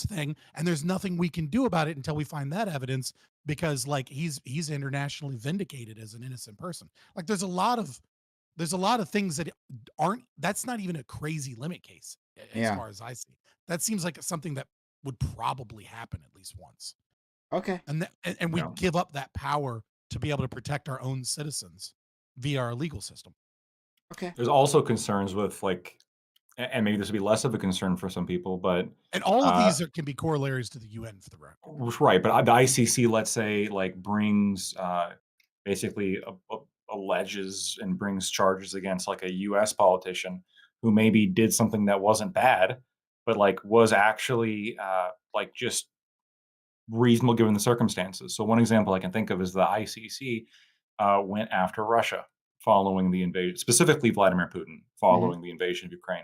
thing. And there's nothing we can do about it until we find that evidence, because like he's internationally vindicated as an innocent person. Like there's a lot of things that aren't, that's not even a crazy limit case as Yeah. far as I see. That seems like something that would probably happen at least once. Okay. And we Yeah. give up that power to be able to protect our own citizens via our legal system. Okay. There's also concerns with like, and maybe this would be less of a concern for some people, but And all of these can be corollaries to the UN for the record. right. But the ICC, let's say, like brings basically alleges and brings charges against like a U.S. politician who maybe did something that wasn't bad, but like was actually like just reasonable given the circumstances. So one example I can think of is the ICC went after Russia following the invasion, specifically Vladimir Putin following the invasion of Ukraine.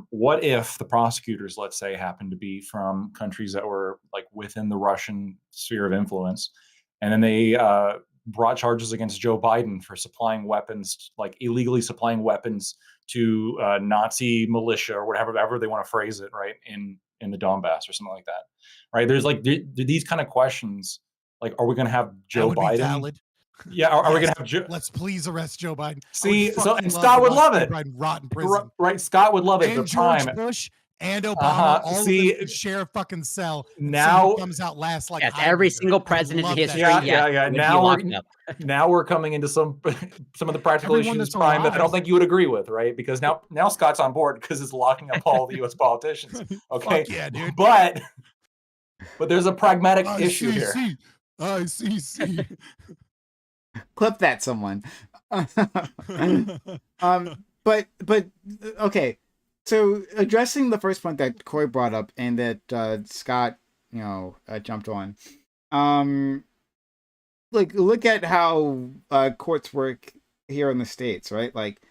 What if the prosecutors, let's say, happened to be from countries that were like within the Russian sphere of influence, and then they brought charges against Joe Biden for supplying weapons, like illegally supplying weapons to Nazi militia or whatever they want to phrase it, right, in the Donbass or something like that, right? There's like these kind of questions, like, are we going to have That Joe would be Biden? valid. Yeah, are we Yes, going to have Joe? let's please arrest Joe Biden. I would See, so fucking and love Scott to would watch love Joe it, Biden rot in prison. right? Scott would love it. And The George prime, Bush and Obama, all see, of them share a fucking cell. Now comes out last like yes, every single president in history. Yeah. Now we're coming into some of the practical issues, Prime, that I don't think you would agree with, right? Because now Scott's on board because it's locking up all the U.S. politicians. Okay, Fuck yeah, dude. But there's a pragmatic issue here. ICC. Clip that, someone. But okay. So addressing the first point that Corey brought up and that Scott, jumped on, like look at how courts work here in the States, right? Like,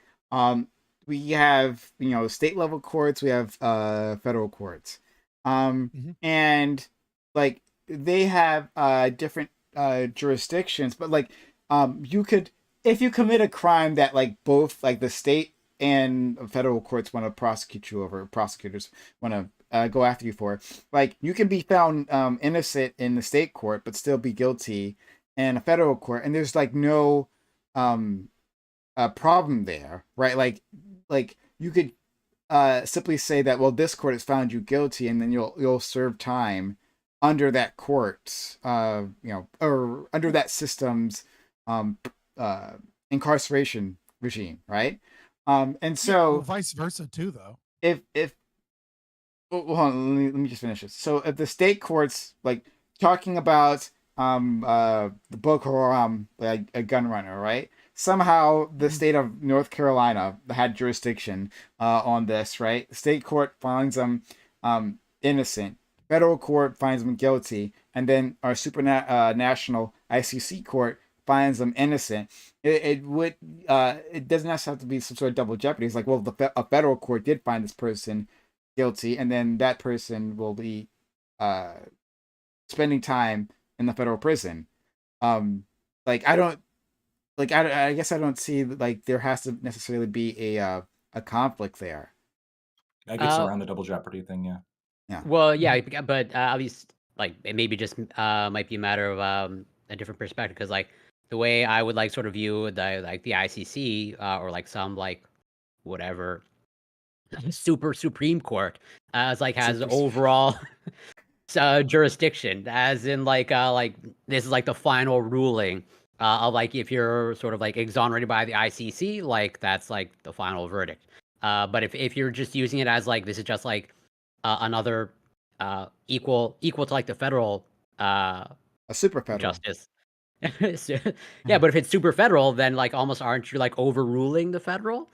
we have state level courts, we have federal courts, and like they have different jurisdictions, but like you could, if you commit a crime that like both like the state and federal courts want to prosecute you over, prosecutors want to go after you for, like you can be found innocent in the state court but still be guilty in a federal court, and there's like no problem there, right? Like you could simply say that, well, this court has found you guilty, and then you'll serve time under that court's or under that system's incarceration regime, right? And so vice versa too, though. If hold on, let me just finish this. So if the state courts, like talking about the Boko Haram, like a gun runner, right? Somehow the state of North Carolina had jurisdiction on this, right? The state court finds them innocent. Federal court finds them guilty, and then our national ICC court finds them innocent. It doesn't have to be some sort of double jeopardy. It's like, well, a federal court did find this person guilty, and then that person will be spending time in the federal prison. I guess I don't see like there has to necessarily be a conflict there. That gets around the double jeopardy thing, yeah. Yeah. Well, yeah, but at least like it maybe just might be a matter of a different perspective, because like the way I would like sort of view the ICC or like some like whatever Supreme Court as like has overall jurisdiction, as in like this is like the final ruling of like if you're sort of like exonerated by the ICC, like that's like the final verdict. But if you're just using it as like this is just like another equal to like the federal a super federal justice. Yeah, but if it's super federal, then like almost aren't you like overruling the federal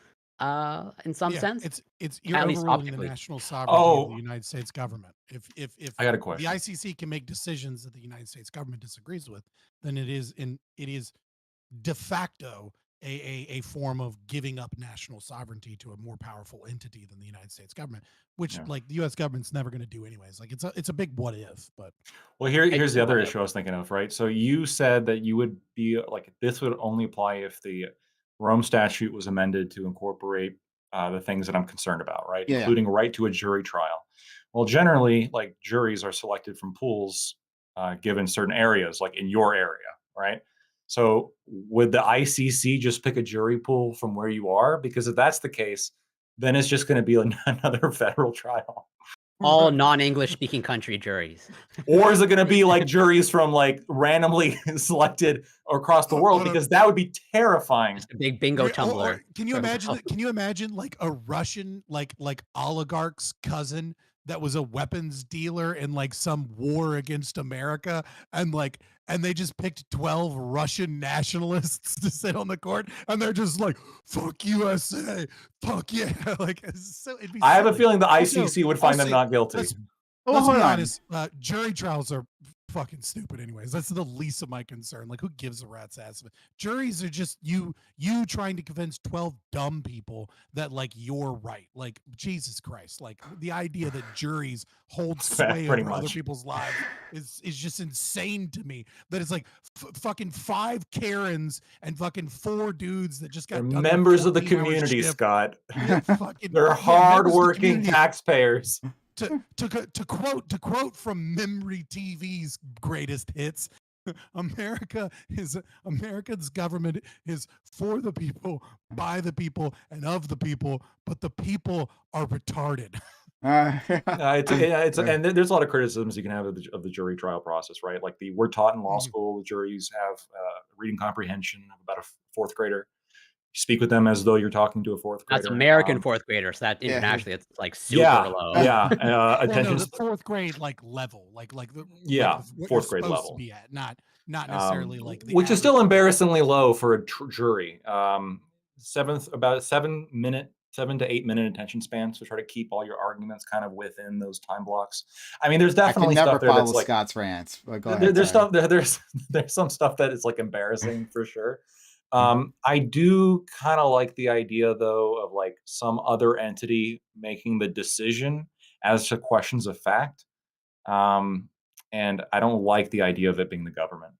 in some sense? It's you're overruling the national sovereignty of the United States government. If I got a question. The ICC can make decisions that the United States government disagrees with, then it is de facto a form of giving up national sovereignty to a more powerful entity than the United States government, which like the U.S. government's never going to do anyways. Like it's a big what if. But well, here's the other issue I was thinking of, right? So you said that you would be like this would only apply if the Rome Statute was amended to incorporate the things that I'm concerned about, right? Yeah. Including right to a jury trial. Well, generally, like juries are selected from pools given certain areas, like in your area, right? So would the ICC just pick a jury pool from where you are? Because if that's the case, then it's just going to be another federal trial. All non-English speaking country juries. Or is it going to be like juries from like randomly selected across the world? Because that would be terrifying. Just a big bingo tumbler. Can you imagine? Can you imagine like a Russian like oligarch's cousin that was a weapons dealer in like some war against America, and they just picked 12 Russian nationalists to sit on the court, and they're just like, fuck USA, fuck yeah. Like, I have a feeling the ICC would find them not guilty. Let's be honest, jury trials are fucking stupid anyways. That's the least of my concern. Like, who gives a rat's ass? Juries are just you trying to convince 12 dumb people that like you're right. Like, Jesus Christ. Like, the idea that juries hold sway over other people's lives is just insane to me. That it's like fucking 5 Karens and fucking 4 dudes that just got members of the community, Scott. They're hardworking taxpayers. To quote from Memory TV's greatest hits, America's government is for the people, by the people, and of the people, but the people are retarded. And there's a lot of criticisms you can have of the jury trial process, right? Like we're taught in law school, the juries have reading comprehension of about a fourth grader. You speak with them as though you're talking to a fourth grader. That's American fourth grader, so that internationally it's like super low. Yeah, attention. The fourth grade level, fourth grade level to be at, not necessarily which is still embarrassingly low for a jury. About a 7 to 8 minute attention span, so try to keep all your arguments kind of within those time blocks. I mean, there's definitely stuff there that's like Scott's rants. There's some stuff that is like embarrassing for sure. I do kind of like the idea though of like some other entity making the decision as to questions of fact. And I don't like the idea of it being the government.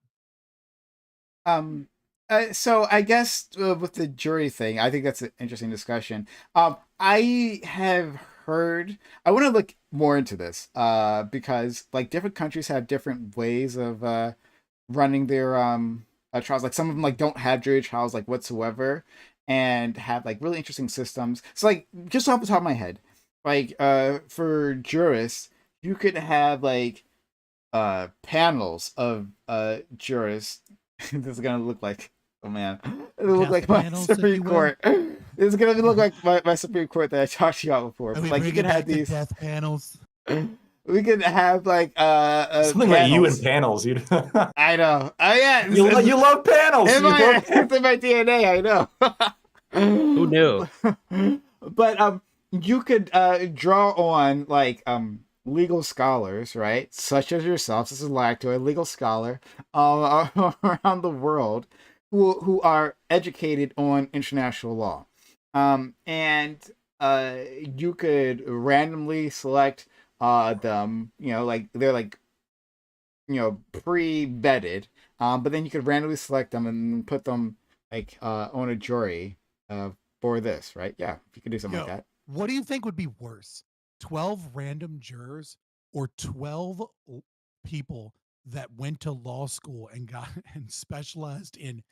So I guess with the jury thing, I think that's an interesting discussion. I have heard. I want to look more into this because like different countries have different ways of running their trials. Like some of them like don't have jury trials like whatsoever, and have like really interesting systems. So like just off the top of my head, like for jurists, you could have like panels of jurists. This is gonna look like. Oh man, it'll look like my Supreme Court. This is gonna look like my Supreme Court that I talked to you about before. Like you can have these death panels. We could have like something panels. Like you and panels. You. I know. Oh yeah, you love panels. It's in my DNA. I know. Who knew? But you could draw on like legal scholars, right? Such as yourself. This is Lacto, a legal scholar around the world. Who are educated on international law. And you could randomly select them, like they're like, pre-vetted, but then you could randomly select them and put them like on a jury for this, right? Yeah, you could do something like that. What do you think would be worse? 12 random jurors or 12 people that went to law school and specialized in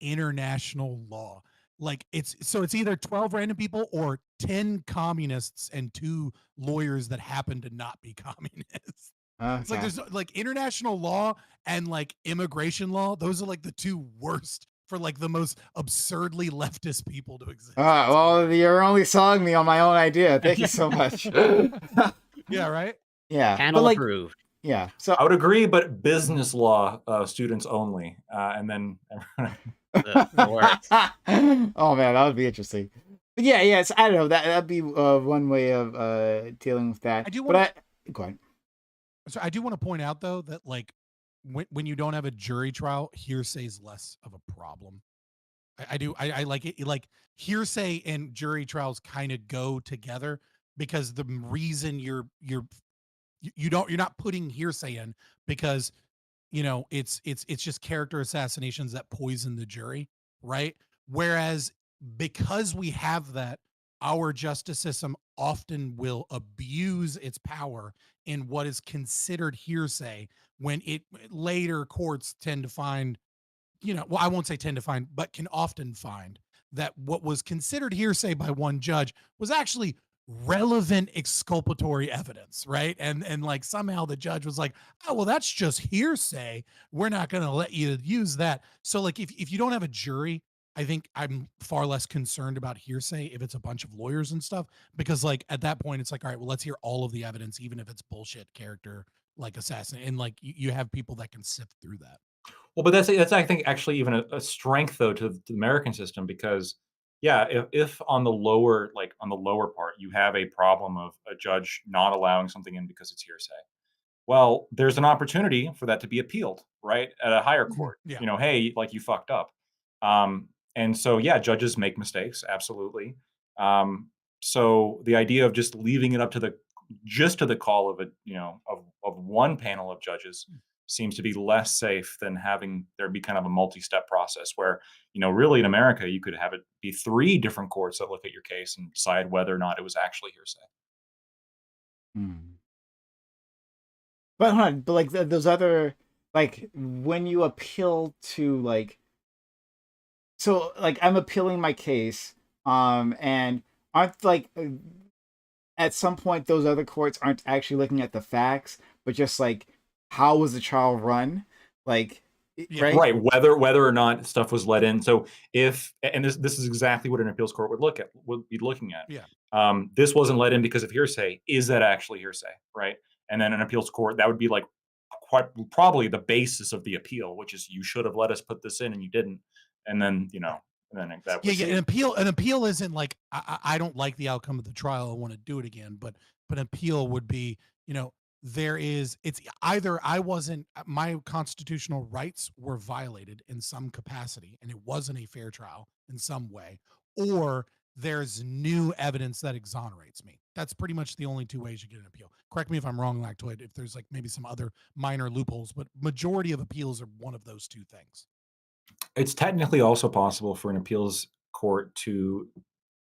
international law? Like it's either 12 random people or 10 communists and 2 lawyers that happen to not be communists. It's like there's like international law and like immigration law. Those are like the 2 worst for like the most absurdly leftist people to exist. Well, you're only selling me on my own idea. Thank you so much. Yeah, right? Yeah. Panel approved. Yeah. So I would agree, but business law students only. And then oh man, that would be interesting. But yes, I don't know. That'd be one way of dealing with that. Go ahead. So I do want to point out though that like when you don't have a jury trial, hearsay is less of a problem. I like it. Like hearsay and jury trials kind of go together because the reason you're not putting hearsay in because it's just character assassinations that poison the jury, right? Whereas because we have that, our justice system often will abuse its power in what is considered hearsay when it later courts tend to find, I won't say tend to find, but can often find that what was considered hearsay by one judge was actually relevant exculpatory evidence, right? And like somehow the judge was like, oh well, that's just hearsay, we're not going to let you use that. So like if you don't have a jury, I think I'm far less concerned about hearsay if it's a bunch of lawyers and stuff, because like at that point it's like, all right, well, let's hear all of the evidence, even if it's bullshit character like assassin, and like you have people that can sift through that. Well, but that's I think actually even a strength though to the American system, because if on the lower part you have a problem of a judge not allowing something in because it's hearsay, well, there's an opportunity for that to be appealed, right, at a higher court. Yeah. Hey, like you fucked up. And so judges make mistakes, absolutely. So the idea of just leaving it up to the call of of one panel of judges seems to be less safe than having there be kind of a multi-step process where, really in America, you could have it be 3 different courts that look at your case and decide whether or not it was actually hearsay. But hold on, but like those other, like when you appeal to like, so like I'm appealing my case, and aren't like at some point those other courts aren't actually looking at the facts, but just like how was the trial run, like right? Right. Whether or not stuff was let in. So if, and this is exactly what an appeals court would be looking at. Yeah. This wasn't let in because of hearsay. Is that actually hearsay? Right. And then an appeals court, that would be like quite probably the basis of the appeal, which is you should have let us put this in and you didn't. And then, you know, and then that was an appeal isn't like I don't like the outcome of the trial, I want to do it again, but an appeal would be, you know, it's either my constitutional rights were violated in some capacity and it wasn't a fair trial in some way, or there's new evidence that exonerates me. That's pretty much the only two ways you get an appeal. Correct me if I'm wrong, Lactoid, if there's like maybe some other minor loopholes, but majority of appeals are one of those two things. It's technically also possible for an appeals court to,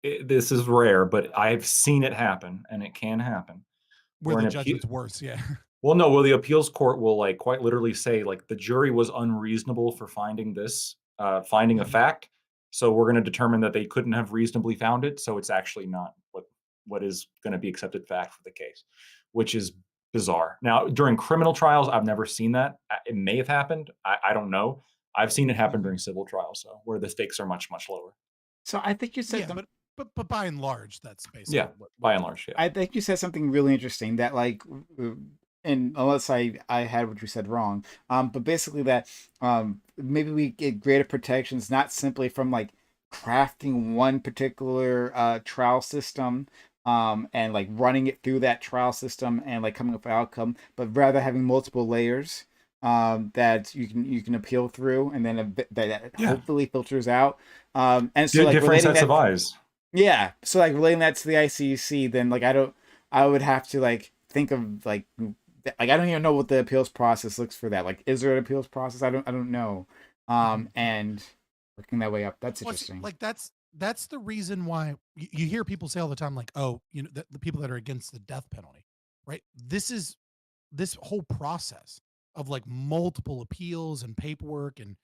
this is rare, but I've seen it happen, and it can happen. Where the judgment's worse, yeah. Well, no, well, the appeals court will like quite literally say like the jury was unreasonable for finding this, finding a fact. So we're going to determine that they couldn't have reasonably found it. So it's actually not what is going to be accepted fact for the case, which is bizarre. Now, during criminal trials, I've never seen that. It may have happened. I don't know. I've seen it happen during civil trials, so where the stakes are much, much lower. So I think you said but by and large, that's basically by and large, yeah. I think you said something really interesting that like, and unless I had what you said wrong, but basically that maybe we get greater protections not simply from like crafting one particular trial system and like running it through that trial system and like coming up with an outcome, but rather having multiple layers that you can appeal through, and then that hopefully filters out. And so like different sets of eyes. Yeah, so like relating that to the ICC, then like I would have to like think of like I don't even know what the appeals process looks for that. Like, is there an appeals process? I don't know. And working that way up, that's interesting. Like that's the reason why you hear people say all the time, like, oh, you know, the people that are against the death penalty, right? This whole process of like multiple appeals and paperwork and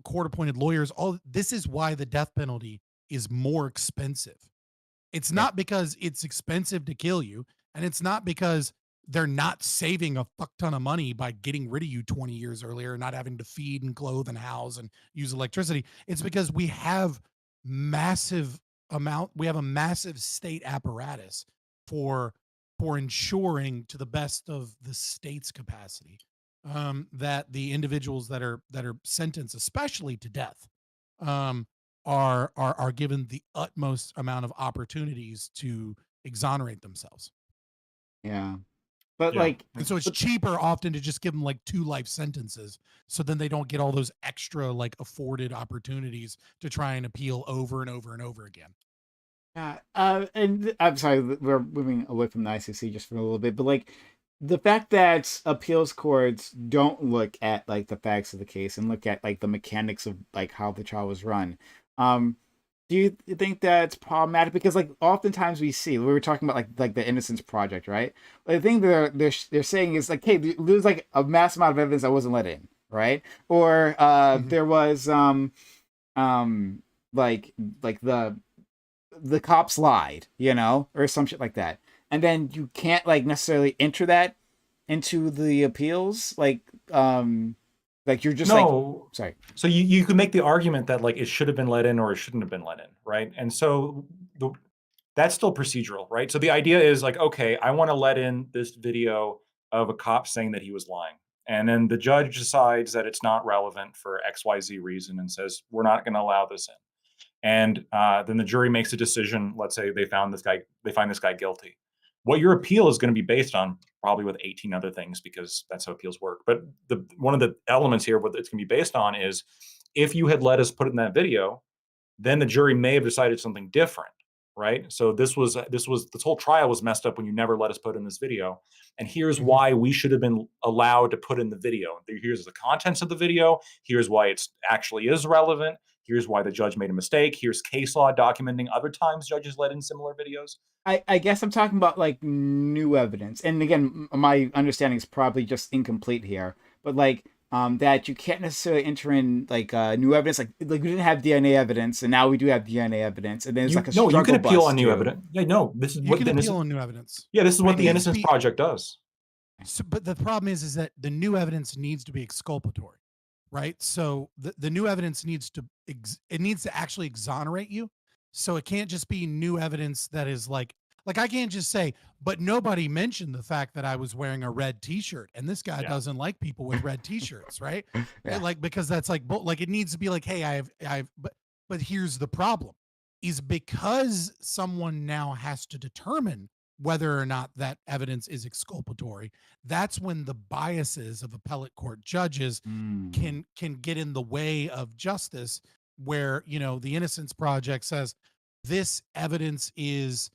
court appointed lawyers, all this is why the death penalty is more expensive. It's not because it's expensive to kill you, and it's not because they're not saving a fuck ton of money by getting rid of you 20 years earlier, not having to feed and clothe and house and use electricity. It's because we have a massive state apparatus for ensuring, to the best of the state's capacity, that the individuals that are sentenced, especially to death, are given the utmost amount of opportunities to exonerate themselves. Yeah. But like, and so it's cheaper often to just give them like 2 life sentences, so then they don't get all those extra like afforded opportunities to try and appeal over and over and over again. Yeah. And I'm sorry, we're moving away from the ICC just for a little bit, but like the fact that appeals courts don't look at like the facts of the case and look at like the mechanics of like how the trial was run. Do you think that's problematic? Because like oftentimes we see, we were talking about like the Innocence Project, right? The thing they're saying is like, hey, there's like a mass amount of evidence that wasn't let in, right? Or there was like the cops lied, you know, or some shit like that, and then you can't like necessarily enter that into the appeals, like you're just sorry. So you could make the argument that like it should have been let in or it shouldn't have been let in, right? And so that's still procedural, right? So the idea is like, okay, I want to let in this video of a cop saying that he was lying. And then the judge decides that it's not relevant for XYZ reason and says, we're not going to allow this in. And then the jury makes a decision. Let's say they find this guy guilty. What your appeal is going to be based on, probably with 18 other things, because that's how appeals work. But one of the elements here, what it's going to be based on is, if you had let us put it in that video, then the jury may have decided something different, right? So this whole trial was messed up when you never let us put in this video. And here's why we should have been allowed to put in the video. Here's the contents of the video. Here's why it actually is relevant. Here's why the judge made a mistake. Here's case law documenting other times judges let in similar videos. I guess I'm talking about like new evidence. And again, my understanding is probably just incomplete here. But like that you can't necessarily enter in like new evidence. Like we didn't have DNA evidence, and now we do have DNA evidence, and then it's like a struggle you can appeal bus on new too. evidence. Yeah, no, this is You what can the appeal innocent. on new evidence. Yeah, this is what But the it needs to Innocence be- Project does. So, but the problem is that the new evidence needs to be exculpatory, right? So the new evidence needs to it needs to actually exonerate you. So it can't just be new evidence that is like I can't just say, but nobody mentioned the fact that I was wearing a red T-shirt, and this guy Yeah. doesn't like people with red T-shirts, right? Yeah. Like because that's like like it needs to be like, hey, I've but here's the problem, is because someone now has to determine whether or not that evidence is exculpatory. That's when the biases of appellate court judges can get in the way of justice, where the Innocence Project says this evidence is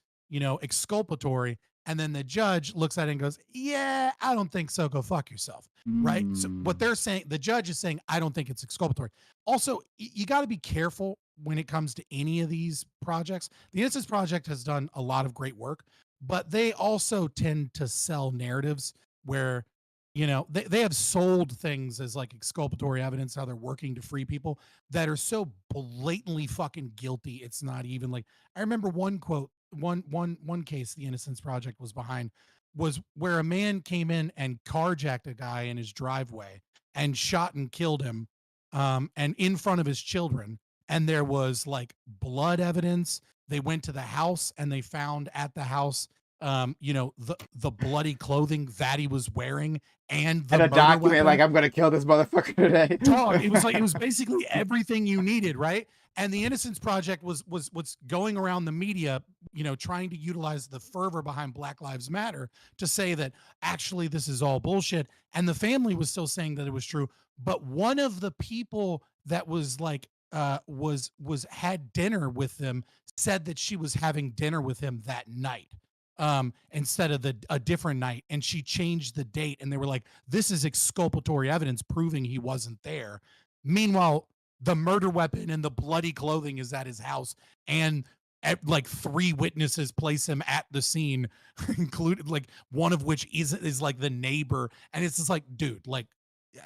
exculpatory, and then the judge looks at it and goes, yeah, I don't think so, go fuck yourself. Right. So what they're saying, the judge is saying, I don't think it's exculpatory. Also, you got to be careful when it comes to any of these projects. The Innocence Project has done a lot of great work, but they also tend to sell narratives where they have sold things as like exculpatory evidence, how they're working to free people, that are so blatantly fucking guilty. It's not even like, I remember one quote, one case the Innocence Project was behind was where a man came in and carjacked a guy in his driveway and shot and killed him, and in front of his children. And there was like blood evidence. They went to the house and they found at the house the bloody clothing that he was wearing, and the And a murder document weapon. like, I'm gonna kill this motherfucker today. Dog, it was basically everything you needed, right? And the Innocence Project was going around the media, trying to utilize the fervor behind Black Lives Matter to say that actually this is all bullshit. And the family was still saying that it was true. But one of the people that was like was had dinner with them said that she was having dinner with him that night, instead of a different night, and she changed the date, and they were like, this is exculpatory evidence proving he wasn't there. Meanwhile, the murder weapon and the bloody clothing is at his house, and like 3 witnesses place him at the scene, included like one of which is like the neighbor. And it's just like, dude, like,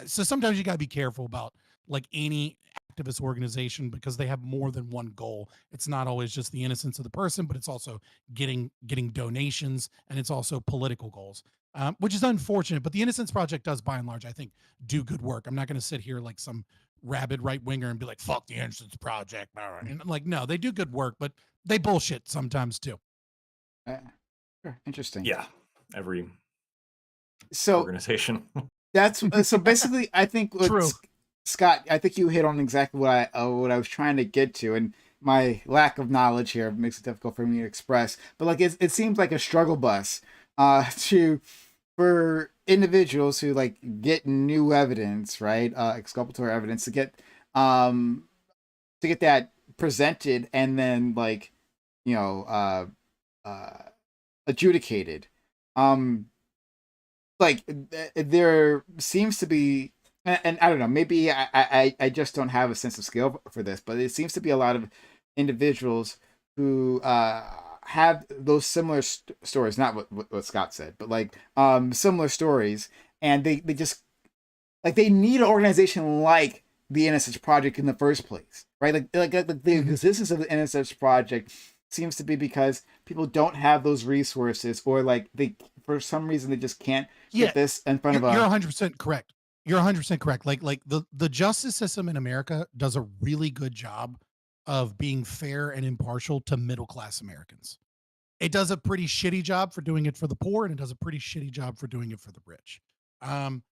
so sometimes you got to be careful about like any activist organization, because they have more than one goal. It's not always just the innocence of the person, but it's also getting donations, and it's also political goals, which is unfortunate. But the Innocence Project does, by and large, I think, do good work. I'm not going to sit here like some rabid right winger and be like, fuck the Innocence Project. And I'm like, no, they do good work, but they bullshit sometimes too. Interesting. Yeah, every so organization. That's so basically, I think True. Scott, I think you hit on exactly what I was trying to get to, and my lack of knowledge here makes it difficult for me to express. But like it seems like a struggle bus for individuals who like get new evidence, right? Exculpatory evidence to get that presented and then like adjudicated. Like there seems to be, and I don't know, maybe I just don't have a sense of scale for this, but it seems to be a lot of individuals who have those similar stories, not what Scott said, but like similar stories, and they just like they need an organization like the Innocence Project in the first place, right? Like the existence of the Innocence Project seems to be because people don't have those resources, or like they, for some reason, they just can't get this in front of a. You're 100% correct. You're 100% correct. Like the justice system in America does a really good job of being fair and impartial to middle class Americans. It does a pretty shitty job for doing it for the poor, and it does a pretty shitty job for doing it for the rich. And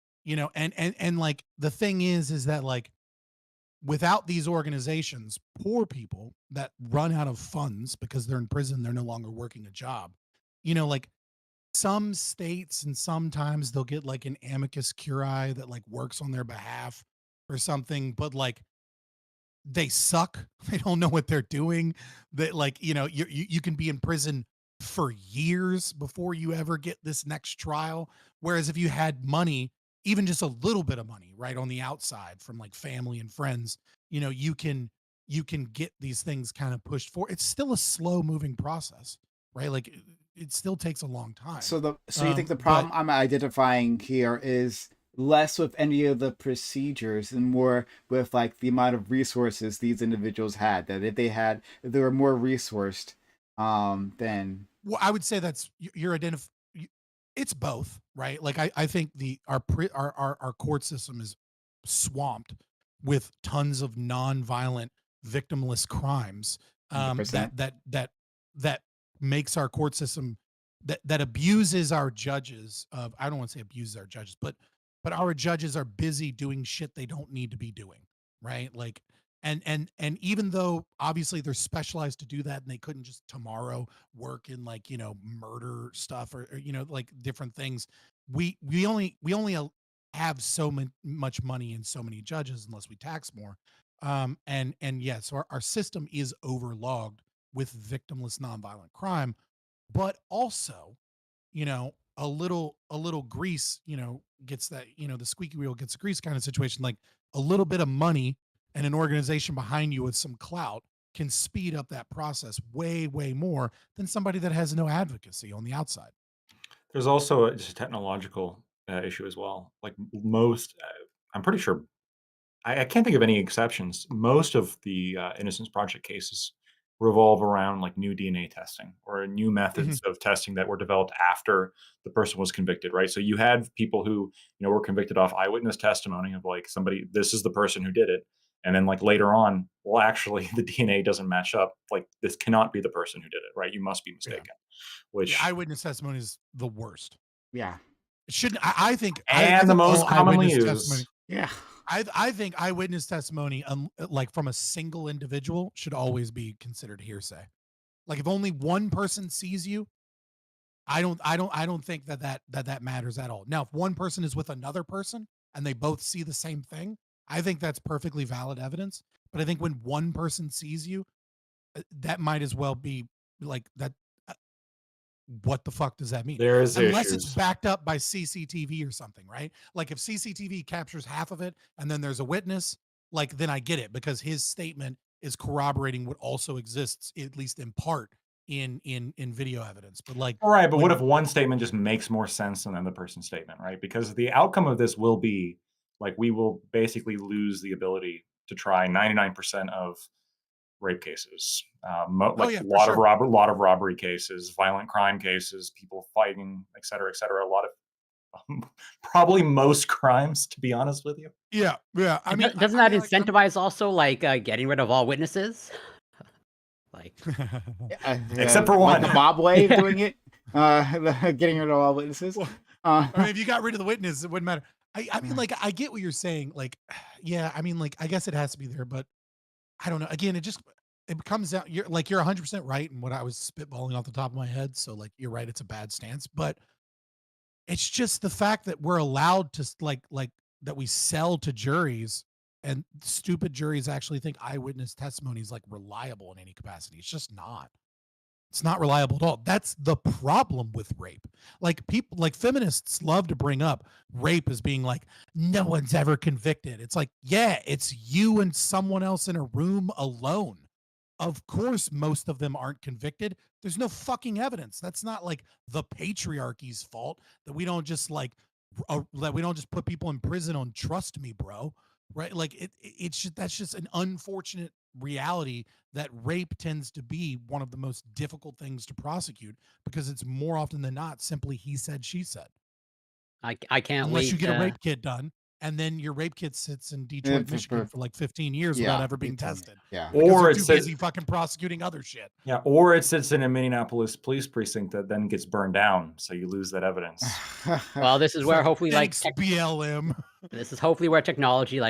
like the thing is that like, without these organizations, poor people that run out of funds because they're in prison, they're no longer working a job. Like some states and sometimes they'll get like an amicus curiae that like works on their behalf or something, but like they suck. They don't know what they're doing. That like, you can be in prison for years before you ever get this next trial. Whereas if you had money, even just a little bit of money, right, on the outside from like family and friends, you can get these things kind of pushed forward. It's still a slow moving process, right? Like it still takes a long time. So you think the problem I'm identifying here is less with any of the procedures and more with like the amount of resources these individuals had. That if they were more resourced, then Well, I would say that's you're identifying. It's both, right? Like I think our court system is swamped with tons of non-violent, victimless crimes. That 100%. that makes our court system that abuses our judges. I don't want to say abuses our judges, but our judges are busy doing shit they don't need to be doing, right? Like and even though obviously they're specialized to do that and they couldn't just tomorrow work in like murder stuff or like different things, we only have so much money and so many judges unless we tax more. And yeah, so our system is overlogged with victimless nonviolent crime, but also a little grease gets that, the squeaky wheel gets the grease kind of situation. Like a little bit of money and an organization behind you with some clout can speed up that process way more than somebody that has no advocacy on the outside. There's also just a technological issue as well. Like most, I'm pretty sure, I can't think of any exceptions. Most of the Innocence Project cases revolve around like new DNA testing or new methods of testing that were developed after the person was convicted, right? So you had people who, were convicted off eyewitness testimony of like somebody, this is the person who did it. And then like later on, well, actually the DNA doesn't match up. Like this cannot be the person who did it, right? You must be mistaken. Yeah, Which eyewitness testimony is the worst. Yeah. It shouldn't. I think. and I the think most all commonly eyewitness used. testimony. Yeah. I think eyewitness testimony, like from a single individual, should always be considered hearsay. Like if only one person sees you, I don't think that matters at all. Now, if one person is with another person and they both see the same thing, I think that's perfectly valid evidence. But I think when one person sees you, that might as well be like that. What the fuck does that mean? There's Unless issues. it's backed up by CCTV or something, right? Like if CCTV captures half of it and then there's a witness, like then I get it because his statement is corroborating what also exists, at least in part, in video evidence. But like Right, but what if one statement just makes more sense than the other person's statement, right? Because the outcome of this will be like we will basically lose the ability to try 99% of rape cases, like yeah, a for sure. lot of robbery cases, violent crime cases, people fighting, et cetera, et cetera. A lot of probably most crimes, to be honest with you. Yeah. I mean, doesn't that incentivize also like getting rid of all witnesses? Like, except for one, like the Bob way of doing it, getting rid of all witnesses. I mean, if you got rid of the witness, it wouldn't matter. I mean, like, I get what you're saying. Like, yeah, I mean, like, I guess it has to be there, but I don't know. Again, it comes out. You're 100% right in what I was spitballing off the top of my head. So, like, you're right. It's a bad stance, but it's just the fact that we're allowed to like that we sell to juries, and stupid juries actually think eyewitness testimony is like reliable in any capacity. It's just not. It's not reliable at all. That's the problem with rape. Like people, like feminists love to bring up rape as being like, no one's ever convicted. It's like, yeah, it's you and someone else in a room alone. Of course, most of them aren't convicted. There's no fucking evidence. That's not like the patriarchy's fault that we don't just like, that we don't just put people in prison on trust me, bro. Right? Like it's just, that's just an unfortunate reality that rape tends to be one of the most difficult things to prosecute because it's more often than not simply he said, she said. I can't Unless wait. you get a rape kit done, and then your rape kit sits in Detroit, Michigan for like 15 years without ever being tested. Yeah. Or it's too busy fucking prosecuting other shit. Yeah. Or it sits in a Minneapolis police precinct that then gets burned down. So you lose that evidence. Well, this is where hopefully Thanks, BLM. This is hopefully where technology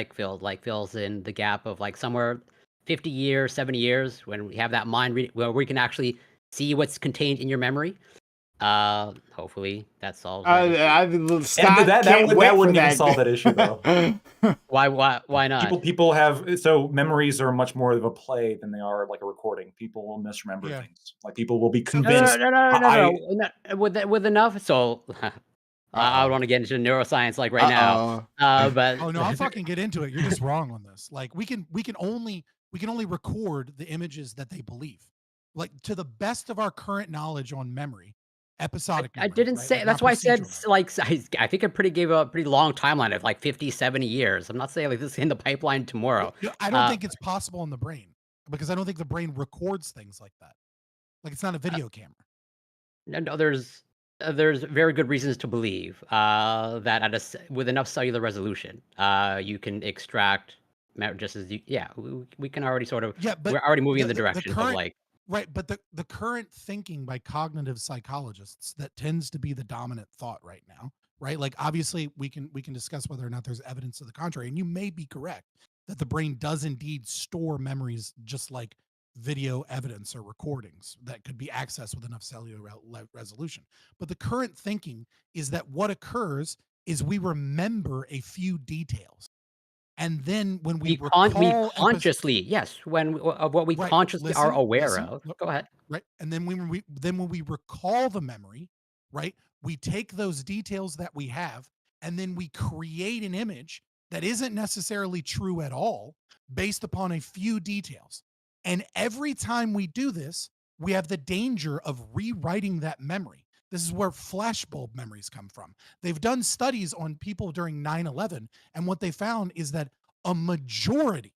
fills in the gap of like somewhere 50 years, 70 years when we have that mind where we can actually see what's contained in your memory. Hopefully that solves that that wouldn't even solve that issue though. Why not? People have, so memories are much more of a play than they are like a recording. People will misremember things. Like people will be convinced. No. With enough, so I don't want to get into neuroscience like right now. But oh no, I'll fucking get into it. You're just wrong on this. Like we can only record the images that they believe. Like to the best of our current knowledge on memory, episodic I memory, didn't right? say. Like That's not why I said procedural. like I think I gave a pretty long timeline of like 50, 70 years. I'm not saying like this is in the pipeline tomorrow. I don't think it's possible in the brain because I don't think the brain records things like that. Like it's not a video camera. No, there's very good reasons to believe that with enough cellular resolution, you can extract just as we can already sort of we're already moving in the direction of like right, but the current thinking by cognitive psychologists that tends to be the dominant thought right now, right? Like obviously we can discuss whether or not there's evidence to the contrary, and you may be correct that the brain does indeed store memories just like video evidence or recordings that could be accessed with enough cellular resolution. But the current thinking is that what occurs is we remember a few details. And then when we recall consciously, yes, of what we consciously are aware of. Go ahead. Right. And then when we recall the memory, right, we take those details that we have and then we create an image that isn't necessarily true at all based upon a few details. And every time we do this, we have the danger of rewriting that memory. This is where flashbulb memories come from. They've done studies on people during 9/11, and what they found is that a majority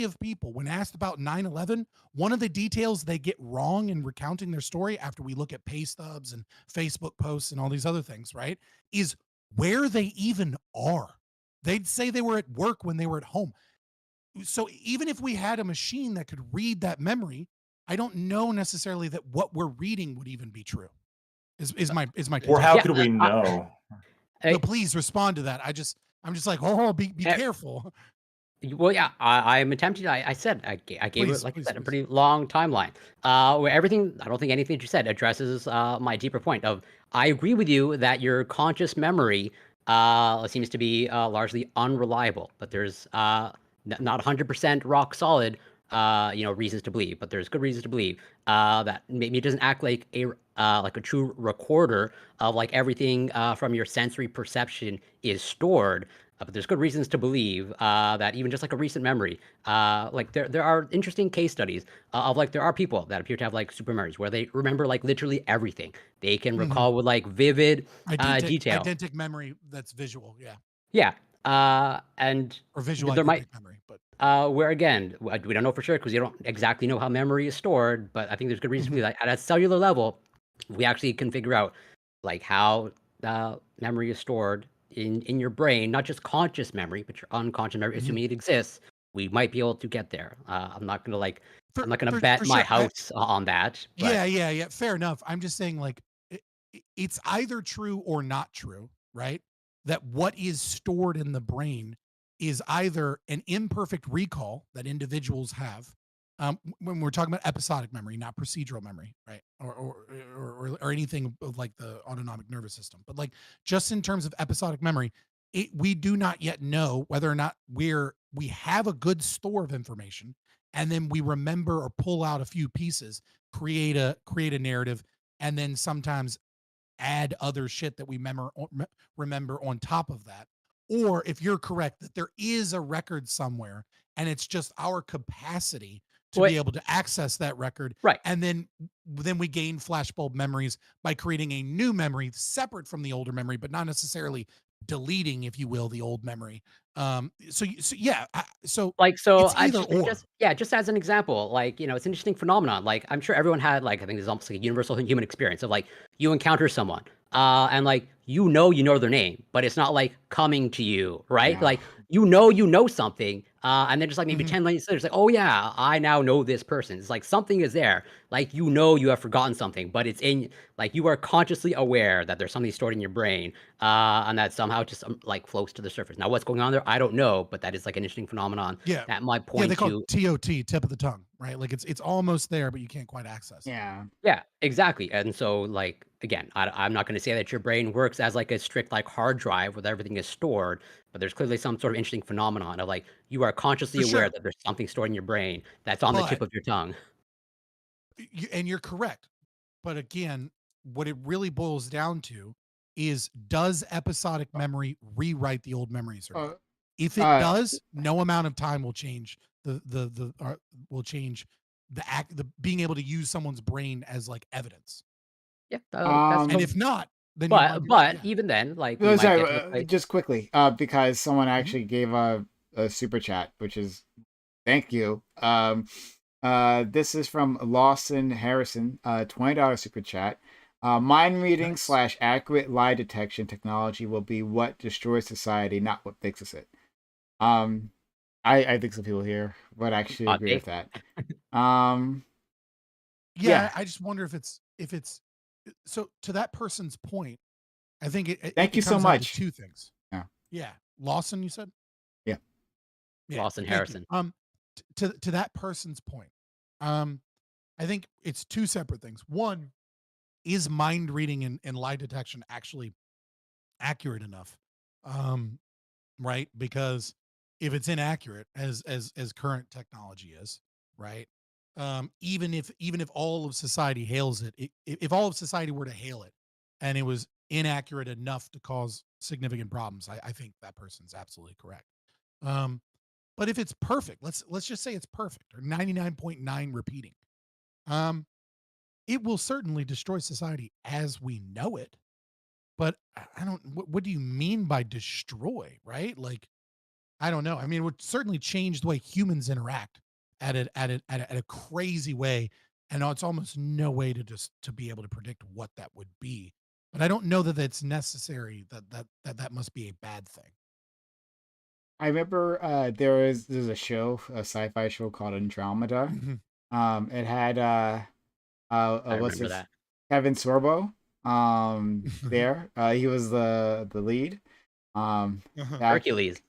of people, when asked about 9/11, one of the details they get wrong in recounting their story after we look at pay stubs and Facebook posts and all these other things, right, is where they even are. They'd say they were at work when they were at home. So even if we had a machine that could read that memory, I don't know necessarily that what we're reading would even be true. Is my or how could we know? No, please respond to that. I'm just like, oh, be careful. Well, yeah, I'm attempting. I said I gave it like I said a pretty long timeline. Where everything, I don't think anything you said addresses my deeper point of I agree with you that your conscious memory seems to be largely unreliable, but there's not 100% rock solid reasons to believe, but there's good reasons to believe that maybe it doesn't act like a true recorder of like everything from your sensory perception is stored. But there's good reasons to believe that even just like a recent memory, like there are interesting case studies of like there are people that appear to have like super memories where they remember like literally everything. They can recall with like vivid detail. Eidentic memory that's visual, yeah. Yeah, and or visual there might memory, but where again we don't know for sure because you don't exactly know how memory is stored. But I think there's good reason to believe that at a cellular level, we actually can figure out like how memory is stored in your brain, not just conscious memory, but your unconscious memory, assuming it exists. We might be able to get there. I'm not gonna bet my house on that. But... Yeah. Fair enough. I'm just saying, like, it's either true or not true, right? That what is stored in the brain is either an imperfect recall that individuals have. When we're talking about episodic memory, not procedural memory, right? Or anything of like the autonomic nervous system, but like just in terms of episodic memory, we do not yet know whether or not we have a good store of information, and then we remember or pull out a few pieces, create a narrative, and then sometimes add other shit that we remember on top of that. Or if you're correct that there is a record somewhere and it's just our capacity to be able to access that record, right? And then we gain flashbulb memories by creating a new memory separate from the older memory, but not necessarily deleting, if you will, the old memory. So yeah, so it's either or. Just as an example, like it's an interesting phenomenon. Like I'm sure everyone had like I think there's almost like a universal human experience of like you encounter someone and like you know their name, but it's not like coming to you, right? Yeah. Like you know something, and then just like maybe 10 minutes later, it's like, oh yeah, I now know this person. It's like something is there, like you have forgotten something, but it's in like you are consciously aware that there's something stored in your brain, and that somehow just like floats to the surface. Now, what's going on there, I don't know, but that is like an interesting phenomenon. Yeah, that might point they call to TOT, tip of the tongue, right? Like it's almost there, but you can't quite access. Yeah, exactly. And so, like again, I'm not going to say that your brain works as like a strict like hard drive where everything is stored, but there's clearly some sort of interesting phenomenon of like you are consciously aware that there's something stored in your brain that's on the tip of your tongue. And you're correct. But again, what it really boils down to is, does episodic memory rewrite the old memories or not? If it does, no amount of time will change the being able to use someone's brain as like evidence. Yeah, Um, And if not, then you might but yeah. even then, like we no, might sorry, get to the place. just quickly, because someone Mhm. actually gave a super chat, which is thank you. This is from Lawson Harrison, $20 super chat. Mind reading Nice. / accurate lie detection technology will be what destroys society, not what fixes it. I think some people here would actually Hot agree with take. that. Um, Yeah, yeah. I just wonder if it's so to that person's point, I think Thank it you so comes down to much. two things. Yeah. Yeah. Lawson, you said? Yeah. Yeah. Lawson Thank you. Harrison. To that person's point, I think it's two separate things. One, is mind reading and lie detection actually accurate enough? Right? Because if it's inaccurate, as current technology is, right? Even if all of society hails it, if all of society were to hail it, and it was inaccurate enough to cause significant problems, I think that person's absolutely correct. Um, but if it's perfect, let's just say it's perfect or 99.9 repeating, um, it will certainly destroy society as we know it. But I don't. What do you mean by destroy? Right? Like I don't know. I mean, it would certainly change the way humans interact at a crazy way, and it's almost no way to just to be able to predict what that would be. But I don't know that it's necessary that must be a bad thing. I remember there's a show, a sci-fi show called Andromeda. Mhm. It had I what's remember his that. Kevin Sorbo there. He was the lead. Um Uh-huh. back Hercules.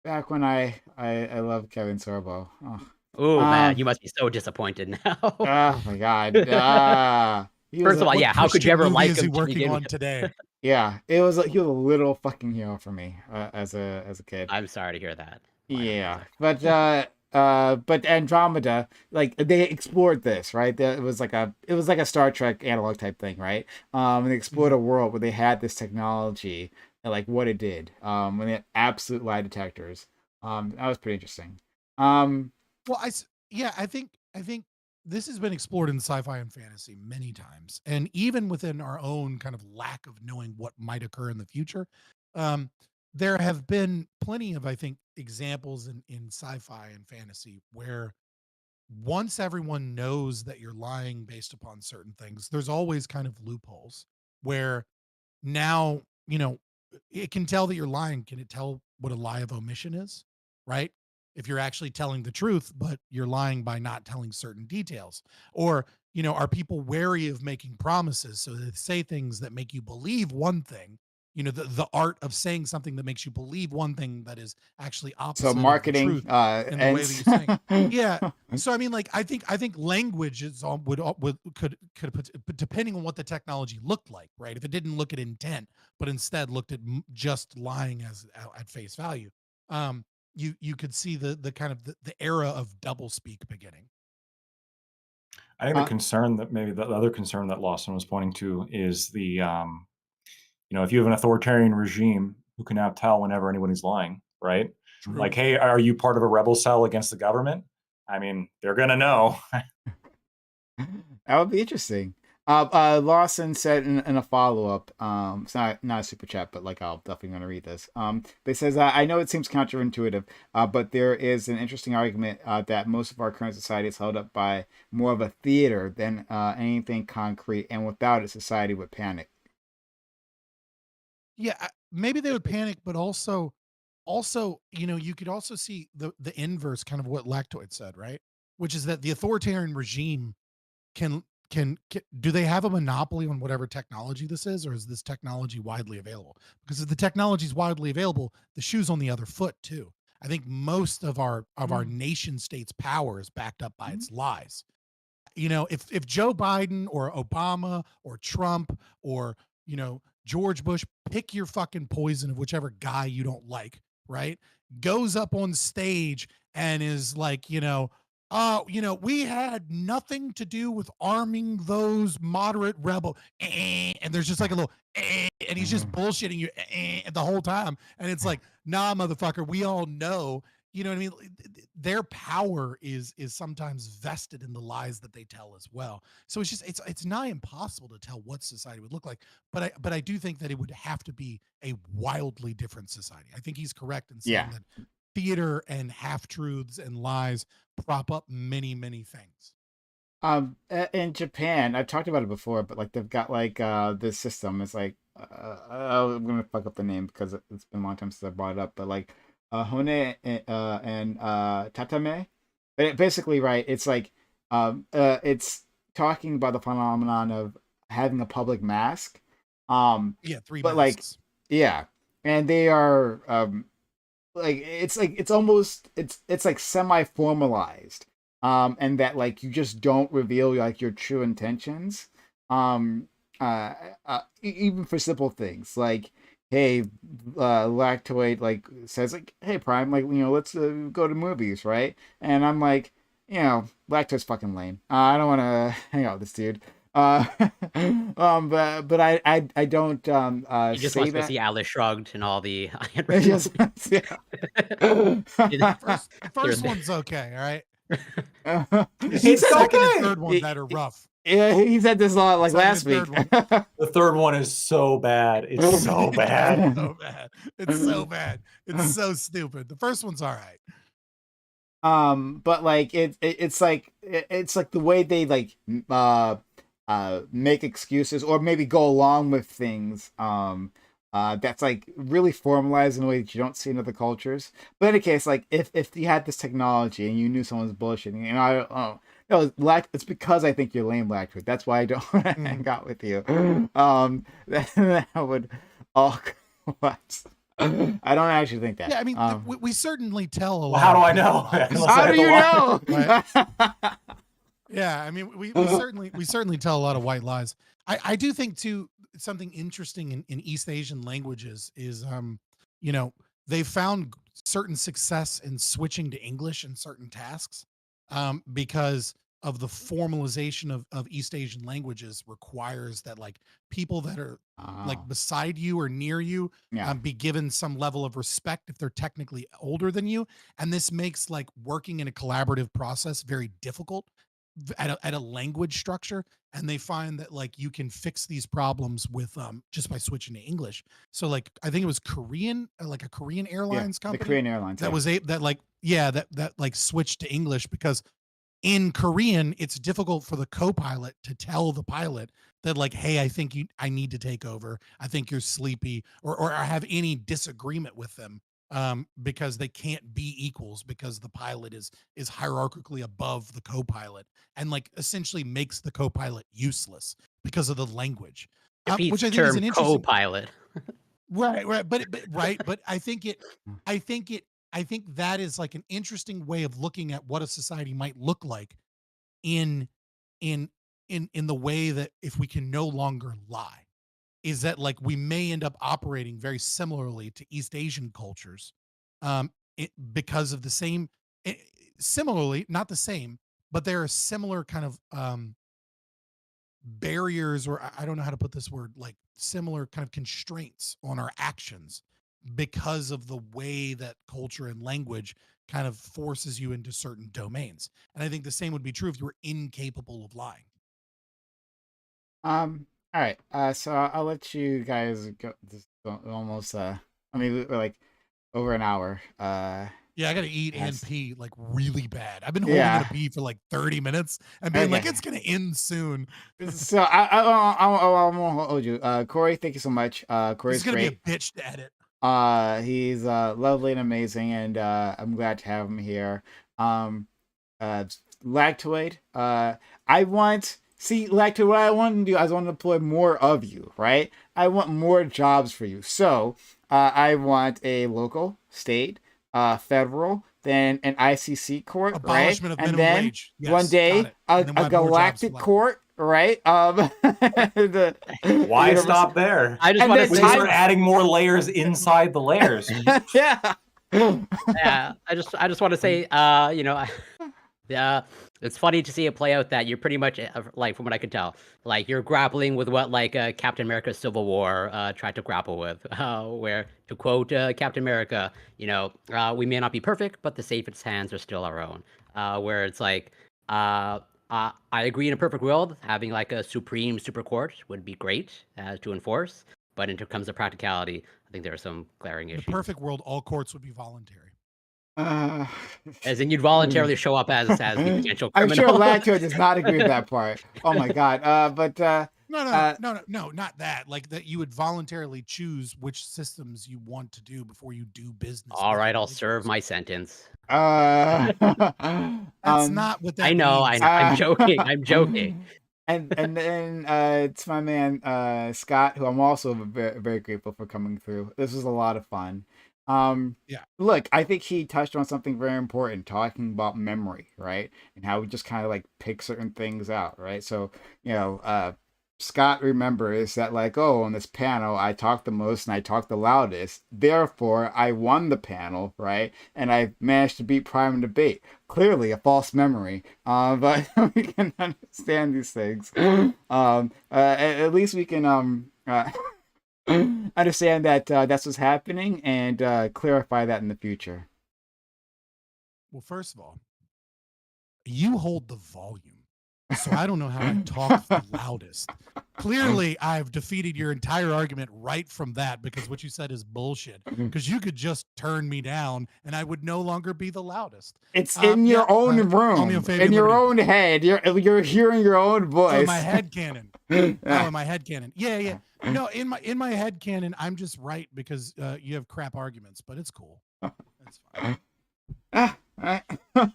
back when I loved Kevin Sorbo. Oh. Oh man, you must be so disappointed now. Oh my god. He was First of a all, What yeah, how could you Christian ever movie like is he him to working begin on with? today? yeah, it was he was a little fucking hero for me as a kid. I'm sorry to hear that. Lionel Yeah, Messer. but Andromeda, like they explored this, right? It was like a Star Trek analog type thing, right? And they explored Mhm. a world where they had this technology and like what it did. When they had absolute lie detectors. That was pretty interesting. Um, Well, yeah, I think this has been explored in sci-fi and fantasy many times, and even within our own kind of lack of knowing what might occur in the future, um, there have been plenty of, I think, examples in sci-fi and fantasy where once everyone knows that you're lying based upon certain things, there's always kind of loopholes where now, it can tell that you're lying. Can it tell what a lie of omission is? Right? If you're actually telling the truth, but you're lying by not telling certain details. Or, are people wary of making promises? So they say things that make you believe one thing, the art of saying something that makes you believe one thing that is actually so opposite of the marketing truth in the way that ends. you're saying. Yeah. So I mean, like I think language is all would could put, but depending on what the technology looked like, right? If it didn't look at intent, but instead looked at just lying as at face value, you could see the kind of the era of double speak beginning. I think the uh, concern that maybe the other concern that Lawson was pointing to is if you have an authoritarian regime who can now tell whenever anybody's lying, right? True. Like, hey, are you part of a rebel cell against the government? I mean, they're gonna know. that would be interesting. Lawson said in a follow up, it's not a super chat, but like I'll definitely gonna read this. But it says, I know it seems counterintuitive, but there is an interesting argument that most of our current society is held up by more of a theater than anything concrete, and without it, society would panic. Yeah, maybe they would panic, but also, you could also see the inverse, kind of what Lactoid said, right? Which is that the authoritarian regime can do they have a monopoly on whatever technology this is, or is this technology widely available? Because if the technology is widely available, the shoe's on the other foot too. I think most of our nation state's power is backed up by its lies. If Joe Biden or Obama or Trump or George Bush, pick your fucking poison of whichever guy you don't like, right? Goes up on stage and is like, we had nothing to do with arming those moderate rebel, and there's just like a little, and he's just bullshitting you the whole time, and it's like, nah, motherfucker, we all know you know what I mean? Their power is sometimes vested in the lies that they tell as well. So it's just it's nigh impossible to tell what society would look like. But I do think that it would have to be a wildly different society. I think he's correct in saying Yeah. that theater and half truths and lies prop up many things. In Japan, I've talked about it before, but like they've got like this system. It's like I'm gonna fuck up the name because it's been a long time since I brought it up. But like Hone and Tatame, basically, right? It's like it's talking about the phenomenon of having a public mask. Yeah, three but masks. Yeah, and they are like it's almost it's like semi formalized. And that like you just don't reveal like your true intentions. Even for simple things like, hey, Lactoid like says like, hey Prime, like let's go to movies, right? And I'm like, Lactoid's fucking lame. I don't want to hang out with this dude. But I don't He just say wants to that. see Atlas Shrugged and all the. Just, yeah. First one's okay, all right. He The said second okay. and third one that are rough. Yeah, he said this like Second last and week. third one. The third one is so bad. It's so bad. It's so bad. It's so bad. It's so stupid. The first one's all right. But like it's like the way they like make excuses or maybe go along with things that's like really formalized in a way that you don't see in other cultures. But in any case, like if you had this technology and you knew someone's bullshitting, and it's because I think you're lame, Lactoid. That's why I don't hang out with you. That would all collapse. I don't actually think that. Yeah, I mean, we certainly tell a lot. How do I know? How do you know? Right? Yeah, I mean, we certainly tell a lot of white lies. I do think too something interesting in East Asian languages is they found certain success in switching to English in certain tasks because of the formalization of East Asian languages requires that like people that are like beside you or near you be given some level of respect if they're technically older than you. And this makes like working in a collaborative process very difficult at a language structure. And they find that like you can fix these problems with just by switching to English. So like I think it was Korean, like a Korean Airlines company. The Korean Airlines that was that like switched to English because in Korean, it's difficult for the co-pilot to tell the pilot that like, hey, I think I need to take over. I think you're sleepy or I have any disagreement with them because they can't be equals because the pilot is hierarchically above the co-pilot and like essentially makes the co-pilot useless because of the language. Which I think is an interesting co-pilot. Right. But I think that is like an interesting way of looking at what a society might look like in the way that if we can no longer lie, is that like we may end up operating very similarly to East Asian cultures because of the same, similarly, not the same, but there are similar kind of barriers, or I don't know how to put this word, like similar kind of constraints on our actions because of the way that culture and language kind of forces you into certain domains. And I think the same would be true if you were incapable of lying. All right. So I'll let you guys go. This almost. I mean, we're like over an hour. Yeah, I gotta eat and pee like really bad. I've been holding it a pee for like 30 minutes and being like, it's gonna end soon. So I won't hold you. Corey, thank you so much. Corey's gonna great. Be a bitch to edit. He's lovely and amazing, and I'm glad to have him here. Lactoid. Lactoid, what I want to do, I want to deploy more of you, right? I want more jobs for you. So I want a local, state, federal, then an ICC court, abolishment right? of minimum wage. Yes, one day a galactic court, right? Why stop there? I just want to start adding more layers inside the layers. Yeah. Yeah, I just want to say, It's funny to see it play out that you're pretty much like, from what I could tell, like you're grappling with what like Captain America: Civil War tried to grapple with, where to quote Captain America, we may not be perfect, but the safest hands are still our own. Where it's like, I agree, in a perfect world, having like a supreme super court would be great to enforce, but in terms of practicality, I think there are some glaring In issues. a perfect world, all courts would be voluntary. As in, you'd voluntarily show up as the potential criminal. I'm sure Lacto does not agree with that part. Oh my god. No, not that. Like that, you would voluntarily choose which systems you want to do before you do business. All right, I'll serve my sentence. That's not what that I know. means. I'm joking. I'm joking. And then it's my man Scott, who I'm also very, very grateful for coming through. This was a lot of fun. Yeah. Look, I think he touched on something very important, talking about memory, right? And how we just kind of like pick certain things out, right? So, Scott remembers that, like, oh, on this panel, I talked the most and I talked the loudest. Therefore, I won the panel, right? And I managed to beat Prime in debate. Clearly, a false memory. But we can understand these things. At least we can understand that that's what's happening and clarify that in the future. Well, first of all, you hold the volume. So I don't know how I talk the loudest. Clearly, I've defeated your entire argument right from that, because what you said is bullshit. Because you could just turn me down and I would no longer be the loudest. It's in your own room, in your own head. You're hearing your own voice. Oh, in my head canon. In my head canon. Yeah. No, in my head canon, I'm just right because you have crap arguments, but it's cool. That's fine.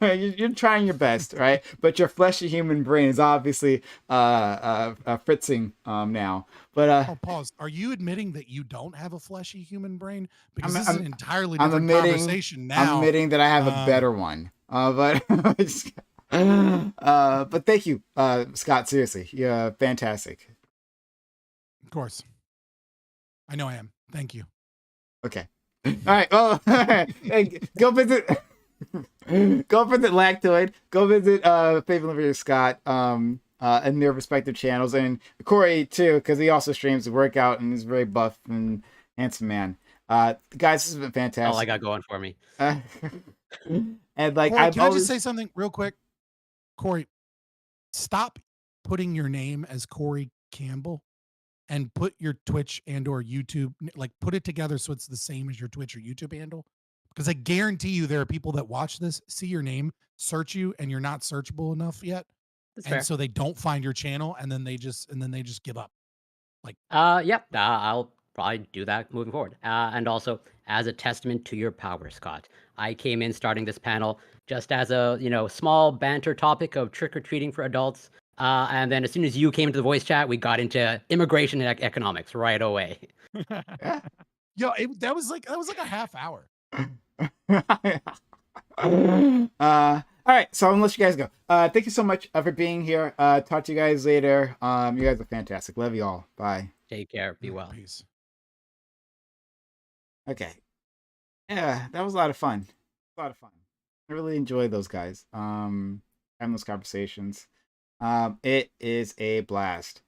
You're trying your best, right? But your fleshy human brain is obviously fritzing now. But pause. Are you admitting that you don't have a fleshy human brain? Because this is an entirely different conversation now. I'm admitting that I have a better one. But thank you, Scott. Seriously, you're fantastic. Of course, I know I am. Thank you. Okay. All right. Well, hey, go visit. Go visit Lactoid. Go visit Favorite Reverie Scott and their respective channels, and Corey too, because he also streams the workout and is very buff and handsome man. Guys, this has been fantastic. All I got going for me. And like, Corey, can I just say something real quick? Corey, stop putting your name as Corey Campbell and put your Twitch and or YouTube, like put it together so it's the same as your Twitch or YouTube handle. Because I guarantee you there are people that watch this, see your name, search you, and you're not searchable enough yet. That's and fair. So they don't find your channel, and then they just give up. Yep. I'll probably do that moving forward. And also, as a testament to your power, Scott, I came in starting this panel just as a small banter topic of trick or treating for adults. And then as soon as you came into the voice chat, we got into immigration and economics right away. Yo, that was like a half hour. All right, so I'm gonna let you guys go. Thank you so much for being here. Talk to you guys later. You guys are fantastic. Love you all. Bye. Take care. Be well. Peace. Okay. Yeah, that was a lot of fun. I really enjoyed those guys. Having those conversations. It is a blast.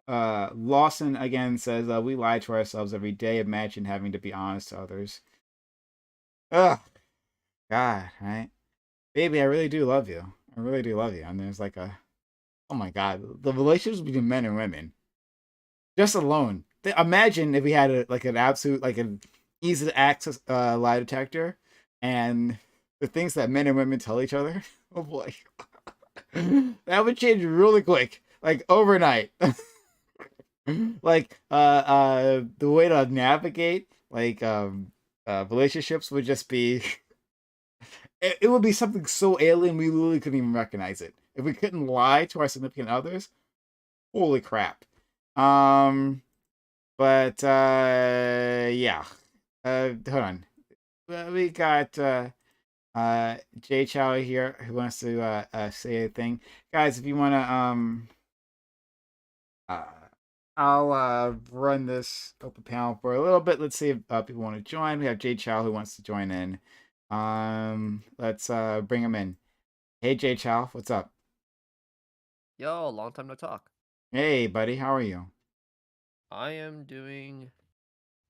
Lawson again says, we lie to ourselves every day. Imagine having to be honest to others. Ugh. God, right? Baby, I really do love you. I really do love you. And there's like oh my God, the relationships between men and women. Just alone. Imagine if we had an absolute, like an easy to access lie detector, and the things that men and women tell each other. Oh boy. That would change really quick. Like overnight. Like the way to navigate relationships would just be it would be something so alien we literally couldn't even recognize it. If we couldn't lie to our significant others, holy crap. Yeah. Hold on. We got Jay Chow here who wants to say a thing. Guys, if you wanna I'll run this open panel for a little bit. Let's see if people want to join. We have Jay Chow who wants to join in. Let's bring him in. Hey, Jay Chow, what's up? Yo, long time no talk. Hey, buddy, how are you? I am doing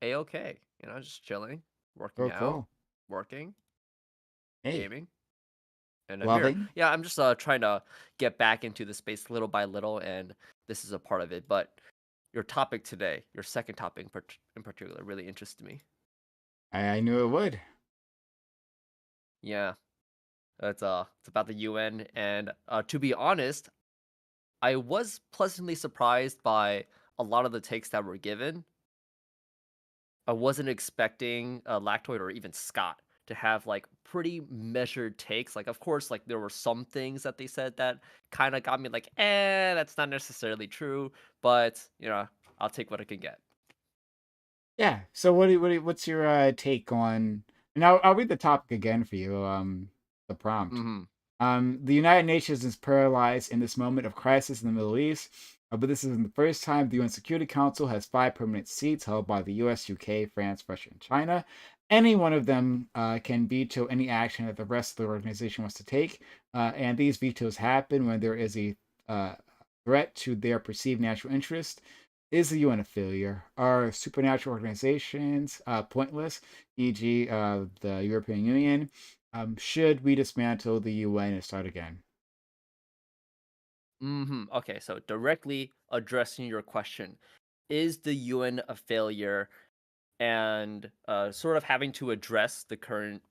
a-okay. Just chilling, working Cool, out, cool. working, Hey, gaming, and I'm here. loving? Yeah, I'm just trying to get back into the space little by little, and this is a part of it. But your topic today, your second topic in particular, really interested me. I knew it would. Yeah, it's about the UN, and to be honest, I was pleasantly surprised by a lot of the takes that were given. I wasn't expecting Lactoid or even Scott to have like pretty measured takes. Like, of course, like there were some things that they said that kind of got me like, that's not necessarily true, but I'll take what I can get. Yeah. So what's your take on? And I'll read the topic again for you. The prompt. Mm-hmm. The United Nations is paralyzed in this moment of crisis in the Middle East, but this is the first time the UN Security Council has 5 permanent seats held by the US, UK, France, Russia, and China. Any one of them can veto any action that the rest of the organization wants to take, and these vetoes happen when there is a threat to their perceived national interest. Is the UN a failure? Are supernatural organizations pointless, e.g., the European Union? Should we dismantle the UN and start again? Mm-hmm. Okay, so directly addressing your question, is the UN a failure? And sort of having to address the current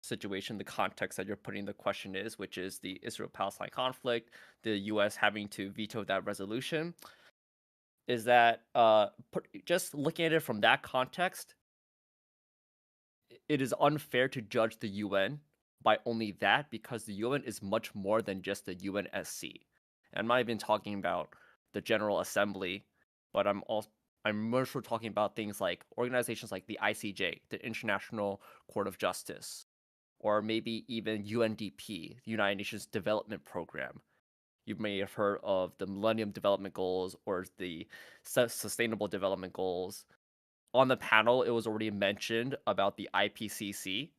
situation, the context that you're putting the question is, which is the Israel-Palestine conflict, the U.S. having to veto that resolution, is that just looking at it from that context, it is unfair to judge the UN by only that because the UN is much more than just the UNSC. And I'm not even talking about the General Assembly, but I'm more so talking about things like organizations like the ICJ, the International Court of Justice, or maybe even UNDP, the United Nations Development Program. You may have heard of the Millennium Development Goals or the Sustainable Development Goals. On the panel, it was already mentioned about the IPCC.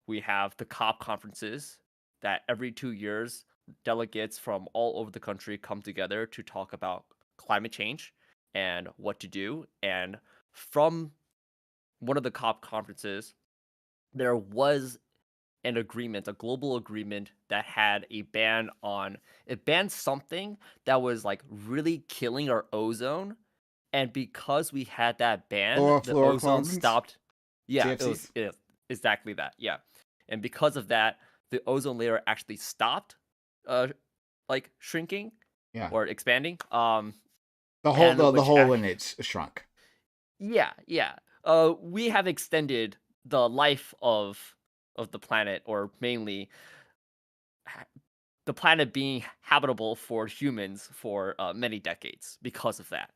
We have the COP conferences that every 2 years, delegates from all over the country come together to talk about climate change and what to do. And from one of the COP conferences, there was an agreement, a global agreement that had it banned something that was like really killing our ozone. And because we had that ban, the ozone Fluorocarbons, stopped. Yeah, CFCs. it exactly that. Yeah. And because of that, the ozone layer actually stopped like shrinking Yeah, or expanding. the whole And the which hole in it's shrunk. yeah. We have extended the life of the planet, or mainly the planet being habitable for humans for many decades because of that.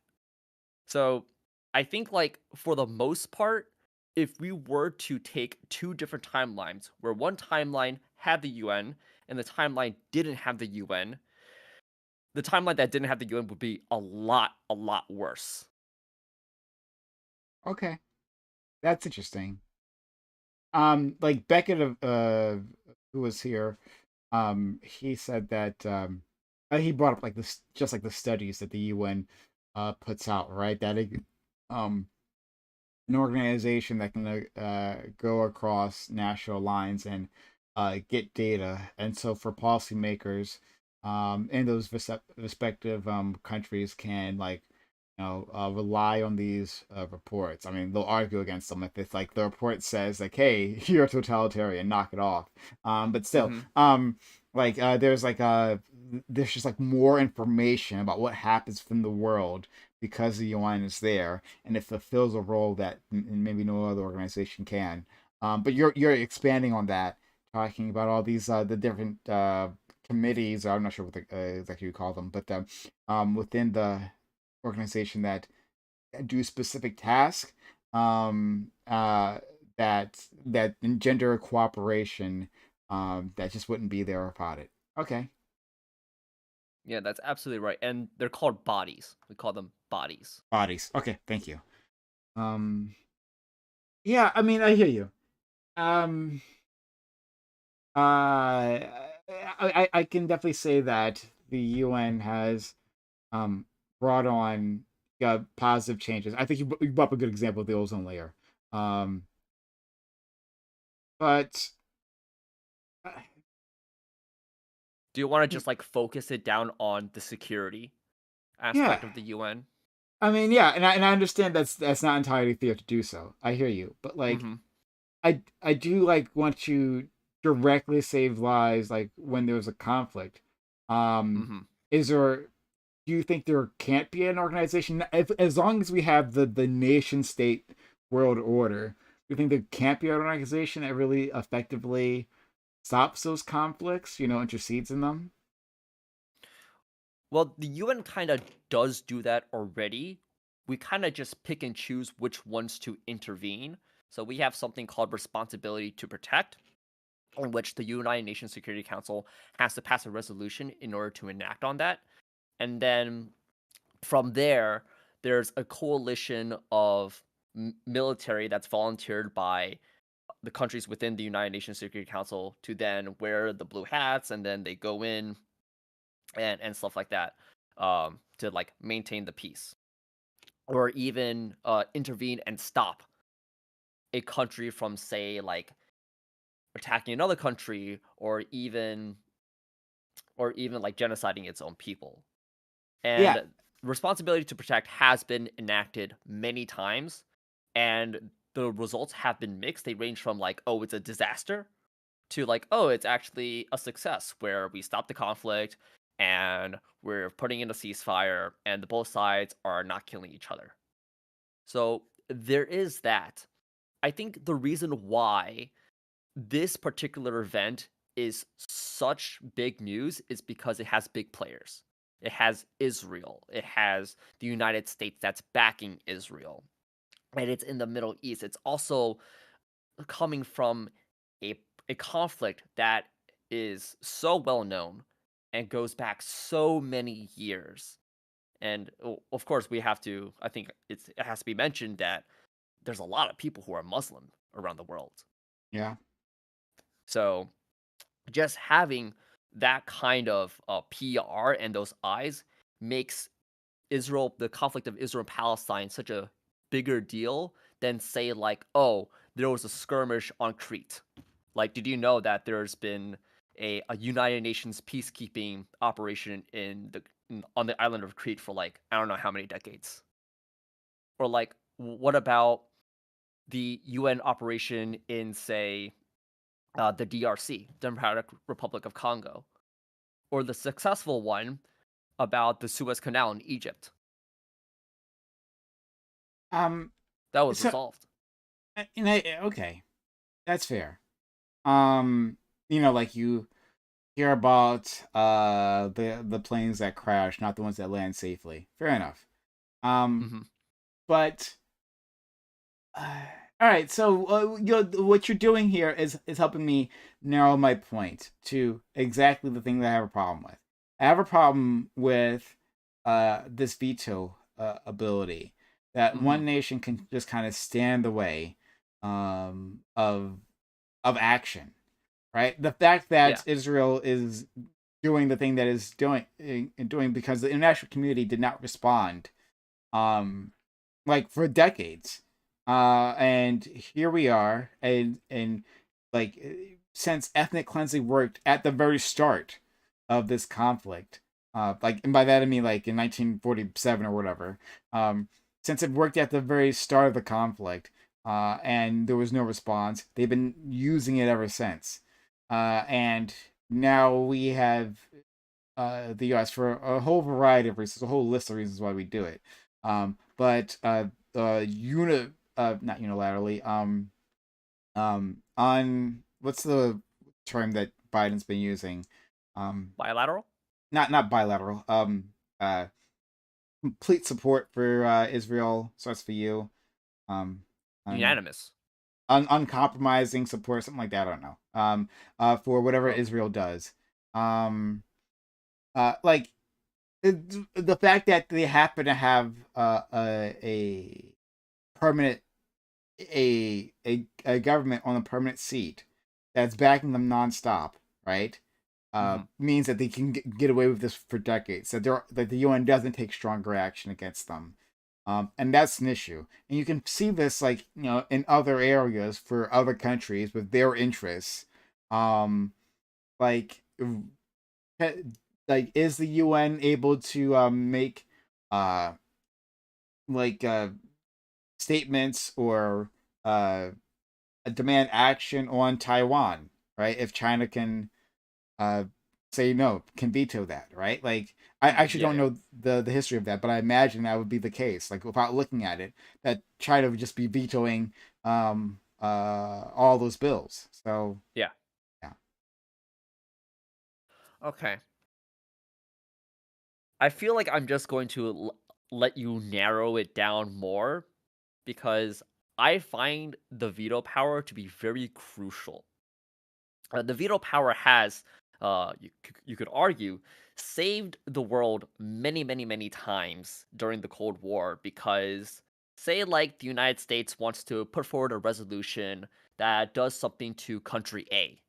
So I think, like, for the most part, if we were to take two different timelines, where one timeline had the UN and the timeline didn't have the UN, the timeline that didn't have the UN would be a lot worse. Okay, that's interesting. Like Beckett of who was here, he said that he brought up like this, just like the studies that the UN puts out, right? That um an organization that can go across national lines and get data. And so for policymakers in those respective countries can like rely on these reports. I mean, they'll argue against them if it's like the report says like, "Hey, you're a totalitarian, knock it off." But still, Mm-hmm. there's just like more information about what happens from the world because the UN is there, and it fulfills a role that maybe no other organization can. But you're expanding on that, talking about all these the different committees. I'm not sure what exactly you call them, but within the organization that do specific tasks that engender cooperation that just wouldn't be there without it. Okay. Yeah, that's absolutely right. And they're called bodies. We call them bodies. Bodies. Okay, thank you. Yeah, I mean, I hear you. Um uh I can definitely say that the UN has brought on positive changes. I think you brought up a good example of the ozone layer. Um, but Do you want to just like focus it down on the security yeah, aspect of the UN? I mean, yeah, and I understand that's not entirely fair to do so. I hear you, but like, Mm-hmm. I do like want to directly save lives, like when there's a conflict. Um, Mm-hmm. is there? Do you think there can't be an organization as long as we have the nation state world order? Do you think there can't be an organization that really effectively stops those conflicts? Intercedes in them. Well, the UN kind of does do that already. We kind of just pick and choose which ones to intervene. So we have something called responsibility to protect, in which the United Nations Security Council has to pass a resolution in order to enact on that. And then from there, there's a coalition of military that's volunteered by the countries within the United Nations Security Council to then wear the blue hats, and then they go in and stuff like that, to like maintain the peace, or even intervene and stop a country from, say, like attacking another country, or even like genociding its own people. Yeah, And responsibility to protect has been enacted many times, and the results have been mixed. They range from like, oh, it's a disaster, to like, oh, it's actually a success where we stop the conflict and we're putting in a ceasefire and the both sides are not killing each other. So there is that. I think the reason why this particular event is such big news is because it has big players. It has Israel. It has the United States that's backing Israel. And it's in the Middle East. It's also coming from a a conflict that is so well known and goes back so many years. And of course, we have to. I think it has to be mentioned that there's a lot of people who are Muslim around the world. yeah. So just having that kind of PR and those eyes makes the conflict of Israel and Palestine, such a bigger deal than, say, like, oh, there was a skirmish on Crete. Like, did you know that there's been a United Nations peacekeeping operation on the island of Crete for like I don't know how many decades? Or like, what about the UN operation in, say, the DRC, Democratic Republic of Congo, or the successful one about the Suez Canal in Egypt Um. that was So, resolved? okay, that's fair. Um. Like you hear about the planes that crash, not the ones that land safely. Fair enough. Um. Hmm. But all right, so what you're doing here is helping me narrow my point to exactly the thing that I have a problem with. I have a problem with this veto ability that Hmm. one nation can just kind of stand the way of action, right? The fact Yeah. that Israel is doing the thing that is doing because the international community did not respond um like for decades. And here we are, and like since ethnic cleansing worked at the very start of this conflict, like, and by that I mean like in 1947 or whatever. Since it worked at the very start of the conflict, and there was no response, they've been using it ever since. And now we have the U.S. for a whole variety of reasons, a whole list of reasons why we do it. But not unilaterally. On what's the term that Biden's been using? Bilateral? Not bilateral. Complete support for Israel starts for you. Um, un, Unanimous. Uncompromising support, something like that. I don't know. For whatever Oh. Israel does. Like the fact that they happen to have a permanent a government on a permanent seat that's backing them nonstop, right? means that they can get away with this for decades. That the UN doesn't take stronger action against them, and that's an issue. And you can see this in other areas for other countries with their interests. Like is the UN able to make uh like statements or demand action on Taiwan, right? If China can uh say no, can veto that, right? Like I actually don't know the history of that, but I imagine that would be the case. Like without looking at it, that China would just be vetoing all those bills. So Yeah. yeah. Okay. I feel like I'm just going to let you narrow it down more because I find the veto power to be very crucial. The veto power has, you could argue, saved the world many, many, many times during the Cold War because, say, like the United States wants to put forward a resolution that does something to country A,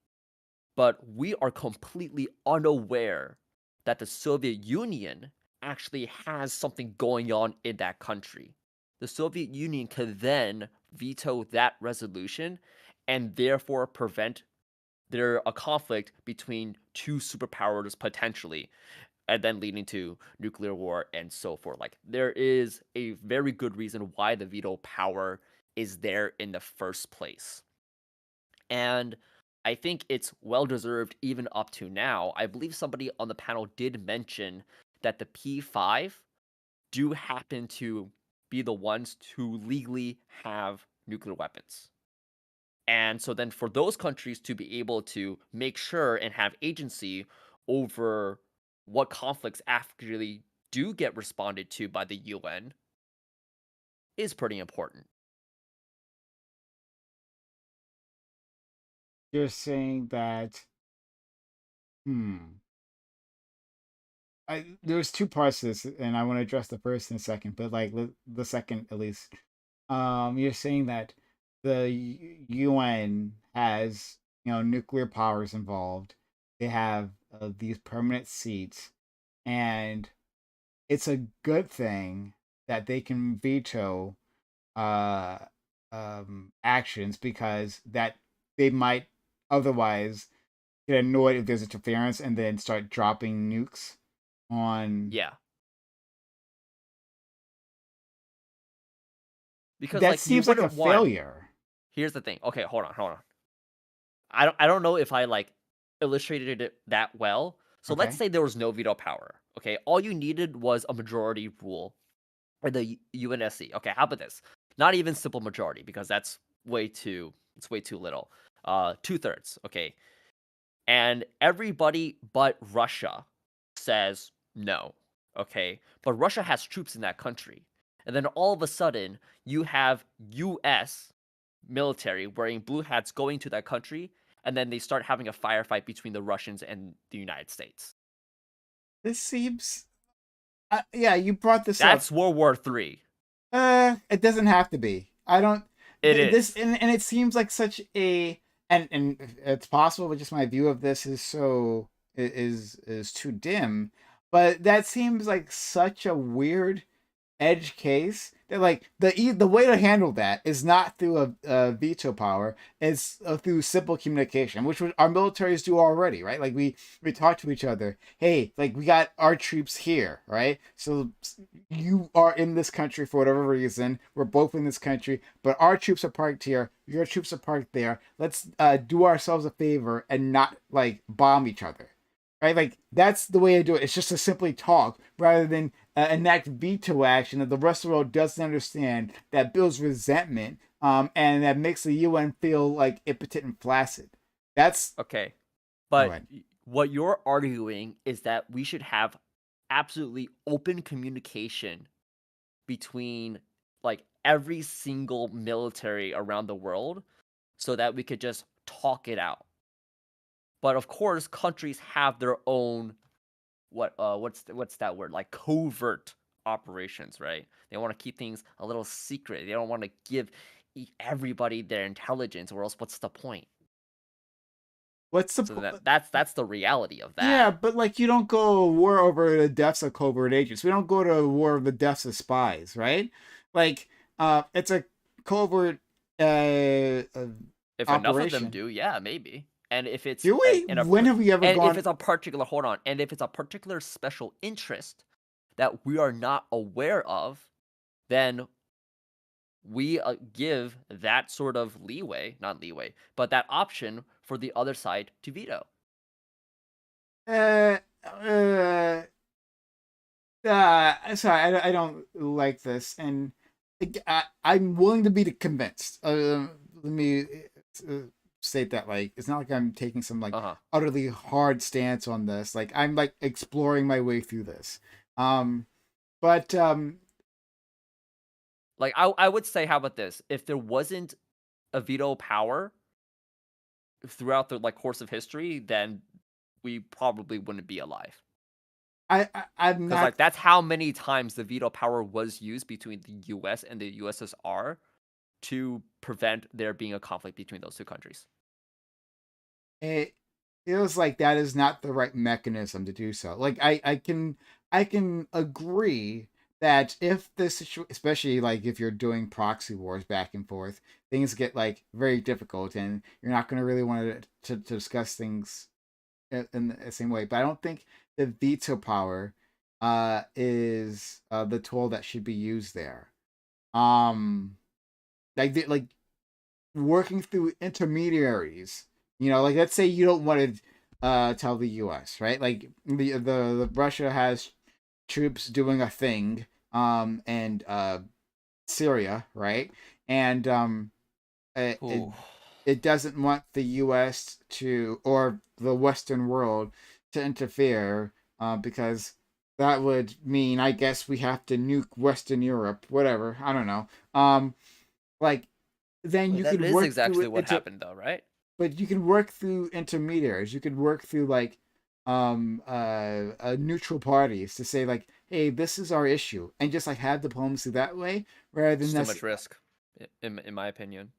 but we are completely unaware that the Soviet Union actually has something going on in that country. The Soviet Union could then veto that resolution and therefore prevent there a conflict between two superpowers potentially, and then leading to nuclear war and so forth. Like there is a very good reason why the veto power is there in the first place. And I think it's well deserved even up to now. I believe somebody on the panel did mention that the P5 do happen to be the ones to legally have nuclear weapons. And so then for those countries to be able to make sure and have agency over what conflicts actually do get responded to by the UN is pretty important. You're saying that there's two parts to this, and I want to address the first in a second, but like the second at least. You're saying that the UN has nuclear powers involved. They have these permanent seats, and it's a good thing that they can veto uh actions because that they might otherwise get annoyed if there's interference and then start dropping nukes on. Yeah. Because That like you seems like a wouldn't want. failure. Here's the thing. Okay, hold on. I don't know if I like illustrated it that well. So let's Okay. say there was no veto power. Okay, all you needed was a majority rule or the UNSC. Okay, how about this? Not even simple majority because that's way too little. 2/3. Okay, and everybody but Russia says no. Okay, but Russia has troops in that country, and then all of a sudden you have U.S. military wearing blue hats going to that country, and then they start having a firefight between the Russians and the United States. This seems. Yeah, you brought this up. That's World War III. It doesn't have to be. I don't. It This is. and it seems like such a and it's possible, but just my view of this is is too dim. But that seems like such a weird edge case that like the way to handle that is not through a veto power, it's through simple communication, which our militaries do already, right? Like we talk to each other, hey, like we got our troops here, right? So you are in this country for whatever reason, we're both in this country, but our troops are parked here, your troops are parked there, let's do ourselves a favor and not like bomb each other, right? Like that's the way to do it. It's just to simply talk rather than enact veto action that the rest of the world doesn't understand, that builds resentment, and that makes the UN feel like impotent and flaccid. That's Okay. Go But ahead. what you're arguing is that we should have absolutely open communication between like every single military around the world so that we could just talk it out. But of course, countries have their own what's that word? Like covert operations, right? They want to keep things a little secret. They don't want to give everybody their intelligence, or else what's the point? What's the So that's the reality of that. Yeah, but like you don't go to war over the deaths of covert agents. We don't go to war over the deaths of spies, right? Like it's a covert If enough of them operation. do, yeah, maybe. And if it's Do we? When have we ever and gone? if it's a particular and if it's a particular special interest that we are not aware of, then we give that sort of not leeway, but that option for the other side to veto. Uh, uh, sorry, I don't like this, and I'm willing to be convinced. Let me state that, like, it's not like I'm taking some like utterly hard stance on this. Like, I'm like exploring my way through this. But like I would say, how about this? If there wasn't a veto power throughout the course of history, then we probably wouldn't be alive. I'm not, like, that's how many times the veto power was used between the U.S. and the USSR to prevent there being a conflict between those two countries. It feels like that is not the right mechanism to do so. Like I can agree that if this, especially like if you're doing proxy wars back and forth, things get like very difficult, and you're not going to really want to discuss things in the same way. But I don't think the veto power is the tool that should be used there. Like working through intermediaries. You know, like let's say you don't want to tell the U.S. right, like the Russia has troops doing a thing, and Syria, right, and it doesn't want the U.S. to, or the Western world, to interfere, because that would mean, I guess, we have to nuke Western Europe, whatever. I don't know. Like then you could That is work exactly through what happened, though, right? but you can work through intermediaries. You could work through like neutral parties to say like, hey, this is our issue, and just like have diplomacy that way, rather than too much risk, in my opinion.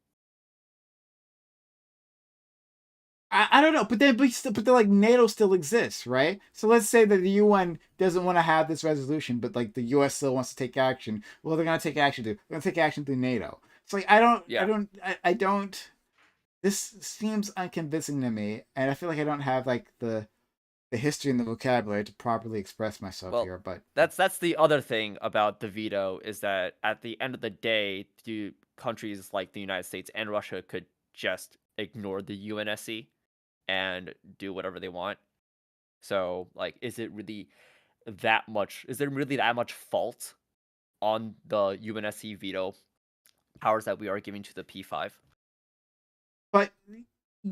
I don't know, but then like NATO still exists, right? So let's say that the UN doesn't want to have this resolution, but like the US still wants to take action. Well, they're gonna take action through. They're gonna take action through NATO. It's like I don't. This seems unconvincing to me, and I feel like I don't have like the history and the vocabulary to properly express myself here. But that's the other thing about the veto, is that at the end of the day, countries like the United States and Russia could just ignore the UNSC and do whatever they want. So, like, is there really that much fault on the UNSC veto powers that we are giving to the P5? But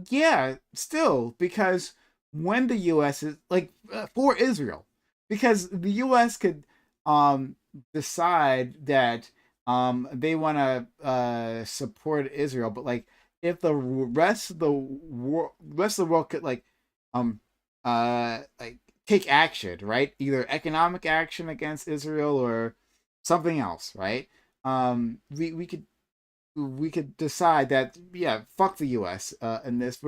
yeah, still, because when the U.S. is like for Israel, because the U.S. could decide that they want to support Israel, but like if the rest of the world could like like take action, right? Either economic action against Israel or something else, right? We could decide that, yeah, fuck the U.S. In this.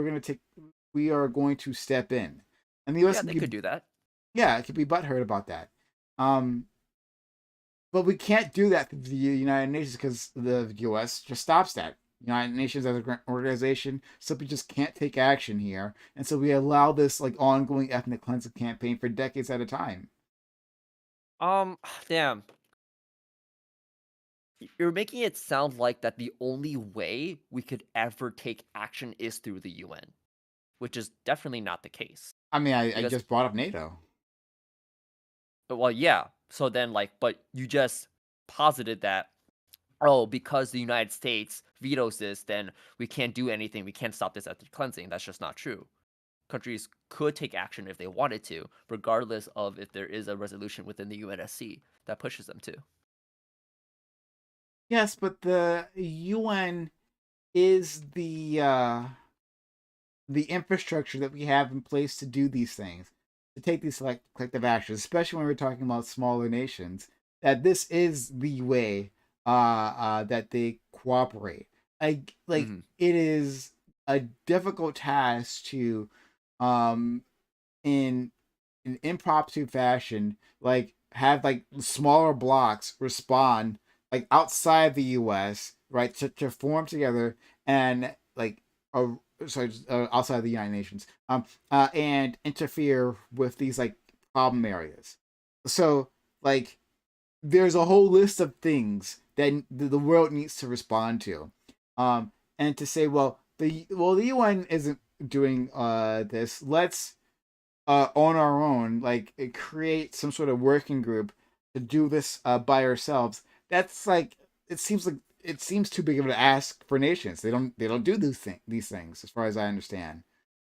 We are going to step in, and the U.S. they could do that. Yeah, it could be butthurt about that. But we can't do that to the United Nations because the U.S. just stops that. United Nations as an organization simply just can't take action here, and so we allow this like ongoing ethnic cleansing campaign for decades at a time. Damn. You're making it sound like that the only way we could ever take action is through the UN, which is definitely not the case. I mean, I just brought up NATO. Well, yeah. So then, but you just posited that, because the United States vetoes this, then we can't do anything. We can't stop this ethnic cleansing. That's just not true. Countries could take action if they wanted to, regardless of if there is a resolution within the UNSC that pushes them to. Yes, but the UN is the infrastructure that we have in place to do these things, to take these collective actions, especially when we're talking about smaller nations. That this is the way that they cooperate. It is a difficult task to um, in an impromptu fashion, like have like smaller blocks respond like outside the U.S. right to form together and like sorry outside the United Nations and interfere with these like problem areas. So like there's a whole list of things that the world needs to respond to, and to say, the UN isn't doing this. Let's on our own, like create some sort of working group to do this by ourselves. That's like it seems too big of an ask for nations. They don't do these things as far as I understand.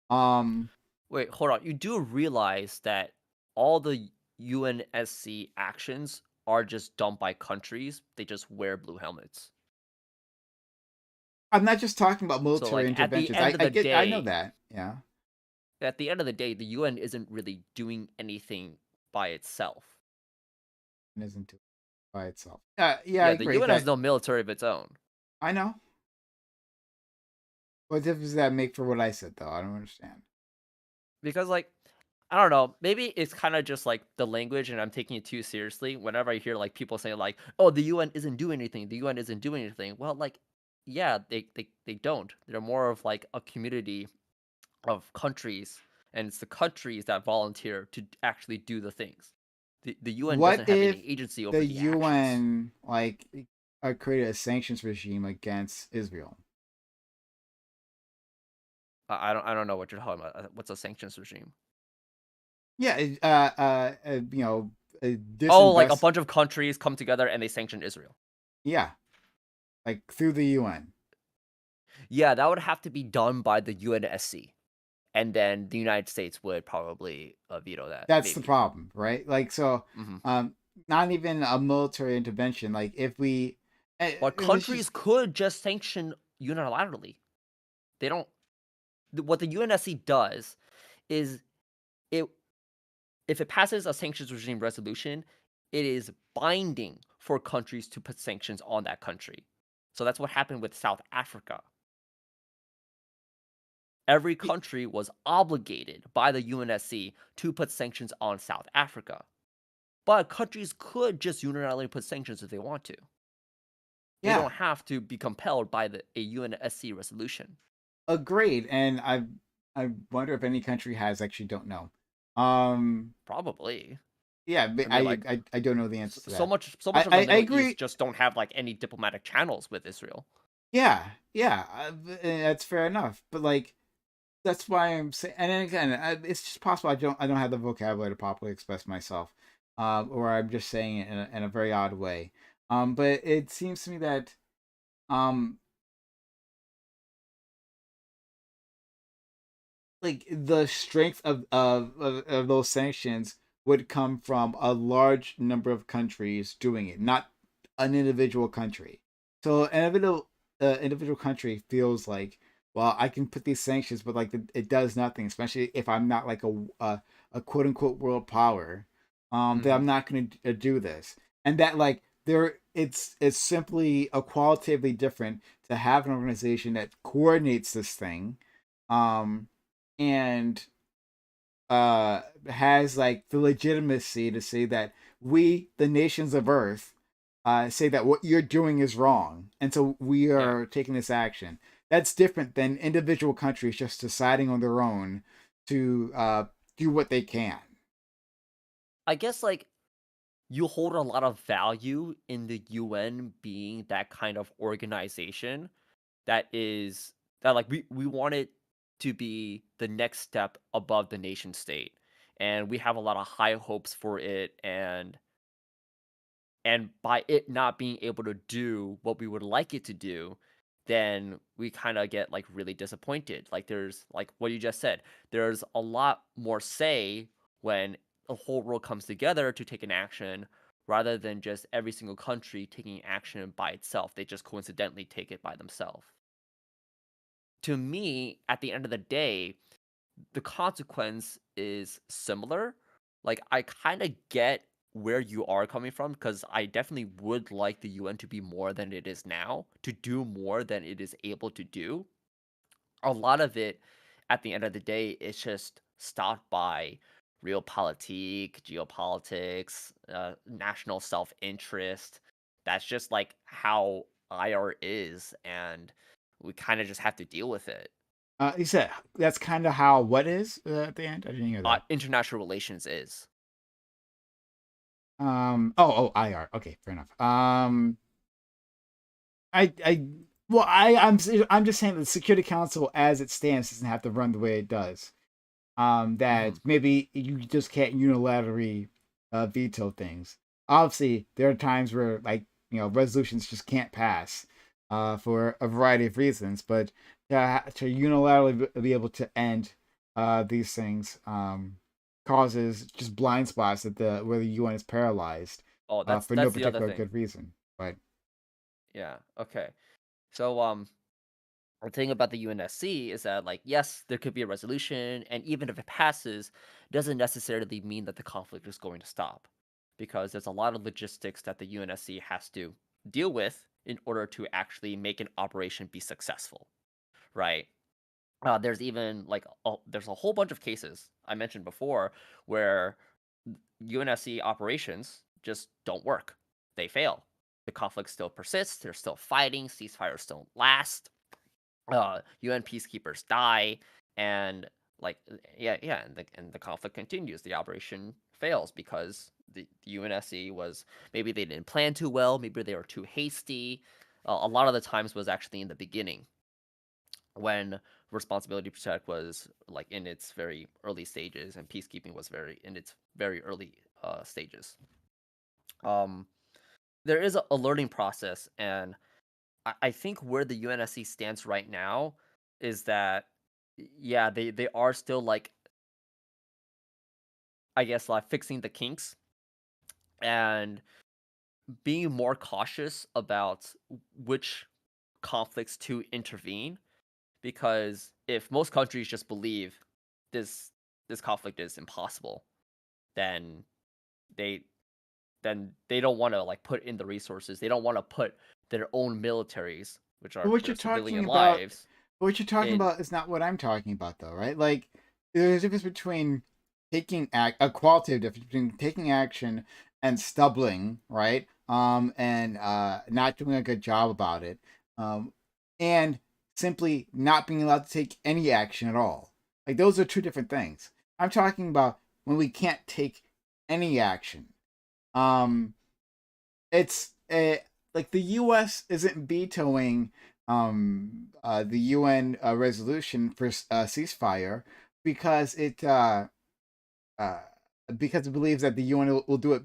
Um, Wait, hold on. You do realize that all the UNSC actions are just done by countries. They just wear blue helmets. I'm not just talking about So, military like, at the interventions. end of the I know day, that. Yeah. at the end of the day, the UN isn't really doing anything by itself. It isn't by itself. Yeah, I Yeah, the agree UN has that no military of its own. I know. What difference does that make for what I said, though? I don't understand. Because, like, I don't know, maybe it's kind of just like the language and I'm taking it too seriously whenever I hear like people saying like, oh, the UN isn't doing anything, the UN isn't doing anything. Well, like, yeah, they don't. They're more of like a community of countries, and it's the countries that volunteer to actually do the things. The UN What doesn't have if any agency over the the actions. UN like created a sanctions regime against Israel? I don't know what you're talking about. What's a sanctions regime? Yeah, you know, Oh, like a disinvest. bunch of countries come together and they sanction Israel. Yeah, like through the UN. Yeah, that would have to be done by the UNSC. And then the United States would probably veto that, That's the maybe. problem, right? Like so, Mhm. not even a military intervention. Like if we, But let's countries just could just sanction unilaterally. They don't. What the UNSC does is it if it passes a sanctions regime resolution, it is binding for countries to put sanctions on that country. So that's what happened with South Africa. Every country was obligated by the UNSC to put sanctions on South Africa. But countries could just unilaterally put sanctions if they want to. They yeah, don't have to be compelled by a UNSC resolution. agreed. And I wonder if any country has. Actually, don't know. Um, Probably. yeah, but I mean, like, I don't know the answer to so that. much of the I Middle agree. East just don't have like any diplomatic channels with Israel. Yeah, yeah, that's fair enough. But like, that's why I'm saying. And then again, it's just possible I don't have the vocabulary to properly express myself, or I'm just saying it in a very odd way. But it seems to me that um, like the strength of those sanctions would come from a large number of countries doing it, not an individual country. So an individual country feels like, well, I can put these sanctions, but like it does nothing, especially if I'm not like a quote unquote world power. That Mm-hmm. I'm not going to do this, and that like it's simply a qualitatively different to have an organization that coordinates this thing, um, and has like the legitimacy to say that we, the nations of Earth, say that what you're doing is wrong, and so we Yeah. are taking this action. That's different than individual countries just deciding on their own to do what they can. I guess like you hold a lot of value in the UN being that kind of organization that like we want it to be the next step above the nation state. And we have a lot of high hopes for it, and by it not being able to do what we would like it to do, then we kind of get like really disappointed. Like there's like what you just said, there's a lot more say when the whole world comes together to take an action rather than just every single country taking action by itself. They just coincidentally take it by themselves. To me, at the end of the day, the consequence is similar. Like I kind of get where you are coming from because I definitely would like the UN to be more than it is now, to do more than it is able to do. A lot of it at the end of the day is just stopped by realpolitik, geopolitics, national self-interest. That's just like how IR is, and we kind of just have to deal with it. You said that's kind of how what is at the end? I didn't hear that. International relations is. IR. Okay, fair enough. I'm just saying the Security Council as it stands doesn't have to run the way it does. That maybe you just can't unilaterally veto things. Obviously, there are times where resolutions just can't pass for a variety of reasons, but to unilaterally be able to end these things causes just blind spots at where the UN is paralyzed. That's for no the other particular thing. good reason. But yeah, okay. So the thing about the UNSC is that, like, yes, there could be a resolution, and even if it passes, doesn't necessarily mean that the conflict is going to stop, because there's a lot of logistics that the UNSC has to deal with in order to actually make an operation be successful, right? There's even there's a whole bunch of cases I mentioned before where UNSC operations just don't work. They fail. The conflict still persists. They're still fighting. Ceasefires don't last. UN peacekeepers die, and and the conflict continues. The operation fails because the UNSC was, maybe they didn't plan too well, maybe they were too hasty. A lot of the times was actually in the beginning, when responsibility to protect was like in its very early stages, and peacekeeping was in its very early stages. There is a learning process, and I think where the UNSC stands right now is that, yeah, they are still, like, I guess, like, fixing the kinks and being more cautious about which conflicts to intervene, because if most countries just believe this conflict is impossible, then they don't want to, like, put in the resources. They don't want to put their own militaries, which are what their you're talking civilian about, lives, What you're talking in. about is not what I'm talking about, though, right? Like, there's a difference between a qualitative difference between taking action and stumbling, right? And not doing a good job about it, and simply not being allowed to take any action at all. Like, those are two different things. I'm talking about when we can't take any action. Um, it's like the U.S. isn't vetoing the UN resolution for ceasefire because uh because it believes that the UN will do it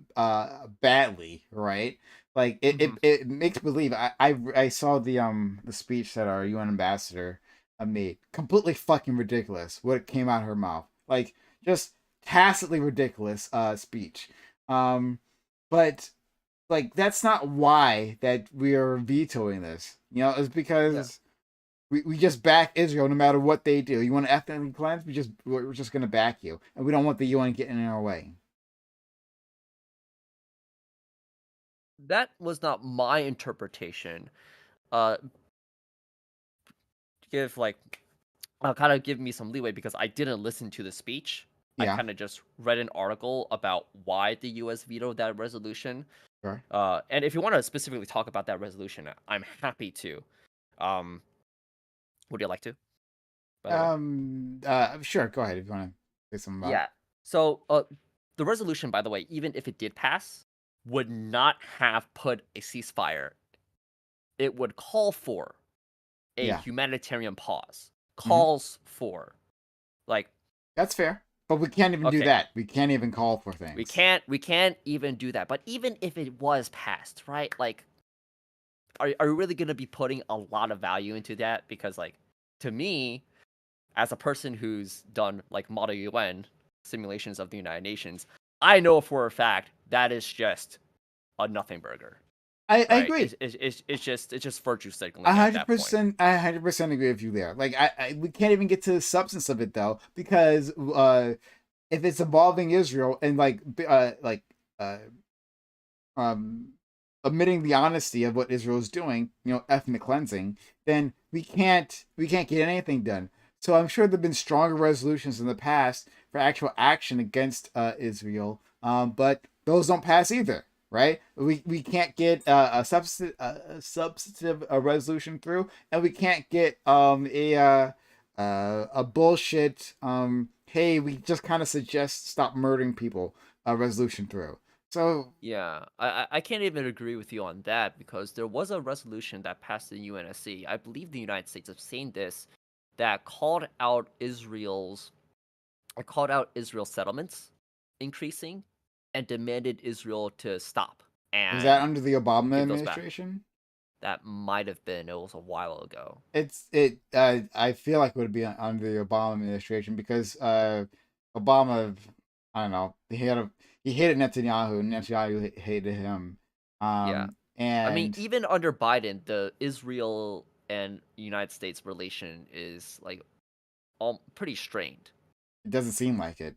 badly, right? Like it makes believe. I saw the speech that our UN ambassador made. Completely fucking ridiculous. What came out of her mouth, like just tacitly ridiculous speech. But like that's not why that we are vetoing this. It's because we just back Israel no matter what they do. You want to ethnically cleanse? We're just gonna back you, and we don't want the UN getting in our way. That was not my interpretation. Give like kind of give me some leeway, because I didn't listen to the speech. I Yeah, kind of just read an article about why the U.S. vetoed that resolution. sure. And if you want to specifically talk about that resolution, I'm happy to. Would you like to? By the way. Sure. Go ahead if you want to say something about it. Yeah. So the resolution, by the way, even if it did pass, would not have put a ceasefire. It would call for a Yeah. humanitarian pause. Calls for, like, That's fair, but we can't even do okay, that. We can't even call for things. we can't even do that. But even if it was passed, right? Like, are you really gonna be putting a lot of value into that? Because, like, to me, as a person who's done like Model UN simulations of the United Nations, I know for a fact that is just a nothing burger. I Right? agree. It's just virtue signaling at that point. 100%. I 100% agree with you there. Like we can't even get to the substance of it though, because if it's involving Israel and admitting the honesty of what Israel is doing, ethnic cleansing, then we can't get anything done. So I'm sure there've been stronger resolutions in the past for actual action against Israel, but those don't pass either, right? We can't get substantive resolution through, and we can't get a bullshit hey, we just kind of suggest stop murdering people resolution through. So Yeah, I can't even agree with you on that because there was a resolution that passed the UNSC. I believe the United States have seen this that called out Israel settlements increasing and demanded Israel to stop was that and under the Obama give those back. administration? That might have been. It was a while ago. I feel like it would be under the Obama administration because Obama, I don't know, he hated Netanyahu. Netanyahu hated him. Yeah. I mean, And even under Biden, the Israel and United States relation is like all pretty strained. it doesn't seem like it.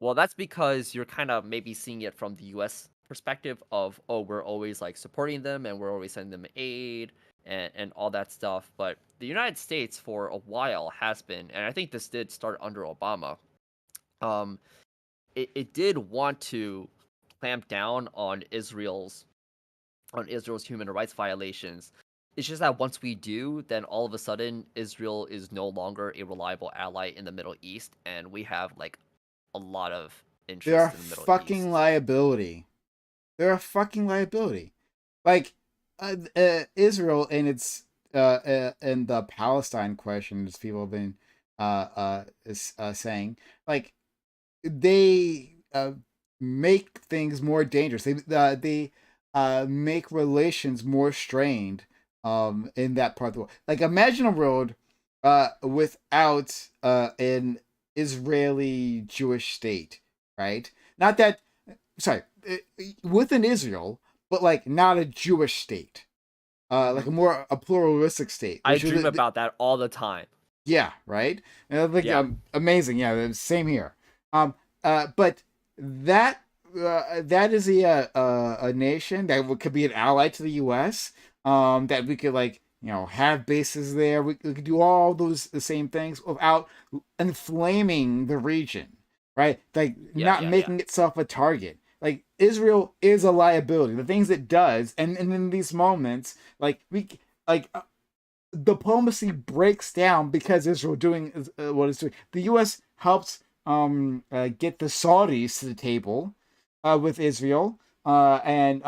Well, that's because you're kind of maybe seeing it from the US perspective of, oh, we're always like supporting them and we're always sending them aid and all that stuff. But the United States for a while has been, and I think this did start under Obama, it did want to clamp down on Israel's human rights violations. It's just that once we do, then all of a sudden Israel is no longer a reliable ally in the Middle East, and we have like a lot of They're interest a in the Middle fucking East. liability. They're a fucking liability. Like Israel and its and the Palestine question, as people have been saying, like they make things more dangerous. They make relations more strained in that part of the world. Like imagine a world without an Israeli Jewish state, right? Not that sorry, within Israel, but like not a Jewish state. Like a pluralistic state. I dream about that all the time. Yeah, right. Like Yeah. amazing. Yeah, same here. But that that is a nation that could be an ally to the U.S. That we could like have bases there. We could do all the same things without inflaming the region, right? Like not making itself a target. Like Israel is a liability. The things it does, and in these moments, like diplomacy breaks down because Israel doing what it's doing. The U.S. helps get the Saudis to the table with Israel and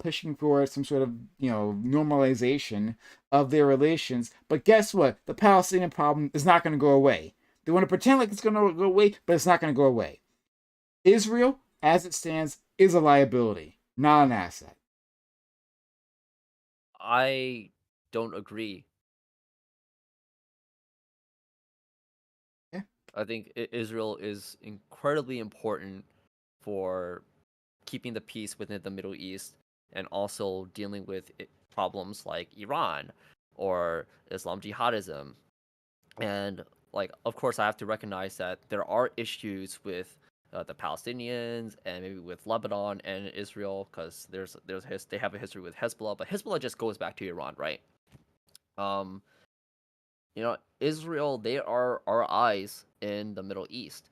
pushing for some sort of normalization of their relations. But guess what? The Palestinian problem is not going to go away. They want to pretend like it's going to go away, but it's not going to go away. Israel, as it stands, is a liability, not an asset. I don't agree. Yeah. I think Israel is incredibly important for keeping the peace within the Middle East and also dealing with problems like Iran or Islam jihadism. And like, of course, I have to recognize that there are issues with the Palestinians and maybe with Lebanon and Israel because they have a history with Hezbollah, but Hezbollah just goes back to Iran, right? Israel, they are our eyes in the Middle East.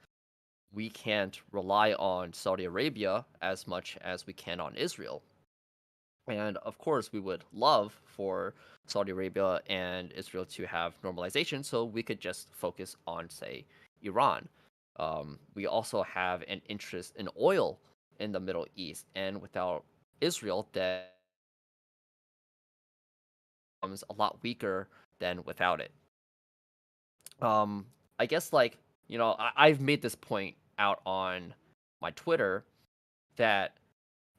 We can't rely on Saudi Arabia as much as we can on Israel. And of course, we would love for Saudi Arabia and Israel to have normalization so we could just focus on, say, Iran. We also have an interest in oil in the Middle East, and without Israel, that becomes a lot weaker than without it. I guess I've made this point out on my Twitter that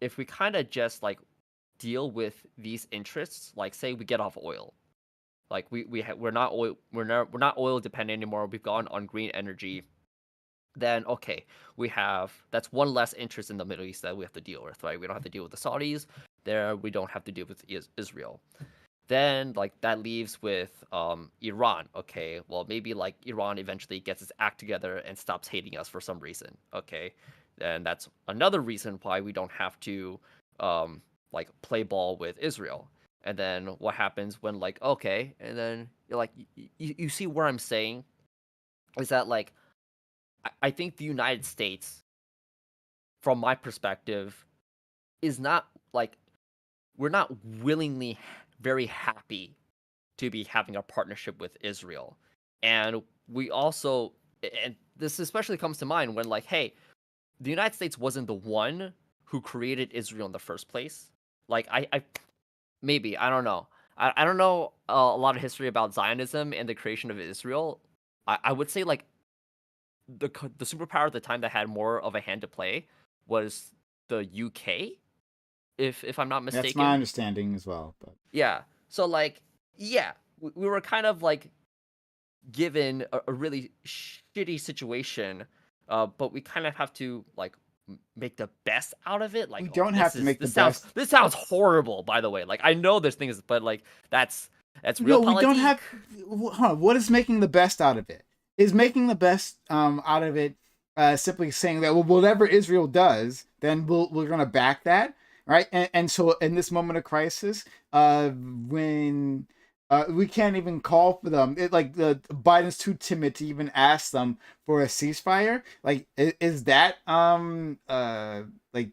if we kind of just like deal with these interests, like say we get off oil, like we're not oil dependent anymore. We've gone on green energy. Then okay, that's one less interest in the Middle East that we have to deal with, right? We don't have to deal with the Saudis there. We don't have to deal with Israel. Then like that leaves with Iran. Okay, well maybe like Iran eventually gets its act together and stops hating us for some reason. Okay, then that's another reason why we don't have to like play ball with Israel. And then what happens when like, okay, and then you're like, you see where I'm saying is that like, I think the United States, from my perspective, is not like, we're not willingly very happy to be having a partnership with Israel. And we also, and this especially comes to mind when like, hey, the United States wasn't the one who created Israel in the first place. Like I maybe, I don't know. I don't know a lot of history about Zionism and the creation of Israel. I would say like the superpower at the time that had more of a hand to play was the UK, if I'm not mistaken. That's my understanding as well. But yeah, so like yeah, we were kind of like given a really shitty situation, but we kind of have to like make the best out of it. Like we don't have to make the best. This sounds horrible, by the way. Like I know there's things, but like that's real. No, we don't have. What is making the best out of it? Is making the best out of it simply saying that, well, whatever Israel does, then we're gonna back that, right? And so in this moment of crisis, when we can't even call for them, Biden's too timid to even ask them for a ceasefire. Like, is that like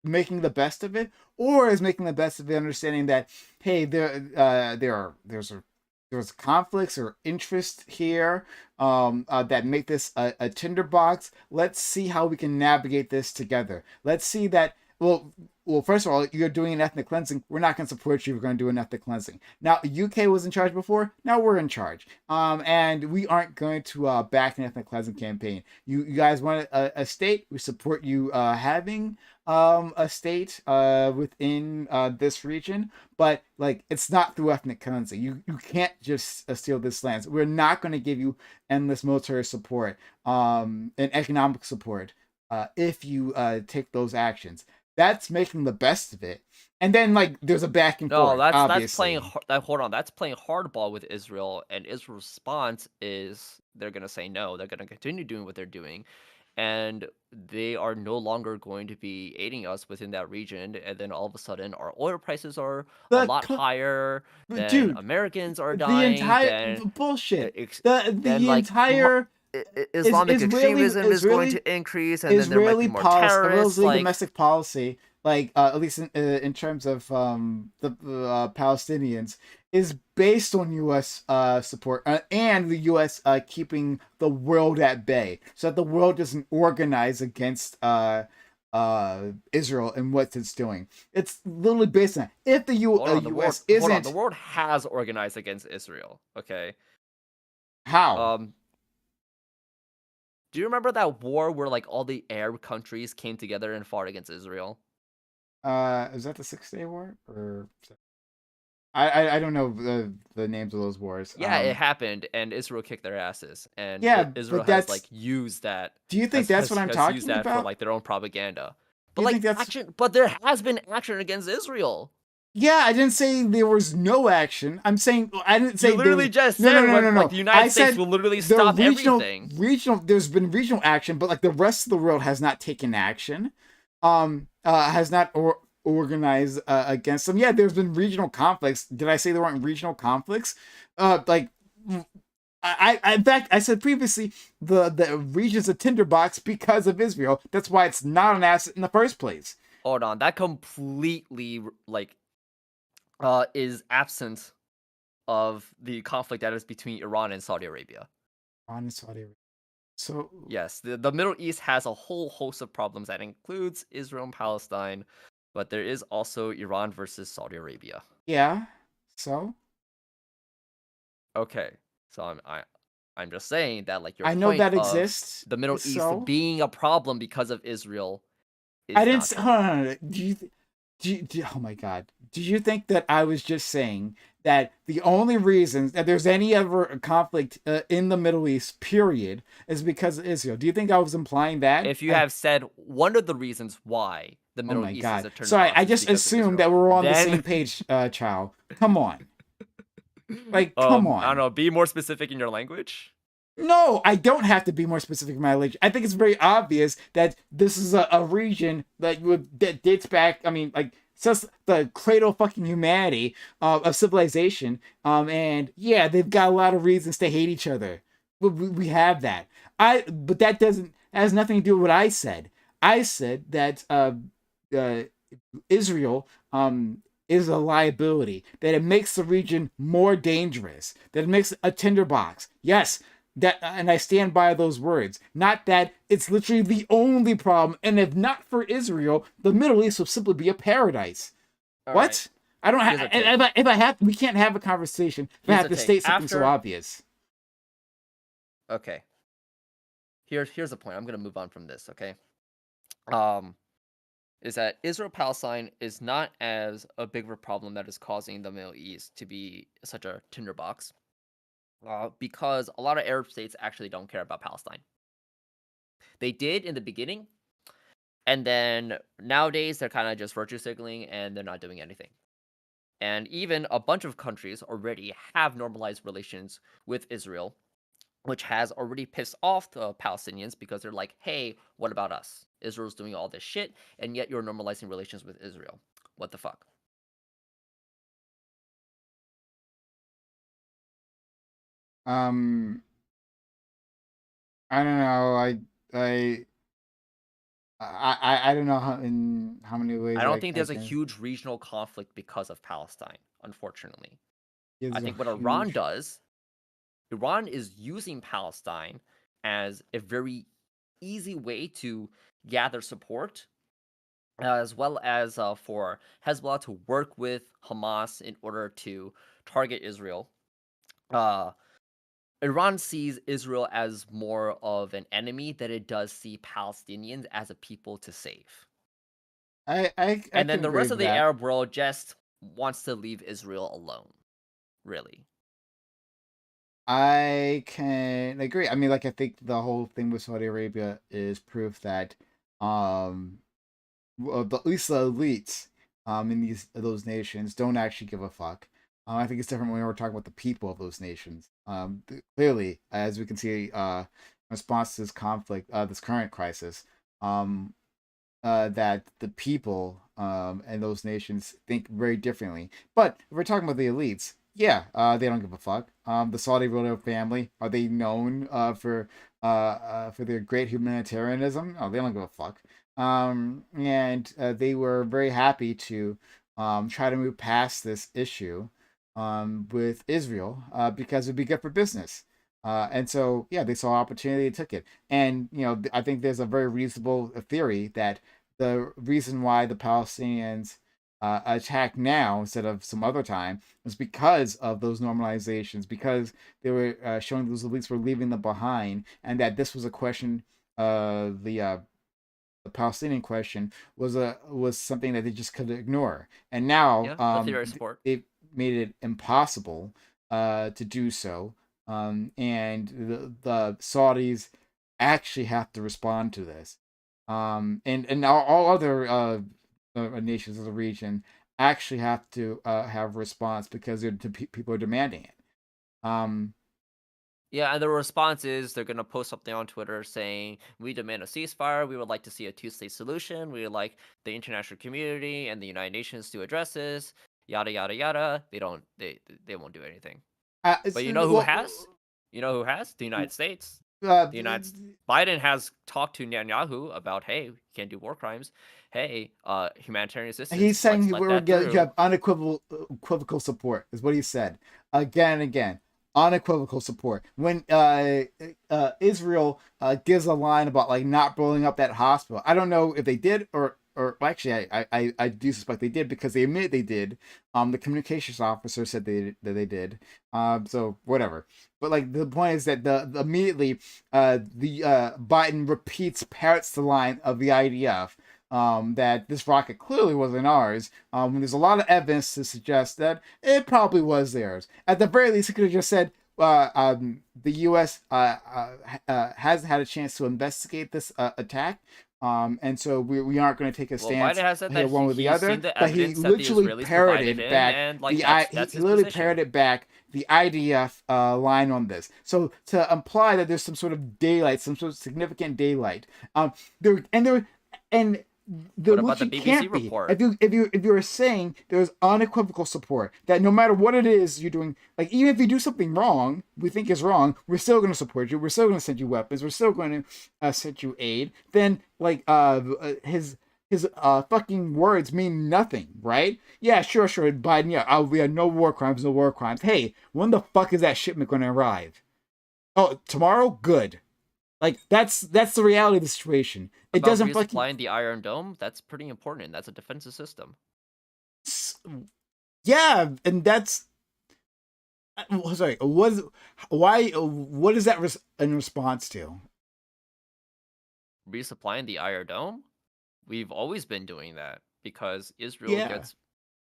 making the best of it, or is making the best of it understanding that, hey, there's conflicts or interest here that make this a tinderbox. Let's see how we can navigate this together. Let's see that. Well, first of all, you're doing an ethnic cleansing. We're not going to support you if you're going to do an ethnic cleansing. Now, the UK was in charge before. Now we're in charge. And we aren't going to back an ethnic cleansing campaign. You guys want a state? We support you having a state within this region. But, like, it's not through ethnic cleansing. You can't just steal this land. We're not going to give you endless military support and economic support if you take those actions. That's making the best of it, and then like there's a back and forth. No, that's playing. Hold on, that's playing hardball with Israel, and Israel's response is they're gonna say no. They're gonna continue doing what they're doing, and they are no longer going to be aiding us within that region. And then all of a sudden, our oil prices are a lot higher. Then dude, Americans are dying. The entire bullshit. The entire. Islamic extremism is going to increase, and then there might be more terrorists. Like domestic policy, like at least in terms of the Palestinians, is based on U.S. Support and the U.S. Keeping the world at bay, so that the world doesn't organize against Israel and what it's doing. It's literally based on that. If the U.S. isn't, the world has organized against Israel. Okay, how? Do you remember that war where like all the Arab countries came together and fought against Israel? Is that the 6-Day War? Or I don't know the names of those wars. Yeah, it happened, and Israel kicked their asses, and Israel has like used that. Do you think that's what I'm talking used that about? For like their own propaganda. But like action, but there has been action against Israel. Yeah, I didn't say there was no action. I'm saying I didn't say you literally just said no. Like, the United States will literally stop everything. There's been regional action, but like the rest of the world has not taken action. Has not organized against them. Yeah, there's been regional conflicts. Did I say there weren't regional conflicts? I in fact I said previously the region's a tinderbox because of Israel. That's why it's not an asset in the first place. Hold on, that completely like is absent of the conflict that is between Iran and Saudi Arabia. Iran and Saudi Arabia. So yes, the Middle East has a whole host of problems that includes Israel and Palestine, but there is also Iran versus Saudi Arabia. Yeah. So. Okay, so I'm just saying that like your I know point that of exists. The Middle East being a problem because of Israel. I didn't say. Hold on. Oh my God. Do you think that I was just saying that the only reason that there's any ever conflict in the Middle East, period, is because of Israel? Do you think I was implying that? If you have said one of the reasons why the Middle East is a turn. Sorry, I just assumed that we're all on the same page, Chow. Come on. Like, come on. I don't know. Be more specific in your language. No, I don't have to be more specific in my religion. I think it's very obvious that this is a region that dates back. I mean, like since the cradle of fucking humanity of civilization. And yeah, they've got a lot of reasons to hate each other. We have that. But that doesn't has nothing to do with what I said. I said that uh, Israel is a liability, that it makes the region more dangerous, that it makes a tinderbox. Yes, that, and I stand by those words. Not that it's literally the only problem, and if not for Israel, the Middle East will simply be a paradise. All What? right. I don't Here's have. a take. If I have, we can't have a conversation. If I Here's have a to take. state something so After- obvious. Okay. Here's the point. I'm gonna move on from this. Okay. Is that Israel-Palestine is not as a big of a problem that is causing the Middle East to be such a tinderbox, because a lot of Arab states actually don't care about Palestine. They did in the beginning, and then nowadays they're kind of just virtue signaling and they're not doing anything. And even a bunch of countries already have normalized relations with Israel, which has already pissed off the Palestinians because they're like, hey, what about us? Israel's doing all this shit, and yet you're normalizing relations with Israel. What the fuck? I don't know. I I don't know in how many ways I don't think I there's a can huge regional conflict because of Palestine, unfortunately. give I a think what Iran huge- does, Iran is using Palestine as a very easy way to gather support, as well as for Hezbollah to work with Hamas in order to target Israel. Uh, Iran sees Israel as more of an enemy than it does see Palestinians as a people to save. I And then can the agree rest of with the that. Arab world just wants to leave Israel alone. Really. I can agree. I mean, like I think the whole thing with Saudi Arabia is proof that at least the elites in those nations don't actually give a fuck. I think it's different when we're talking about the people of those nations. Clearly, as we can see, in response to this conflict, this current crisis, um, that the people and those nations think very differently. But if we're talking about the elites, yeah, they don't give a fuck. The Saudi royal family, are they known for their great humanitarianism? Oh, they don't give a fuck. And they were very happy to try to move past this issue with Israel because it'd be good for business. And so, yeah, they saw opportunity, they took it. And, you know, I think there's a very reasonable theory that the reason why the Palestinians attack now instead of some other time was because of those normalizations, because they were showing those elites were leaving them behind, and that this was a question, the Palestinian question was something that they just couldn't ignore. And now Yeah, the theory of support. it made it impossible to do so. And the Saudis actually have to respond to this. And all other nations of the region actually have to have a response because people are demanding it. Yeah, and the response is they're gonna post something on Twitter saying, "We demand a ceasefire. We would like to see a two-state solution. We would like the international community and the United Nations to address this." Yada yada yada. They don't. They won't do anything. But you know who has? You know who has? The United States. The Biden has talked to Netanyahu about, hey, you can't do war crimes. Hey, humanitarian assistance. He's saying you have unequivocal support, is what he said again and again. Unequivocal support. When Israel gives a line about like not blowing up that hospital, I don't know if they did or actually I do suspect they did because they admit they did. The communications officer said that they did. So whatever. But like the point is that immediately the Biden parrots the line of the IDF. That this rocket clearly wasn't ours. There's a lot of evidence to suggest that it probably was theirs. At the very least, he could have just said the U.S. hasn't had a chance to investigate this attack. And so we aren't going to take a Well, stance Biden has said here that one with the he's other. seen the But he evidence that the literally Israelis parroted provided him, back and like he that's his literally position. parroted back the IDF line on this. So to imply that there's some sort of daylight, some sort of significant daylight, there and there What about the literally BBC can't be. report? If you're saying there's unequivocal support that no matter what it is you're doing, like even if you do something wrong, we think is wrong, we're still going to support you. We're still going to send you weapons. We're still going to send you aid. Then like his fucking words mean nothing, right? Yeah, sure, Biden. Yeah, we had no war crimes, no war crimes. Hey, when the fuck is that shipment going to arrive? Oh, tomorrow? Good. Like that's the reality of the situation. It About doesn't resupplying fucking the Iron Dome, that's pretty important. That's a defensive system. yeah, and that's sorry. What is that in response to? Resupplying the Iron Dome? We've always been doing that because Israel Yeah. gets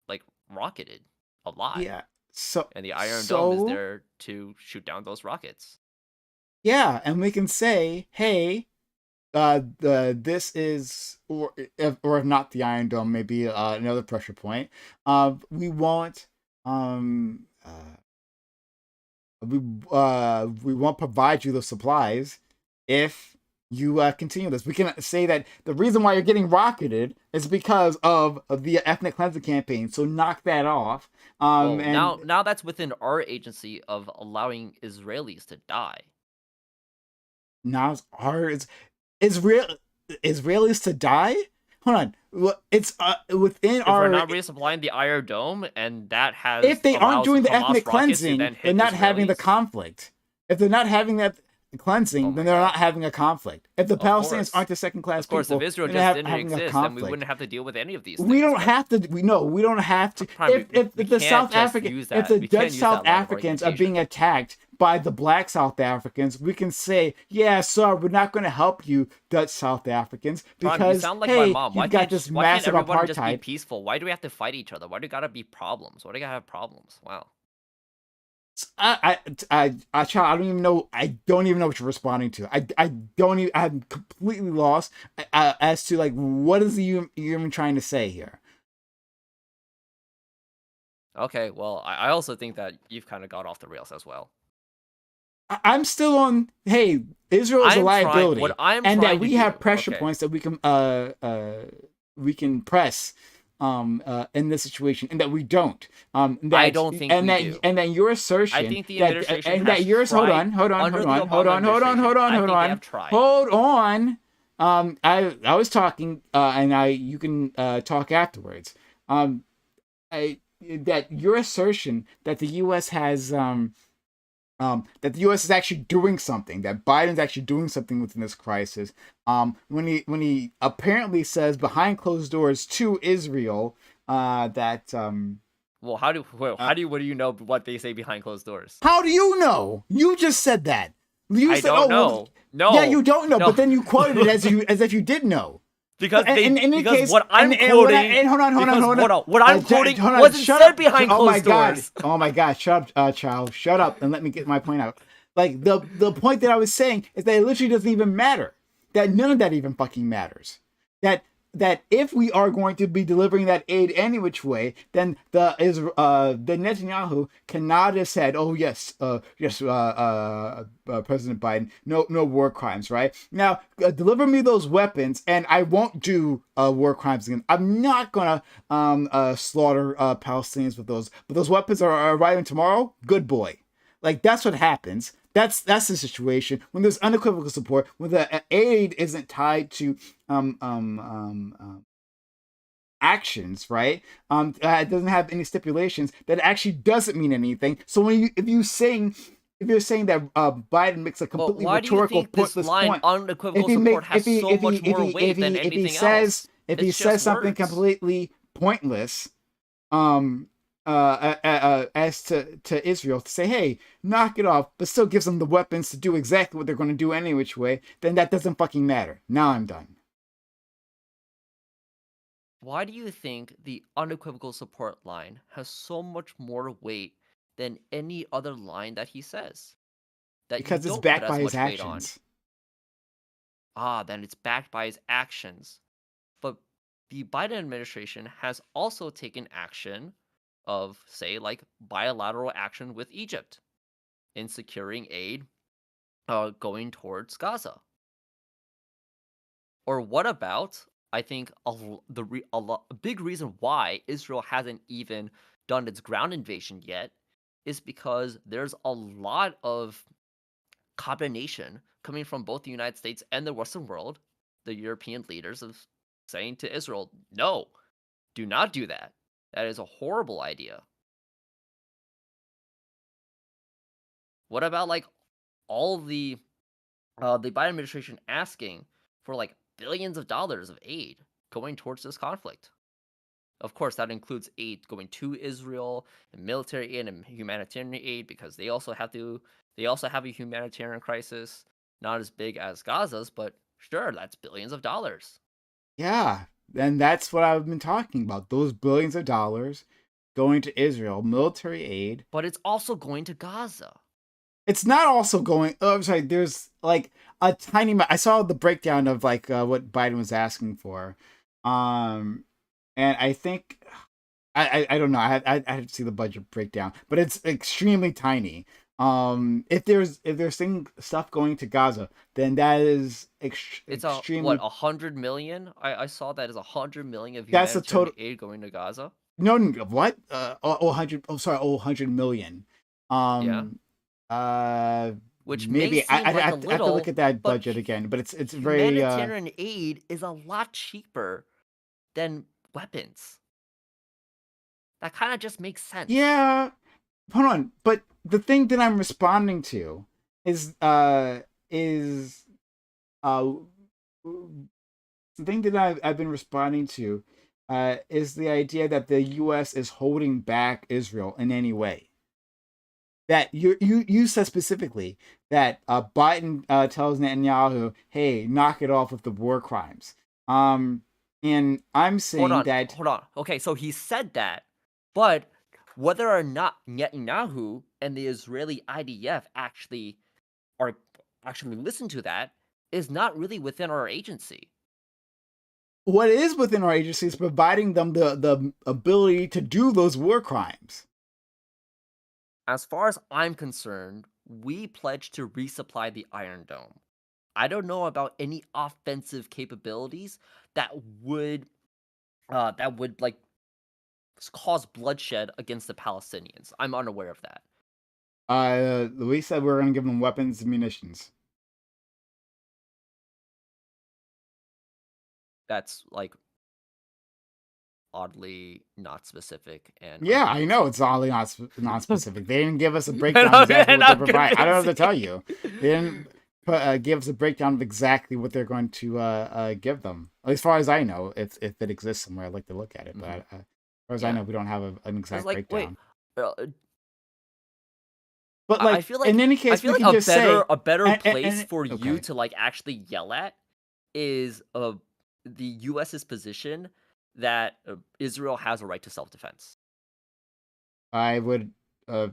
like rocketed a lot. Yeah. So And the Iron Dome is there to shoot down those rockets. Yeah, and we can say, hey, this is or if not the Iron Dome, maybe another pressure point. We won't we won't provide you the supplies if you continue this. We can say that the reason why you're getting rocketed is because of the ethnic cleansing campaign. So knock that off. Well, And now that's within our agency of allowing Israelis to die. now it's hard. Israelis to die. Hold on, it's within If our. we're not resupplying the Iron Dome, and that has If they aren't doing the Hamas ethnic rockets to cleansing, then they're hit not having the Israelis? conflict. If they're not having that cleansing, Oh then my they're God. not having a conflict. If the Of Palestinians course. aren't the second class Of course, people, if Israel then just they're didn't having a exist, then we conflict. wouldn't have to deal with any of these We things. don't have to. We don't have to. Prime, If we the can't South just African, use if that. the We can't Dutch use South that line of Africans are argumentation. being attacked by the Black South Africans, we can say, yeah, sorry, we're not going to help you, Dutch South Africans, Prime, you because sound like hey, my mom. you've got this Why can't massive everyone just be apartheid. peaceful? Why do we have to fight each other? Why do you gotta be problems? Why do you gotta have problems? Wow. Child, I don't even know. I don't even know what you're responding to. I don't even. I'm completely lost as to like what is you even trying to say here. Okay, well, I also think that you've kind of got off the rails as well. I'm still on. Hey, Israel is a liability, and that we have pressure points that we can press in this situation, and that we don't. I don't think we do. And that your assertion, I think the administration and has that yours. Hold tried on. under the Obama administration. I think they have tried. Hold on. I was talking, and you can talk afterwards. That your assertion that the U.S. has that the U.S. is actually doing something, that Biden's actually doing something within this crisis. When he apparently says behind closed doors to Israel that. Well, what do you know what they say behind closed doors? How do you know? You just said that. You I said, don't know. Well, no. Yeah, you don't know, no. but then you quoted it as if you did know. Because what I'm quoting. Hold on. What I'm quoting wasn't said behind closed doors. Oh my God! Shut up, child. Shut up and let me get my point out. Like the point that I was saying is that it literally doesn't even matter. That none of that even fucking matters. That if we are going to be delivering that aid any which way, then the Netanyahu cannot have said, "Oh yes, President Biden, no war crimes." Right now, deliver me those weapons, and I won't do war crimes again. I'm not gonna slaughter Palestinians with those. But those weapons are arriving tomorrow. Good boy. Like that's what happens. That's the situation when there's unequivocal support, when the aid isn't tied to actions, right? It doesn't have any stipulations. That actually doesn't mean anything. So if you're saying that Biden makes a completely rhetorical pointless point, unequivocal support has so much more weight than anything else. If he says something completely pointless, as to Israel, to say, hey, knock it off, but still gives them the weapons to do exactly what they're going to do any which way, then that doesn't fucking matter. Now I'm done. Why do you think the unequivocal support line has so much more weight than any other line that he says? Because it's backed by his actions. then it's backed by his actions. But the Biden administration has also taken action of, say, like bilateral action with Egypt in securing aid going towards Gaza. Or what about, I think, a big reason why Israel hasn't even done its ground invasion yet is because there's a lot of combination coming from both the United States and the Western world, the European leaders, of saying to Israel, no, do not do that. That is a horrible idea. What about like all the Biden administration asking for like billions of dollars of aid going towards this conflict? Of course, that includes aid going to Israel and military aid and humanitarian aid because they also have a humanitarian crisis, not as big as Gaza's, but sure, that's billions of dollars. Yeah, and that's what I've been talking about. Those billions of dollars going to Israel, military aid. But it's also going to Gaza. It's not also going. Oh, I'm sorry. There's like a tiny. I saw the breakdown of like what Biden was asking for, and I think I don't know. I have to see the budget breakdown, but it's extremely tiny. If there's stuff going to Gaza, then that is extremely. What, 100 million? I saw that as 100 million of That's the humanitarian total aid going to Gaza. No, what? 100. Oh, sorry. 100 million. Yeah. Which Maybe may seem like I a have to little, look at that but budget again. But it's very humanitarian aid is a lot cheaper than weapons. That kind of just makes sense. Yeah. Hold on. But the thing that I'm responding to is the thing that I've been responding to is the idea that the U.S. is holding back Israel in any way. That you said specifically that Biden tells Netanyahu, "Hey, knock it off with the war crimes." And I'm saying Hold on. Okay, so he said that, but whether or not Netanyahu and the Israeli IDF actually listen to that is not really within our agency. What is within our agency is providing them the ability to do those war crimes. As far as I'm concerned, we pledged to resupply the Iron Dome. I don't know about any offensive capabilities that would like cause bloodshed against the Palestinians. I'm unaware of that. We said we were going to give them weapons and munitions. That's like oddly not specific, and yeah, I know it's oddly not specific. They didn't give us a breakdown of exactly what they're providing. I don't know what to tell you. They didn't give us a breakdown of exactly what they're going to give them. As far as I know, if it exists somewhere, I'd like to look at it. But as far as I know, we don't have an exact breakdown. Wait, but like, I feel like in any case, I feel we like can just say a better place for okay. you to like actually yell at is the U.S.'s position that Israel has a right to self-defense. I would,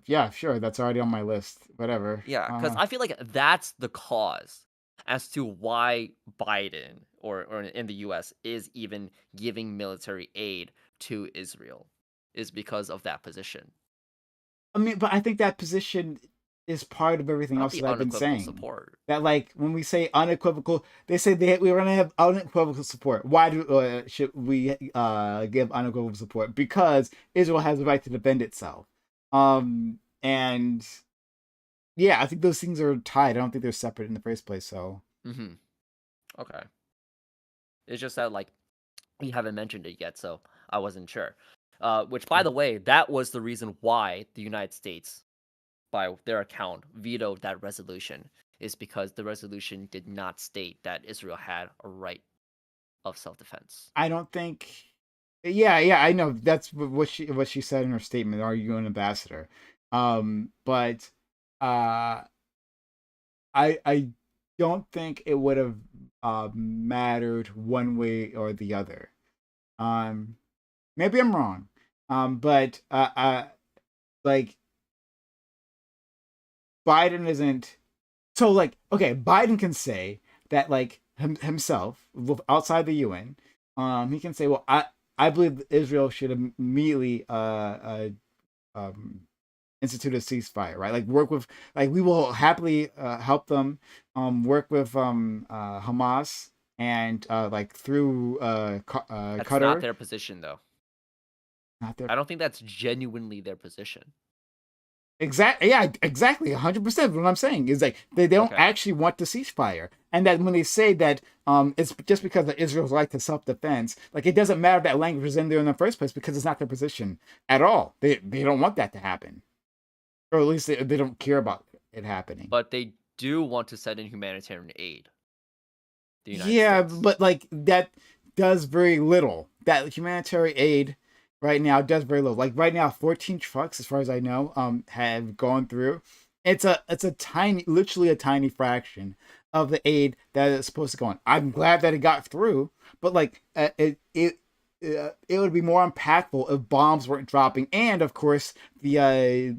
yeah, sure, that's already on my list. Whatever. Yeah, because I feel like that's the cause as to why Biden or in the U.S. is even giving military aid to Israel, is because of that position. I mean, but I think that position is part of everything Not else the that I've been unequivocal saying. support. That like when we say unequivocal, they say we're gonna have unequivocal support. Why should we give unequivocal support? Because Israel has the right to defend itself. And yeah, I think those things are tied. I don't think they're separate in the first place. So. Okay. It's just that like we haven't mentioned it yet, so I wasn't sure. Which, by the way, that was the reason why the United States, by their account, vetoed that resolution, is because the resolution did not state that Israel had a right of self-defense. I don't think. Yeah, I know that's what she said in her statement. Are you an ambassador? But I don't think it would have mattered one way or the other. Maybe I'm wrong. But like Biden isn't. So like, okay, Biden can say that like himself outside the UN, he can say, well, I believe Israel should immediately institute a ceasefire, right? Like work with, like we will happily help them work with Hamas and like through That's Qatar. not their position, though. Not their. I don't think that's genuinely their position. Exactly. Yeah. Exactly. 100%. What I'm saying is like they don't Okay. actually want the ceasefire, and that when they say that it's just because the Israel's right to self-defense, like it doesn't matter if that language is in there in the first place because it's not their position at all. They don't want that to happen, or at least they don't care about it happening. But they do want to send in humanitarian aid. The United Yeah, States. but like that does very little. That humanitarian aid right now does very little. Like right now, 14 trucks, as far as I know, have gone through. It's a tiny, literally a tiny fraction of the aid that is supposed to go on. I'm glad that it got through, but like it would be more impactful if bombs weren't dropping, and of course the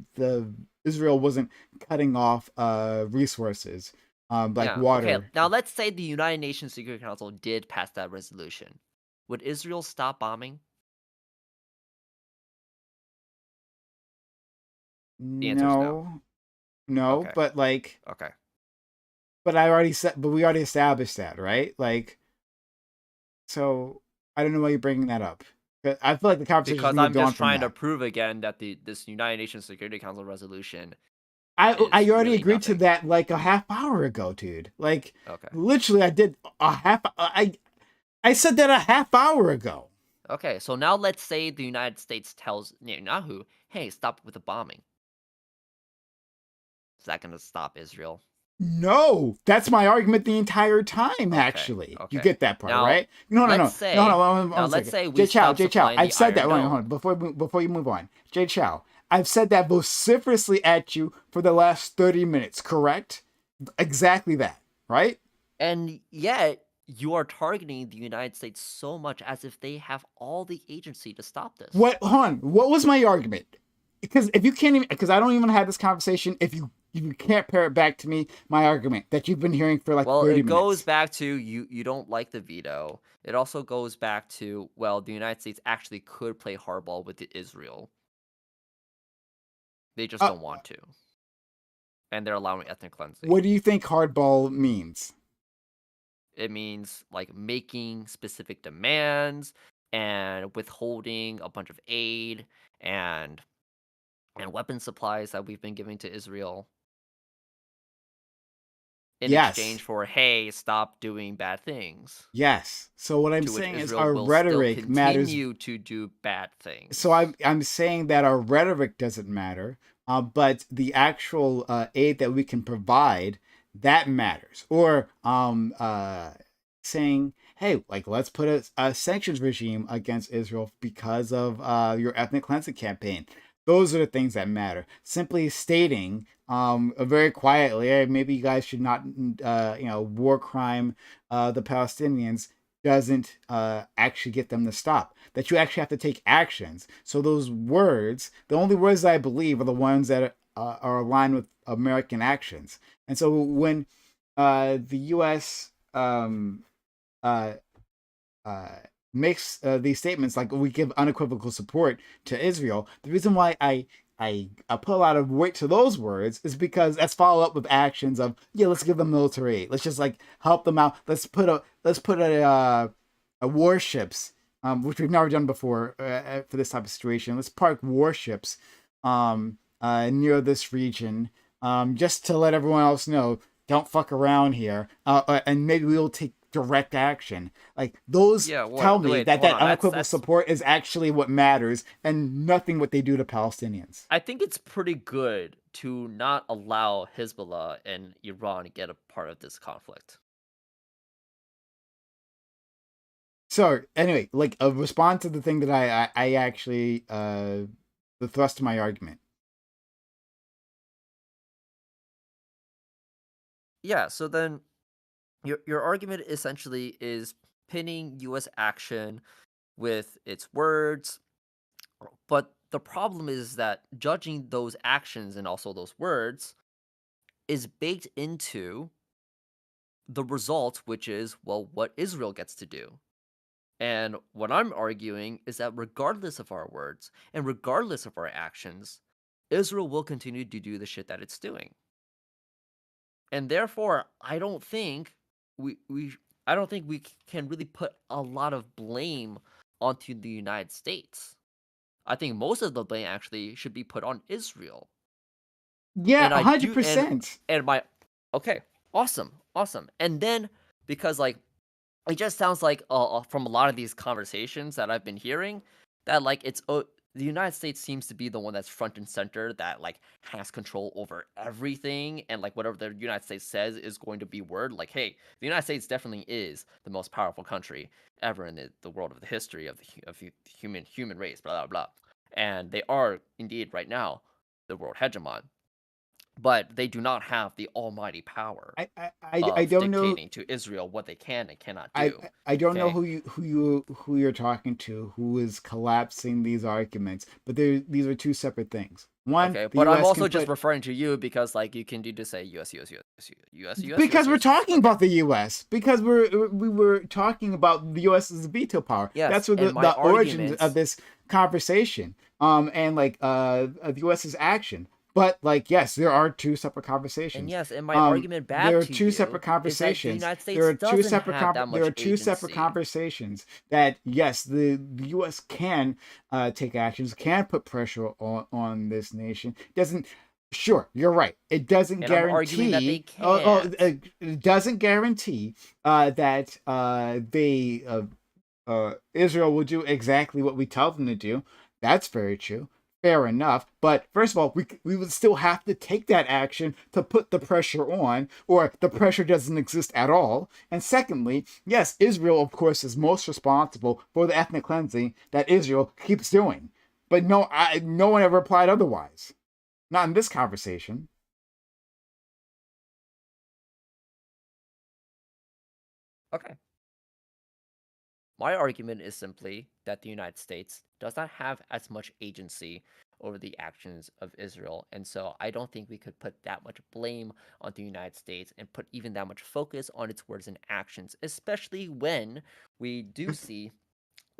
Israel wasn't cutting off resources. Like water. Okay, now let's say the United Nations Security Council did pass that resolution. Would Israel stop bombing? The answer is no. No, Okay. but like, Okay. but we already established that, right? Like, so I don't know why you're bringing that up. But I feel like the conversation Because I'm moved on just from trying to that. prove again that this United Nations Security Council resolution I is already really agreed to nothing. that like a half hour ago, dude. Like, Okay. literally, I did a half. I said that a half hour ago. Okay, so now let's say the United States tells Netanyahu, "Hey, stop with the bombing." Is that going to stop Israel? No, that's my argument the entire time. Actually, okay. You get that part, Now, right? No. let's say- One now, let's second. say we Jay Chow, stop supplying I've the said that. Iron Hold on, before you move on, Jay Chow, I've said that vociferously at you for the last 30 minutes. Correct? Exactly that, right? And yet, you are targeting the United States so much as if they have all the agency to stop this. What? Hold on. What was my argument? Because if you can't even, because I don't even have this conversation. If you can't pair it back to me, my argument that you've been hearing for like 30 minutes. Well, it goes back to you don't like the veto. It also goes back to, well, the United States actually could play hardball with Israel. They just don't want to. And they're allowing ethnic cleansing. What do you think hardball means? It means like making specific demands and withholding a bunch of aid and weapon supplies that we've been giving to Israel in exchange for, hey, stop doing bad things. Yes. So what I'm saying is our will rhetoric still matters. continue to do bad things. So I'm saying that our rhetoric doesn't matter, but the actual aid that we can provide, that matters. Or saying, hey, like let's put a sanctions regime against Israel because of your ethnic cleansing campaign. Those are the things that matter. Simply stating very quietly, hey, maybe you guys should not, war crime the Palestinians doesn't actually get them to stop. That you actually have to take actions. So those words, the only words that I believe are the ones that are aligned with American actions. And so when the U.S. Makes these statements like we give unequivocal support to Israel, the reason why I put a lot of weight to those words is because that's followed up with actions of let's give them military aid. Let's just like help them out. Let's put a warships, which we've never done before for this type of situation. Let's park warships near this region just to let everyone else know, don't fuck around here, and maybe we'll take direct action. Like those tell me that unequivocal support is actually what matters and nothing what they do to Palestinians. I think it's pretty good to not allow Hezbollah and Iran to get a part of this conflict. So anyway, like a response to the thing that I actually the thrust of my argument. Yeah, so then your argument essentially is pinning U.S. action with its words, but the problem is that judging those actions and also those words is baked into the result, which is, well, what Israel gets to do. And what I'm arguing is that regardless of our words and regardless of our actions, Israel will continue to do the shit that it's doing. And therefore, I don't think we can really put a lot of blame onto the United States. I think most of the blame actually should be put on Israel. Yeah, And I do, 100%. and my okay, awesome. And then because like it just sounds like from a lot of these conversations that I've been hearing that like the United States seems to be the one that's front and center that like has control over everything, and like whatever the United States says is going to be word. Like, hey, the United States definitely is the most powerful country ever in the world of the history of the human race, blah blah blah, and they are indeed right now the world hegemon, but they do not have the almighty power I of don't know. dictating to Israel what they can and cannot I do. I don't know Okay. who you're talking to, who is collapsing these arguments, but these are two separate things. One, Okay, the but I'm U.S. also can just put referring to you because like you can do to say US. because we're talking about the U.S. because we were talking about the U.S.'s veto power. Yes, That's where and my the origins of arguments this conversation. And like of the U.S.'s action. But like, yes, there are two separate and conversations. yes, and my argument There back are to two separate you is that the conversations. United There States are two doesn't separate have that there are much two separate agency. conversations that yes, the U.S. can take actions, can put pressure on this nation. Doesn't. Sure, you're right. It doesn't And I'm arguing that they guarantee. can't. It doesn't guarantee that Israel will do exactly what we tell them to do. That's very true. Fair enough. But first of all, we would still have to take that action to put the pressure on, or the pressure doesn't exist at all. And secondly, yes, Israel, of course, is most responsible for the ethnic cleansing that Israel keeps doing. But no one ever replied otherwise. Not in this conversation. Okay. My argument is simply that the United States does not have as much agency over the actions of Israel. And so I don't think we could put that much blame on the United States and put even that much focus on its words and actions, especially when we do see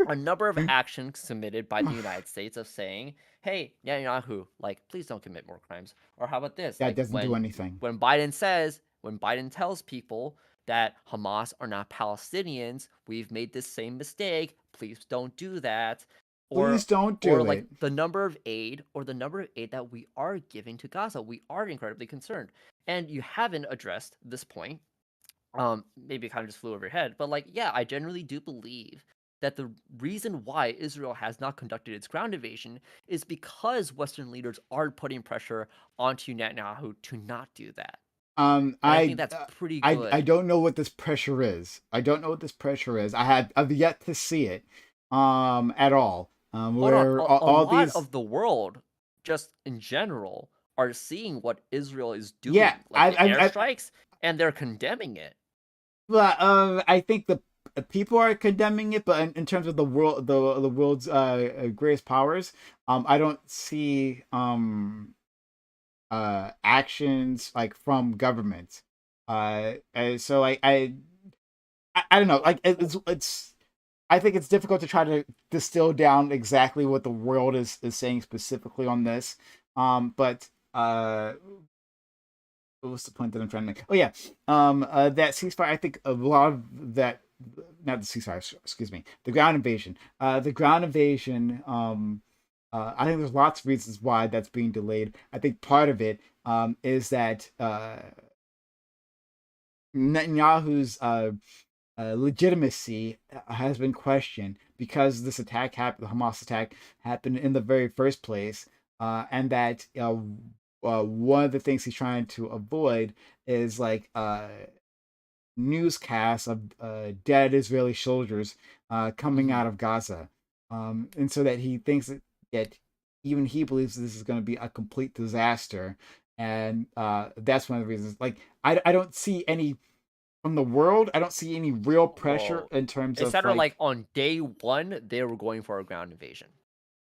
a number of actions submitted by the United States of saying, hey, Netanyahu, like, please don't commit more crimes. Or how about this? That Like doesn't do anything. when Biden tells people that Hamas are not Palestinians, we've made this same mistake. Please don't do that. Please don't or do like it. the number of aid that we are giving to Gaza. We are incredibly concerned. And you haven't addressed this point. Maybe it kind of just flew over your head, but like, yeah, I generally do believe that the reason why Israel has not conducted its ground invasion is because Western leaders are putting pressure onto Netanyahu to not do that. And I think that's pretty good. I don't know what this pressure is. I don't know what this pressure is. I've yet to see it at all. Where a all lot these of the world, just in general, are seeing what Israel is doing, yeah, like the airstrikes, and they're condemning it. Well, I think the people are condemning it, but in terms of the world's greatest powers, I don't see actions like from government. So like I don't know, like it's I think it's difficult to try to distill down exactly what the world is saying specifically on this. But what was the point that I'm trying to make? Oh yeah, that ceasefire. I think a lot of that, not the ceasefire. Excuse me, the ground invasion. The ground invasion. I think there's lots of reasons why that's being delayed. I think part of it is that Netanyahu's legitimacy has been questioned because this attack happened, the Hamas attack happened in the very first place, and that one of the things he's trying to avoid is like newscasts of dead Israeli soldiers coming out of Gaza, and so that he thinks that even he believes this is going to be a complete disaster, and that's one of the reasons. Like I don't see any from the world. I don't see any real pressure in terms of like on day one they were going for a ground invasion.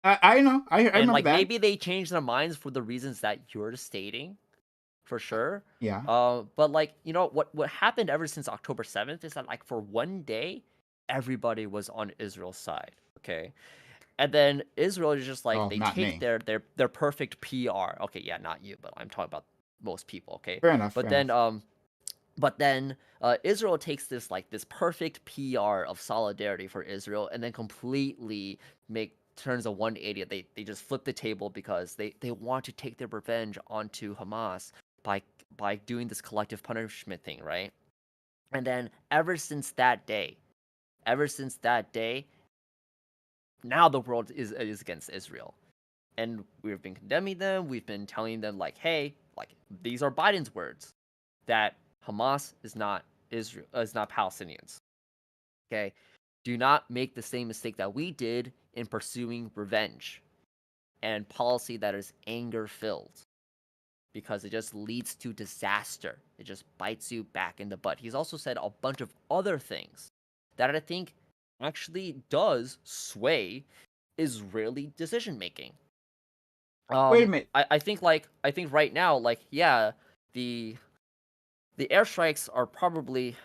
I know. I remember like that. Maybe they changed their minds for the reasons that you're stating, for sure. Yeah. But like, you know, what happened ever since October 7th is that like for one day, everybody was on Israel's side. Okay. And then Israel is just like Oh, they not take me. their perfect PR. Okay, yeah, not you, but I'm talking about most people. Okay, Fair enough. but fair then enough. Israel takes this like this perfect PR of solidarity for Israel, and then completely turns a 180. They just flip the table because they want to take their revenge onto Hamas by doing this collective punishment thing, right? And then ever since that day, now the world is against Israel. And we've been condemning them. We've been telling them like, hey, like these are Biden's words that Hamas is not Palestinians. Okay, do not make the same mistake that we did in pursuing revenge and policy that is anger filled, because it just leads to disaster. It just bites you back in the butt. He's also said a bunch of other things that I think actually does sway Israeli decision making. Wait a minute. I think right now, like, yeah, the airstrikes are probably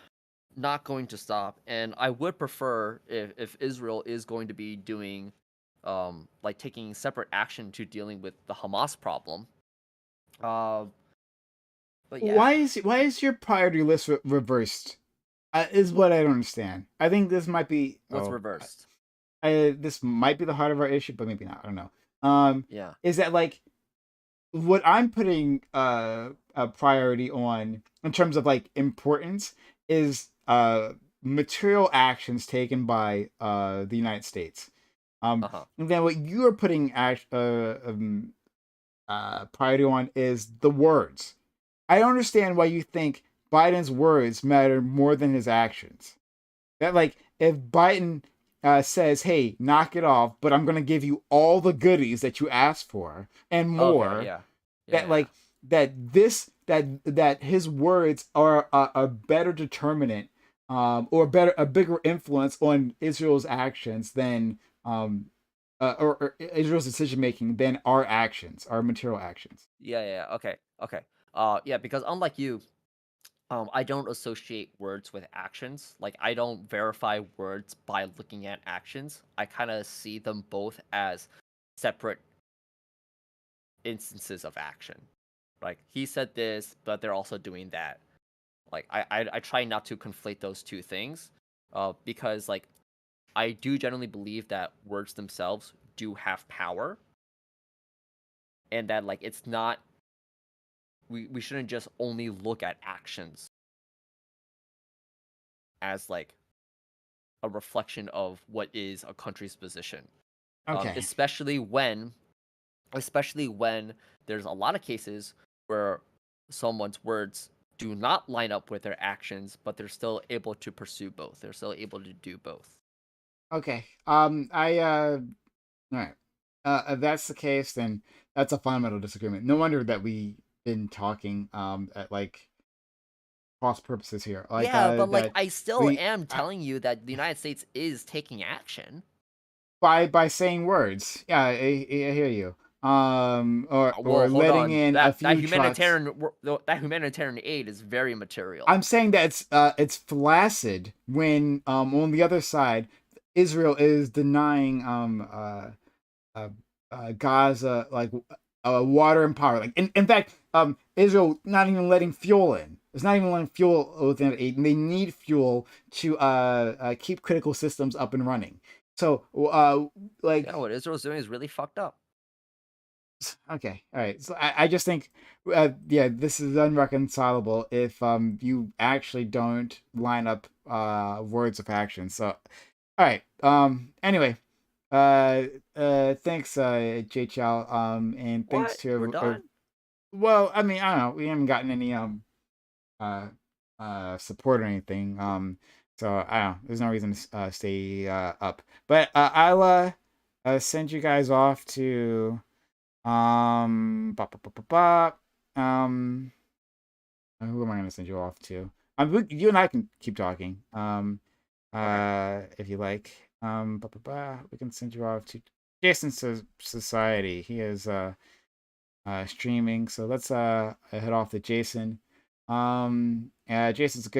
not going to stop, and I would prefer if Israel is going to be doing like taking separate action to dealing with the Hamas problem. But yeah, Why is your priority list reversed? Is what I don't understand. I think this might be. what's reversed? This might be the heart of our issue, but maybe not. I don't know. Yeah. Is that like what I'm putting a priority on in terms of like importance is material actions taken by the United States. Uh-huh. And then what you are putting priority on is the words. I don't understand why you think Biden's words matter more than his actions. That like if Biden says, "Hey, knock it off," but I'm gonna give you all the goodies that you asked for and more. Okay, yeah. That like that his words are a better determinant, or a bigger influence on Israel's actions than or Israel's decision making than our actions, our material actions. Yeah. Okay. Yeah, because unlike you, I don't associate words with actions. Like, I don't verify words by looking at actions. I kind of see them both as separate instances of action. Like, he said this, but they're also doing that. Like, I try not to conflate those two things, because like I do generally believe that words themselves do have power, and that like it's not we shouldn't just only look at actions as like a reflection of what is a country's position. Okay. Especially when there's a lot of cases where someone's words do not line up with their actions, but they're still able to pursue both. They're still able to do both. Okay. All right. If that's the case, then that's a fundamental disagreement. No wonder that we've been talking at like cross purposes here. Like Yeah, but like that I still we am telling you that the United States is taking action. by saying words. Yeah, I hear you. Well, Or hold letting on. in a few trucks. That humanitarian aid is very material. I'm saying that it's flaccid when on the other side Israel is denying Gaza like water and power. Like in fact, Israel not even letting fuel in. It's not even letting fuel within aid, and they need fuel to keep critical systems up and running. So like Yeah, what Israel's doing is really fucked up. okay, all right. So I just think yeah, this is unreconcilable if you actually don't line up words of action. So all right. Anyway, thanks, JHL. And thanks What? We're to done? well, I mean, I don't know. We haven't gotten any support or anything. So I don't know. There's no reason to stay up. But I'll send you guys off to ba, ba, ba, ba, ba. Who am I gonna send you off to? You and I can keep talking. If you like. Ba, ba, ba. We can send you off to Jason's Society. He is streaming. So let's head off to Jason. Jason's a good